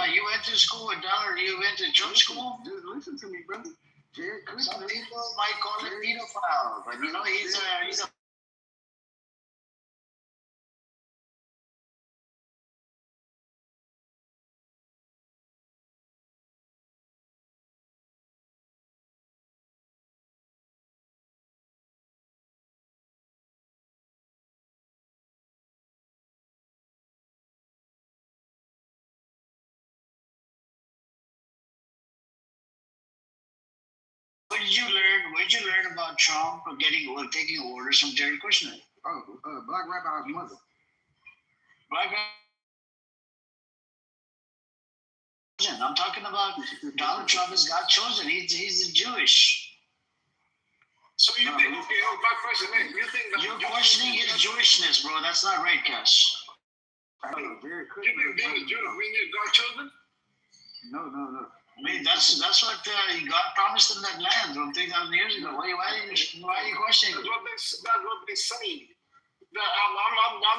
You went to school with Donald. You went to Trump school? Dude, listen to me, brother. Jerry Kushner. Some people might call it pedophile, but you know he's a. What did you learn? What did you learn about Trump or taking orders from Jared Kushner? Black Rabbi's mother. Black Rabbi. I'm talking about Donald Trump is God chosen. He's Jewish. So you think? Okay, my question is, you think that you're questioning his Jewishness, bro? That's not right, Cash. You think being a Jew, we need God chosen? No. I mean, that's what God promised in that land from 3,000 years ago. Why are you questioning? That's what they say. I'm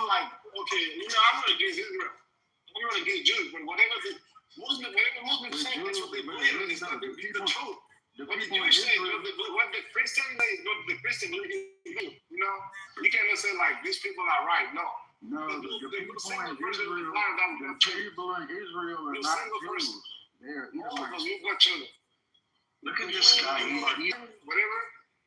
like, okay, I'm not against Israel. I'm not against Jews, but whatever Muslims say, that's what they believe in. It's the truth. What the Jewish say, what the Christian say, what the Christian believe in. You can't say like these people are right. No. The people in Israel are not Jews. They're Edomites. Look at this guy.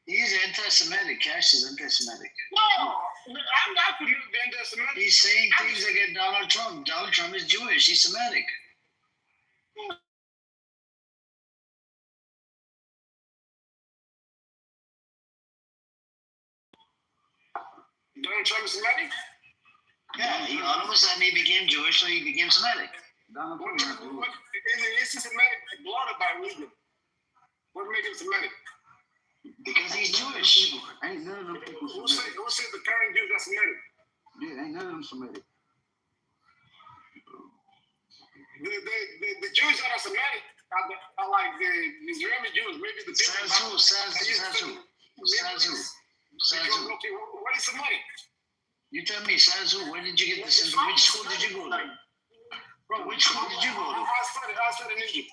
He's anti-Semitic. Cash is anti-Semitic. No, I'm not for you being anti-Semitic. He's saying things against Donald Trump. Donald Trump is Jewish. He's Semitic. Donald Trump is Semitic? Yeah, all of a sudden he became Jewish, so he became Semitic. What is he Semitic blooded by religion? What makes him Semitic? Because he's Jewish. Ain't none of them people Who Semitic. said the current Jews are Semitic? Yeah, ain't none of them Semitic. The Jews that are Semitic are like the Israeli Jews, maybe the people. Says who? Okay, what is Semitic? You tell me, says who? Where did you get this? Which school did you go to? Bro, which school did you go to? I studied in Egypt.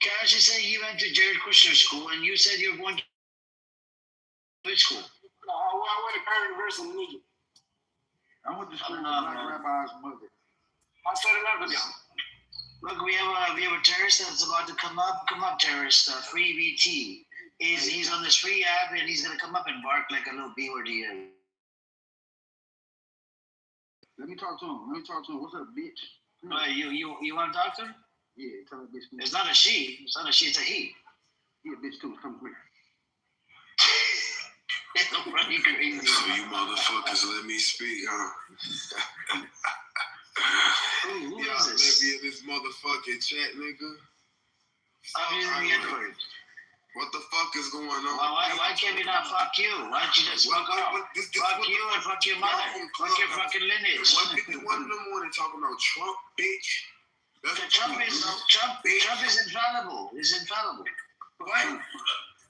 Kashi said he went to Jared Kushner school, and you said you're going to which school? No, I went to Cairo University in Egypt. I went to school with Black Rabbi's mother. I studied everything. Look, we have a terrorist that's about to come up. Come up, terrorist. Free BT. He's on this free app, and he's gonna come up and bark like a little beaver to you. Let me talk to him. What's up, bitch? You want to talk to him? Yeah, tell that bitch. It's not a she. It's not a she. It's a he. Yeah, bitch, too. Come here. Crazy. So you motherfuckers let me speak, huh? Who Y'all is let this? me in this motherfucking chat, nigga. I'm using the N-word. What the fuck is going on? Why can't we not fuck you? Why don't you just fuck off? Fuck you and fuck your mother. Fuck your fucking lineage. One in the morning talking about Trump, bitch. Trump is infallible. He's infallible. What?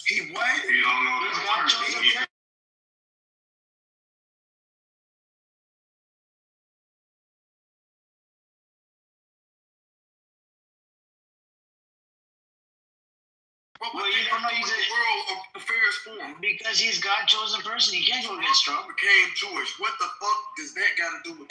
He what? You don't know He's that. God chosen person. Well, you don't know he's a world of affairs for him. Because he's God chosen person. He can't go against Trump. Became Jewish. What the fuck does that got to do with?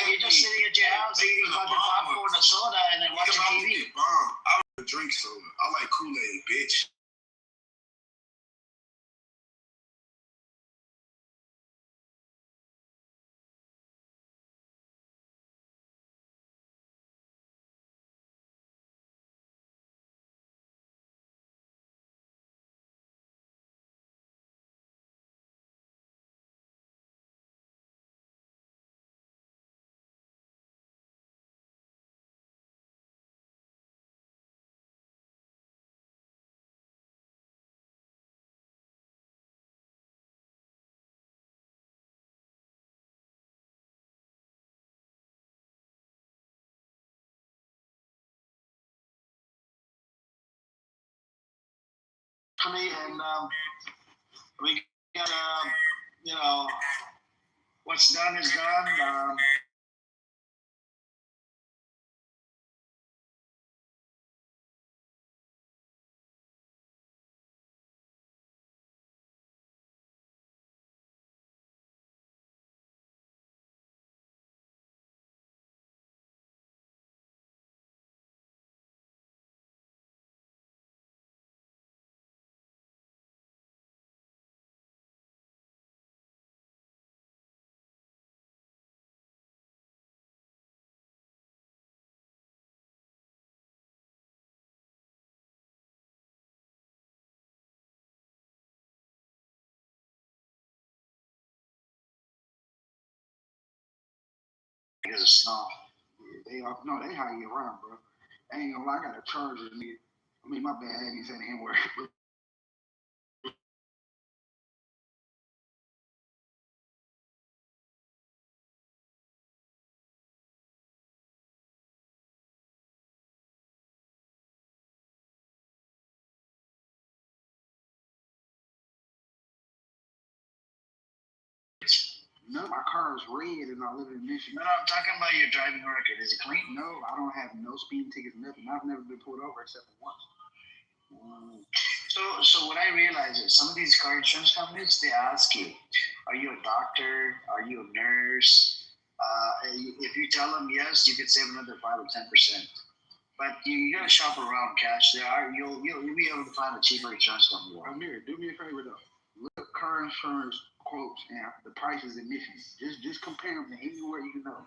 You're just sitting at your house eating fucking popcorn and soda and then watching TV. I don't drink soda. I like Kool-Aid, bitch. And we got what's done is done. Because of snow. They hire you around, bro. I ain't gonna lie, I got a charger, nigga. I mean, my bad, I ain't saying the N-word. No, my car is red and I live in Michigan. No, I'm talking about your driving record. Is it clean? No, I don't have no speeding tickets, nothing. I've never been pulled over except for once. So what I realize is some of these car insurance companies, they ask you, are you a doctor? Are you a nurse? If you tell them yes, you could save another 5 or 10%. But you gotta shop around, Cash. You'll be able to find a cheaper insurance company. Amir, do me a favor though. Look car insurance quotes and the prices in Michigan. Just compare them to anywhere you know.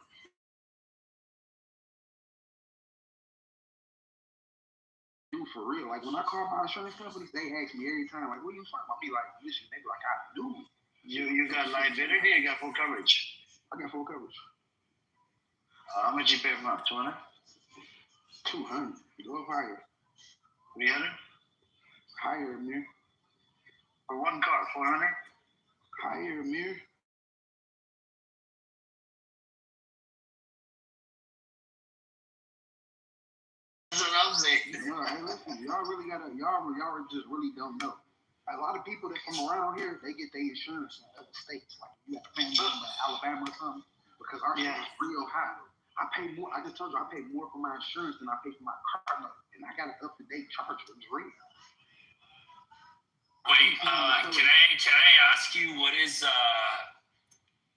Dude, for real. Like when I call my insurance companies, they ask me every time, like, what are you talking about? Me like, listen, they be like, I do. You got liability or you got full coverage? I got full coverage. How much you pay per month? 200? 200. Go up higher. 300? Higher, Amir. For one car, 400? Higher, Amir. That's what I'm saying. No, hey, listen, y'all just really don't know. A lot of people that from around here, they get their insurance in other states. Like you got family in Alabama or something, because our shit is real high. I pay more. I just told you I pay more for my insurance than I pay for my car note, and I got an up-to-date charge for this real. Wait, can I ask you what is the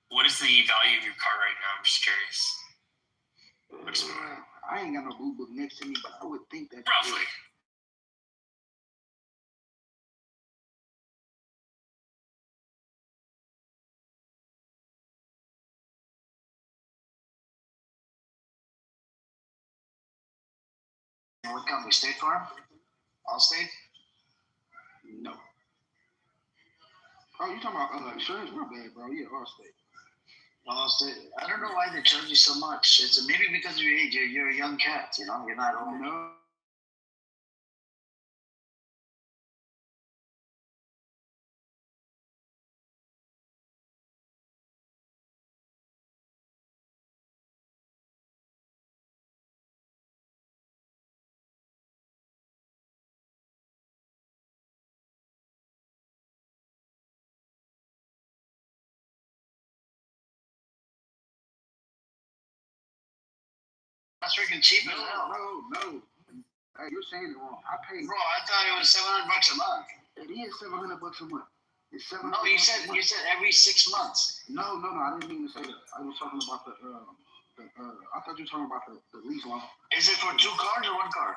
value of your car right now? I'm just curious. I ain't got no blue book next to me, but I would think that roughly. What company? State Farm? Allstate? No. Oh, you talking about insurance? My bad, bro. Yeah, Allstate. Allstate. I don't know why they charge you so much. It's maybe because of your age. You're a young cat. You know, you're not old. No. That's freaking cheap as hell. No. Hey, you're saying it wrong. I pay. Bro, I thought it was $700 a month. It is $700 a month. It's $700. No, you said every 6 months. No. I didn't mean to say that. I was talking about I thought you were talking about the lease loan. Is it for 2 cars or 1 car?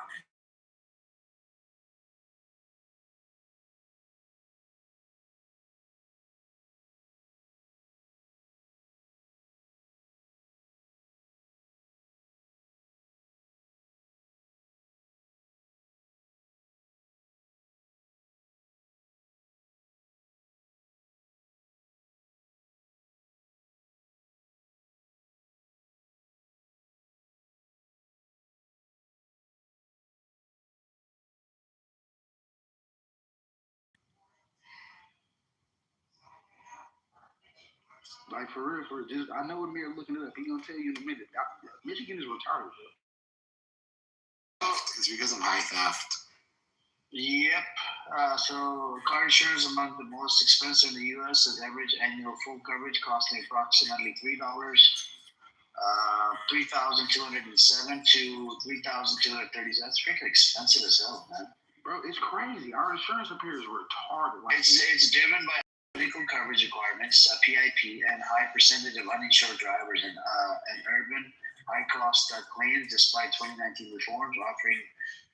Like for real, just I know Amir looking it up. He gonna tell you in a minute. Michigan is retarded, bro. It's because of high theft. Yep. So car insurance is among the most expensive in the U.S. Its average annual full coverage costing approximately $3, $3,207 to $3,230. That's freaking expensive as hell, man. Bro, it's crazy. Our insurance up here is retarded. Like, it's driven by medical coverage requirements, PIP, and high percentage of uninsured drivers and urban high-cost claims. Despite 2019 reforms offering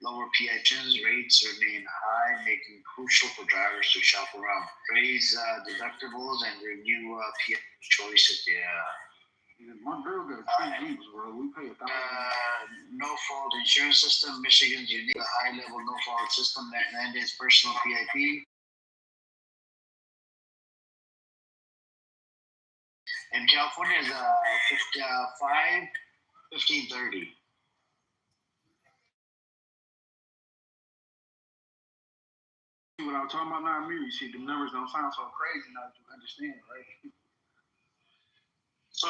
lower PIPs, rates remain high, making it crucial for drivers to shop around. Raise deductibles and review PIP choices. My girl got 2 Jeeps, bro. We pay $1,000. No-fault insurance system. Michigan's unique high-level no-fault system that mandates personal PIP. In California, is 1530. What I'm talking about now, Amir, you see, the numbers don't sound so crazy now that you understand, right? So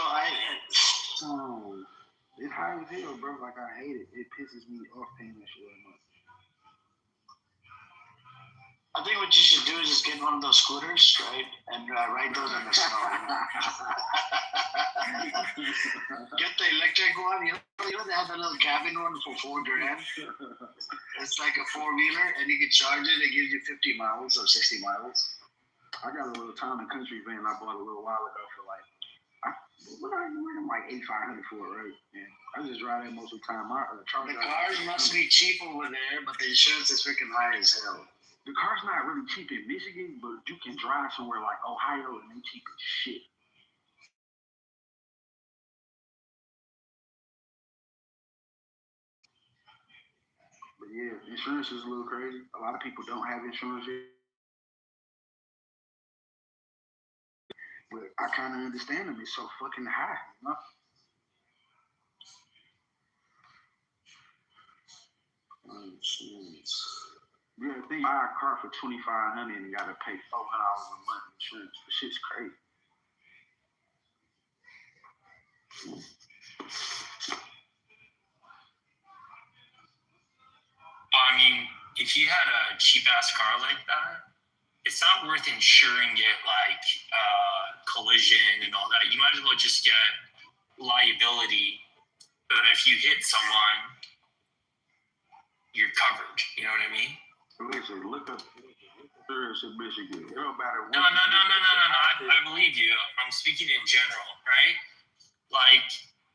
it's high as hell, bro. Like I hate it. It pisses me off paying that shit every month. I think what you should do is just get one of those scooters, right, and ride those in the snow. Get the electric one. You know they have a little cabin one for $4,000. It's like a 4-wheeler, and you can charge it. It gives you 50 miles or 60 miles. I got a little town and country van I bought a little while ago for like, I'm like $8,500 for it, right? And I just drive that most of the time. The cars must be cheap over there, but the insurance is freaking high as hell. The car's not really cheap in Michigan, but you can drive somewhere like Ohio and they cheap as shit. But yeah, insurance is a little crazy. A lot of people don't have insurance yet. But I kind of understand them. It's so fucking high, you know? Insurance. Yeah, if you buy a car for $2,500 and you gotta pay $400 a month insurance, the shit's crazy. I mean, if you had a cheap ass car like that, it's not worth insuring it like collision and all that. You might as well just get liability. But if you hit someone, you're covered. You know what I mean? Listen, look up insurance in Michigan. It don't matter what. No. I believe you. I'm speaking in general, right? Like,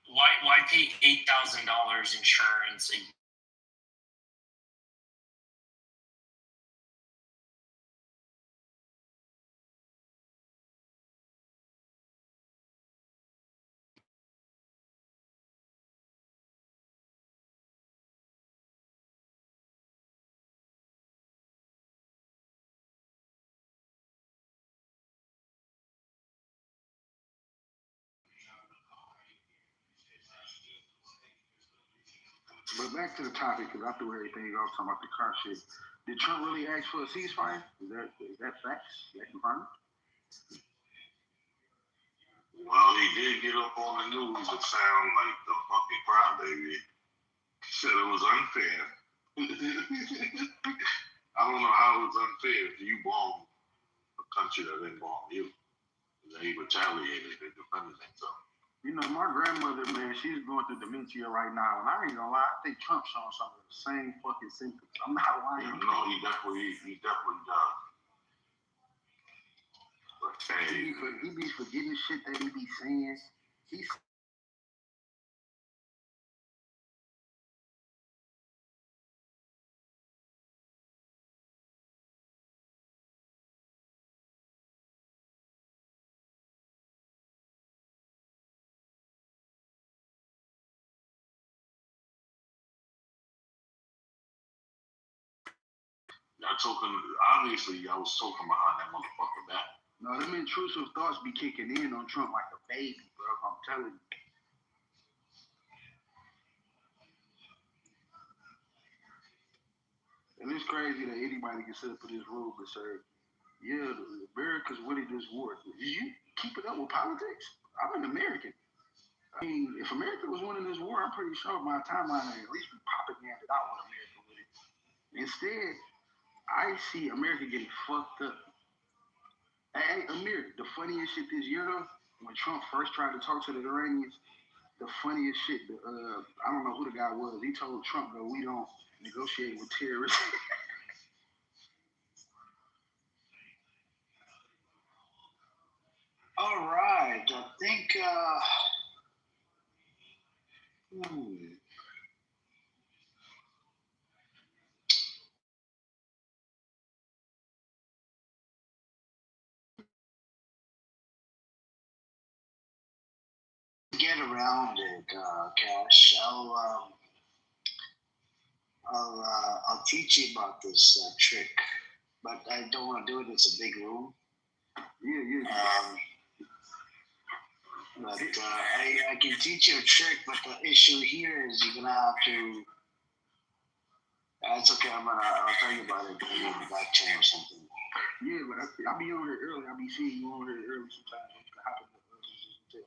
why pay $8,000 insurance a year? But back to the topic, because I threw everything off talking about the car shit. Did Trump really ask for a ceasefire? Is that facts? Is that confirmed? Well, he did get up on the news and sound like the fucking crybaby. Said it was unfair. I don't know how it was unfair if you bombed a country that didn't bomb you. They retaliated. They defended themselves. You know, my grandmother, man, she's going through dementia right now, and I ain't gonna lie, I think Trump's showing some of the same fucking symptoms. I'm not lying. No, he definitely does. But hey, he be forgetting shit that he be saying. He's obviously, I was talking behind that motherfucker back. No, them intrusive thoughts be kicking in on Trump like a baby, bro. I'm telling you. And it's crazy that anybody can sit up in this room and say, yeah, America's winning this war. You keep it up with politics? I'm an American. I mean, if America was winning this war, I'm pretty sure my timeline would at least be propaganded out when America winning. Instead, I see America getting fucked up. Hey, Amir, the funniest shit this year, though, when Trump first tried to talk to the Iranians, the funniest shit, I don't know who the guy was. He told Trump, though, we don't negotiate with terrorists. All right, I think. Get around it, Cash. I'll teach you about this trick, but I don't want to do it. It's a big room. Yeah. But I can teach you a trick, but the issue here is you're gonna have to. It's okay. I'll tell you about it in the back channel or something. Yeah, but I'll be on here early. I'll be seeing you on here early sometimes.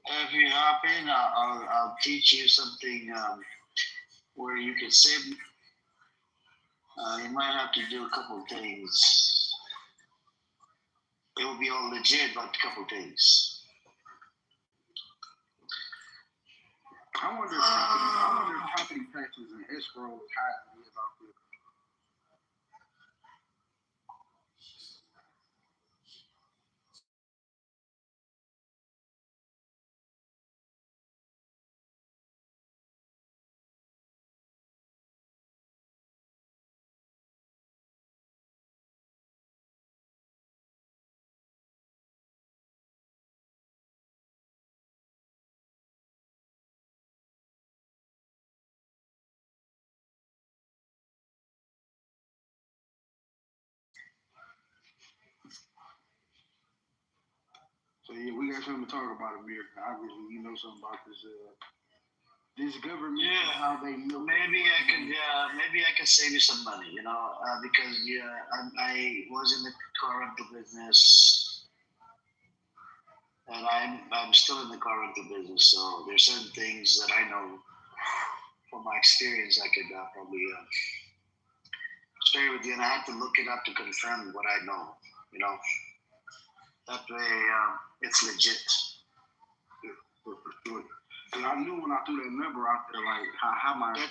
If you hop in, I'll teach you something where you can save. You might have to do a couple of things. it will be all legit about a couple days. I wonder if property taxes and escrow is high as it is out there. So yeah, we got something to talk about, America. Obviously, you know something about this government. Yeah, how they milk. maybe I could save you some money, because I was in the car rental business, and I'm still in the car rental business. So there's certain things that I know from my experience I could probably share with you, and I have to look it up to confirm what I know. That way it's legit. And I knew when I threw that number out there, like how my that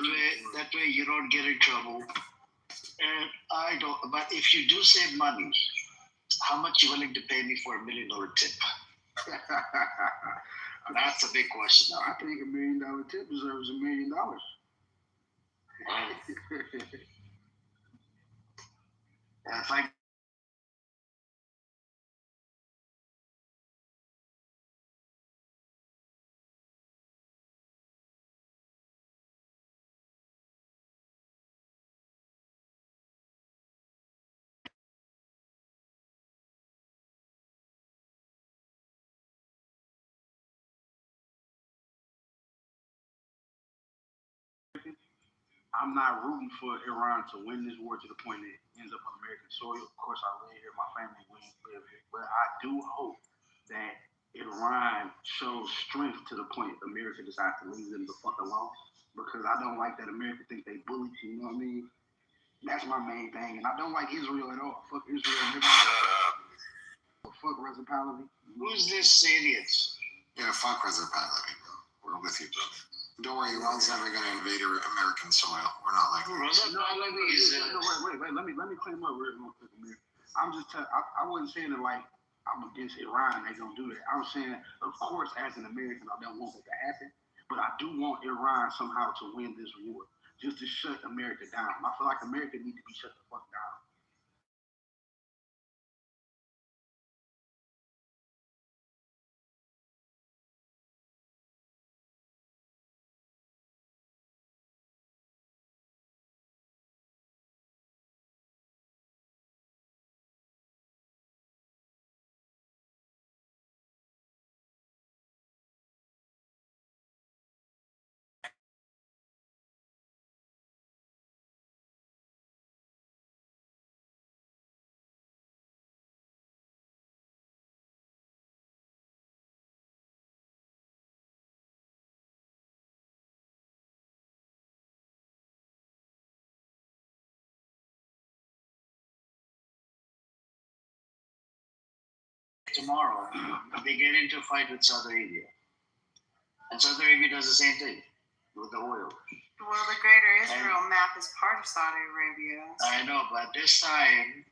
way you don't get in trouble. And I don't. But if you do save money, how much you willing to pay me for $1 million tip? That's a big question. I think $1 million tip deserves $1 million. If I I'm not rooting for Iran to win this war to the point that it ends up on American soil. Of course, I live here, my family live here, but I do hope that Iran shows strength to the point America decides to leave them the fuck alone, because I don't like that America think they bullied you. You know what I mean? That's my main thing, and I don't like Israel at all. Fuck Israel. Fuck reciprocity. Who's this idiot? Yeah, fuck reciprocity, bro. We're with you, bro. Don't worry, Iran's never going to invade American soil. We're not like that. Wait. Let me claim up real quick, Amir. I'm just I wasn't saying that like I'm against Iran. They don't do that. I'm saying, of course, as an American, I don't want that to happen. But I do want Iran somehow to win this war, just to shut America down. I feel like America needs to be shut the fuck down. Tomorrow, they get into a fight with Saudi Arabia. And Saudi Arabia does the same thing with the oil. Well, the Greater Israel map is part of Saudi Arabia. I know, but this time,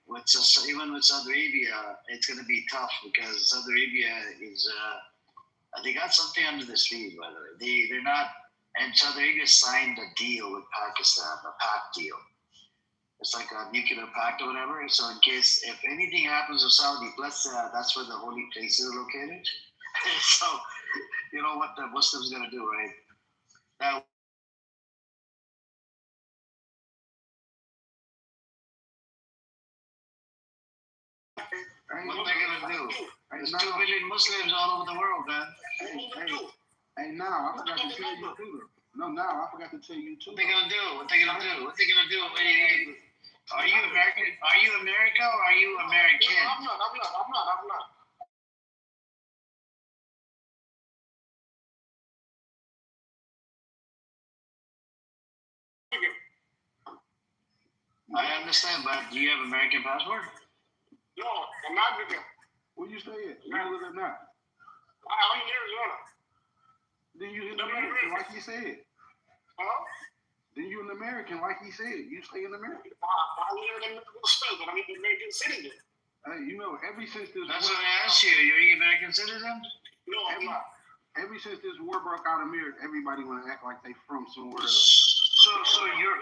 even with Saudi Arabia, it's going to be tough because Saudi Arabia is, they got something under the sleeve, by the way. They're not, and Saudi Arabia signed a deal with Pakistan, a pact deal. It's like a nuclear pact or whatever. So in case, if anything happens to Saudi, plus that's where the holy places are located. So, you know what the Muslims going to do, right? Now, what they're going to do? There's 2 billion Muslims all over the world, man. Hey, now, I forgot to tell you too. No, now, I forgot to tell you too. What they going to do? What they going to do? What they going to do? Are you American? Are you America or are you American? I'm not. I understand, but do you have American passport? No, I'm African. Where you stay at? Where you live at now? I'm in Arizona. Then you an American, like he said. Huh? Then you an American, like he said. You stay in America. I live in a medical state, but I'm an American citizen. Hey, you know, ever since this That's what I asked you. Are you an American citizen? No, I'm not. Ever since this war broke out in America, everybody want to act like they from somewhere else. So you're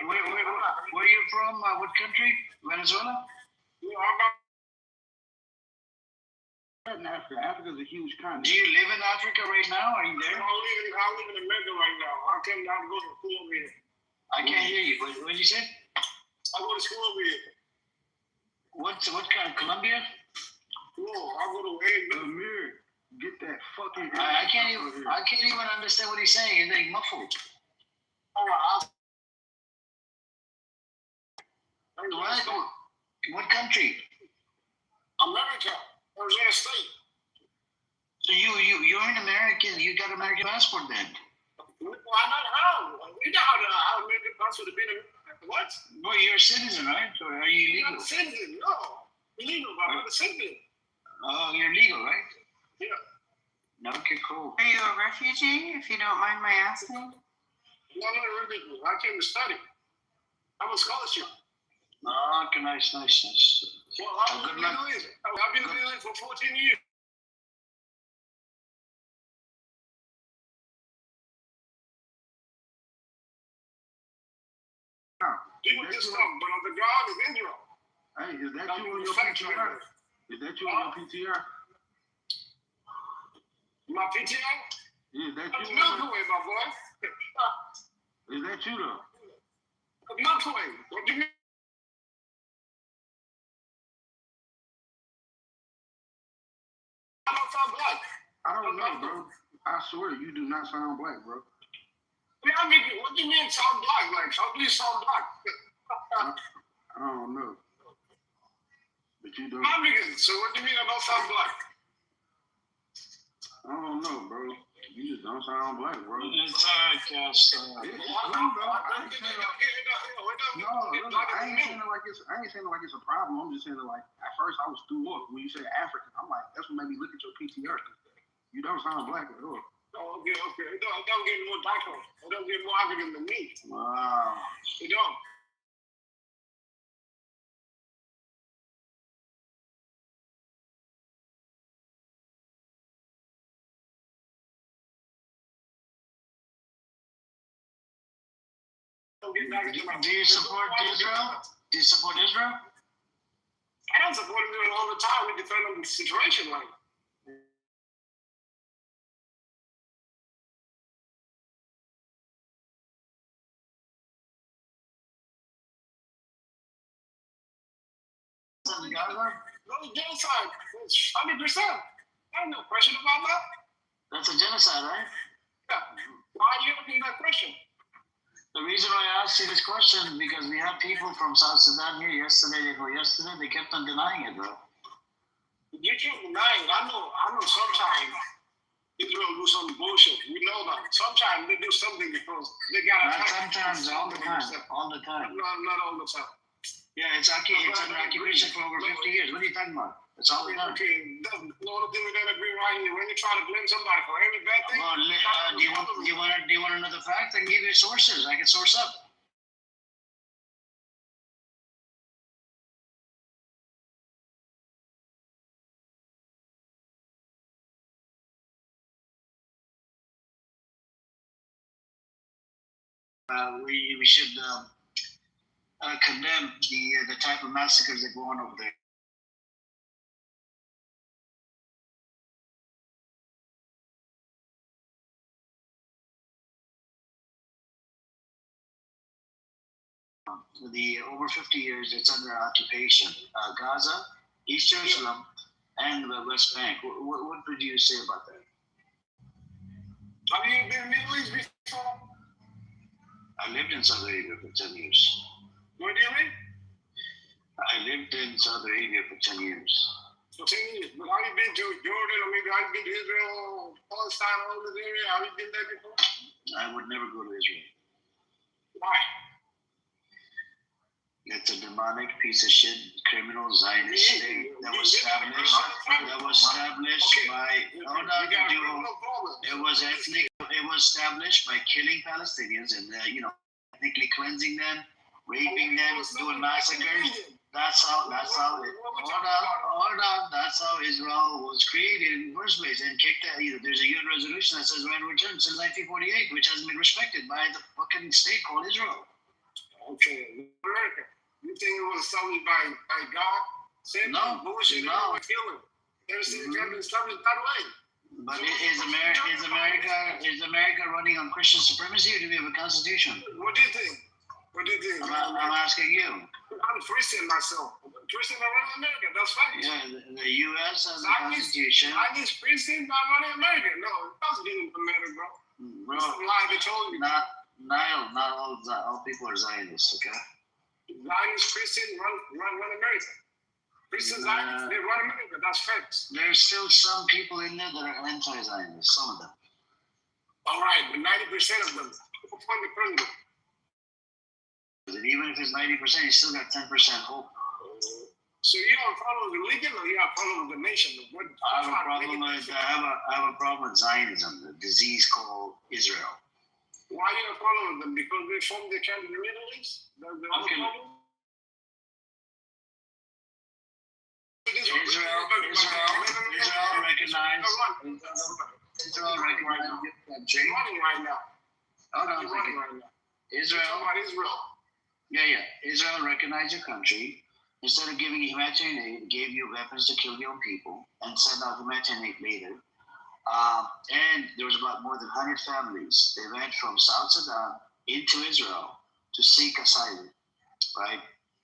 where you from? What country? Venezuela? No, I'm not. In Africa. Africa's a huge continent. Do you live in Africa right now? Are you there? I live in America right now. I came down to go to school over here. I can't hear you. What did you say? I go to school over here. What kind? Colombia? No, I go to Amir, get that fucking. I can't even understand what he's saying. He's like muffled. All right. What country? America. Arizona State. So you're an American. You got an American passport then? Well, I'm not how. You know how American passport to be in America. What? Well, you're a citizen, right? So are you legal? I'm not a citizen. No. Illegal, but I'm not a citizen. Oh, you're legal, right? Yeah. Okay, cool. Are you a refugee, if you don't mind my asking? No, I'm not a refugee. I came to study. I'm a scholarship. Oh, okay, nice. Well, I've been living for 14 years. People just come, but on the ground is Israel. Hey, is that you on your PTR? Is that you on your PTR? My PTR? Yeah, is that That's you? Milky Way, my boy. Is that you though? Milky Way. What do you mean? I don't sound black. I don't know, bro. I swear you do not sound black, bro. What do you mean sound black? Like, how do you sound black? I don't know. But you don't. So what do you mean I don't sound black? I don't know, bro. You just don't sound black, bro. It's alright, Cass. I ain't saying it like it's a problem. I'm just saying it like at first I was threw off when you said African. I'm like, that's what made me look at your PTR. You don't sound black at all. Oh, okay. It don't get more darker. It don't get more African than me. Wow. It don't. Do you support Israel? Do you support Israel? I don't support Israel all the time. We defend on the situation, like. No genocide. 100%. I have no question about that. That's a genocide, right? Yeah. Why are you asking that question? The reason why I asked you this question is because we have people from South Sudan here yesterday. They kept on denying it, bro. You keep denying. I know sometimes Israel do some bullshit. We know that. Sometimes they do something because they got Not sometimes, all the time. All the time. Not all the time. Yeah, it's under occupation for over 50 years. What are you talking about? It's all the time. Okay, the only thing we gotta agree right here, when you try to blame somebody for every bad thing. Well, do you want to know the fact? I can give you sources. I can source up. We should condemn the type of massacres that go on over there. The over 50 years it's under occupation. Gaza, East Jerusalem, and the West Bank. What would you say about that? Have you been in the Middle East before? I lived in Saudi Arabia for 10 years. Where do you live? I lived in Saudi Arabia for 10 years. For 10 years. But have you been to Jordan or maybe have you been to Israel, Palestine, all this area? Have you been there before? I would never go to Israel. Why? It's a demonic piece of shit, criminal Zionist state that was established by. Hold on, it was ethnic. It was established by killing Palestinians and ethnically cleansing them, raping them, doing massacres. That's how. Hold on. That's how Israel was created in the first place and kicked out. There's a UN resolution that says right of return since 1948, which hasn't been respected by the fucking state called Israel. Okay, America. You think it was established by God? No. Killing. There's been established that way. But is America running on Christian supremacy, or do we have a constitution? What do you think? I'm asking you. I'm a Christian myself. Christian are running America. That's fine. Yeah, the U.S. has a constitution. Chinese Christians are running America. No, it doesn't get America, bro. Bro, it's a lie they told you. Not all people are Zionists, okay? Zionist Christians run America. Christians, Zionists, they run America. That's facts. There's still some people in there that are anti-Zionist, some of them. All right, but 90% of them. Who fund the president? And even if it's 90%, you still got 10% hope. So you have a problem with religion, or you have a problem with the nation? I have a problem with Zionism, the disease called Israel. Why do you have a problem with them? Because they formed the camp in the Middle East? Israel recognized running right now. Israel. Yeah. Israel recognized your country. Instead of giving you humanitarian aid, gave you weapons to kill your own people and send out humanitarian aid later. And there was about more than 100 families. They went from South Sudan into Israel to seek asylum, right?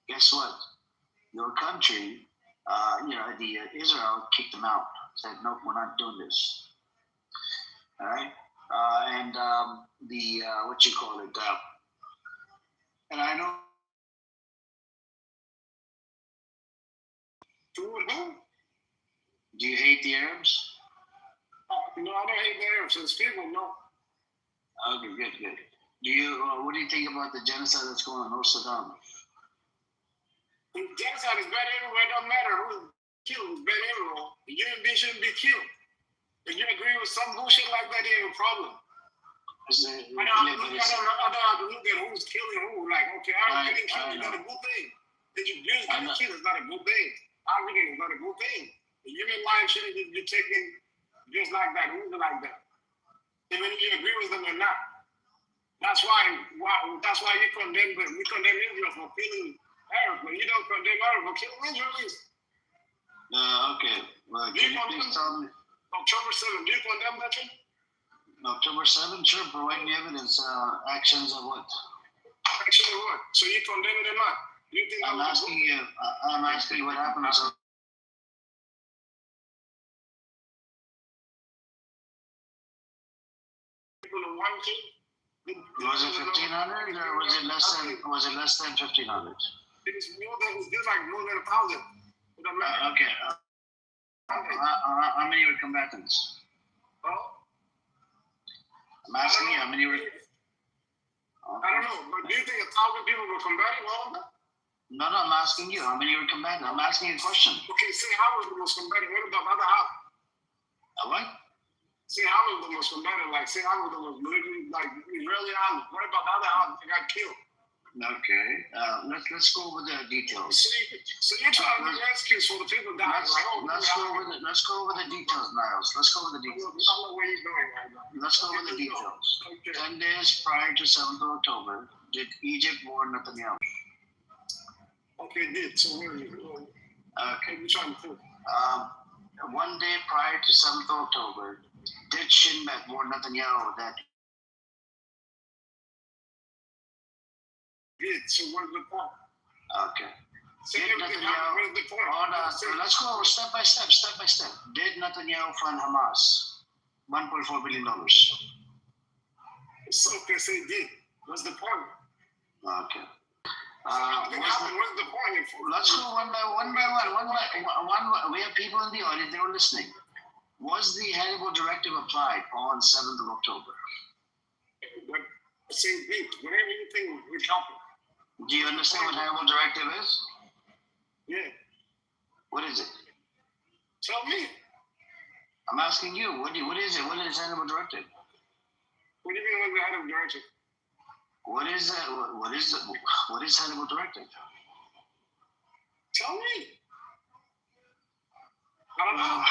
Guess what? Your country, Israel kicked them out. Said, nope, we're not doing this. All right? And I know. Do you hate the Arabs? No, I don't hate the Arabs. It's people, no. Okay, good. What do you think about the genocide that's going on in North Sudan? The genocide is bad everywhere. It don't matter who's killed. It's bad everywhere. The human being shouldn't be killed. If you agree with some bullshit like that, you have a problem. I don't have to look at who's killing who. Like, okay, I'm getting killed is not a good thing. That you getting killed is not a good thing. I'm getting is not a good thing. The human life shouldn't be taken just like that, who's like that. Even if you agree with them or not. That's why you condemn them. You condemn Israel for killing Arabs, but you don't condemn Arabs for killing Israelis. Okay. Well, can you please tell me? October 7th, do you condemn that thing? October 7th, sure. Provide me evidence. Actions of what? Action of what? So you condemn it or not? You think I'm asking you what happened. Was it 1,500 or was it less than 1,500? It's more than 1,000. Okay. How many were combatants? I'm asking you how many were. I don't know, but do you think 1,000 people were combating all of them? No, I'm asking you how many were combating. I'm asking you a question. Okay, say how was the most combating? What about the other half? What? Say how was the most combating? Like, say how was the most military, like Israeli army? What about the other half that got killed? Okay, let's go over the details. So you're trying to make excuse for the people dying. Let's go over the details, Niles. Let's go over the details. I don't know where he's going right now. Let's go over the details. Okay. 10 days prior to 7th of October, did Egypt warn Netanyahu? Okay, did. So where are you going? Okay. You're trying to think. 1 day prior to 7th of October, did Shin Bet warn Netanyahu that? Did. So what's the point? Okay. Say everything. What's the point? Hold on. So let's go step by step. Did Netanyahu fund Hamas $1.4 billion? So okay, say did. What's the point? Okay. What's the point? Let's go one by one. We have people in the audience, they were listening. Was the Hannibal Directive applied on 7th of October? Say did. Whatever you think we're talking. Do you understand what Hannibal Directive is? Yeah. What is it? Tell me. I'm asking you. What is it? What is Hannibal Directive? What do you mean with the Hannibal Directive? What is that? What is Hannibal Directive? Tell me. I don't know.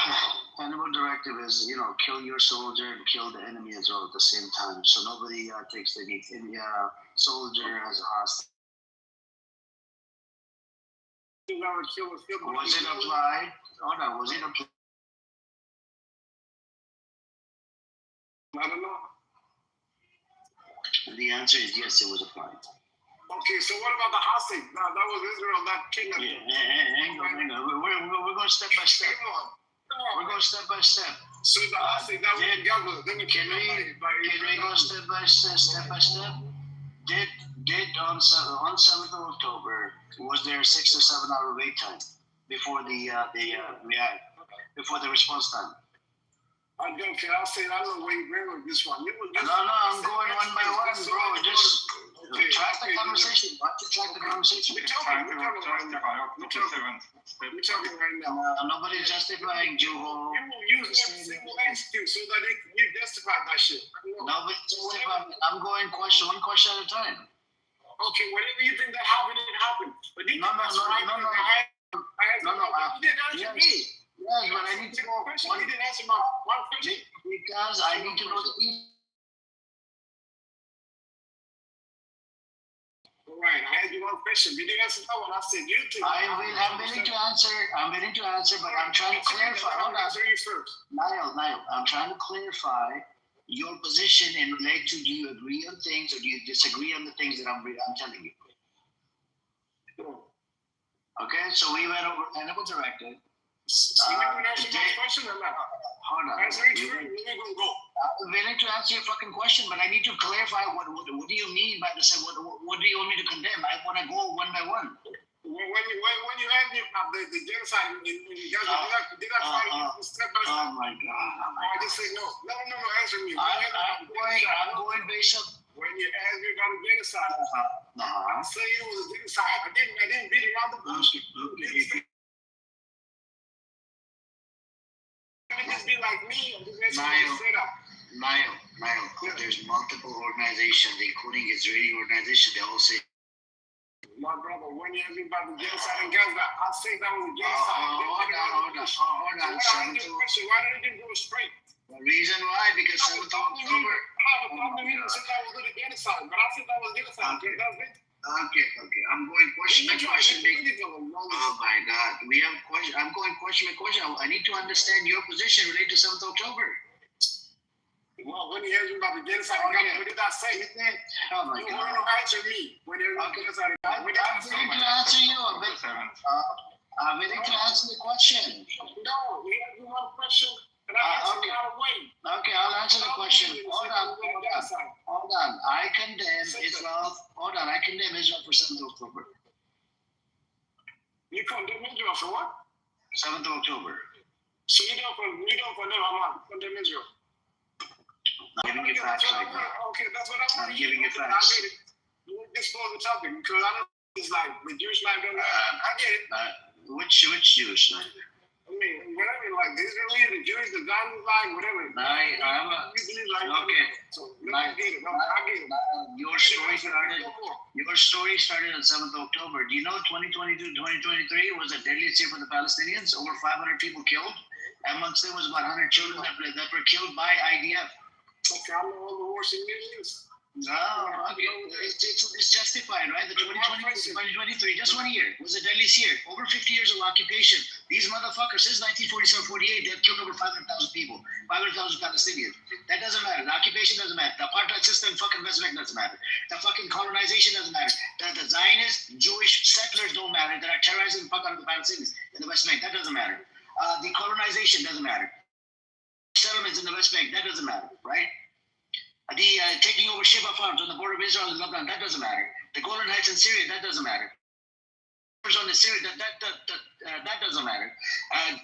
Hannibal Directive is, kill your soldier and kill the enemy as well at the same time. So nobody takes the soldier as a hostage. Was it applied? Hold on, was it applied? I don't know. And the answer is yes, it was applied. Okay, so what about the hostage? That was Israel that kidnapped him. Hang on. We're going step by step. We're going step by step. So the hostage that was together, then we can we go step by step? Did on 7th of October, was there a 6 to 7 hour wait time before the before the response time? I don't care. I'll say I don't know where you're going with this one. No, I'm going one by one, bro. Just track the conversation. Track the conversation. We're talking right now. Nobody's justifying Juho. You will use every single excuse so that you justify that shit. Nobody's justifying. I'm going one question at a time. Okay, whatever you think that happened, it happened. But you No. You didn't answer me. Yes, but I need to know one. You didn't answer my one question. Because I need to know the Right, I had you one question. You didn't answer that one. I said you two. I'm willing to answer, but I'm trying to clarify. Hold on. Answer you first. Niall, I'm trying to clarify your position and relate to, do you agree on things or do you disagree on the things that I'm telling you? Okay, so we went over Hannibal Directive. Question or not? Hold on. Answer each first, then we're going to go. I'm willing to answer your fucking question, but I need to clarify what do you mean by this? What do you want me to condemn? I want to go one by one. When you have the genocide, when you guys did not fight step by step. Oh my God! I just say no. Answer me. I'm going based on. When you ask me about the genocide, I'm saying it was a genocide. I didn't beat around the bush. Just be like me. Niall, there's multiple organizations, including Israeli organizations. They all say. My brother, when you ask me about the genocide in Gaza, I say that was a genocide. Hold on. Why did it go straight? The reason why, because 7th of October. You said that was a genocide, but I said that was genocide. Okay. I'm going question by question. Oh my God. I'm going question by question. I need to understand your position related to 7th of October. Well, when you hear about the genocide, what did I say? Oh my God. You want to answer me when you hear about the genocide? I'm willing to answer you. I'm willing to answer the question. No, we have one question. Okay, I'll answer the question. Hold on. I condemn Israel. I condemn Israel for 7th of October. You condemn Israel for what? 7th of October. So you don't condemn Hamas, condemn Israel. I'm giving you facts right now. Okay, that's what I'm giving you facts. You explore the topic because I know it's like the Jewish life don't matter. I get it. Which Jewish life? I mean, whatever, like the Israelis, the Jews, the Zionist line, whatever. Okay. So, I get it. Your story started on 7th of October. Do you know 2022-2023 was the deadliest year for the Palestinians? Over 500 people killed. Amongst them was about 100 children that were killed by IDF. Okay, I know all the wars in the Middle East. No, okay. It's justified, right? The 2023, just 1 year, was the deadliest year. Over 50 years of occupation. These motherfuckers, since 1947-48, they've killed over 500,000 people, 500,000 Palestinians. That doesn't matter. The occupation doesn't matter. The apartheid system in fucking West Bank doesn't matter. The fucking colonization doesn't matter. The Zionist, Jewish settlers don't matter that are terrorizing the fuck out of the Palestinians in the West Bank. That doesn't matter. The colonization doesn't matter. Settlements in the West Bank, that doesn't matter, right? The taking over Shiva farms on the border of Israel and Lebanon, that doesn't matter. The Golan Heights in Syria, that doesn't matter. On the Syria, that doesn't matter.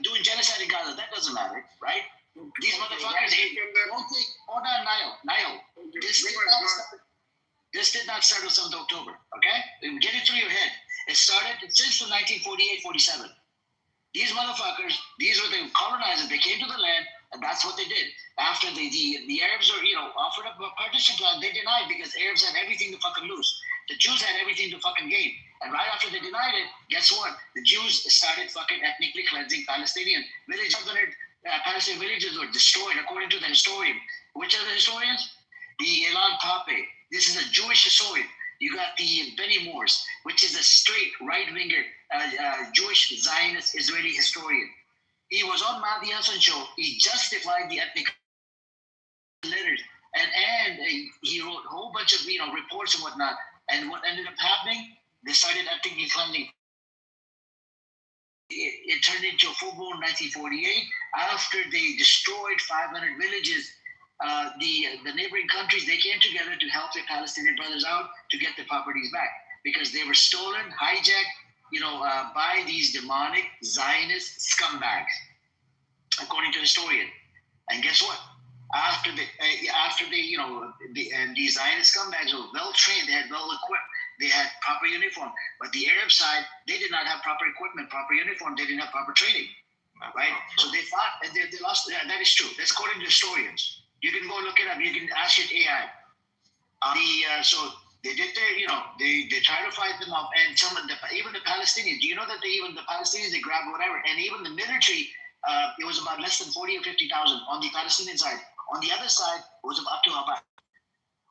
Doing genocide in Gaza, that doesn't matter, right? These motherfuckers, hold on, Niall. This did not start on 7th October, okay? Get it through your head. It started since the 1948-47. These motherfuckers, these were the colonizers. They came to the land, and that's what they did. After the Arabs were, offered up a partition plan, they denied because Arabs had everything to fucking lose. The Jews had everything to fucking gain. And right after they denied it, guess what? The Jews started fucking ethnically cleansing Palestinian villages. Palestinian villages were destroyed, according to the historian. Which are the historians? The Elan Pape. This is a Jewish historian. You got the Benny Morse, which is a straight right-winger Jewish Zionist Israeli historian. He was on Mahdi Hassan show. He justified the ethnic letters, and he wrote a whole bunch of reports and whatnot. And what ended up happening? They started ethnically cleansing. It turned into a full-blown 1948 after they destroyed 500 villages. The neighboring countries, they came together to help their Palestinian brothers out to get their properties back because they were stolen, hijacked, by these demonic Zionist scumbags, according to the historian. And guess what? After these Zionist scumbags were well trained, they had well equipped, they had proper uniform. But the Arab side, they did not have proper equipment, proper uniform. They didn't have proper training, right? So they fought and they lost. That is true. That's according to historians. You can go look it up. You can ask it AI. So they did their, they tried to fight them off, and even the Palestinians. Do you know that the Palestinians, they grabbed whatever, and even the military, it was about less than 40 or 50,000 on the Palestinian side. On the other side, it was up to about.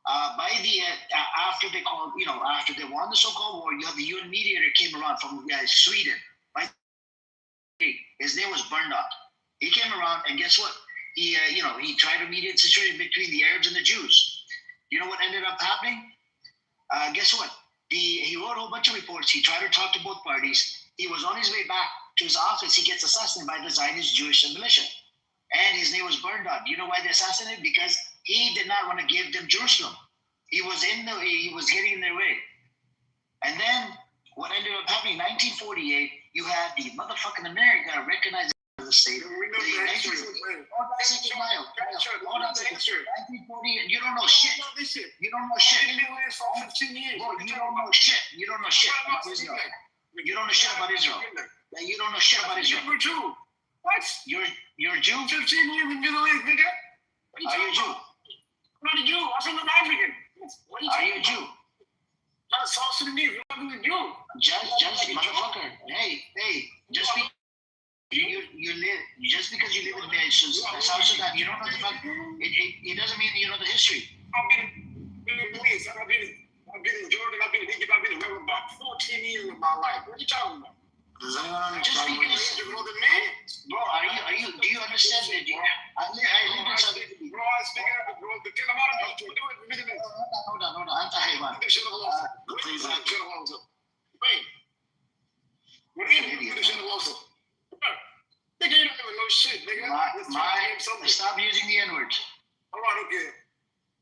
After they called, after they won the so-called war, you have the UN mediator came around from Sweden. Right? His name was Bernard. He came around, and guess what? He tried to mediate the situation between the Arabs and the Jews. You know what ended up happening? Guess what? He wrote a whole bunch of reports. He tried to talk to both parties. He was on his way back to his office. He gets assassinated by the Zionist Jewish militia. And his name was Bernard. Do you know why they assassinated? Because he did not want to give them Jerusalem. He was getting in their way. And then what ended up happening, 1948, you had the motherfucking America recognized the state. You don't know shit. You don't know shit. You don't know shit. You don't know shit about Israel. You don't know shit about Israel. You don't know shit about Israel. You're a Jew. What? You're a Jew? 15 years in the Middle East, nigga. Are you a Jew? I'm not a Jew. I'm an African. Are you a Jew? That's South Sudanese. You're not a Jew. Just motherfucker. Hey, just because you live in South Sudan, you don't know the fact. It doesn't mean you know the history. I've been in the Middle East. I've been in Jordan. I've been in Egypt. I've been in about 14 years of my life. What are you talking about? Does anyone understand? Bro, do you understand that? I live in South Sudan. Bro, I speak Arabic, bro. The kill about it. Hold on. Anta Haywan. Please. Wait. What do you mean? Nigga, you don't even know shit, nigga. Stop using the N-word. All right, okay.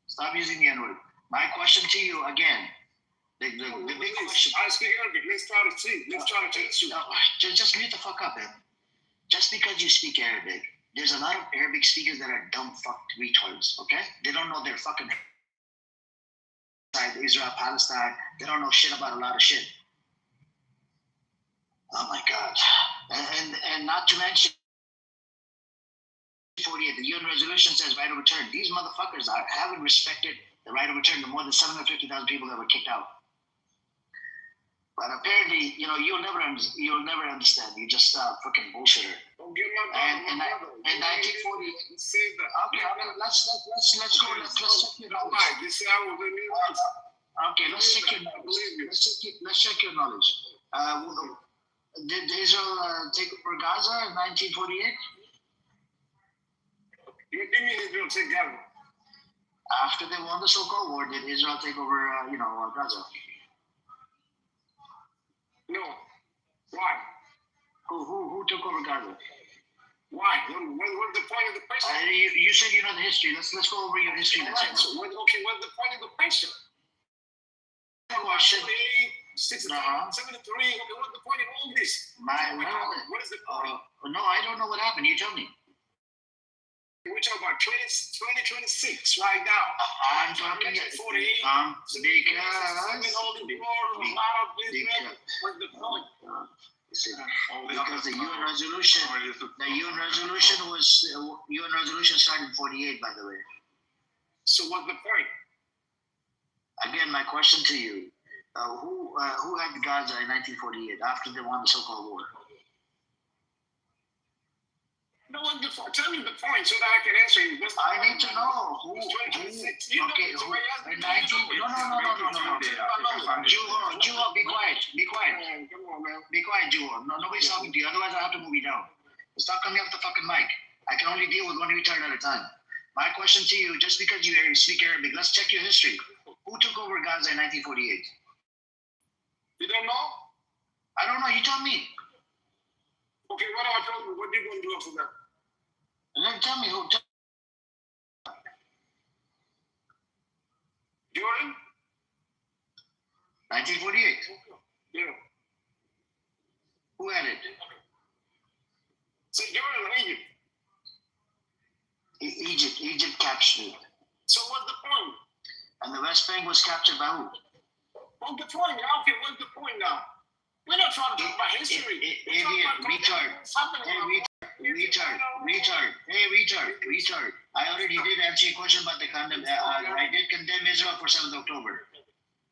Stop using the N-word. My question to you again. The big question. I speak Arabic. Let's try to see. Let's try to test you. Just mute the fuck up, man. Just because you speak Arabic, there's a lot of Arabic speakers that are dumb fucked retards, okay? They don't know their fucking side, Israel, Palestine. They don't know shit about a lot of shit. Oh my God. And not to mention 48, the UN resolution says right of return. These motherfuckers haven't respected the right of return to more than 750,000 people that were kicked out. But apparently, you'll never understand. You just fucking bullshitter. Don't get my in 1948. Okay, let's go. Let's check your knowledge. Okay, let's check your knowledge. Let's check your knowledge. Did Israel take over Gaza in 1948? You mean Israel take Gaza? After they won the so-called war, did Israel take over, Gaza? No. Why? Who took over Gaza? Why? What's the point of the question? You said you know the history. Let's go over your history. Right. So what's the point of the question? Question. 73. What's the point of all this? What is the point? No, I don't know what happened. You tell me. We're talking about 2026 right now. I'm talking because because what's the point? Because the UN resolution started in 48, by the way. So what's the point? Again, my question to you: who had Gaza in 1948 after they won the so-called war? No, tell me the point so that I can answer you. I need to know who. Okay, who? In 19. No. Juho, be quiet. Come on, man. Be quiet, Juho. No, nobody's talking to you. Otherwise, I have to move you down. Stop coming up the fucking mic. I can only deal with one retard at a time. My question to you: just because you speak Arabic, let's check your history. Who took over Gaza in 1948? You don't know? I don't know. You tell me. Okay, what do I tell you? What are you going to do after that? Then tell me who. Jordan? 1948. Yeah. Who had it? Say Jordan or Egypt? Egypt captured it. So what's the point? And the West Bank was captured by who? What's the point? Okay, what's the point now? We're not trying to talk about history. Retard. I already did answer your question about the condemn. I did condemn Israel for 7th October.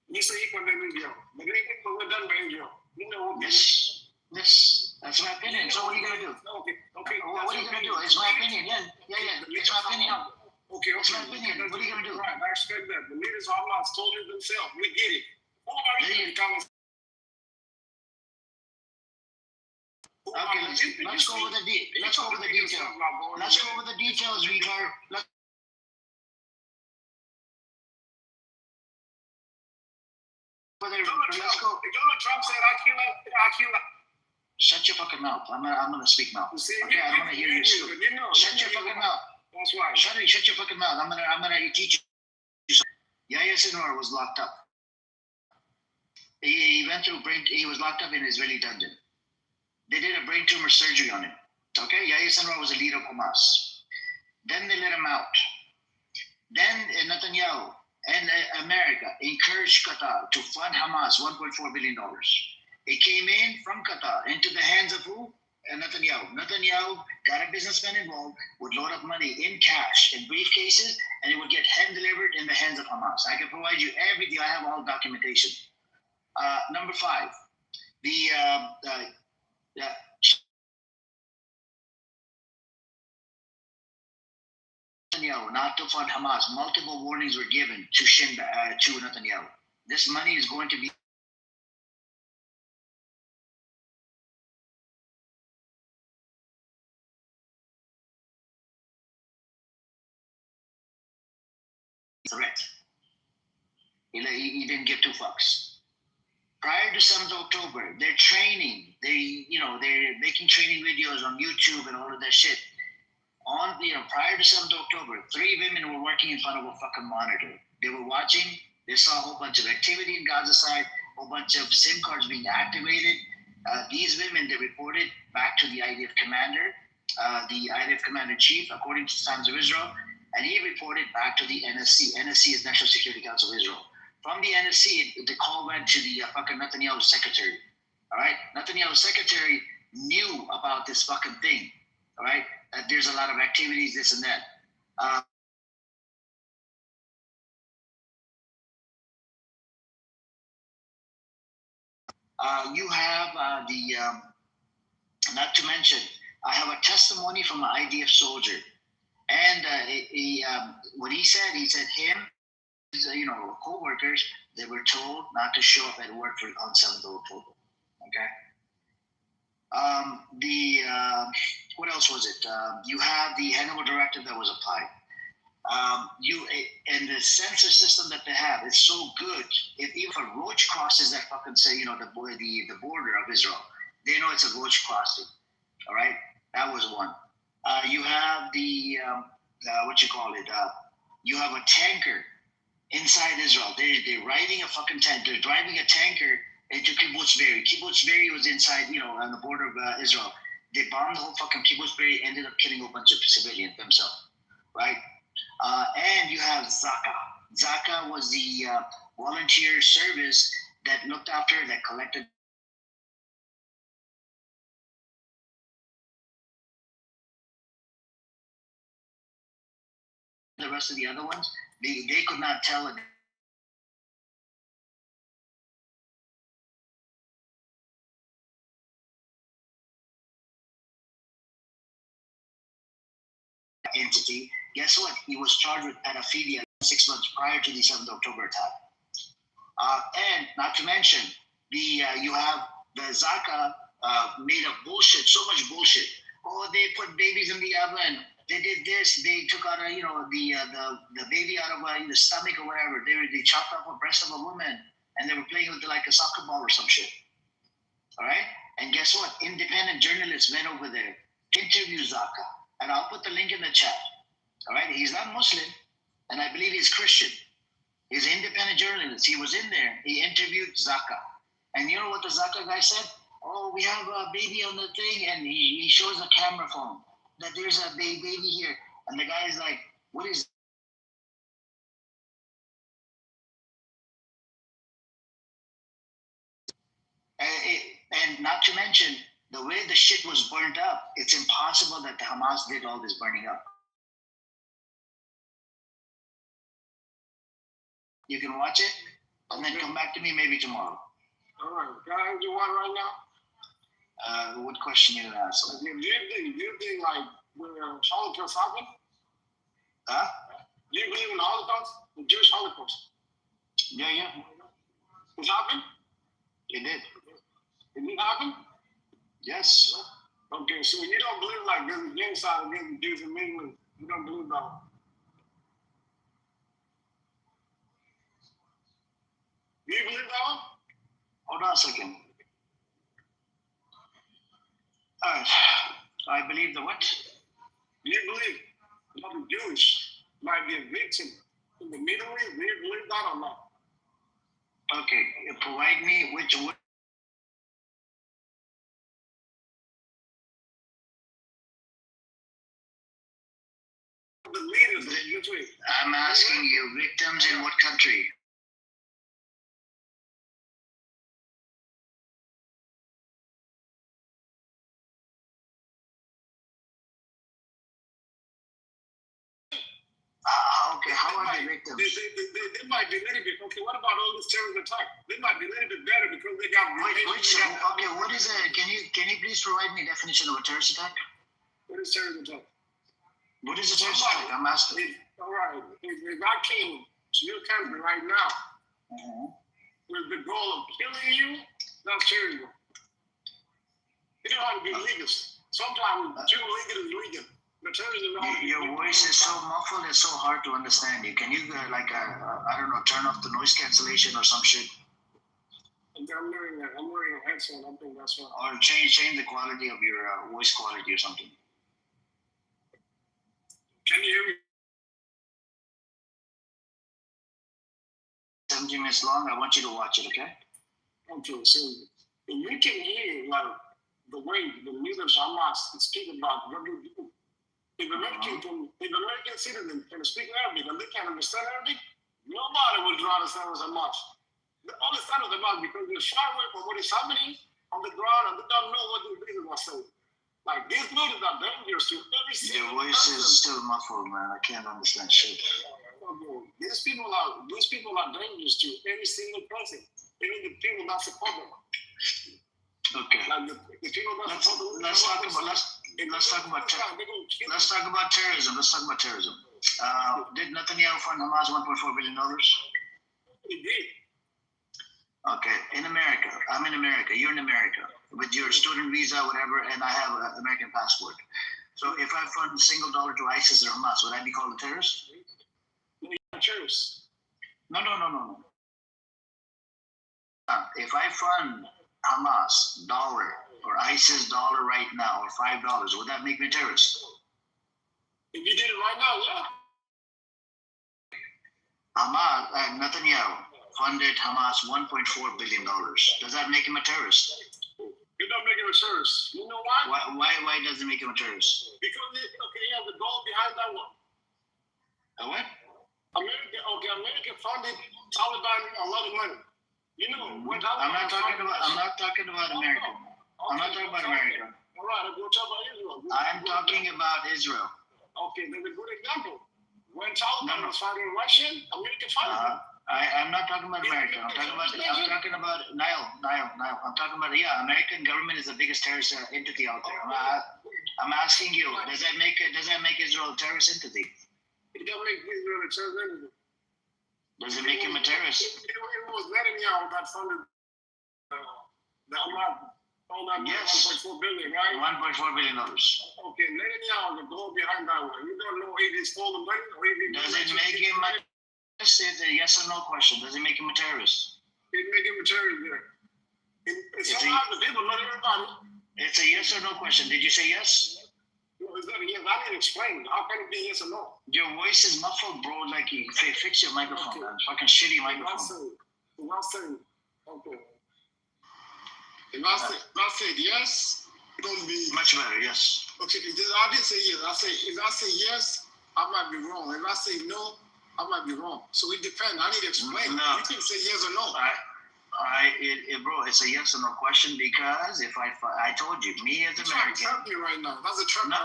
You say you condemn Israel. But we're done by Israel. You know what? Yes. That's my opinion. So what are you going to do? Okay. What are you going to do? It's my opinion. Yeah. It's my opinion. Okay. It's my opinion. What are you going to do? Right, I respect that. The leaders of Hamas told you themselves. We get it. Who are you to come and okay, let's go over the details. Let's go over the details, retard. Let's go. Donald Trump said, I kill. Shut your fucking mouth. I'm gonna speak now. Okay, I don't want to hear you. Shut your fucking mouth. That's why. Shut your fucking mouth. I'm gonna teach you something. Yahya Sinwar was locked up. He went through he was locked up in an Israeli dungeon. They did a brain tumor surgery on him. Okay, Yahya Sinwar was a leader of Hamas. Then they let him out. Then Netanyahu and America encouraged Qatar to fund Hamas $1.4 billion. It came in from Qatar into the hands of who? Netanyahu. Netanyahu got a businessman involved, would load up money in cash, in briefcases, and it would get hand delivered in the hands of Hamas. I can provide you everything. I have all documentation. Number 5, Netanyahu not to fund Hamas. Multiple warnings were given to Netanyahu. This money is going to be threat. He didn't give 2 fucks. Prior to 7th October, they're training. They're making training videos on YouTube and all of that shit. Prior to 7th October, 3 women were working in front of a fucking monitor. They were watching. They saw a whole bunch of activity in Gaza side, a whole bunch of SIM cards being activated. These women, they reported back to the IDF commander, the IDF commander chief, according to the Times of Israel, and he reported back to the NSC. NSC is National Security Council of Israel. From the NSC, the call went to the fucking Netanyahu secretary. All right, Netanyahu's secretary knew about this fucking thing. All right, there's a lot of activities, this and that. You have not to mention, I have a testimony from an IDF soldier, and what he said him, co-workers, they were told not to show up at work on 7th of October. Okay. What else was it? You have the Hannibal directive that was applied. And the sensor system that they have is so good. If even a roach crosses that fucking the border of Israel, they know it's a roach crossing. All right, that was one. You have the you have a tanker inside Israel. They're riding a fucking tank. They're driving a tanker into Kibbutz Be'eri. Kibbutz Be'eri was inside, on the border of Israel. They bombed the whole fucking Kibbutz Be'eri, ended up killing a bunch of civilians themselves. right? And you have Zaka. Zaka was the volunteer service that looked after, that collected the rest of the other ones. They could not tell entity. Guess what? He was charged with pedophilia 6 months prior to the 7th October attack. And not to mention, you have the Zaka made up bullshit, so much bullshit. Oh, they put babies in the oven. They did this. They took out the baby out of the stomach or whatever. They chopped off a breast of a woman and they were playing with like a soccer ball or some shit. All right. And guess what? Independent journalists went over there, interviewed Zaka, and I'll put the link in the chat. All right. He's not Muslim, and I believe he's Christian. He's an independent journalist. He was in there. He interviewed Zaka. And you know what the Zaka guy said? Oh, we have a baby on the thing. And he shows a camera phone that there's a baby here. And the guy's like, what is and not to mention, the way the shit was burned up, it's impossible that the Hamas did all this burning up. You can watch it and then come back to me maybe tomorrow. All right. Can I ask you one right now? What question you gonna ask? Do you think like when Holocaust happened? Huh? Do you believe in the Holocaust? The Jewish Holocaust? Yeah. It happened? It did. It did happen? Yes. Okay, so you don't believe like there's a genocide against the Jews in England. You don't believe that. Do you believe that one? Hold on a second. I believe the what? Do you believe that the Jewish might be a victim in the Middle East? Do you believe that or not? Okay, provide me which one. The leaders that you tweet. I'm asking you, victims in what country? Okay, how are the victims? They might be a little bit, okay, what about all this terrorist attack? They might be a little bit better because they got... Okay, what is it? Can you please provide me a definition of a terrorist attack? What is terrorist attack? What is a terrorist attack? I'm asking. All right, if I came to your country right now with the goal of killing you, that's terrorism. You don't have to be legal. Sometimes too legal is legal. Your voice is so muffled, it's so hard to understand you. Can you, I don't know, turn off the noise cancellation or some shit? I'm wearing a headset, I think that's what. Or change the quality of your voice quality or something. Can you hear me? 17 minutes long, I want you to watch it, okay? Okay, so you can hear, like, the way the leaders are not speaking about what they do. If American citizens can speak Arabic and they can't understand Arabic, nobody will try to understand as much. They understand as much because they're shy away from what is happening on the ground and they don't know what these leaders are saying. Like, these leaders are dangerous to every single Your voice is still muffled, man. I can't understand shit. These people are dangerous to every single person, even the people that support them. Okay. Like the people that support them. Let's talk about terrorism. Did Netanyahu fund Hamas $1.4 billion? He did. Okay. In America, I'm in America. You're in America with your student visa, whatever, and I have an American passport. So if I fund a single dollar to ISIS or Hamas, would I be called a terrorist? No, you're a terrorist. No. If I fund Hamas dollar or ISIS dollar right now or $5, would that make me a terrorist? If you did it right now, yeah. Netanyahu funded Hamas $1.4 billion. Does that make him a terrorist? It don't make him a terrorist. You know why? Why does it make him a terrorist? Because he has a goal behind that one. A what? America funded Taliban a lot of money. You know, when Taliban I'm not talking about America. I'm not talking about America. All right, we'll talk about Israel. I'm talking about Israel. Okay, that's a good example. When Taliban was fighting Russia, America funded them. I'm not talking about America. I'm talking about Nile. I'm talking about American government is the biggest terrorist entity out there. I'm asking you, does that make Israel a terrorist entity? It don't make Israel a terrorist entity. Does it make him a terrorist? It was Netanyahu that funded the Hamas. Yes. 1.4 billion, right? $1.4 billion. Okay, Netanyahu is the goal behind that one. You don't know if he stole the money or if he does it make him a terrorist? It's a yes or no question. Does it make him a terrorist? It make him a terrorist there. It's some of the people, not everybody. It's a yes or no question. Did you say yes? No, it's not a yes. I didn't explain. How can it be yes or no? Your voice is muffled, bro. Like you fix your microphone, man. Fucking shitty microphone. I'm saying, okay. If I said yes, it's gonna be much better. Yes. Okay. I didn't say yes. If I say yes, I might be wrong. If I say no, I might be wrong. So it depends. I need to explain. No. You can say yes or no. Bro, it's a yes or no question because if I told you, me as You're American. trying to trap me right now. That's a trap. No.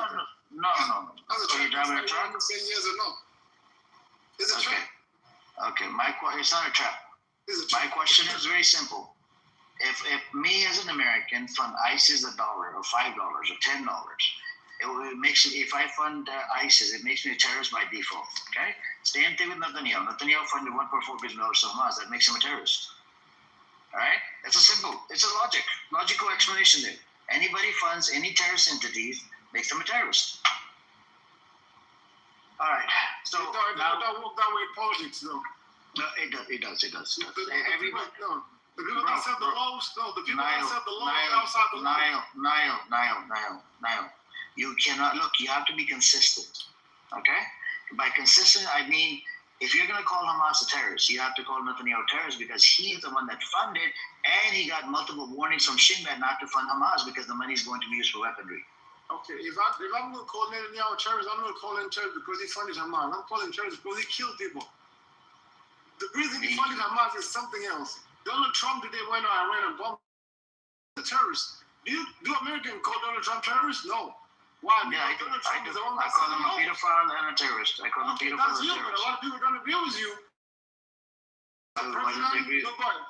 That's a trap. You're driving a truck. You can say yes or no. It's a trap. Okay. It's not a trap. My question is very simple. If me as an American fund ISIS $1 or $5 or $10, it makes it. If I fund ISIS, it makes me a terrorist by default. Okay. Same thing with Netanyahu. Netanyahu funded $1.4 billion to Hamas. That makes him a terrorist. All right. It's a logical explanation there. Anybody funds any terrorist entities makes them a terrorist. All right. So now don't work that way in politics, though. No, it does. Everybody. The people that set the laws, the people that set the laws outside the law. Nile. You cannot look. You have to be consistent. Okay. By consistent, I mean if you're going to call Hamas a terrorist, you have to call Netanyahu a terrorist because he's the one that funded, and he got multiple warnings from Shin Bet not to fund Hamas because the money is going to be used for weaponry. Okay, if I'm going to call Netanyahu a terrorist, I'm going to call him terrorist because he funded Hamas. I'm calling him terrorist because he killed people. The reason he funded Hamas is something else. Donald Trump today went on Iran and bombed the terrorists. Do Americans call Donald Trump terrorist? No. Why? Yeah, I do. I call him a pedophile and a terrorist. I call him a pedophile and a terrorist. But a lot of people don't agree with you.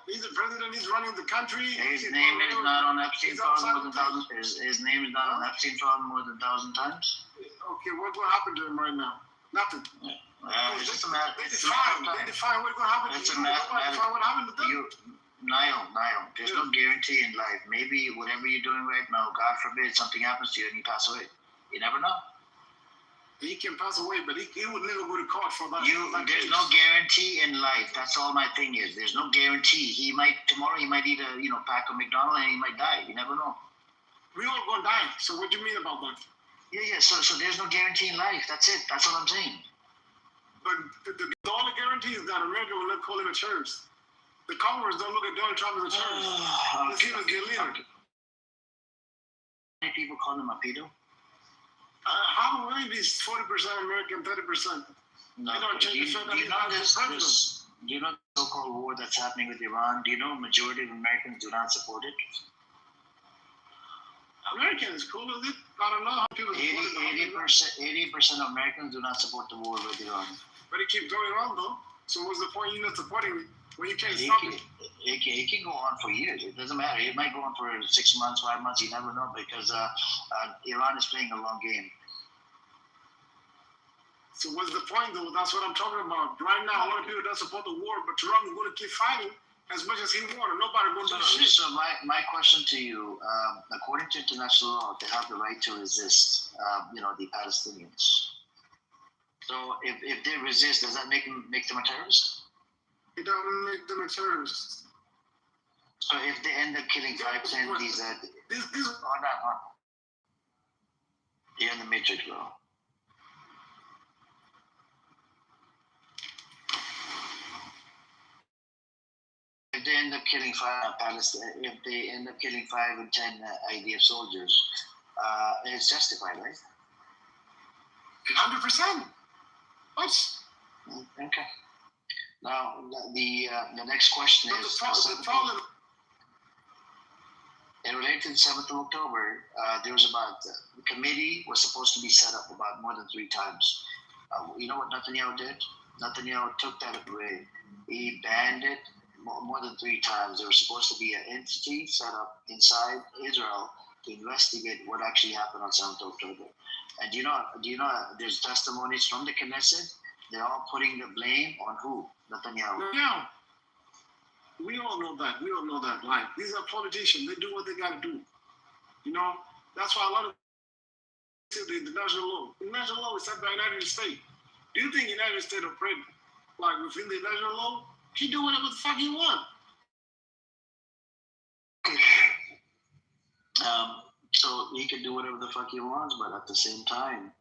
He's the president. He's running the country. His name is not on Epstein file more than 1,000. His name is not on Epstein file more than 1,000 times. Okay, what's going to happen to him right now? Nothing. It's just a matter. They define what's going to happen to him. Nobody define what happened to them. Niall, there's no guarantee in life. Maybe whatever you're doing right now, God forbid, something happens to you and you pass away. You never know. He can pass away, but he would never go to court for that. There's no guarantee in life. That's all my thing is. There's no guarantee. Tomorrow he might eat a pack of McDonald's and he might die. You never know. We all gonna die. So what do you mean about that? Yeah. So there's no guarantee in life. That's it. That's all I'm saying. But the only guarantee is that America will not call him a terrorist. The Congress don't look at Donald Trump as a terrorist. Let's give us their leader. Many people call him a pedo. How will it be 40% American, 30%? No. Do you know the so-called war that's happening with Iran? Do you know majority of Americans do not support it? Americans cool with it. I don't know how people support it. 80% of Americans do not support the war with Iran. But it keeps going on though. So what's the point you not supporting it when you can't stop it? It can go on for years. It doesn't matter. It might go on for 6 months, 5 months. You never know because Iran is playing a long game. So what's the point though? That's what I'm talking about. Right now, a lot of people don't support the war, but Trump is going to keep fighting as much as he wants. Nobody going to do shit. So my question to you, according to international law, they have the right to resist, the Palestinians. So if they resist, does that make them a terrorist? It doesn't make them a terrorist. So if they end up killing 5% of these, you're in the matrix, bro. If they end up killing 5 and 10 IDF soldiers, it's justified, right? 100%. What? Okay. Now the next question But is the problem. in relation to 7th of October, there was about the committee was supposed to be set up about more than 3 times. You know what Netanyahu did? Netanyahu took that away. He banned it more than 3 times. There was supposed to be an entity set up inside Israel to investigate what actually happened on 7th of October. And do you know there's testimonies from the Knesset? They're all putting the blame on who? Netanyahu. Yeah. We all know that. We all know that. Like, these are politicians. They do what they got to do. You know, that's why a lot of the international law. International law is set by the United States. Do you think the United States operate like within the international law? He do whatever the fuck he want. So he can do whatever the fuck he wants, but at the same time,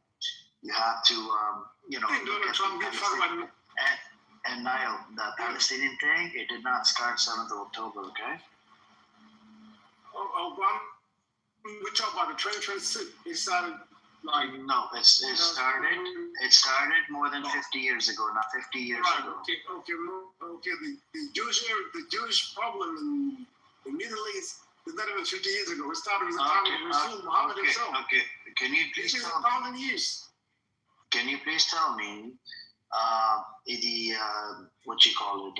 you have to, Donald Trump get fucked by the. And Niall, the Palestinian thing, it did not start 7th of October, okay? We talk about the 2026. It started like. No, it started more than 50 years ago, not 50 years ago. Okay. The Jewish problem in the Middle East is not even 50 years ago. It started with the time of Rasul Muhammad himself. Okay, can you please tell me? 1,000 years. Can you please tell me what you call it?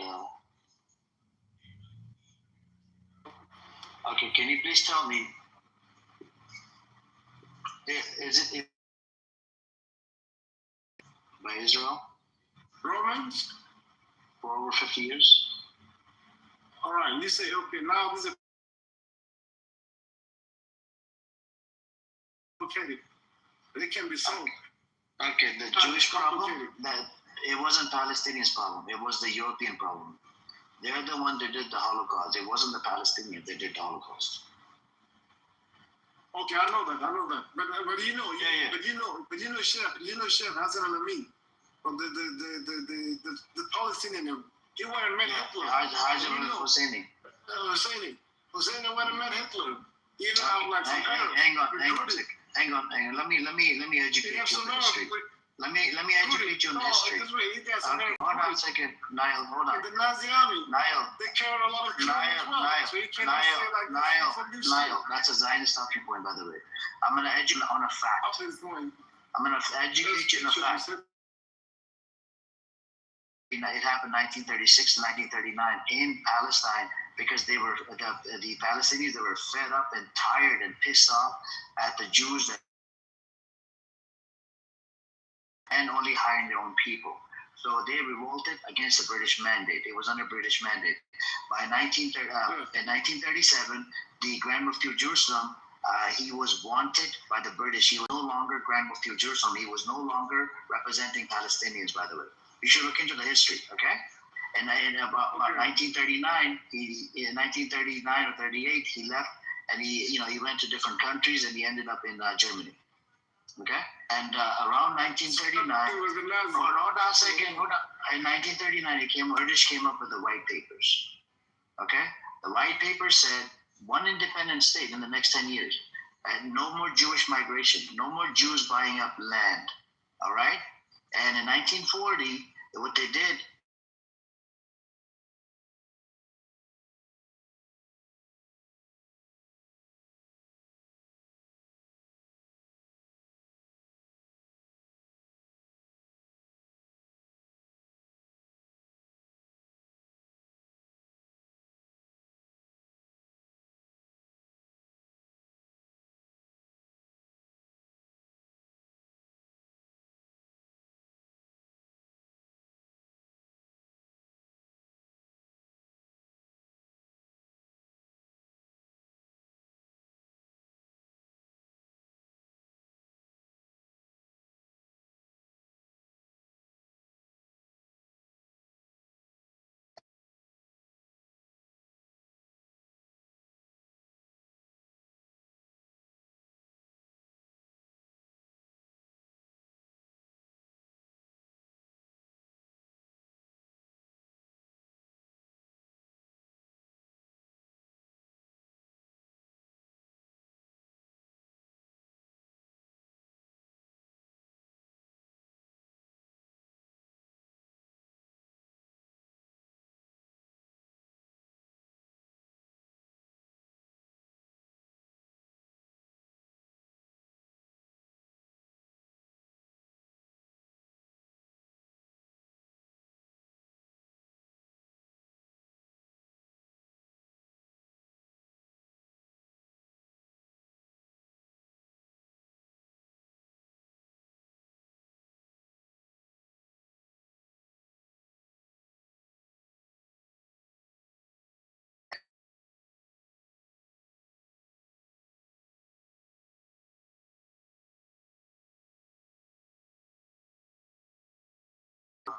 Okay, can you please tell me? Is it by Israel? Romans? For over 50 years? All right, you say, okay, now this is complicated. It can be solved. Okay, the Jewish problem, that it wasn't Palestinians' problem. It was the European problem. They're the one that did the Holocaust. It wasn't the Palestinians that did the Holocaust. Okay, I know that. But you know, Chef Hassan al-Amin, from the Palestinian, he went and met Hitler. Husseini. Husseini went and met Hitler. You know, okay. like hang on. Let me educate you on history. Let me educate you on history. Hold on a second, Niall. Hold on. The Nazi army. Niall. They carried a lot of children as well. So you cannot say like Niall. That's a Zionist talking point, by the way. I'm gonna educate you on a fact. I'm gonna educate you on a fact. It happened 1936 to 1939 in Palestine because they were the Palestinians. They were fed up and tired and pissed off at the Jews and only hiring their own people. So they revolted against the British mandate. It was under British mandate. By 1937, the Grand Mufti of Jerusalem, he was wanted by the British. He was no longer Grand Mufti of Jerusalem. He was no longer representing Palestinians, by the way. You should look into the history, okay? And in about 1939, in 1939 or 38, he left and he went to different countries and he ended up in Germany. Okay, and around 1939, hold on a second. In 1939, British came up with the white papers. Okay, the white paper said one independent state in the next 10 years, and no more Jewish migration, no more Jews buying up land. All right, and in 1940, what they did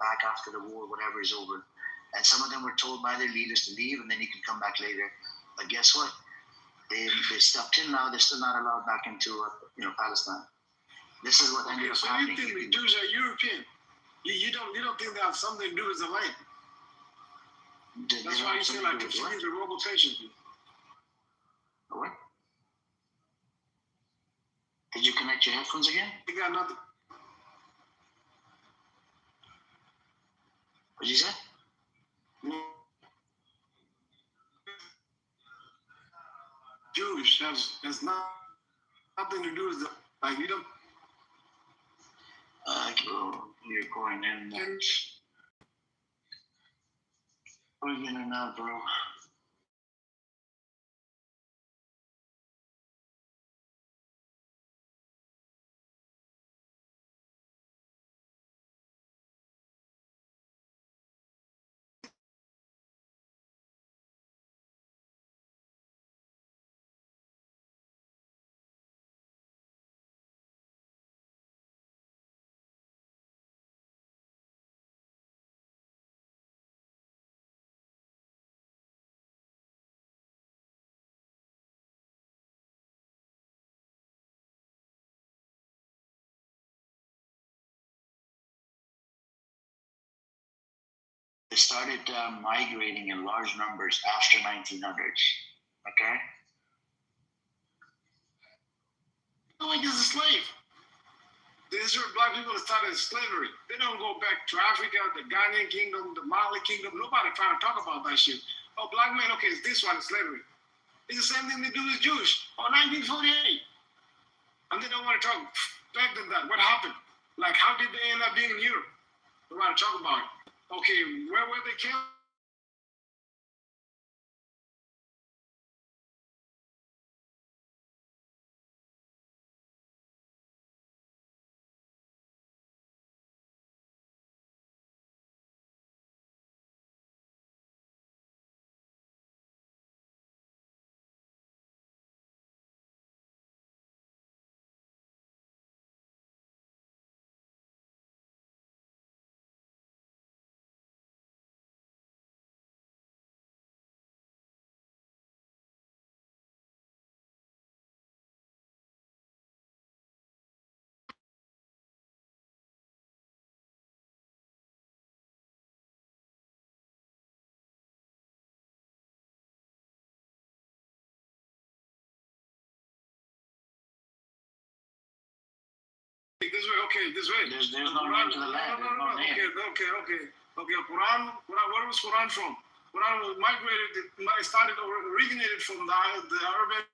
back after the war, whatever is over. And some of them were told by their leaders to leave, and then you can come back later. But guess what? They stuck till now. They're still not allowed back into Palestine. This is what ended up So happening. you think the Jews are European? You don't think that has something to do with the land? That's why you say like continue the rotation. What? Did you connect your headphones again? You got nothing. What'd you say? Jewish has nothing to do with the like you don't. You're going in. Going in and out, bro. They started migrating in large numbers after 1900s. Okay? Like he's a slave. The Israel black people that started slavery. They don't go back to Africa, the Ghanaian kingdom, the Mali kingdom. Nobody trying to talk about that shit. Oh, black man, okay, it's this one, slavery. It's the same thing they do with Jews. Oh, 1948. And they don't want to talk back than that. What happened? Like, how did they end up being in Europe? They want to talk about it. Okay, where were they killed? This way, okay, this way. There's no name to the land. No. Okay. Quran, where was Quran from? Quran was originated from the Arabic.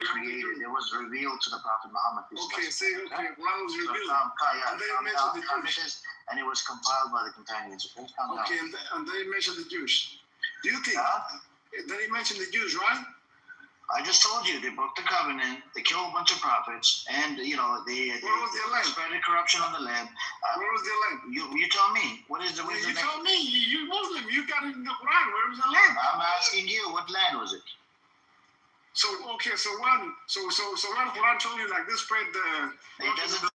Created. It was revealed to the Prophet Muhammad. Okay, Quran was revealed. And it was compiled by the companions. Okay, and they mentioned the Jews. Do you think? They mentioned the Jews, right? I just told you they broke the covenant. They killed a bunch of prophets, and they spread corruption on the land. Where was their land? You tell me. What is the? You tell me. You Muslim. You got it in the Quran. Where was the land? I'm asking you. What land was it? So when Quran told you like this, spread the. It doesn't.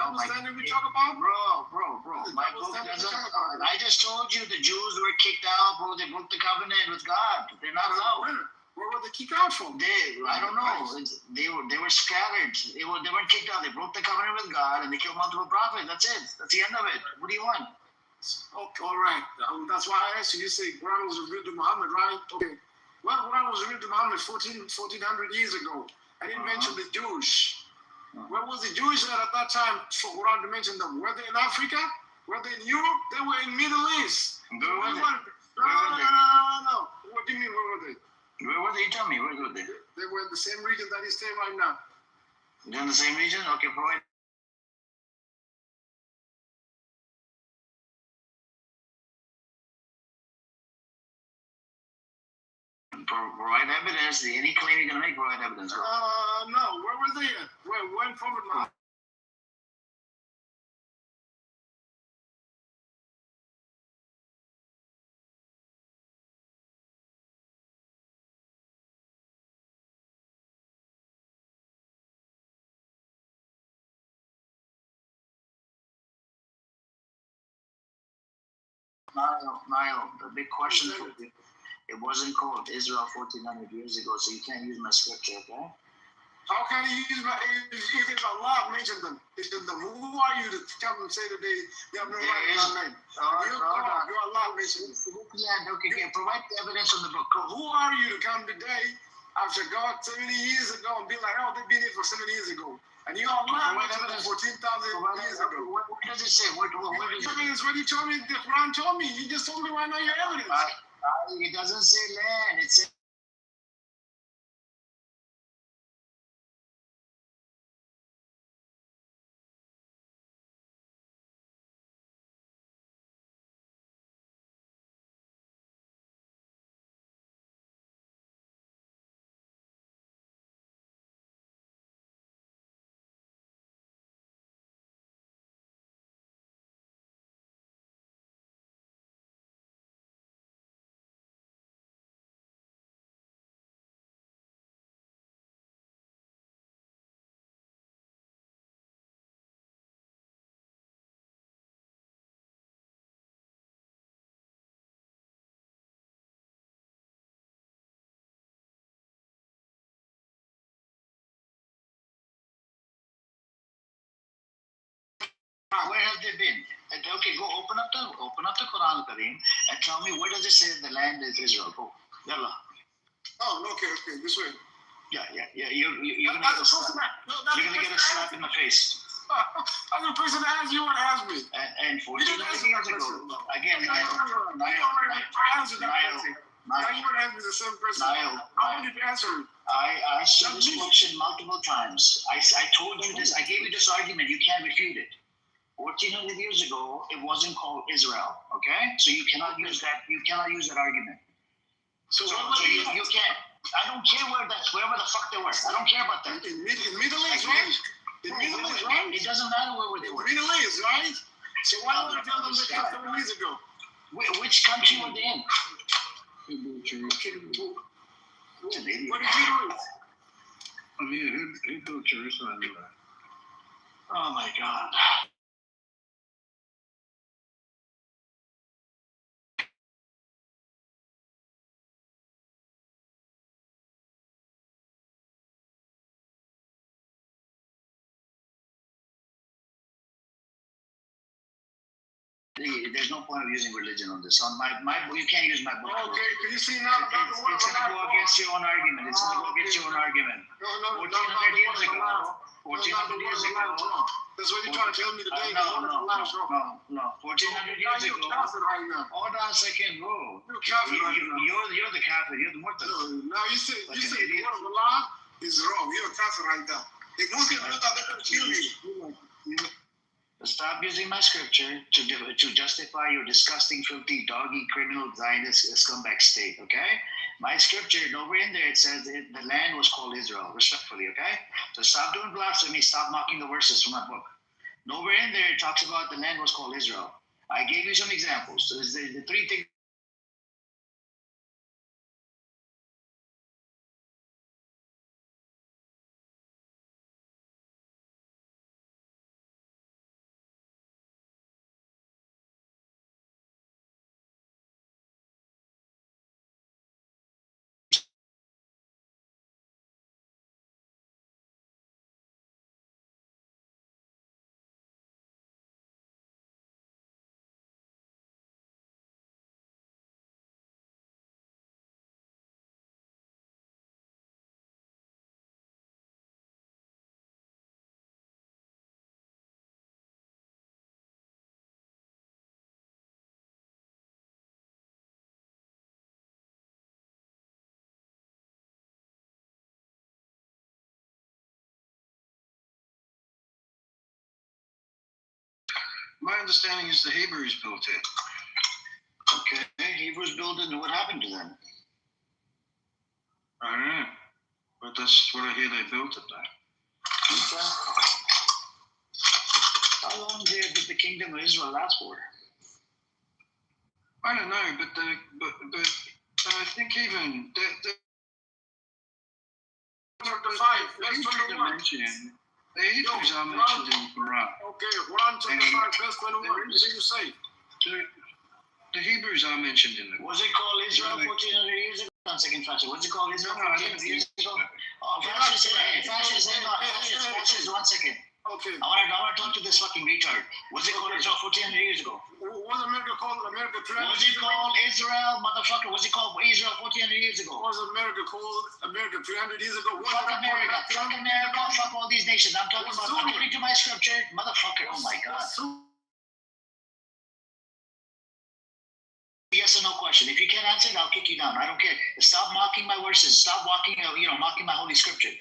understanding we talk about? Bro. My book doesn't. I just told you the Jews were kicked out, bro. They broke the covenant with God. They're not allowed. Where were they kicked out from? I don't know. They were scattered. They weren't kicked out. They broke the covenant with God and they killed multiple prophets. That's it. That's the end of it. What do you want? Okay, all right. That's why I asked you. You say Quran was revealed to Muhammad, right? Okay. Well, Quran was revealed to Muhammad 1400 years ago. I didn't mention the Jewish. Where was the Jewish at that time for Quran to mention them? Were they in Africa? Were they in Europe? They were in Middle East. Where were they? No. What do you mean, where were they? Where were they? Tell me, where were they? They were in the same region that he's staying right now. They're in the same region? Okay, provide. Provide evidence. Any claim you're going to make, provide evidence. No. Where were they at? When Prophet Muhammad? Niall, the big question for you, it wasn't called Israel 1400 years ago, so you can't use my scripture, okay? How can you use my, if it's Allah mentioned them? Who are you to come and say that they have no right in our name? You're Allah mentioned them. Okay, provide the evidence from the book. Who are you to come today after God 70 years ago and be like, oh, they've been here for 70 years ago? And you Allah mentioned them 14,000 years ago. What does it say? What evidence? What you told me, the Quran told me. You just told me right now your evidence. It doesn't say land, it says where have they been? Okay, go open up the Quran Kareem and tell me where does it say the land is Israel? Go. Yalla. Oh, okay, this way. Yeah. You're gonna get a slap. You're gonna get a slap in the face. I'm the person that asked you what asked me. And 14 years ago, again, Niall. Now you want to ask me the same question. How did you answer me? I asked you this question multiple times. I told you this. I gave you this argument. You can't refute it. 1400 years ago, it wasn't called Israel. Okay, so you cannot use that. You cannot use that argument. So you can't. I don't care wherever the fuck they were. I don't care about that. In Middle East, right? In Middle East, right? It doesn't matter where they were. Middle East, right? So why don't you tell them they came 7 years ago? Which country were they in? What did you do? I mean, he built Jerusalem. Oh my God. There's no point of using religion on this. On my you can't use my book. Okay, can you see now? It's going to go against your own argument. It's going to go against your own argument. 1400 years ago. 1400 years ago. That's what you're trying to tell me today. No. 1400 years ago. Hold on a second, bro. You're the Catholic. You're the Muslim. Now you say the word of Allah is wrong. You're a Catholic right now. If Muslims do that, they're going to kill you. Stop using my scripture to justify your disgusting, filthy, doggy, criminal, Zionist, scumbag state, okay? My scripture, nowhere in there it says the land was called Israel, respectfully, okay? So stop doing blasphemy, stop mocking the verses from my book. Nowhere in there it talks about the land was called Israel. I gave you some examples. So the three things My understanding is the Hebrews built it. Okay, Hebrews built it, and what happened to them? I don't know. But that's what I hear they built it there. Okay. How long did the kingdom of Israel last for? I don't know, but I think even the Chapter 5, verse 21. The Hebrews are mentioned in the Quran. Okay, Quran chapter 5, verse 21. What did you say? The Hebrews are mentioned in the Quran. Was it called Israel 1400 years ago? One second, Fascist. Was it called Israel 1400 years ago? Oh, Fascist, one second. Okay. I want to talk to this fucking retard. Was it called Israel 1400 years ago? Was America called America 300 Was it called Israel, motherfucker? Was it called Israel 1400 years ago? Was America called America 300 years ago? Fuck America. Fuck America. Fuck all these nations. I'm talking about, according to my scripture, motherfucker. Oh my God. Yes or no question. If you can't answer it, I'll kick you down. I don't care. Stop mocking my verses. Stop mocking my holy scripture.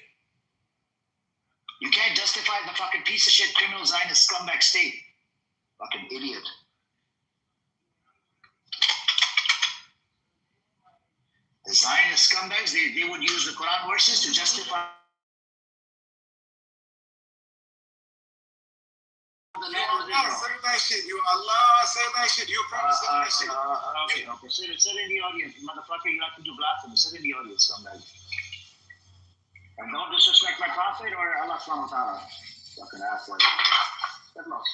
You can't justify the fucking piece of shit criminal Zionist scumbag state. Fucking idiot. The Zionist scumbags, they would use the Quran verses to justify the land of Israel. Say that shit. You Allah, say that shit. You promise that shit. Okay. Sit in the audience, motherfucker. You have to do blasphemy. Sit in the audience, scumbag. And don't disrespect my prophet or Allah subhanahu wa ta'ala. Fucking asshole. Get lost.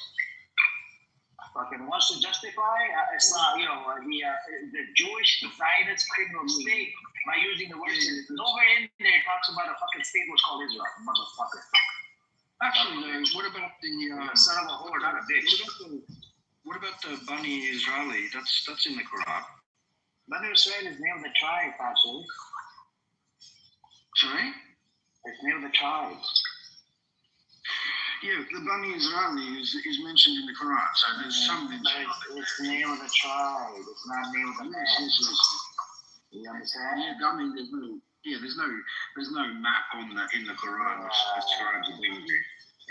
Fucking wants to justify Islam, the Jewish Zionist criminal state by using the words. Nowhere in there talks about a fucking state was called Israel, motherfucker. Actually, what about the son of a whore, not a bitch? What about the Bani Israeli? That's in the Quran. Bani Israel is named the tribe, actually. Sorry? It's named the tribe. Yeah, the Bani Israeli is mentioned in the Quran, so there's some mention of it. It's the name of the tribe. It's not the name of the man. Yes. You understand? Yeah, I mean, there's no map on that in the Quran which describes the thing.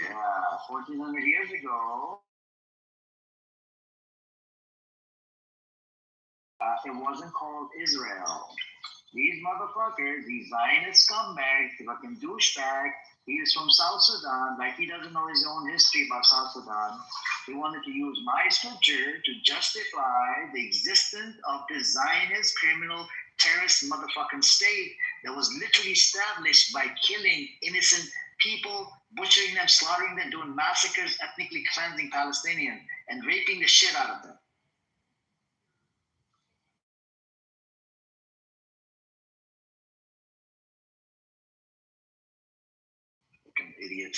Yeah, 1400 years ago, it wasn't called Israel. These motherfuckers, these Zionist scumbags, fucking douchebag, he is from South Sudan, like he doesn't know his own history about South Sudan. He wanted to use my scripture to justify the existence of the Zionist criminal terrorist motherfucking state that was literally established by killing innocent people, butchering them, slaughtering them, doing massacres, ethnically cleansing Palestinians, and raping the shit out of them. Idiot.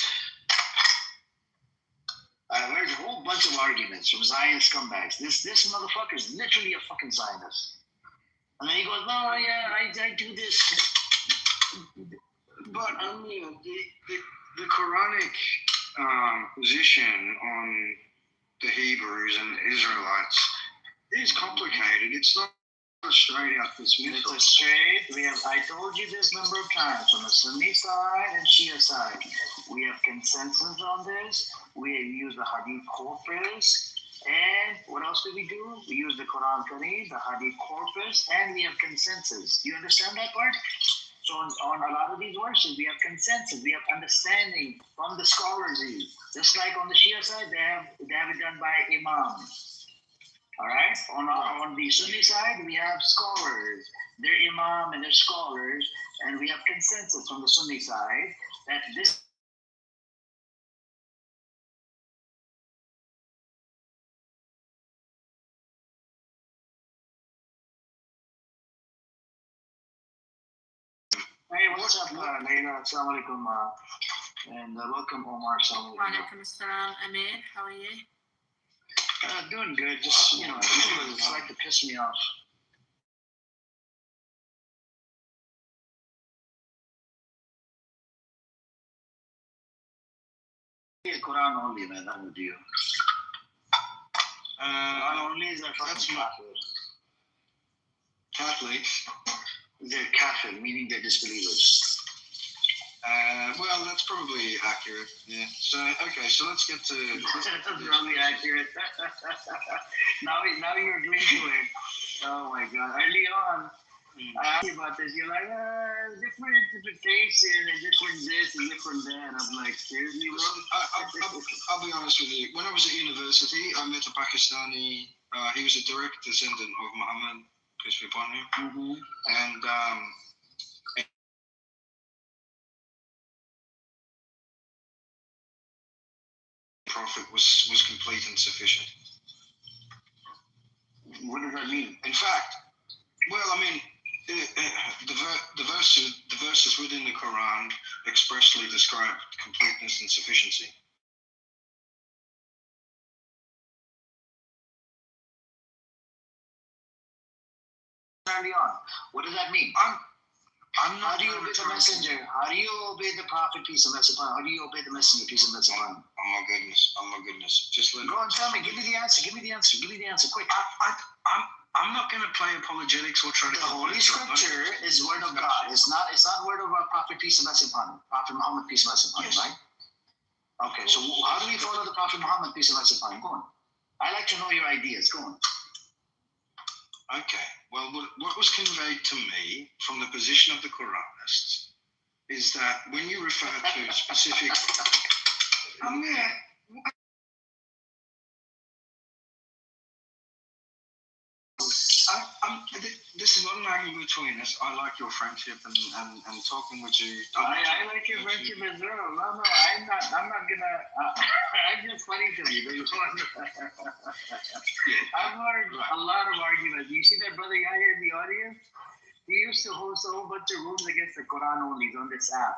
I've heard a whole bunch of arguments from Zion scumbags. This motherfucker is literally a fucking Zionist. And then he goes, "No, yeah, I do this." But I mean, the Quranic position on the Hebrews and the Israelites is complicated. It's not a straight out dismissal. It's a straight. I told you this number of times on the Sunni side and Shia side. We have consensus on this. We use the Hadith corpus. And what else do we do? We use the Quran Kareem, the Hadith corpus, and we have consensus. Do you understand that part? So on a lot of these verses, we have consensus. We have understanding from the scholars. Just like on the Shia side, they have it done by Imam. All right. On the Sunni side, we have scholars. They're Imam and they're scholars, and we have consensus from the Sunni side that this. Hey, what's up, Leila? Assalamu alaikum. And welcome, Omar. Assalamu alaikum. Walaikum assalam, Amir. How are you? Doing good. Just, people like to piss me off. Yeah, Quran only, man. That would do. Quran only is a fucking kafir. Catholics. They're kafir, meaning they're disbelievers. Well, that's probably accurate. Yeah. So okay, so let's get to. That's probably accurate. now you're agreeing to it. Oh my God! Early on, I asked you about this. You're like, different interpretation, and different this, and different that. I'm like, seriously, bro? I'll be honest with you. When I was at university, I met a Pakistani. He was a direct descendant of Muhammad, peace be upon him, and Prophet was complete and sufficient. What does that mean? In fact, well, I mean, the verses within the Quran expressly describe completeness and sufficiency. Early on, what does that mean? How do you obey the messenger? How do you obey the prophet, peace and blessings upon him? How do you obey the messenger, peace and blessings upon him? Oh my goodness. Just let go on, tell me. Give me the answer. Give me the answer. Quick. I'm not going to play apologetics or try to. The Holy Scripture is word of God. It's not word of our prophet, peace and blessings upon him. Prophet Muhammad, peace and blessings upon him, right? Okay, so how do we follow the prophet Muhammad, peace and blessings upon him? Go on. I like to know your ideas. Go on. Okay. Well, what was conveyed to me from the position of the Quranists is that when you refer to specific... This is not an argument between us. I like your friendship and talking with you. I like your friendship as well. No, I'm not gonna. I'm just funny to me. I've heard a lot of arguments. You see that brother guy here in the audience? He used to host a whole bunch of rooms against the Quran onlys on this app.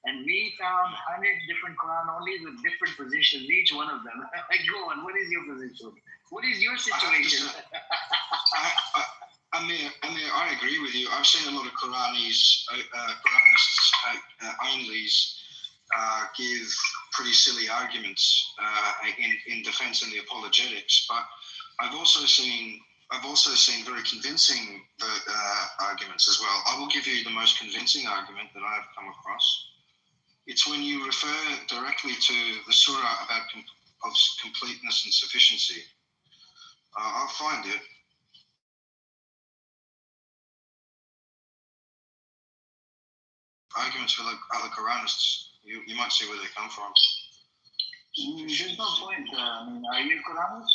And we found 100 different Quran onlys with different positions, each one of them. Go on, what is your position? What is your situation? Amir, I agree with you. I've seen a lot of Quranists onlys give pretty silly arguments in defense and the apologetics, but I've also seen very convincing arguments as well. I will give you the most convincing argument that I've come across. It's when you refer directly to the surah about completeness and sufficiency. I'll find it. Arguments for other Quranists, you might see where they come from. There's no point. Are you a Quranist?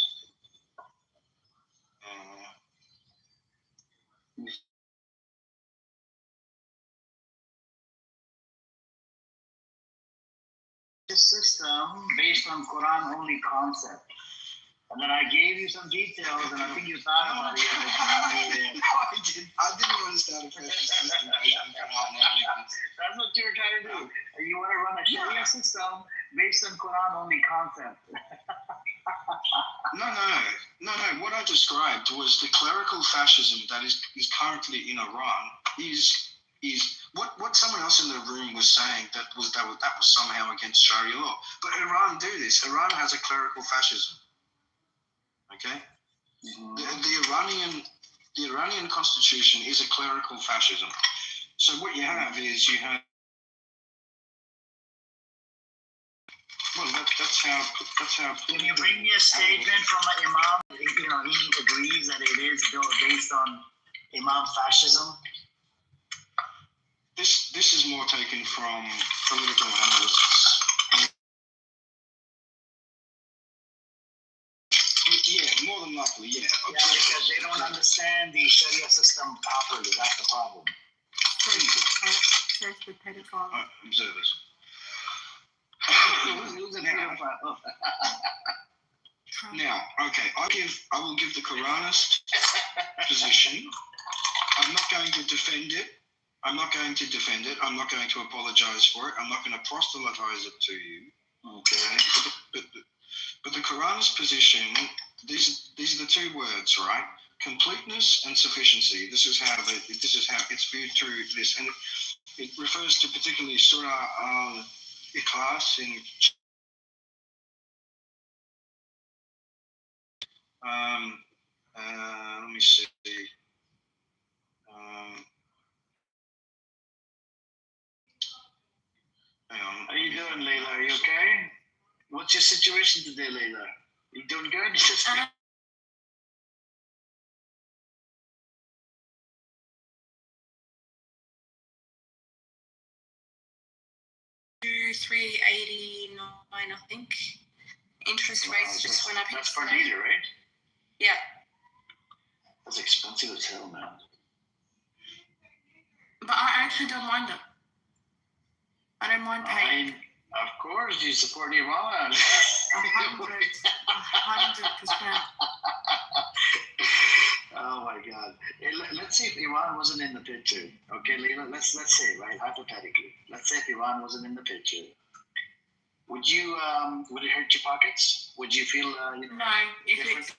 This system based on Quran only concept. And then I gave you some details, and I think you thought about it. I didn't understand the precious system based on Quran only. That's what you were trying to do. You want to run a Sharia system based on Quran only concept. No. What I described was the clerical fascism that is currently in Iran. Is what someone else in the room was saying that was somehow against Sharia law. But Iran do this. Iran has a clerical fascism. Okay, the Iranian constitution is a clerical fascism. So what you have is well, that's how. Can you bring me a statement from an imam? He agrees that it is based on imam fascism. This is more taken from political analysts. Yeah, more than likely, yeah. Yeah, because they don't understand the Sharia system properly. That's the problem. Observers. Now, okay, I will give the Quranist position. I'm not going to defend it. I'm not going to apologize for it. I'm not going to proselytize it to you. Okay. But the Quranist position, these are the two words, right? Completeness and sufficiency. This is how it's viewed through this, and it refers to particularly Surah Al-Ikhlas in. Let me see. How you doing, Layla? Are you okay? What's your situation today, Layla? You doing good? 389, I think. Interest rates just went up. That's for leader, right? Yeah. That's expensive as hell, man. But I actually don't mind them. I don't mind paying. Of course, you support Iran. 100%. Oh my God! Let's say if Iran wasn't in the picture, okay, Leila. Let's say, right, hypothetically, let's say if Iran wasn't in the picture, would you would it hurt your pockets? Would you feel No, if different? it's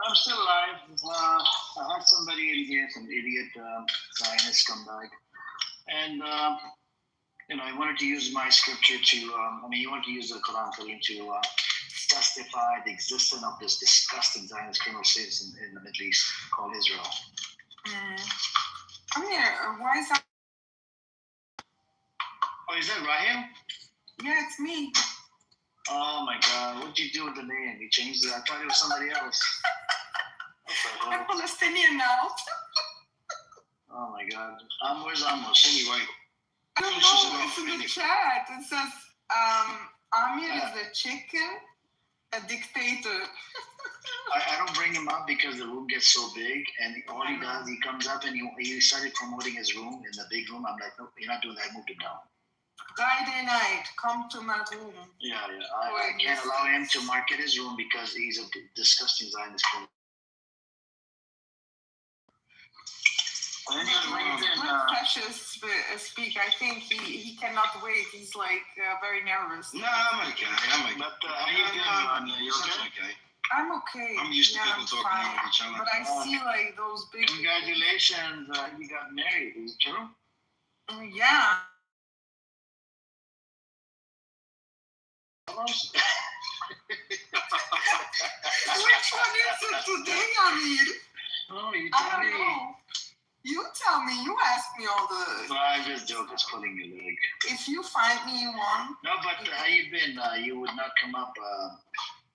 I'm still alive. I had somebody in here, some idiot Zionist scumbag, and I wanted to use my scripture to. You want to use the Quran to justify the existence of this disgusting Zionist criminal state in the Middle East called Israel. Why is that? Oh, is that Rahim? Yeah, it's me. Oh my God! What did you do with the name? You changed it. I thought it was somebody else. I'm Palestinian now. Oh my God! Where's Amos? Anyway. I don't know. It's in the chat. It says Amir is a chicken, a dictator. I don't bring him up because the room gets so big, and all he does, he comes up and he started promoting his room in the big room. I'm like, no, you're not doing that. I moved him down. Friday night, come to my room. Yeah. I can't allow him to market his room because he's a disgusting Zionist criminal. Let Precious speak. I think he cannot wait. He's like very nervous. No, I'm okay. But how you doing? You okay? I'm okay. I'm used to people talking over each other. But I see like those big. Congratulations, you got married. Is it true? Yeah. Which one is it today, Amir? Oh, you I tell don't me. know. You tell me. You ask me all the. No, I'm just joking. It's pulling your leg. If you find me one. No, but how you been? You would not come up.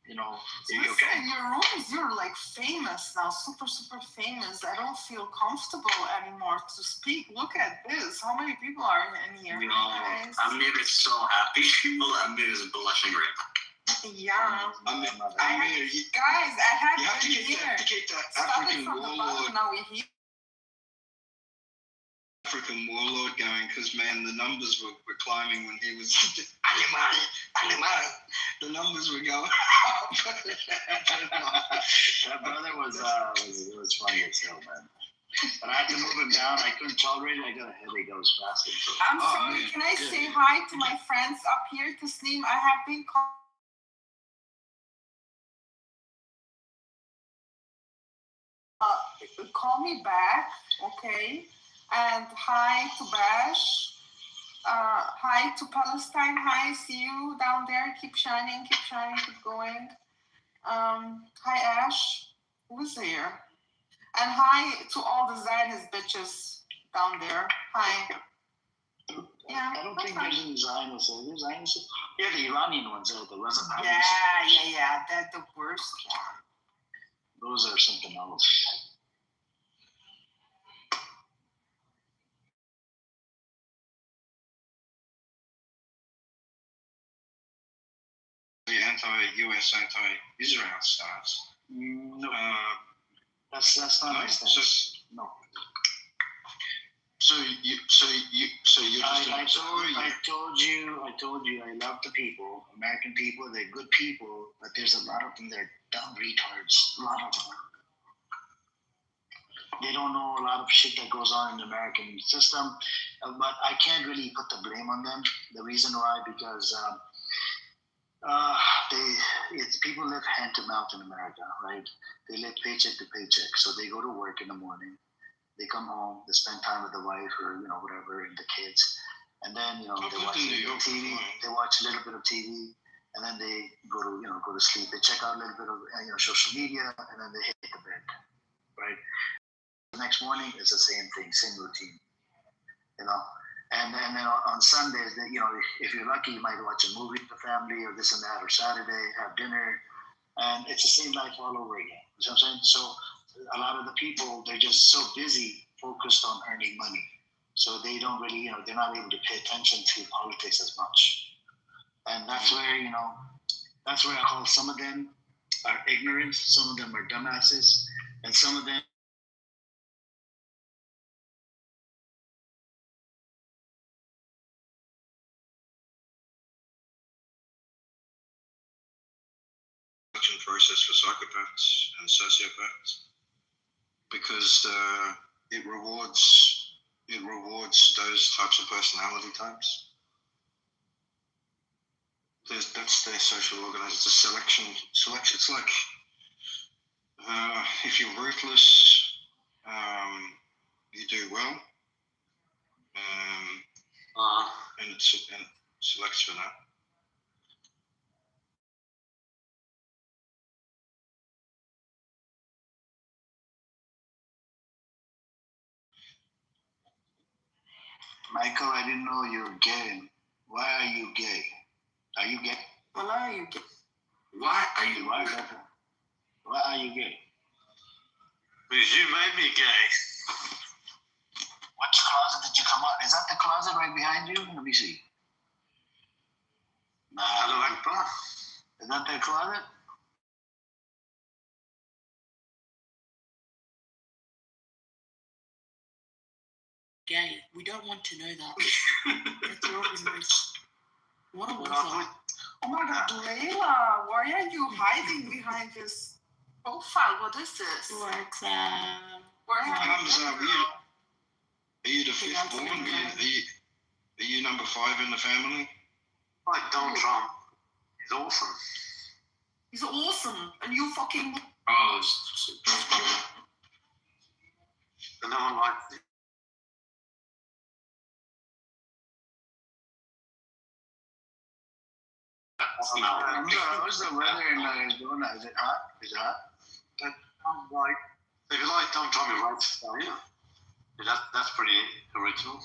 You know, Listen, okay? in your rooms, you're like famous now, super, super famous. I don't feel comfortable anymore to speak. Look at this. How many people are in here? No, Guys? Amir is so happy. Amir is blushing right now. Yeah. Amir, Guys, I had you have to been get here. that Started African from the warlord. bottom, now we're here. African warlord going, because man, the numbers were climbing when he was the numbers were going up. That brother was funny as hell, man. But I had to move him down. I couldn't tolerate it. I got a headache. I was fasting. So. I'm sorry. Man. Can I say hi to my friends up here? Tasneem, I have been called. Call me back, okay? And hi to Bash. Hi to Palestine. Hi, see you down there. Keep shining, keep going. Hi, Ash. Who's here? And hi to all the Zionist bitches down there. Hi. Yeah, I don't think there's any Zionists. There's Zionists. Yeah, the Iranian ones, the Reza Pahlavi. Yeah. They're the worst. Those are something else. The anti-US, anti-Israel starts. No, that's not no, my stance. No. So you're just I told you, I love the people, American people. They're good people, but there's a lot of them that are dumb retards. A lot of them. They don't know a lot of shit that goes on in the American system, but I can't really put the blame on them. The reason why, because people live hand to mouth in America, right? They live paycheck to paycheck, so they go to work in the morning. They come home, they spend time with the wife or, whatever, and the kids. And then, they watch a little TV, they watch a little bit of TV, and then they go to sleep. They check out a little bit of, social media, and then they hit the bed, right? The next morning, it's the same thing, same routine, And then on Sundays, if you're lucky, you might watch a movie with the family or this and that, or Saturday, have dinner, and it's the same life all over again. You know what I'm saying? So a lot of the people, they're just so busy, focused on earning money. So they don't really, they're not able to pay attention to politics as much. And that's where, I call some of them are ignorant, some of them are dumbasses, and some of them process for psychopaths and sociopaths, because it rewards those types of personality types. That's their social organization. It's a selection. It's like if you're ruthless, you do well, and it selects for that. Michael, I didn't know you were gay. Why are you gay? Are you gay? Why are you gay? Why are you gay? Because you made me gay. Which closet did you come out? Is that the closet right behind you? Let me see. Hello, Akbar. Is that the closet? Gay. We don't want to know that. That's your business. What was that? Oh my God, Layla, why are you hiding behind this profile? What is this? Where have you been? Are you the fifth born? Are you number 5 in the family? Like Donald Trump. He's awesome. He's awesome. And you fucking... Oh, but no one likes it. What's the weather in Arizona? Is it hot? Like, if you like Donald Trump, you're right. Yeah, that's pretty original.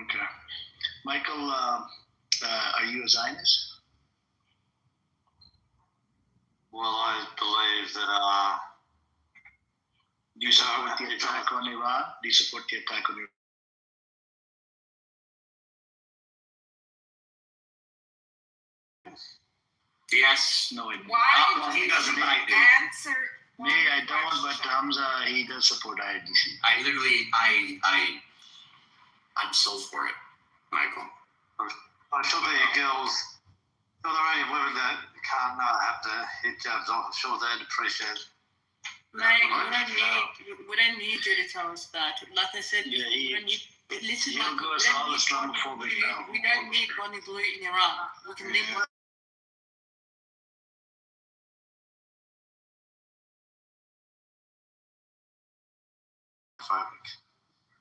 Okay. Michael, are you a Zionist? Well, I believe that Do you support the attack on Iran? Do you support the attack on Iran? Yes. No, Why? He doesn't. I do. Answer. Me, I don't, but Hamza, he does support IRGC. I'm so for it, Michael. I feel the girls, feel there are any women that can't have the hijabs on. I'm sure they'd appreciate it. Like, we don't need you to tell us that. Like I said, Yeah, we don't need. Listen, he'll go as all Islamophobic now. We don't need Bonnie Blue in Iran. We can leave.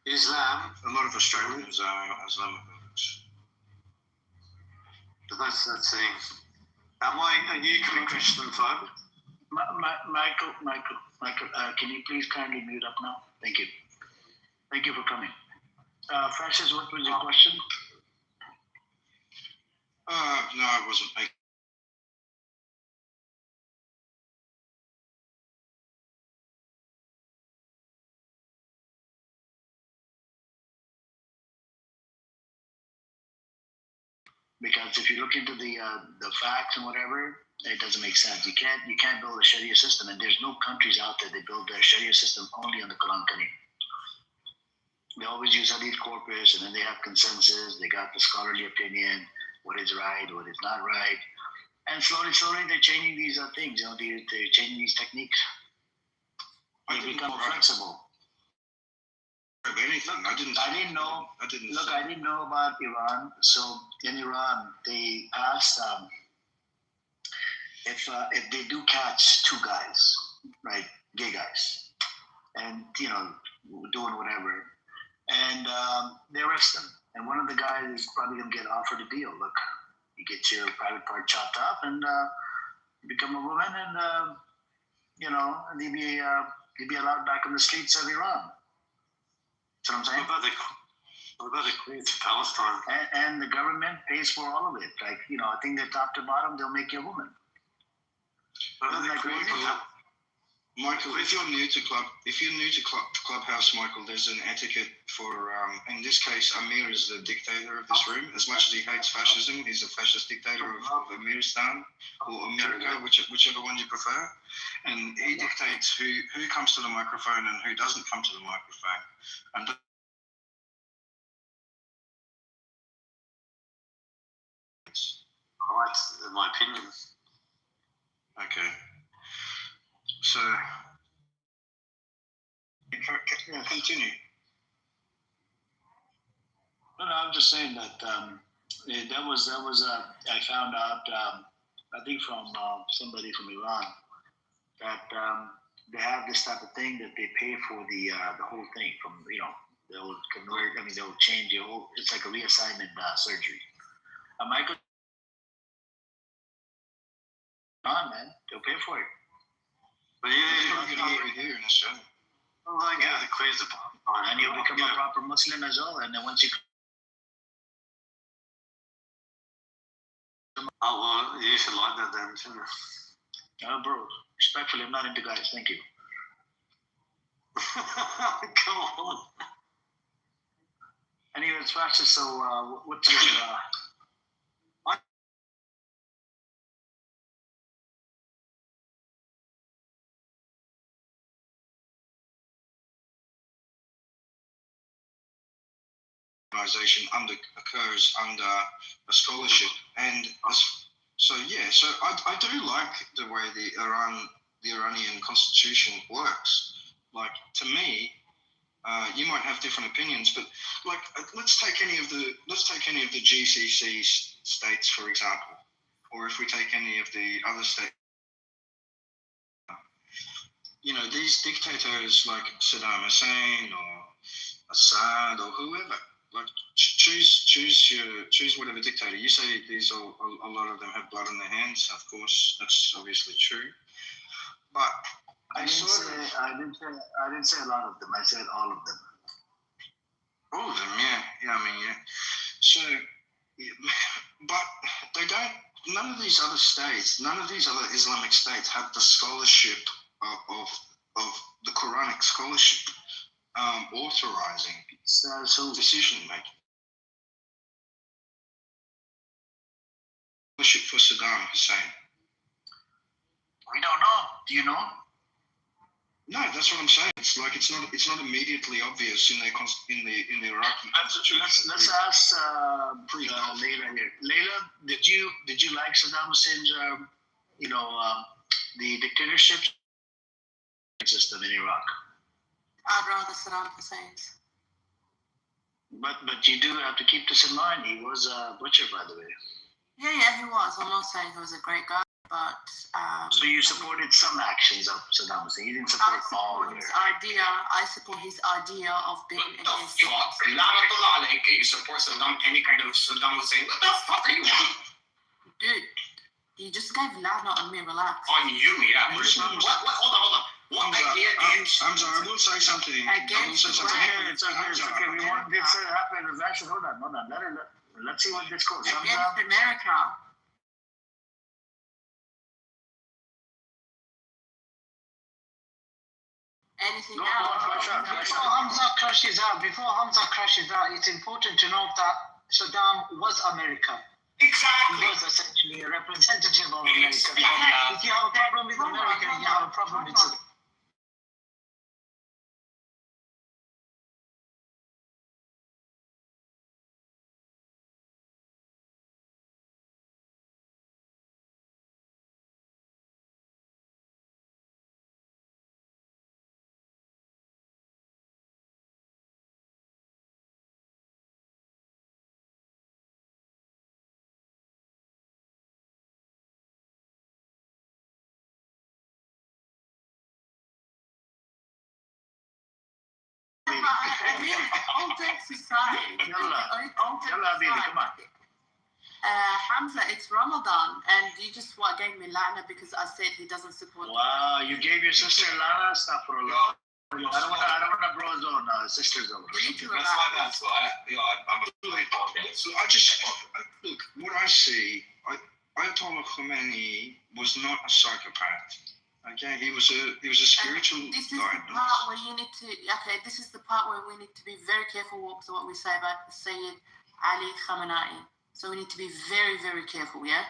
Islam, A lot of Australians are Islamophobes. but that's the thing. Are you Christian phobe? Michael, can you please kindly mute up now? Thank you. Thank you for coming. Francis, what was your question? No, I wasn't making. Because if you look into the facts and whatever, it doesn't make sense. You can't build a Sharia system, and there's no countries out there that build their Sharia system only on the Quran Kareem. They always use Hadith corpus, and then they have consensus. They got the scholarly opinion, what is right, what is not right, and slowly they're changing these things. They're changing these techniques. They become more flexible. Of anything. I didn't know. I didn't know about Iran. So in Iran, they passed if they do catch two guys, right, gay guys, and doing whatever, and they arrest them, and one of the guys is probably gonna get offered a deal. Look, you get your private part chopped off, and become a woman, and and you'd be allowed back on the streets of Iran. That's what I'm saying. What about the Queen of Palestine? And the government pays for all of it. Like, I think that top to bottom, they'll make you a woman. Isn't that crazy? Michael, if you're new to Clubhouse, Michael, there's an etiquette for, in this case, Amir is the dictator of this room. As much as he hates fascism, he's a fascist dictator of Amiristan, or America, whichever one you prefer. And he dictates who comes to the microphone and who doesn't come to the microphone. And all right, in my opinion. Okay. So, continue. No, I'm just saying that that was I found out I think from somebody from Iran that they have this type of thing that they pay for the whole thing from they'll convert. I mean, they'll change your whole. It's like a reassignment surgery. Michael, man, they'll pay for it. But here in Australia. The Queen's of Palestine. And you'll become a proper Muslim as well. And then once you oh, well, you should like that then, shouldn't you? Bro, respectfully, I'm not into guys. Thank you. Come on. Anyways, Francis, so what's your... Organization occurs under a scholarship, and so I do like the way the Iranian constitution works. Like, to me, you might have different opinions, but like let's take any of the GCC states, for example, or if we take any of the other states. These dictators like Saddam Hussein or Assad or whoever. Like, choose whatever dictator. You say a lot of them have blood on their hands. Of course, that's obviously true. But I didn't say a lot of them. I said all of them. All of them, yeah. I mean, yeah. So, but they don't none of these other states, none of these other Islamic states have the scholarship of the Quranic scholarship authorizing decision making. Scholarship for Saddam Hussein. We don't know. Do you know? No, that's what I'm saying. It's like it's not immediately obvious in the Iraqi. Let's ask Layla here. Layla, did you like Saddam Hussein's the dictatorship system in Iraq? I'd rather Saddam Hussein's. But you do have to keep this in mind. He was a butcher, by the way. Yeah, he was. I'm not saying he was a great guy, but. So you supported some actions of Saddam Hussein. You didn't support all of it. I support his idea of being against. You support any kind of Saddam Hussein? What the fuck are you on? Dude, you just gave Lana on me. Relax. On you, yeah. Hold on. What idea do you? Hamza, I will say something. It's okay. We want this to happen. Hold on. Let's see what this goes. Against America. Anything else? Before Hamza crashes out, it's important to note that Saddam was America. Exactly. He was essentially a representative of America. So if you have a problem with America, you have a problem with Saddam. All jokes aside, Hamza, it's Ramadan, and you just gave me Lana because I said he doesn't support. Wow, you gave your sister Lana? Astaghfirullah. I don't want to bro zone, sister zone. So I just look what I see. Ayatollah Khomeini was not a psychopath. Okay, he was a spiritual guide. This is the part where you need to. Okay, this is the part where we need to be very careful what we say about Sayyid Ali Khamenei. So we need to be very, very careful. Yeah.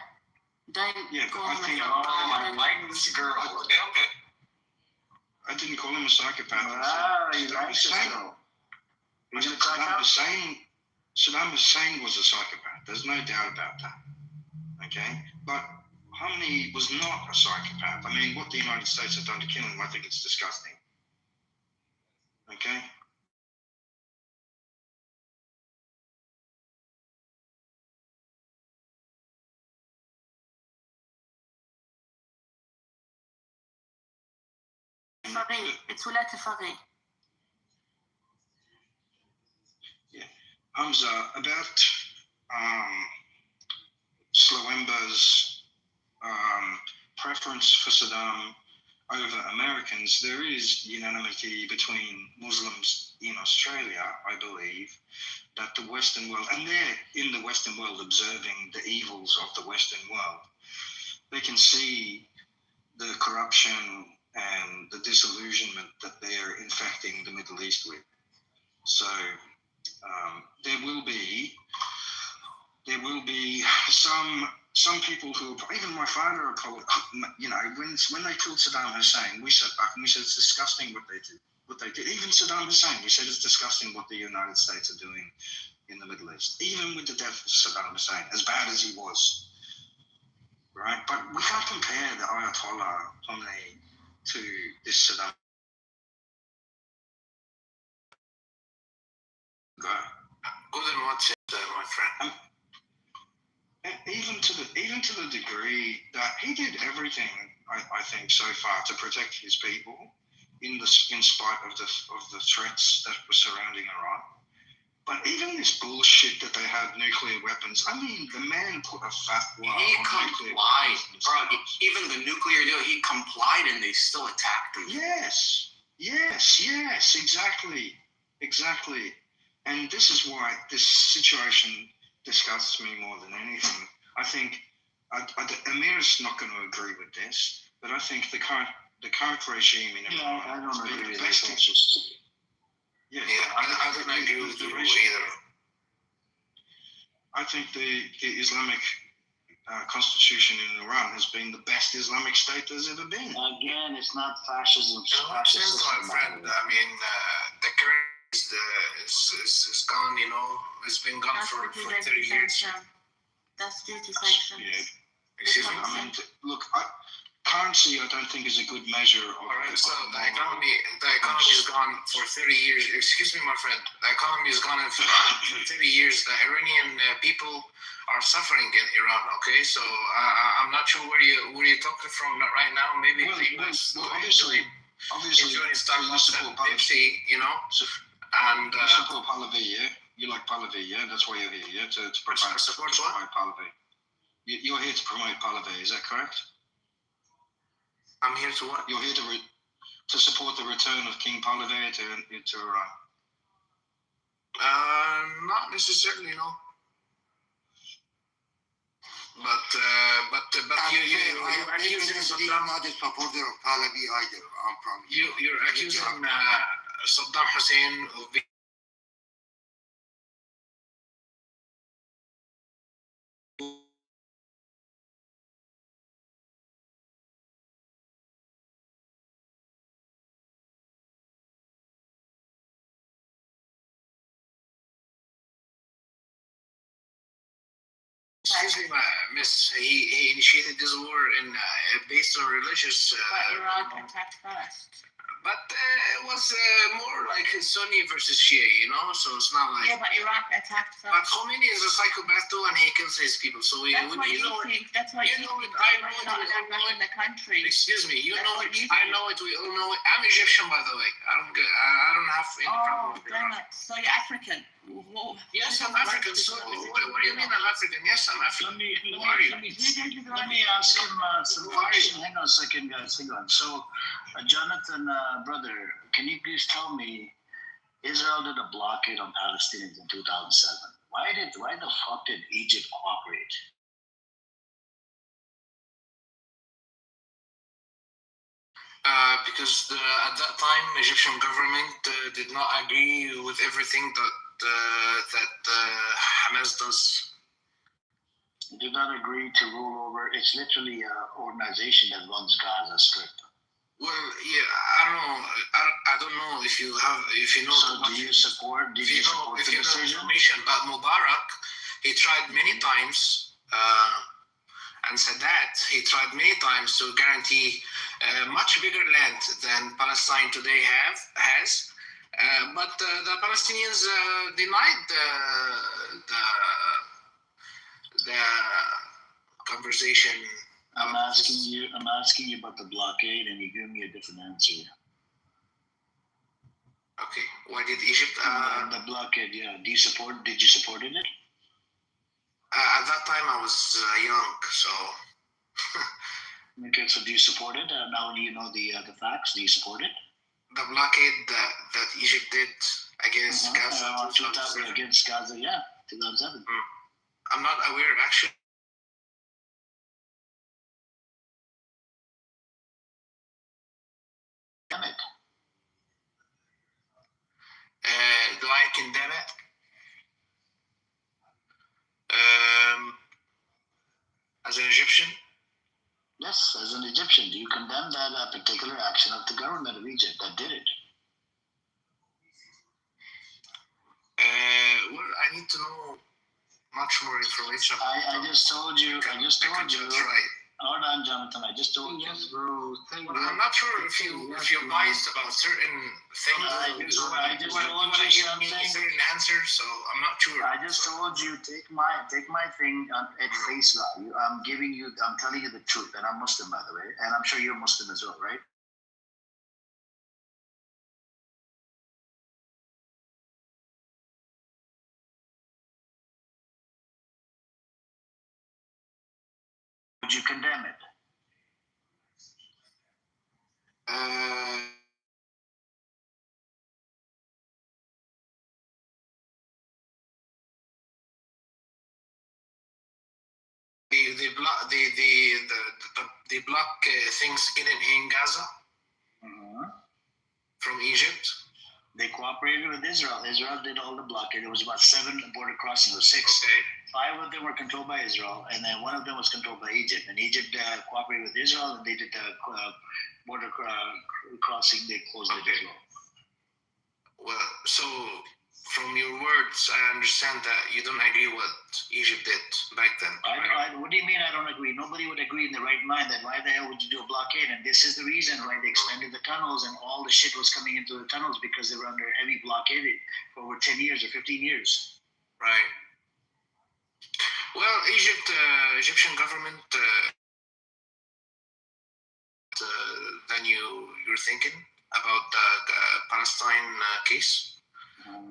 Don't. Yeah, but I think. I like this girl. Okay. I didn't call him a psychopath. He likes this girl. Saddam Hussein was a psychopath. There's no doubt about that. Okay, but Khomeini was not a psychopath. I mean, what the United States have done to kill him, I think it's disgusting. Okay? It's Wilayat al-Faqih. Yeah. Hamza, about Slawemba's preference for Saddam over Americans, there is unanimity between Muslims in Australia, I believe, that the Western world, and they're in the Western world observing the evils of the Western world, they can see the corruption and the disillusionment that they're infecting the Middle East with. So there will be some people who, even my father, when they killed Saddam Hussein, we sat back and we said it's disgusting what they did. Even Saddam Hussein, we said it's disgusting what the United States are doing in the Middle East. Even with the death of Saddam Hussein, as bad as he was, right? But we can't compare the Ayatollah Khomeini to this Saddam. Wouldn't want to say that, my friend. Even to the degree that he did everything, I think, so far to protect his people, in spite of the threats that were surrounding Iran. But even this bullshit that they had nuclear weapons, I mean, the man put a fatwa on nuclear weapons. Bro, even the nuclear deal, he complied and they still attacked him. Yes, exactly. And this is why this situation disgusts me more than anything. I think Amir's not going to agree with this, but I think the current regime in Iran I don't agree with best this. Yes, I don't agree with you either. I think the Islamic constitution in Iran has been the best Islamic state there's ever been. Again, it's not fascism. Fascist my friend. I mean, the current is gone. You know, it's been gone for 30 years. That's due to sanctions. Yeah. Excuse me. I mean, look, currency I don't think is a good measure of. All right, so the economy is gone for 30 years. Excuse me, my friend. The economy is gone for 30 years. The Iranian people are suffering in Iran. Okay, so I'm not sure where you're talking from right now. Maybe Well, the US obviously, enjoying Starbucks and Pepsi, you know, and you support Pahlavi, yeah? You like Pahlavi, yeah? That's why you're here, yeah? To promote Pahlavi. You're here to promote Pahlavi, is that correct? I'm here to what? You're here to support the return of King Pahlavi to Iran. Not necessarily, no. But you're accusing Saddam. Not a supporter of Pahlavi either. I'm from. You're accusing Saddam Hussein of being. Excuse me, Miss. He initiated this war based on religious. But Iraq attacked first. But it was more like Sunni versus Shia, you know. So it's not like. Yeah, but Iraq attacked first. But Khomeini is a psychopath too, and he kills his people. So That's what you think. That's what you think. I know it. Not in the country. Excuse me. You That's know what it. you I know it. We all know it. I'm Egyptian, by the way. I don't have any problem with damn Iraq. it. So you're African. Whoa. Yes, I'm African. So what do you mean I'm African? Yes, I'm African. Who are you? Let me ask him some questions. Hang on a second, guys. Hang on. So, Jonathan, brother, can you please tell me, Israel did a blockade on Palestinians in 2007. Why the fuck did Egypt cooperate? Because at that time, Egyptian government did not agree with everything that Hamas does. Did not agree to rule over. It's literally an organization that runs Gaza Strip. Well, yeah, I don't know if you know. So do you support? Did you support the decision? Information about Mubarak, he tried many times, and Sadat, he tried many times to guarantee much bigger land than Palestine today has. But the Palestinians denied the conversation. I'm asking you about the blockade, and you give me a different answer. Okay, why did Egypt? The blockade, yeah. Did you support it? At that time, I was young, so. Okay, so do you support it? Now you know the facts. Do you support it? The blockade that Egypt did against Gaza. Against Gaza, yeah, 2007. I'm not aware, actually. Damn it. Do I condemn it? As an Egyptian? Yes, as an Egyptian. Do you condemn that particular action of the government of Egypt that did it? Well, I need to know much more information. I just told you. Right. Hold on, Jonathan. I just told you. Yes, bro. I'm not sure if you're biased about certain things. I just told you something. Certain answer, so I'm not sure. I just told you take my thing at face value. I'm telling you the truth, and I'm Muslim, by the way, and I'm sure you're Muslim as well, right? Would you condemn it? they block things getting in Gaza from Egypt. They cooperated with Israel. Israel did all the blocking. There was about 7 border crossings, or 6. Okay. 5 of them were controlled by Israel, and then 1 of them was controlled by Egypt. And Egypt cooperated with Israel, and they did the border crossing. They closed it as well. Well, so from your words, I understand that you don't agree what Egypt did back then. What do you mean I don't agree? Nobody would agree in the right mind that why the hell would you do a blockade? And this is the reason why they expanded the tunnels and all the shit was coming into the tunnels, because they were under heavy blockade for over 10 years or 15 years. Right. Well, Egyptian government, than you're thinking about the Palestine case.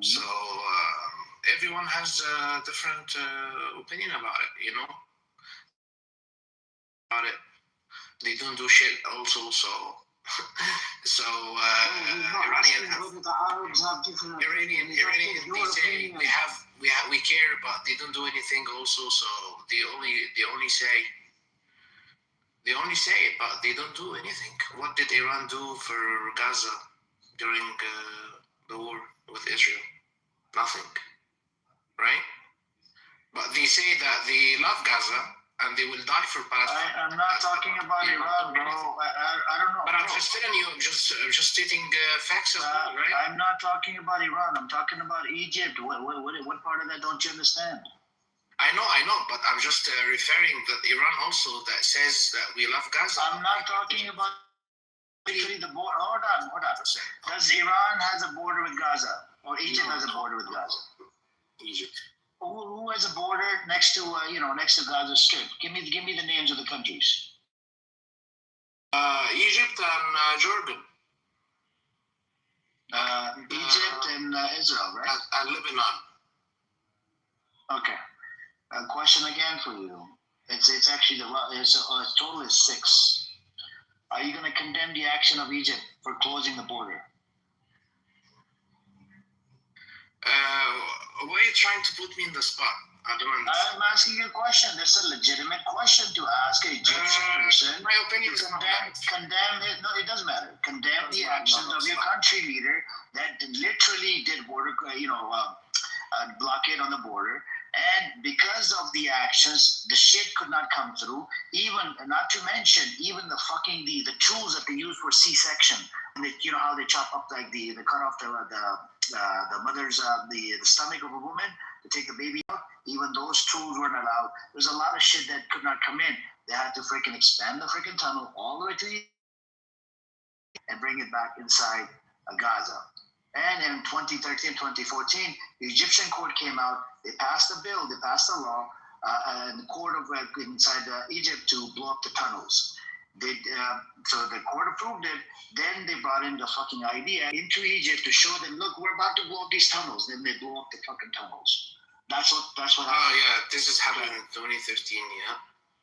So everyone has a different opinion about it, you know. About it, they don't do shit also. So Iranians have different. Iranians they say we care, but they don't do anything also. So they only say, but they don't do anything. What did Iran do for Gaza during the war with Israel? Nothing, right? But they say that they love Gaza and they will die for Palestine. I'm not talking about Iran, bro. I don't know. But I'm just telling you, I'm just stating facts as well, right? I'm not talking about Iran. I'm talking about Egypt. What part of that don't you understand? I know, but I'm just referring that Iran also that says that we love Gaza. I'm not talking about the border. Hold on. Does Iran has a border with Gaza, or Egypt has a border with Gaza? Egypt. Who has a border next to next to Gaza Strip? Give me the names of the countries. Egypt and Jordan. Egypt and Israel, right? And Lebanon. Okay. A question again for you. It's actually total is 6. Are you going to condemn the action of Egypt for closing the border? Why are you trying to put me in the spot? I don't understand. I'm asking you a question. That's a legitimate question to ask an Egyptian person. My opinion is condemn it. No, it doesn't matter. Condemn the actions of your country leader that literally did border, blockade on the border. And because of the actions, the shit could not come through. Even, not to mention, even the tools that they use for C-section. And you know how they chop up they cut off the mother's the stomach of a woman to take the baby out. Even those tools weren't allowed. There's a lot of shit that could not come in. They had to freaking expand the freaking tunnel all the way to and bring it back inside Gaza. And in 2013, 2014, the Egyptian court came out. They passed a bill. They passed a law in the court of inside Egypt to blow up the tunnels. So the court approved it. Then they brought in the fucking idea into Egypt to show them, look, we're about to blow up these tunnels. Then they blow up the fucking tunnels. That's what happened. Oh yeah, this is happening in 2015. Yeah.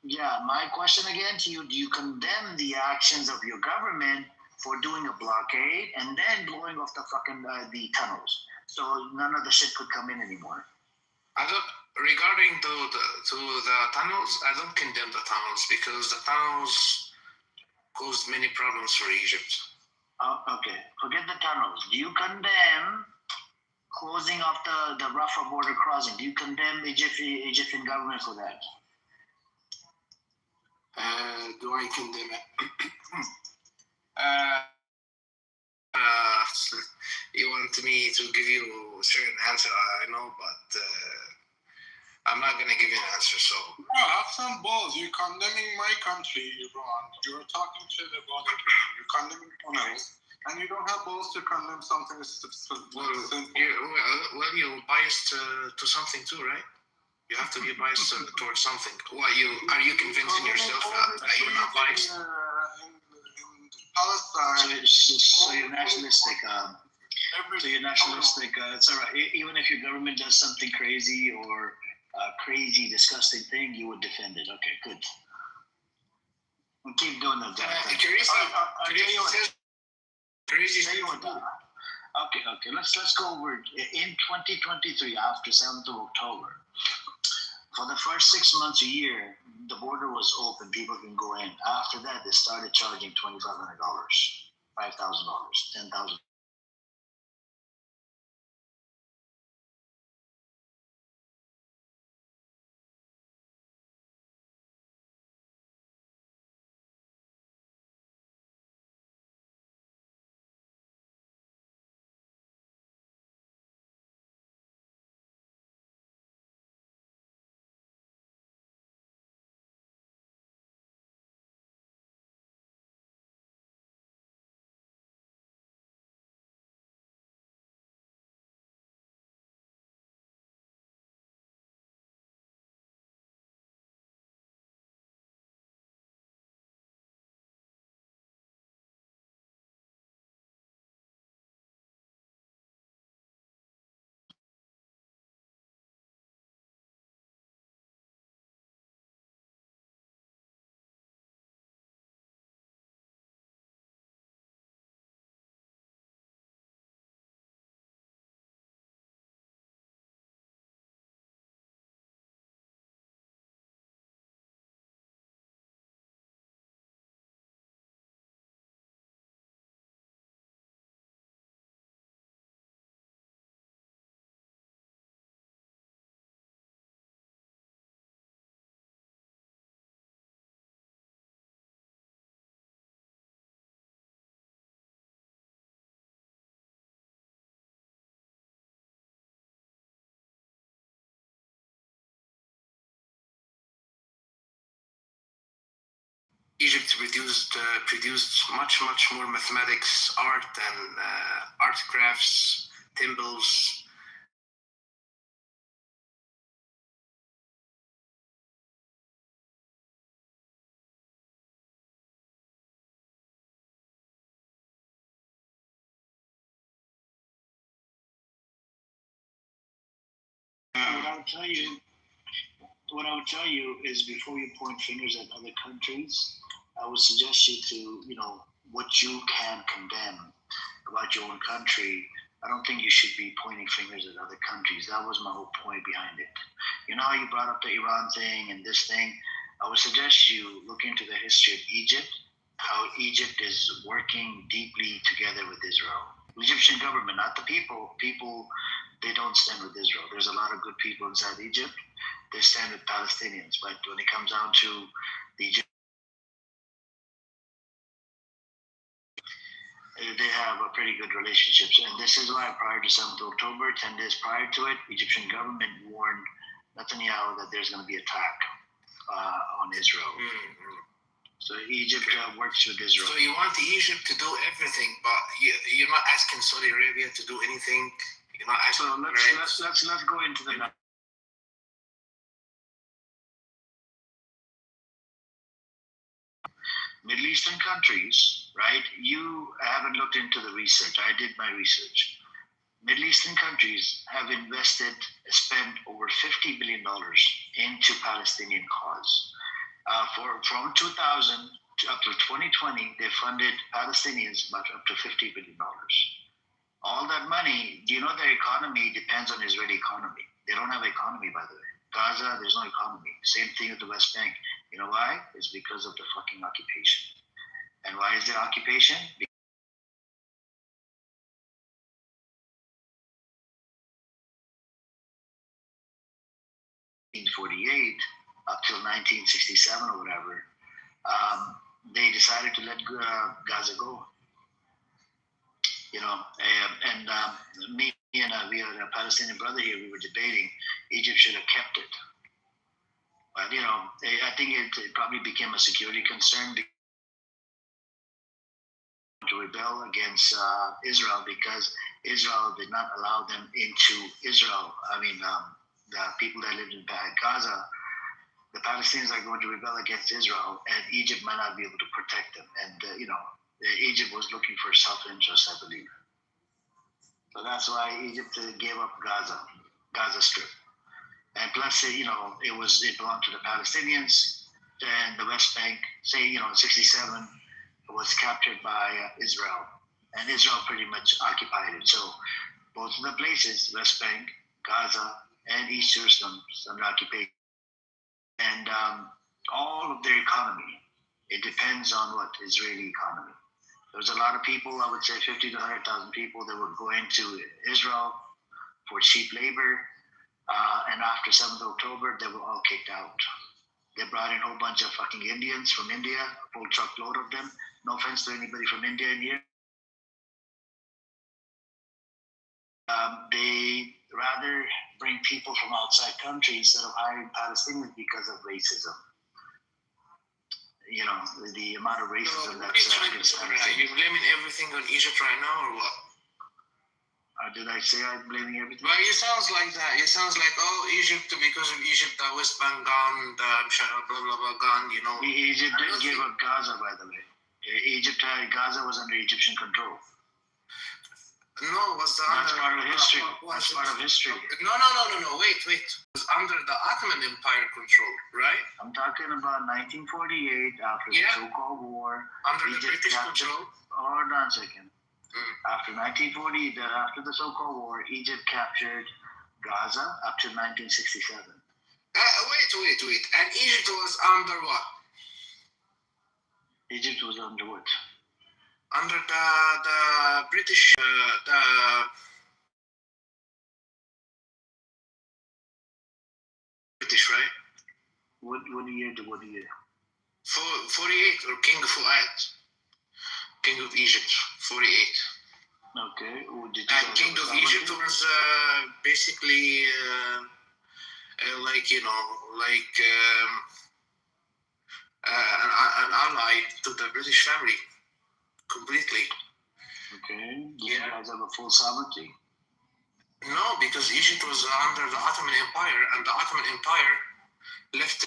Yeah. My question again to you: do you condemn the actions of your government for doing a blockade and then blowing off the fucking the tunnels, so none of the shit could come in anymore? Regarding to the tunnels, I don't condemn the tunnels because the tunnels caused many problems for Egypt. Okay, forget the tunnels. Do you condemn closing off the Rafah border crossing? Do you condemn the Egyptian government for that? Do I condemn it? You want me to give you a certain answer, I know, but I'm not going to give you an answer, so... No, have some balls. You're condemning my country, Iran. You're talking to the body. You're condemning tunnels. And you don't have balls to condemn something. Well, you're biased to something too, right? You have to be biased towards something. Are you convincing yourself that you're not biased? Palestine. So you're nationalistic. It's all right. Even if your government does something crazy or crazy, disgusting thing, you would defend it. Okay, good. We'll keep doing that. Okay. Let's go over in 2023 after 7th of October. For the first 6 months, a year, the border was open. People can go in. After that, they started charging $2,500, $5,000, $10,000. Egypt produced much more mathematics, art, and art crafts, temples. What I would tell you is before you point fingers at other countries, I would suggest you to, what you can condemn about your own country. I don't think you should be pointing fingers at other countries. That was my whole point behind it. You know how you brought up the Iran thing and this thing? I would suggest you look into the history of Egypt, how Egypt is working deeply together with Israel. The Egyptian government, not the people. People, they don't stand with Israel. There's a lot of good people inside Egypt. They stand with Palestinians. But when it comes down to the Egypt, they have a pretty good relationships. And this is why prior to 7th October, 10 days prior to it, Egyptian government warned Netanyahu that there's going to be attack on Israel. Mm-hmm. So Egypt works with Israel. So you want Egypt to do everything, but you're not asking Saudi Arabia to do anything. You're not asking. So let's go into the. Middle Eastern countries, right? You haven't looked into the research. I did my research. Middle Eastern countries have spent over $50 billion into Palestinian cause. From 2000 up to 2020, they funded Palestinians about up to $50 billion. All that money, do you know their economy depends on Israeli economy? They don't have economy, by the way. Gaza, there's no economy. Same thing with the West Bank. You know why? It's because of the fucking occupation. And why is there occupation? 1948 up till 1967 or whatever, they decided to let Gaza go. Me and we had a Palestinian brother here. We were debating Egypt should have kept it, but I think it probably became a security concern to rebel against Israel because Israel did not allow them into Israel. The people that lived in Gaza, the Palestinians are going to rebel against Israel, and Egypt might not be able to protect them. And Egypt was looking for self-interest, I believe. So that's why Egypt gave up Gaza Strip. And plus, it belonged to the Palestinians, and the West Bank, 67 was captured by Israel, and Israel pretty much occupied it. So both of the places, West Bank, Gaza, and East Jerusalem, under occupation. and all of their economy, it depends on what Israeli economy. There was a lot of people, I would say 50 to 100,000 people that were going to Israel for cheap labor. And after 7th October, they were all kicked out. They brought in a whole bunch of fucking Indians from India, a full truckload of them. No offense to anybody from India in here. They rather bring people from outside countries instead of hiring Palestinians because of racism. You know, the amount of racism that's against Palestinians. You're blaming everything on Egypt right now, or what? Did I say I'm blaming everything? Well, it sounds like that. It sounds like, oh, Egypt, because of Egypt, the West Bank gone, the blah, blah, blah, gone, you know. Egypt did give up Gaza, by the way. Gaza was under Egyptian control. No, was the That's part of history. That's part of history. No. Wait. It was under the Ottoman Empire control, right? I'm talking about 1948, after the so-called war. Under the British control? Hold on a second. After 1940, after the so-called war, Egypt captured Gaza up to 1967. Wait. And Egypt was under what? Egypt was under what? Under the British, British, right? What year? 48, or King Fuad, King of Egypt, 48. Okay. And King of Egypt was basically an ally to the British family, completely. Okay. Did you guys have a full sovereignty? No, because Egypt was under the Ottoman Empire, and the Ottoman Empire left.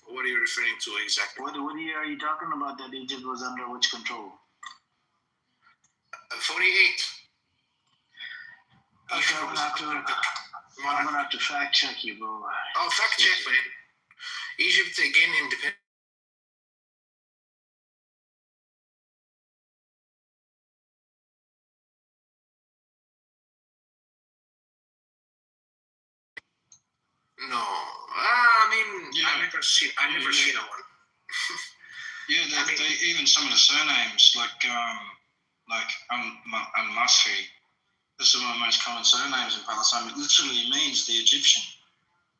What are you referring to exactly? What year are you talking about that Egypt was under which control? 48. Okay, I'm gonna have to fact check you, bro. Oh, fact check, man. Egypt again independent. No, I mean, I never seen a one. They even some of the surnames like Al-Masri. This is one of the most common surnames in Palestine. It literally means the Egyptian.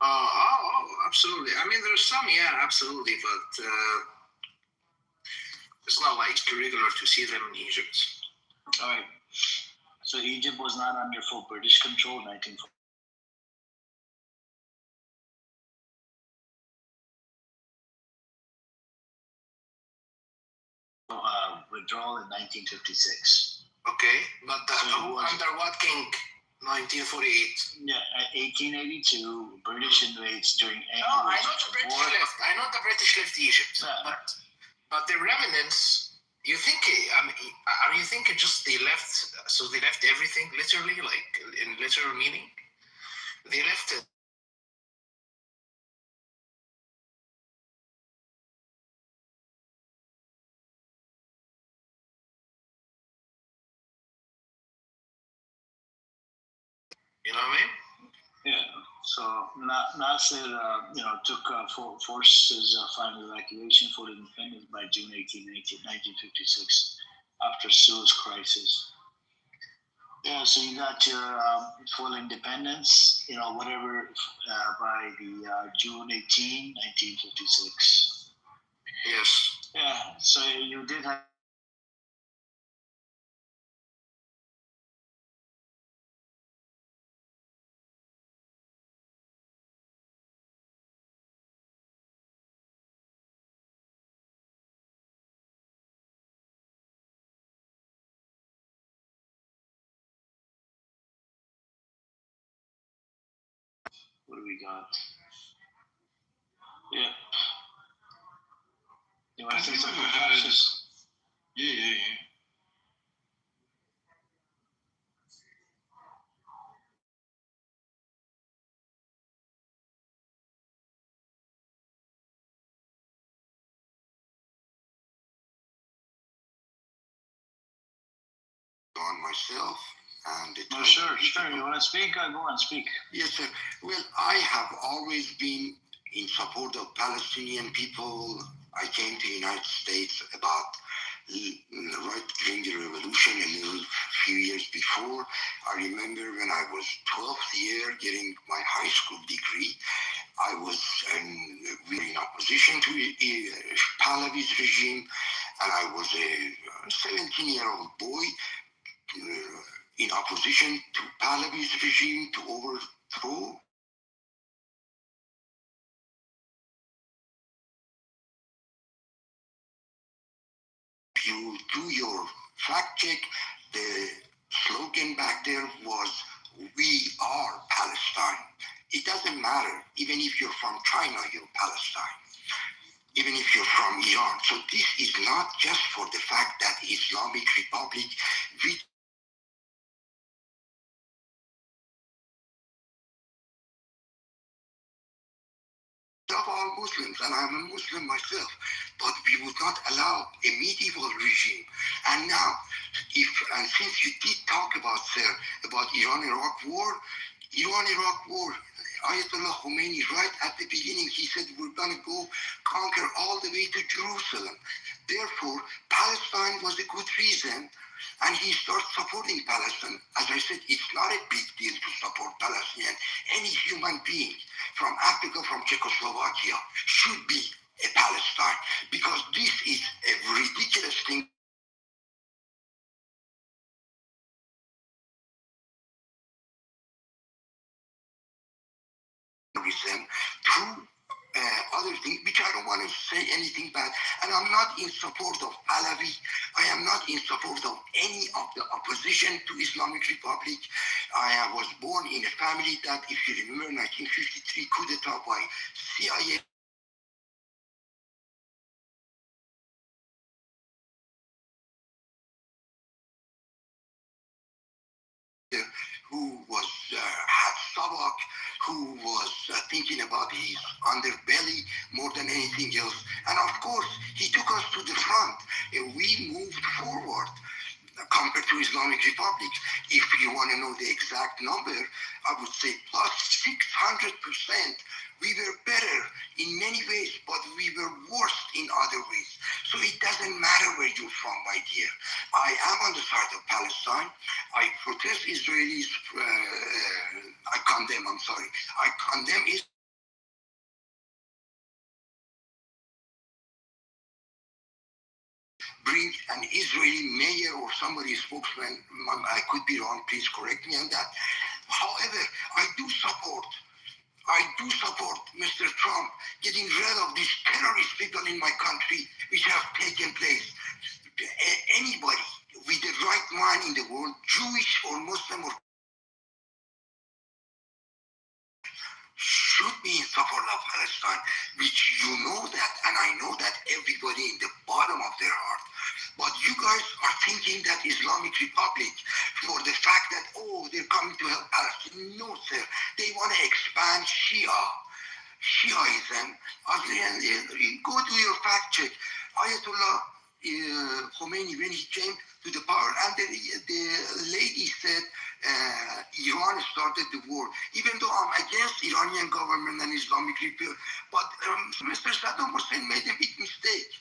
Oh, absolutely. I mean, there's some, absolutely, but it's not like regular to see them in Egypt. All right. So Egypt was not under full British control in 1940. Withdrawal in 1956. Okay, but under what king? 1948. Yeah, 1882, British invades during. No, I know the British left. I know the British left Egypt, but the remnants. You think? Are you thinking just they left? So they left everything literally, like in literal meaning. They left it. You know what I mean? Yeah. So Nasser, took forces final evacuation for independence by June 1956, after Suez crisis. Yeah. So you got your full independence, whatever, by the June 18, 1956. Yes. Yeah. So you did have. What do we got? Yeah. You want to say something? Yeah. myself and the No, sure. You want to speak? Go and speak. Yes, sir. Well, I have always been in support of Palestinian people. I came to the United States about right during the revolution, a little few years before. I remember when I was 12th year getting my high school degree, I was in opposition to Pahlavi's regime, and I was a 17-year-old boy in opposition to Pahlavi's regime to overthrow. If you do your fact check, the slogan back there was, "We are Palestine." It doesn't matter, even if you're from China, you're Palestine. Even if you're from Iran. So this is not just for the fact that Islamic Republic, we love all Muslims, and I'm a Muslim myself, but we would not allow a medieval regime. And now, since you did talk about, sir, about Iran-Iraq war, Ayatollah Khomeini, right at the beginning, he said, we're going to go conquer all the way to Jerusalem. Therefore, Palestine was a good reason, and he started supporting Palestine. As I said, it's not a big deal to support Palestinian. Any human being from Africa, from Czechoslovakia, should be a Palestine, because this is a ridiculous thing. Through other things, which I don't want to say anything bad, and I'm not in support of Pahlavi. I am not in support of any of the opposition to Islamic Republic. I was born in a family that, if you remember, 1953 coup d'etat by CIA. Who was had Sabak, who was thinking about his underbelly more than anything else. And of course, he took us to the front. We moved forward compared to Islamic Republic. If you want to know the exact number, I would say plus 600%. We were better in many ways, but we were worse in other ways. So it doesn't matter where you're from, my dear. I am on the side of Palestine. I protest Israelis. I condemn Israel. Bring an Israeli mayor or somebody spokesman. I could be wrong. Please correct me on that. However, I do support Mr. Trump getting rid of these terrorist people in my country, which have taken place. Anybody with the right mind in the world, Jewish or Muslim, or should be in support of Palestine, which you know that, and I know that everybody in the bottom of their heart. But you guys are thinking that Islamic Republic, for the fact that, they're coming to help Palestine. No, sir. They want to expand Shiaism. Go do your fact check. Ayatollah Khomeini, when he came to the power, and the lady said Iran started the war. Even though I'm against Iranian government and Islamic Republic, but Mr. Saddam Hussein made a big mistake.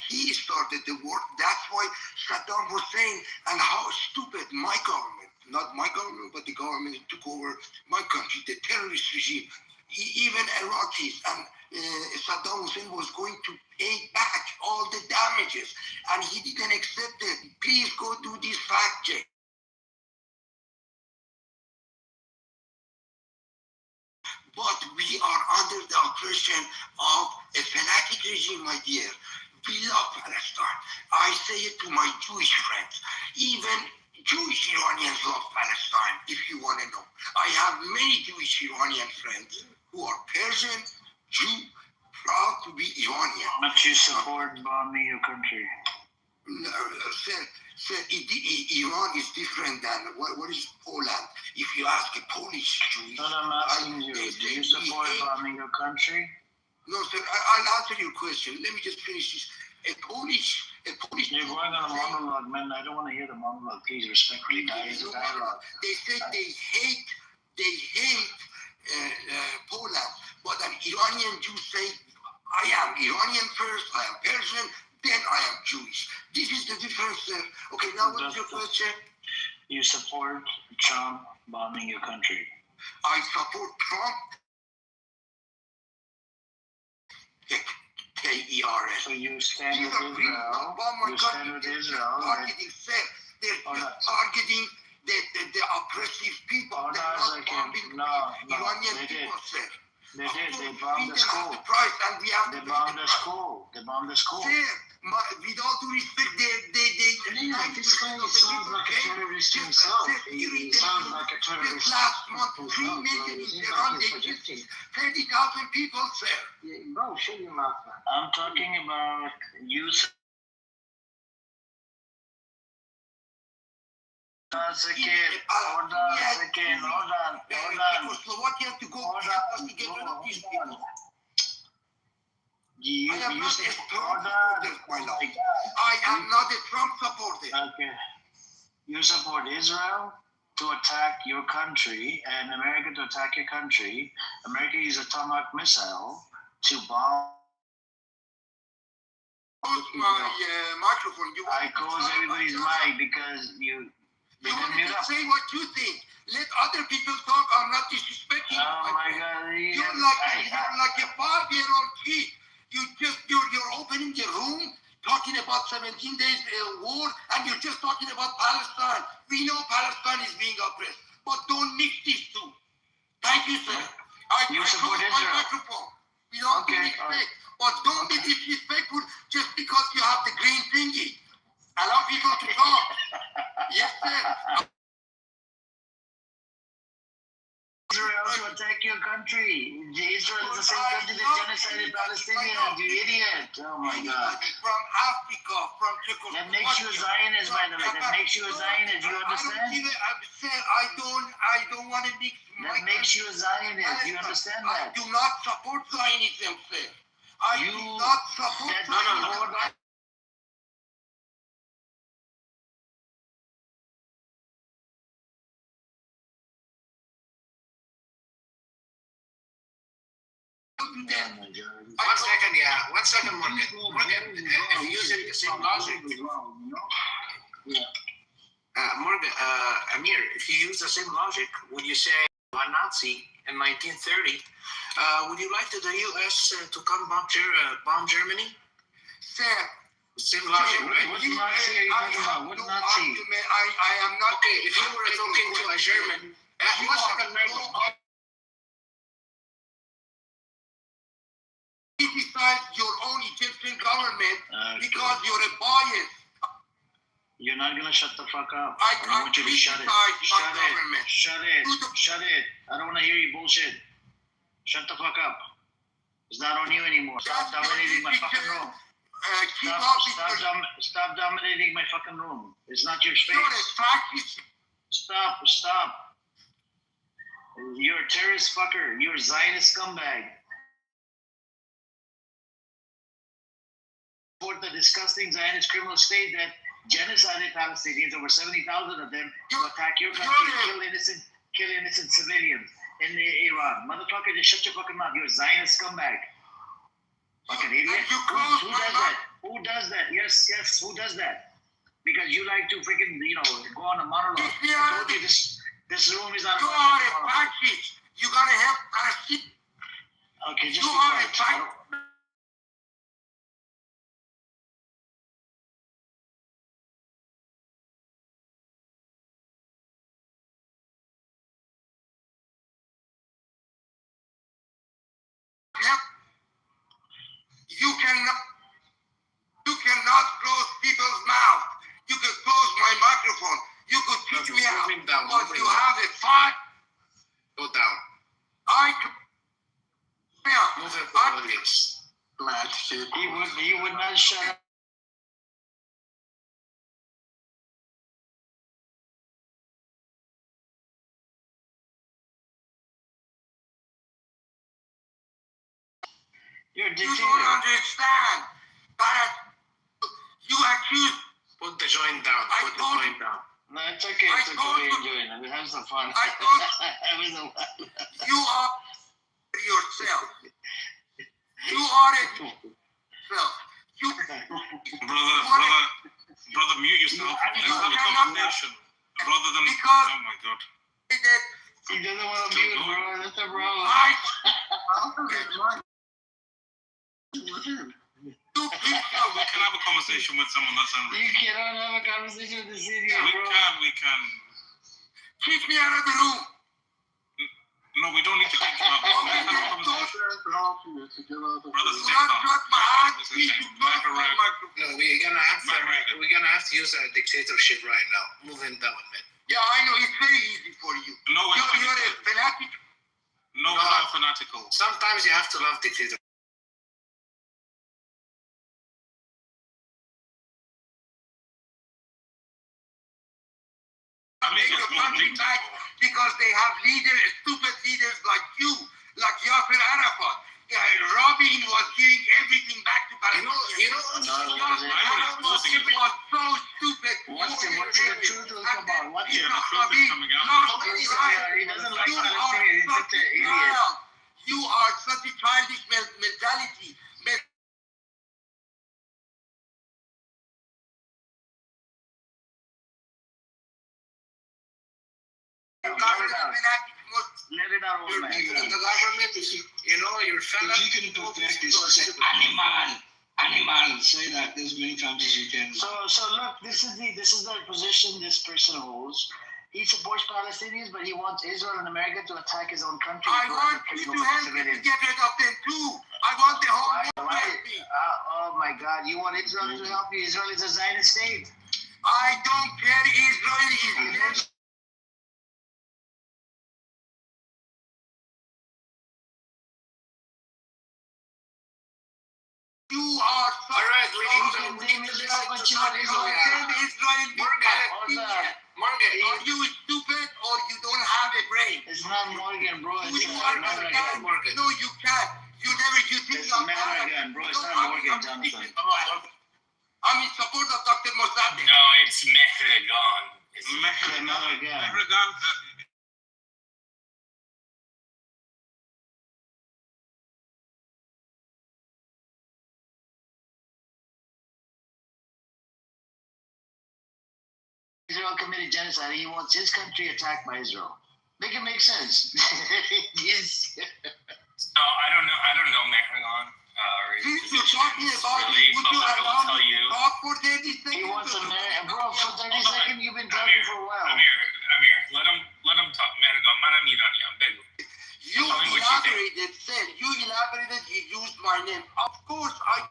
He started the war. That's why Saddam Hussein, and how stupid my government, not my government, but the government that took over my country, the terrorist regime, even Iraqis, and Saddam Hussein was going to pay back all the damages, and he didn't accept it. Please go do this fact check. But we are under the oppression of a fanatic regime, my dear. We love Palestine. I say it to my Jewish friends. Even Jewish Iranians love Palestine, if you want to know. I have many Jewish Iranian friends who are Persian, Jew, proud to be Iranian. But you support bombing your country? No, sir, Iran is different than, what is Poland? If you ask a Polish Jew... No, I'm asking you, do you support bombing your country? No, sir, I'll answer your question. Let me just finish this. a Polish. You're going on a monologue, man. I don't want to hear the monologue. Please, respectfully, guys. Dialogue. They said they hate Poland, but an Iranian Jew say, I am Iranian first, I am Persian, then I am Jewish. This is the difference. Okay, now what's your question? You support Trump bombing your country. I support Trump. K-E-R-S. So you stand with Israel. You stand with Israel. Targeting sex. They're targeting the oppressive people. They're not bombing Iranian people, sir. They did. They bombed the school. They bombed the school. They bombed the school. Sir, with all due respect, this guy sounds like a terrorist himself. He sounds like a terrorist. Last month, 3 million in Iran, they killed 30,000 people, sir. Bro, shut your mouth, man. I'm talking about use. Hold on. Slovakia to go help us to get rid of these people. I am not a Trump supporter, my lord. I am not a Trump supporter. Okay. You support Israel to attack your country and America to attack your country. America used a Tomahawk missile to bomb. Close my microphone. I close everybody's mic because you want to say what you think. Let other people talk. I'm not disrespecting. Oh my God! You're like a 5-year-old kid. You're opening the room, talking about 17 days war, and you're just talking about Palestine. We know Palestine is being oppressed, but don't mix these two. Thank you, sir. I close my microphone. We don't disrespect, but don't be disrespectful just because you have the green thingy. Allow people to talk. Yes, sir. Israel to attack your country. Israel is the same country that genocided Palestinians, you idiot. Oh my God. From Africa, from Czechoslovakia. That makes you a Zionist, by the way. That makes you a Zionist. You understand? I don't want to mix. That makes you a Zionist. You understand that? I do not support Zionism, sir. I do not support Zionism. One second, Morgan. If you use the same logic, Morgan, Amir, if you use the same logic, would you say a Nazi in 1930, would you like the U.S. to come bomb Germany? Sir, same logic, right? What Nazi are you talking about? What Nazi? I am not. Okay, if you were talking to a German, one second, criticize your own Egyptian government because you're a bias. You're not gonna shut the fuck up. I want you to shut it. Shut it. I don't wanna hear you bullshit. Shut the fuck up. It's not on you anymore. Stop dominating my fucking room. Stop dominating my fucking room. It's not your space. Stop. You're a terrorist fucker. You're a Zionist scumbag. For the disgusting Zionist criminal state that genocided Palestinians, over 70,000 of them, to attack your country and kill innocent civilians in Iran. Motherfucker, just shut your fucking mouth. You're a Zionist scumbag. Fucking idiot. Who does that? Yes, who does that? Because you like to freaking, go on a monologue. I told you this room is not a monologue. You gotta help Palestine. Okay, just be quiet. You cannot close people's mouth. You can close my microphone. You could kick me out. But you have a fight. Go down. Move it, please. He would not shut up. You're a dictator. You don't understand. You accuse. Put the joint down. Put the joint down. No, it's okay. It's okay. Enjoying it. Have some fun. I told Having some fun. you are yourself. You are it yourself. You, brother, mute yourself. Let's have a conversation rather than. Because oh my god. He doesn't want to mute, bro. That's the problem. We can have a conversation with someone that's unreal. You cannot have a conversation with the idiot, bro. We can. Keep me out of the room. No, we don't need to kick you out. We can have a conversation. Brother, stay calm. No, we're gonna have to use a dictatorship right now. Move in down, man. Yeah, I know. It's very easy for you. No, you're a fanatic. No, we're not fanatical. Sometimes you have to love dictators. Because they have leaders, stupid leaders like you, like Yasser Arafat. Rabin was giving everything back to Palestine. Was so stupid. What's the truth will come out? What's the truth coming out? He doesn't like Palestine. He's such an idiot. You are such a childish mentality. Let it out, old man. The government is, your fellow. If you can perfect this, say animal, say that as many times as you can. So look, this is the position this person holds. He supports Palestinians, but he wants Israel and America to attack his own country. I want you to help me to get rid of them too. I want the whole world to help me. Oh my God, you want Israel to help you? Israel is a Zionist state. I don't care. Israel is. You are so alright. We need to Morgan, are you stupid or you don't have a brain? It's not Morgan, bro. It's Morgan. No, you can't. You think you're Morgan, bro. It's not Morgan, Jonathan. I'm in support of Dr. Mossadegh. No, it's Mehregan. Mehregan. Israel committed genocide. He wants his country attacked by Israel. Make it make sense. Yes. No, I don't know Mehregan. Since you're talking about really, it, would you allow me to you. talk for 30 seconds? He wants America. Bro, for 30 seconds, you've been talking for a while. Amir, let him talk. Mehregan, manamidani, I'm begging. You elaborated, he used my name. Of course, I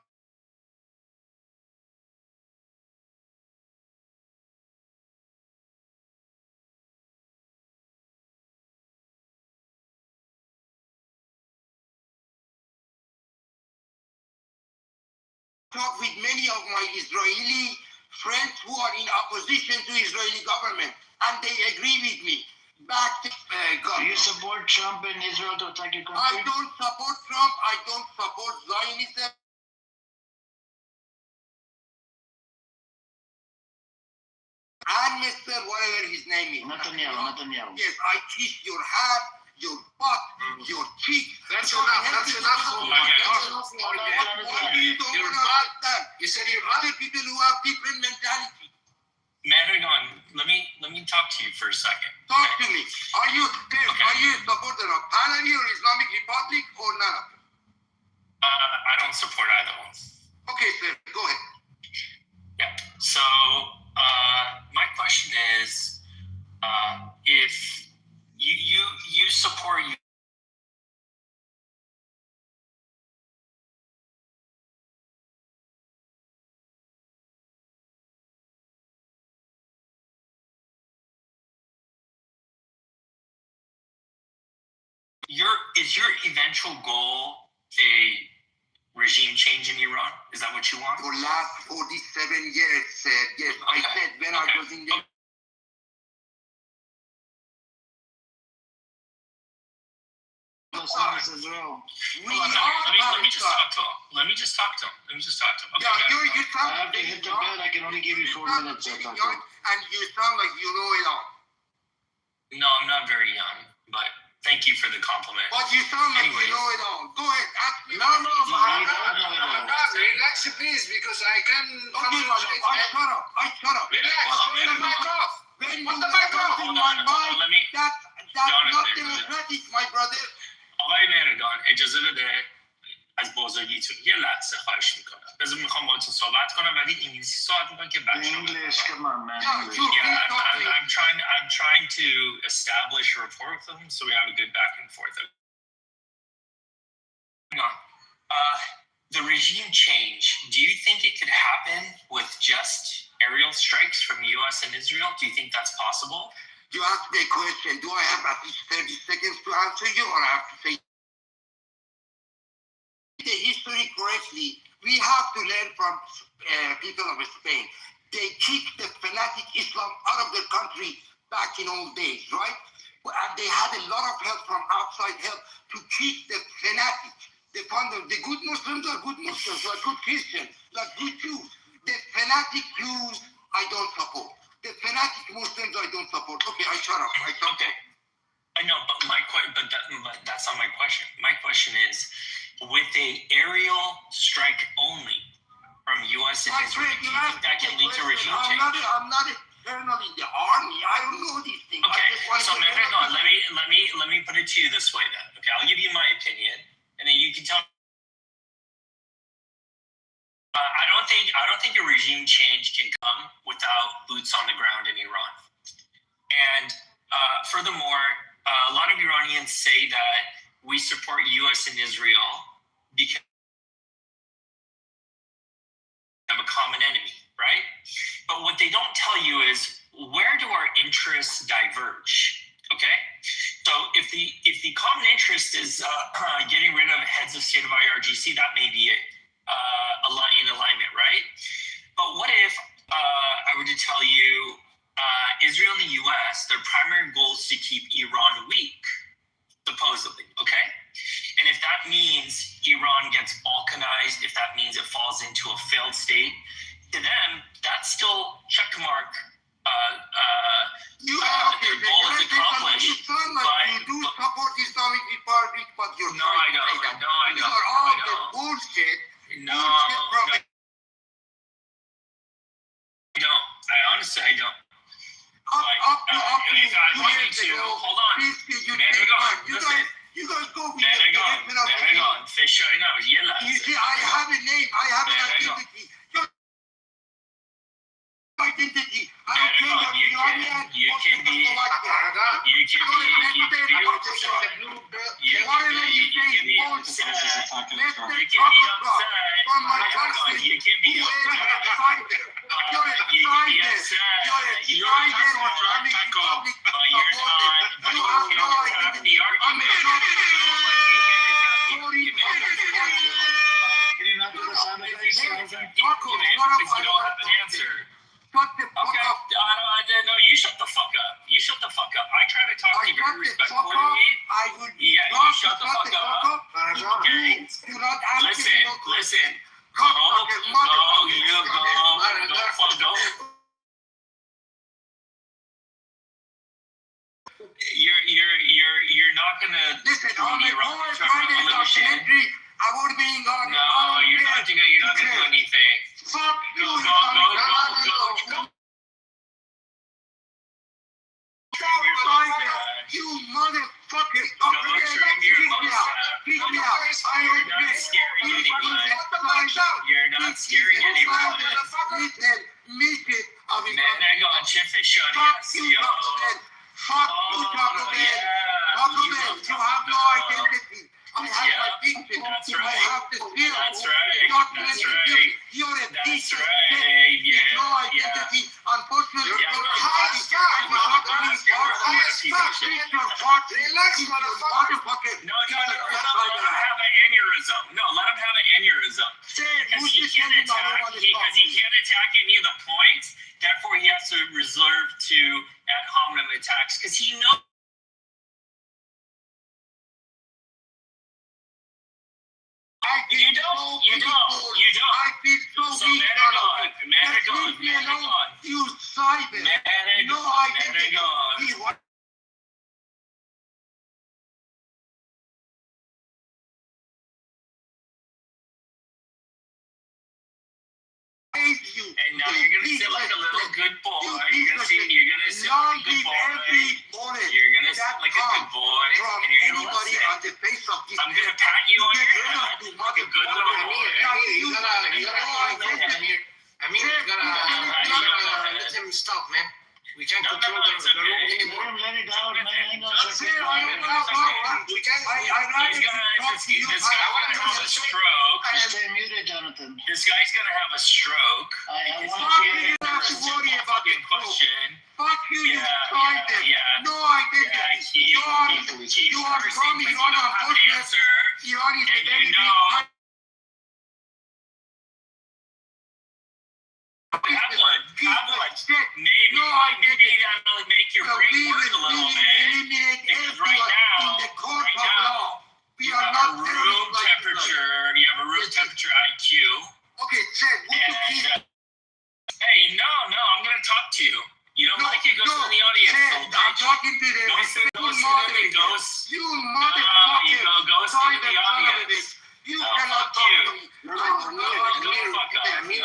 talk with many of my Israeli friends who are in opposition to Israeli government, and they agree with me. Back to Do you support Trump and Israel to attack your country? I don't support Trump. I don't support Zionism. And Mr. whatever his name is. Netanyahu. Yes, I kiss your hand, your butt, your cheek. That's enough. That's enough. You don't understand. You said your other people who have different mentality. Mehregan, let me talk to you for a second. Talk to me. Are you a supporter of Pahlavi or Islamic Republic or none of them? I don't support either one. Okay, sir. Go ahead. Yeah. So my question is, if you support is your eventual goal a regime change in Iran? Is that what you want? For last 47 years, sir. Yes, I said when I was in the... Palestinians as well. Let me just talk to him. Let me just talk to him. Okay, you sound I have to hit the bed. I can only give you 4 minutes. and you sound like you know it all. No, I'm not very young, but thank you for the compliment. But you sound like Anyways. you know it all. Go ahead, ask me. No, I'm not. Relax, please, because I can concentrate. I shut up. Relax. Put the mic off. When Put the mic off. Hold on, let me. That's not democratic, my brother. آقای مهرگان اجازه بده از بزرگیتون یه لحظه خواهش میکنم. بذار میخوام باهاتون صحبت کنم ولی انگلیسی صحبت میکنم که بچه‌ها English, come on, man. I'm trying to establish a rapport with them so we have a good back and forth. Hang on. The regime change, do you think it could happen with just aerial strikes from the U.S. and Israel? Do you think that's possible? You asked me a question. Do I have at least 30 seconds to answer you, or I have to say the history correctly? We have to learn from people of Spain. They kicked the fanatic Islam out of their country back in old days, right? And they had a lot of help from outside help to kick the fanatic. The good Muslims are good Muslims, like good Christians, like good Jews. The fanatic Jews, I don't support. The fanatic Muslims, I don't support. Okay, I shut up. Okay. I know, but that's not my question. My question is, with a aerial strike only from U.S. and Israel, do you think that can lead to regime change? I'm not a colonel in the army. I don't know these things. Okay, so Mehran, let me put it to you this way then. Okay, I'll give you my opinion, and then you can tell. I don't think a regime change can come without boots on the ground in Iran. And furthermore, a lot of Iranians say that we support U.S. and Israel because we have a common enemy, right? But what they don't tell you is, where do our interests diverge? Okay, so if the common interest is getting rid of heads of state of IRGC, that may be it. In alignment, right? But what if I were to tell you Israel and the U.S., their primary goal is to keep Iran weak, supposedly, okay? And if that means Iran gets balkanized, if that means it falls into a failed state, to them, that's still checkmark. Their goal is accomplished. You sound like you do support Islamic Republic, but you're No, I don't. These are all the bullshit. No, I don't. Honestly, I don't. Up to if I want me to, hold on. You guys go with Mehran, فشاری نباش. یه لحظه. You see, I have a name. I have an identity. Identity. I don't care that you can be No, you shut the fuck up. You shut the fuck up. I try to talk to you very respectfully. You shut the fuck up. Okay. Listen. Go. You're not gonna listen. I'm being on. No, you're not gonna do anything. Fuck you. Go. You motherfucker! You're not scaring anyone. You're not scaring anyone. Mehran, چه فشاری هستی یا؟ Fuck you, Taco Man. Taco Man, you have no identity. I have my picture. That's I right. have the seal. That's right. That's right. You're a piece of right. shit. Yeah. No identity. Unfortunately, Relax, motherfucker. No, let him have an aneurysm. No, let him have an aneurysm. Because he can't attack any of the points. Therefore, he has to reserve to ad hominem attacks because he knows You don't. I feel so So weak. Maragon. Leave me alone. You cyber. No identity. You. And now you're gonna sit like a little good boy. You're gonna sit like a good boy. You're gonna sit like a good boy. And you're gonna listen. On the face of this I'm gonna pat you on your head like a good little boy. You gotta let him stop, man. We can't control them. It's okay. Let it down, man. Hang on a second. This guy's gonna have a stroke. Stay muted, Jonathan. This guy's gonna have a stroke. I It's want not you even a simple fucking question. Fuck you, you cyber. No identity. You are from the unfortunate. You are in the very big. Have one. Maybe. Maybe that'll make your brain work a little bit. Because right now, you have a room temperature. You have a room temperature IQ. Okay, Chad, And, hey, no, I'm gonna talk to you. You don't like it? Go sit in the audience. Chad, I'm talking to the Go sit in the audience. You motherfucker. You go sit in the audience. You cannot talk to me.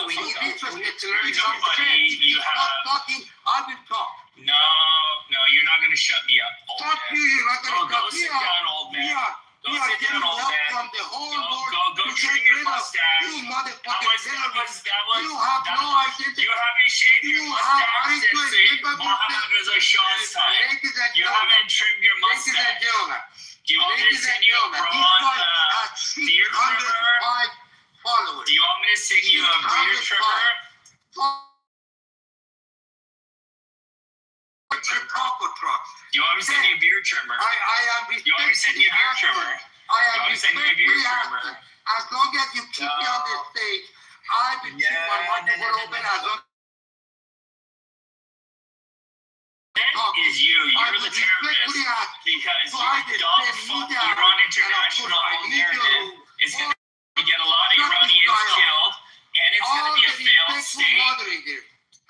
You have. Talking, I will talk. No, you're not gonna shut me up. Fuck you, you're not gonna Go talk. sit down, old man. Go sit down, old man. From the whole world Go trim your mustache. You motherfucking terrorist. You have no identity. You haven't shaved your mustache since Mohammed Reza Shah's time. You haven't trimmed your mustache. Do you want me to send you a beard trimmer? Followers. Do you want me to send you a beard trimmer? Proper truck. Do you want me to send you a beard trimmer? I am Do you want me to send you a beard trimmer? I am respectfully asking. As long as you keep me on this stage, I will keep my microphone open as long. That is you. You're the terrorist because your dumb fuck Iran international narrative is going to get a lot of Iranians killed, and it's going to be a failed state,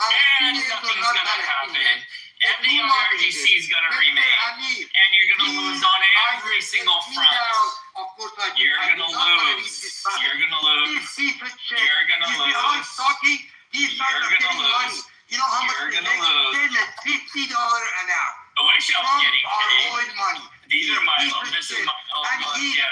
and nothing's going to happen, and the IRGC is going to remain, and you're going to lose on every single front. You're going to lose. You're going to lose. You're going to lose. You're going to lose. You know how much you're gonna lose. $50 an hour. I wish I was getting paid. Money. These are my own. This is my own money. Yeah.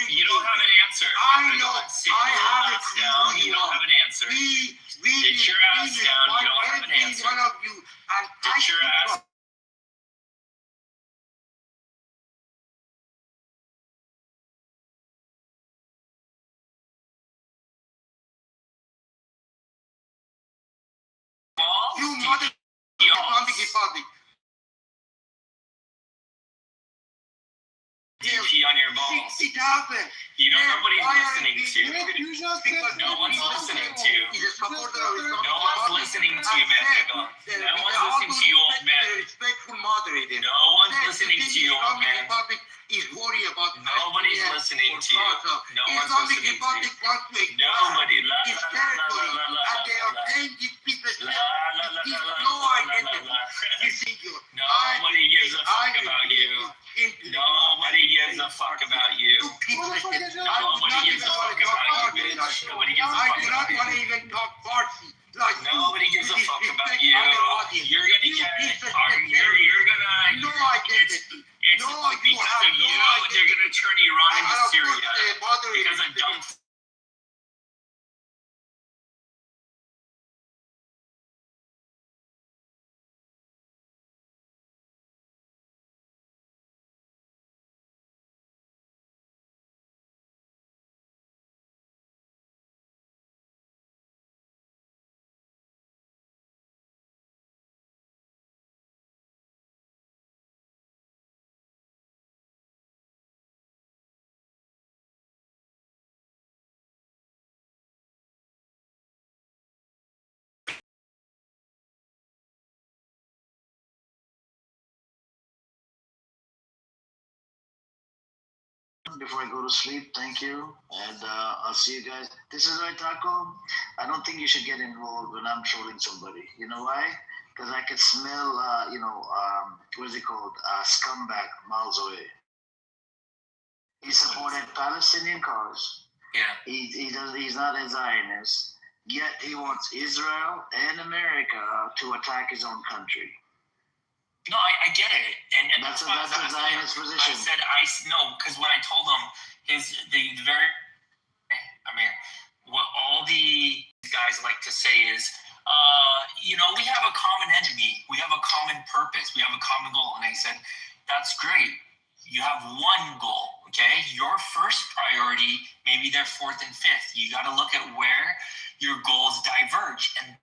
You don't have an answer. I know. I have it down. You don't have an answer. Sit your ass down. You don't have an answer. One of you and sit your ass. You mother public. DP on your balls. 60,000. You know nobody's listening to you. No one's listening to you. No one's listening to you, man. No one's listening to you, old man. No one's listening to you, old man. Nobody's listening to you. No one's listening to you. Nobody. La la la la la la la. Nobody gives a fuck about you. Nobody gives a fuck about you. Nobody gives a fuck about you, bitch. Nobody gives a fuck about you. Nobody gives a fuck about you. You're gonna get. You're gonna. It's because of you. They're gonna turn Iran into Syria because of dumb everyone before I go to sleep. Thank you, and I'll see you guys. This is right, Taco. I don't think you should get involved when I'm trolling somebody. You know why? Because I could smell, what is it called? Scumbag miles away. He supported Palestinian cause. Yeah. He's not a Zionist. Yet he wants Israel and America to attack his own country. No, I get it, and That's a Zionist position. I said no, because when I told him what all the guys like to say is, we have a common enemy, we have a common purpose, we have a common goal, and I said, that's great. You have one goal, okay? Your first priority, maybe they're fourth and fifth. You got to look at where your goals diverge, and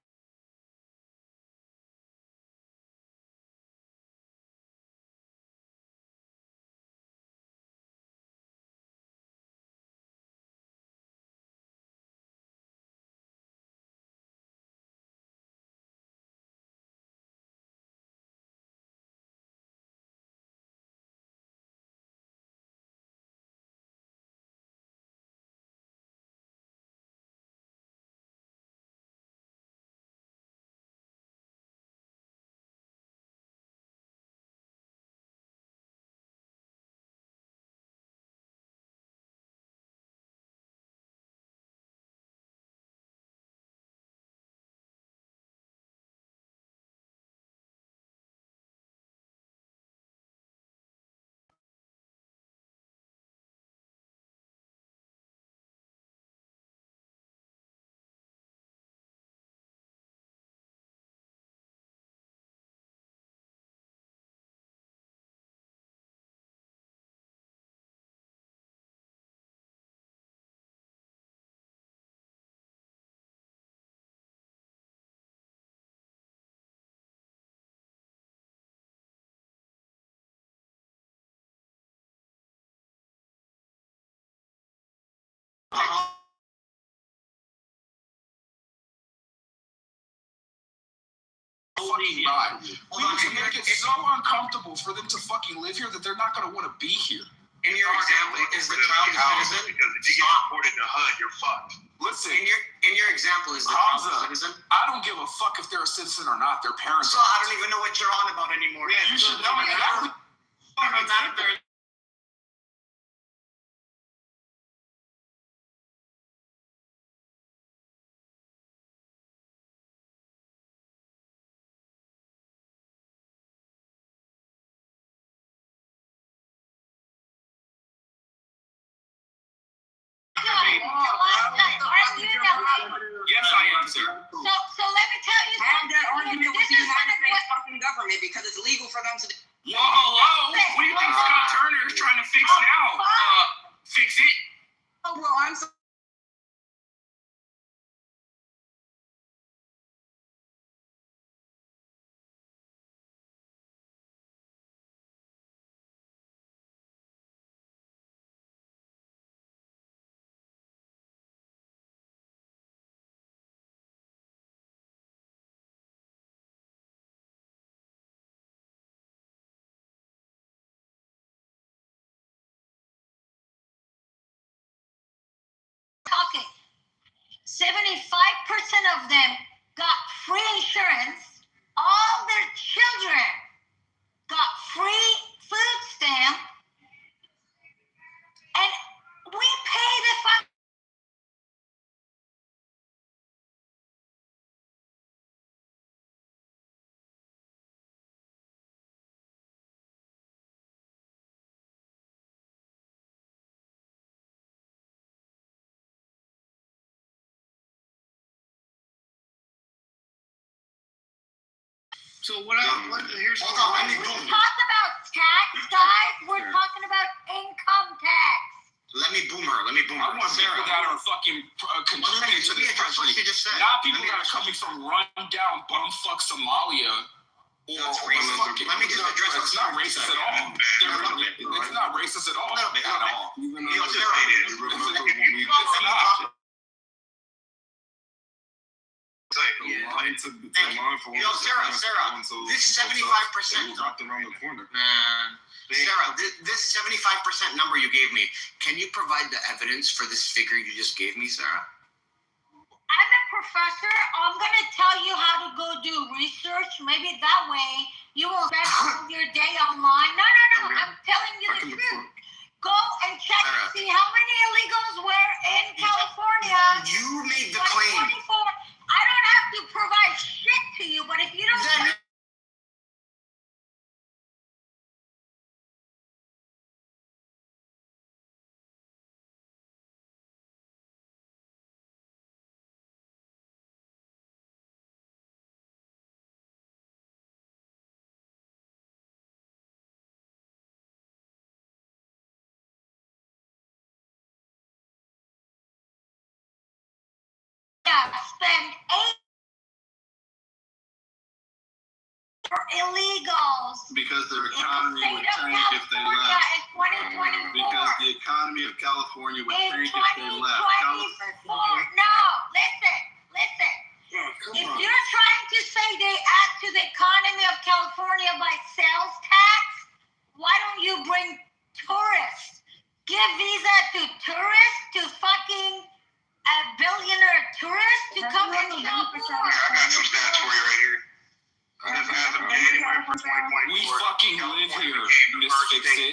fucking die. We need to make it so uncomfortable for them to fucking live here that they're not going to want to be here. In your example, is the child a citizen? Because if you get deported to HUD, you're fucked. Listen, in your example, is the child a citizen? I don't give a fuck if they're a citizen or not. Their parents. So I don't even know what you're on about anymore. Yeah, you should know exactly. Yes, I am, sir. So let me tell you Have that something. argument with the This is United kind of States fucking government because it's legal for them to do. Whoa, hello! What do you think Scott Turner is trying to fix now? Fix it? Oh, well, I'm sorry. talking. 75% of them got free insurance. All their children got free food stamp. And we pay the fund. So here's Hold on, we talk about tax, guys. We're talking about income tax. Let me boom her. I want people that are fucking contributing to this country. Not people that are coming from run-down bumfuck Somalia. That's racist. Let me just address it's not racist at all. It's not racist at all. At all. Yeah. to law enforcement. Yo, Sarah, this 75%. Dropped around the corner. Man. Sarah, this 75% number you gave me, can you provide the evidence for this figure you just gave me, Sarah? I'm a professor. I'm going to tell you how to go do research. Maybe that way you will spend all your day online. No. I'm telling you the truth. Go and check and see how many illegals were in California. You made the claim. I don't have to provide shit to you, but if you don't... spend 8 for illegals. Because their economy would tank if they left. Because the economy of California would tank if they left. No, listen. If you're trying to say they add to the economy of California by sales tax, why don't you bring tourists? Give visa to tourists, to fucking billionaire tourists to come and shop more. I got some stats for you right here. This has them January for 2024. We fucking live here, Miss Fix-It.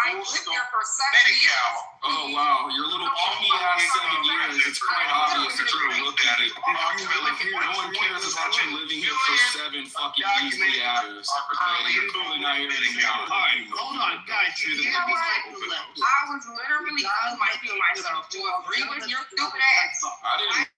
I lived here for 7 years. Oh wow, your little puny ass 7 years. It's quite obvious that you look at it. No one cares about you living here for 7 fucking easy years. Okay, you're clearly not here anymore. Hold on, guys. You know what? I was literally unmicing myself to agree with your stupid ass. I didn't.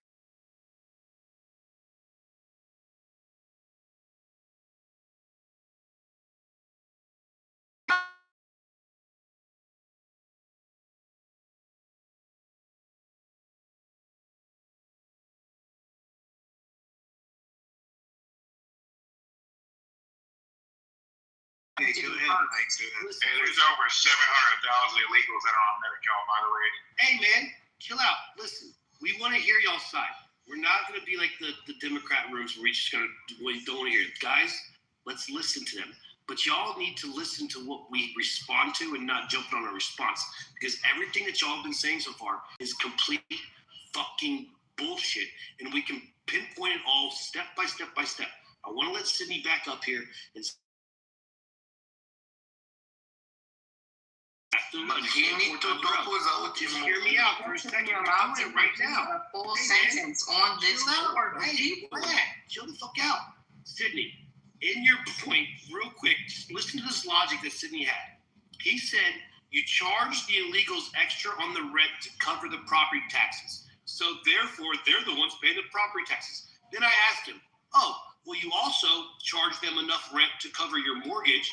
Hey, there's over 700,000 illegals that are on Medi-Cal, by the way. Hey, man, chill out. Listen, we want to hear y'all's side. We're not going to be like the Democrat rooms where we just going to don't want to hear it. Guys, let's listen to them. But y'all need to listen to what we respond to and not jump on a response. Because everything that y'all have been saying so far is complete fucking bullshit. And we can pinpoint it all step by step by step. I want to let Sydney back up here and just hear me out for a second. I'm doing it right now. A full sentence on this board. Hey, chill the fuck out. Sydney, in your point, real quick, just listen to this logic that Sydney had. He said you charge the illegals extra on the rent to cover the property taxes. So therefore, they're the ones paying the property taxes. Then I asked him, oh, well, you also charge them enough rent to cover your mortgage.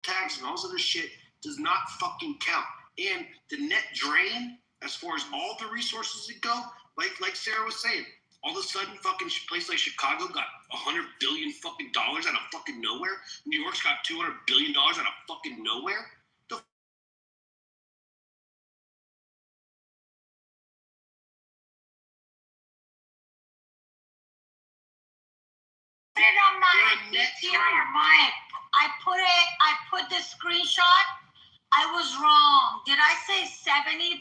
Tax and all this other shit does not fucking count. And the net drain, as far as all the resources that go, like Sarah was saying, all of a sudden fucking place like Chicago got $100 billion fucking dollars out of fucking nowhere. New York's got $200 billion out of fucking nowhere. On my PTR, I put the screenshot. I was wrong. Did I say 70%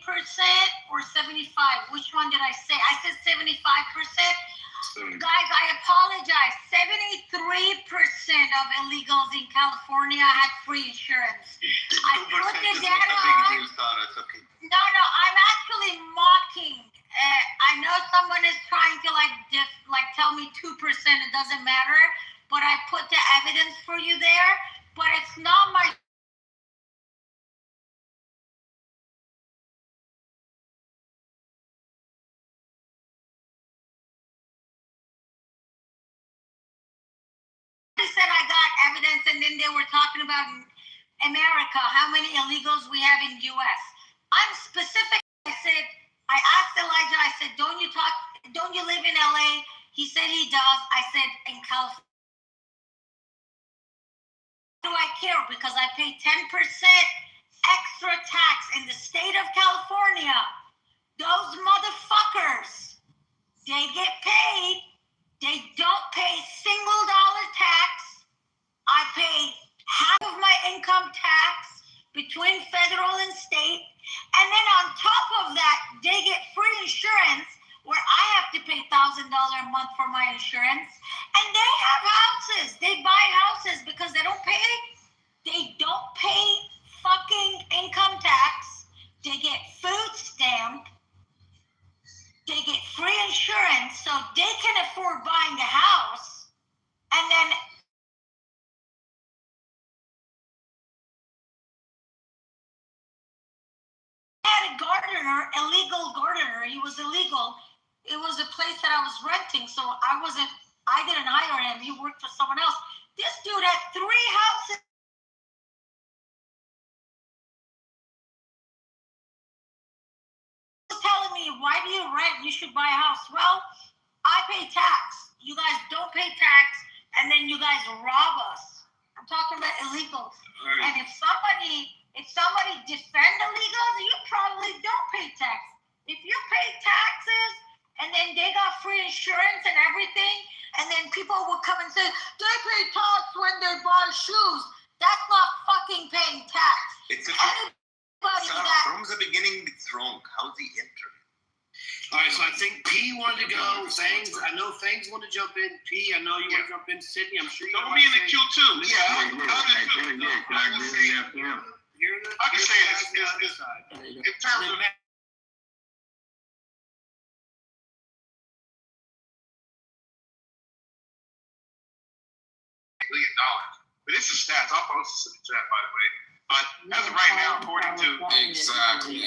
or 75? Which one did I say? I said 75%. Guys, I apologize. 73% of illegals in California had free insurance. I put the data on. No, I'm actually mocking. I know someone is trying to tell me 2%. It doesn't matter, but I put the evidence for you there. But it's not my. They said I got evidence, and then they were talking about America, how many illegals we have in U.S. I'm specific. I asked Elijah, I said, don't you live in LA? He said he does. I said, in California, do I care? Because I pay 10% extra tax in the state of California. Those motherfuckers, they get paid. They don't pay single dollar tax. I pay half of my income tax between federal and state. And then on top of that, they get free insurance where I have to pay $1,000 a month for my insurance. And they have houses. They buy houses because they don't pay. They don't pay fucking income tax. They get food stamp. They get free insurance, so they can afford buying a house. And then I had a gardener, illegal gardener. He was illegal. It was a place that I was renting, so I didn't hire him. He worked for someone else. This dude had 3 houses. Telling me, why do you rent? You should buy a house. Well, I pay tax. You guys don't pay tax, and then you guys rob us. I'm talking about illegals. Right. And if somebody defend illegals, you probably don't pay tax. If you pay taxes, and then they got free insurance and everything, and then people will come and say, they pay tax when they buy shoes. That's not fucking paying tax. It's a from the beginning, it's wrong. How's he enter? All right, so I think P wanted to go. Fangs, I know Fangs wanted to jump in. P, I know you want to jump in. Sydney, I'm sure you want to be in the queue too. Yeah, I can say it's in terms of $1 million. But this is stats. I'll post this in the chat, by the way. But as of right now, according to exactly.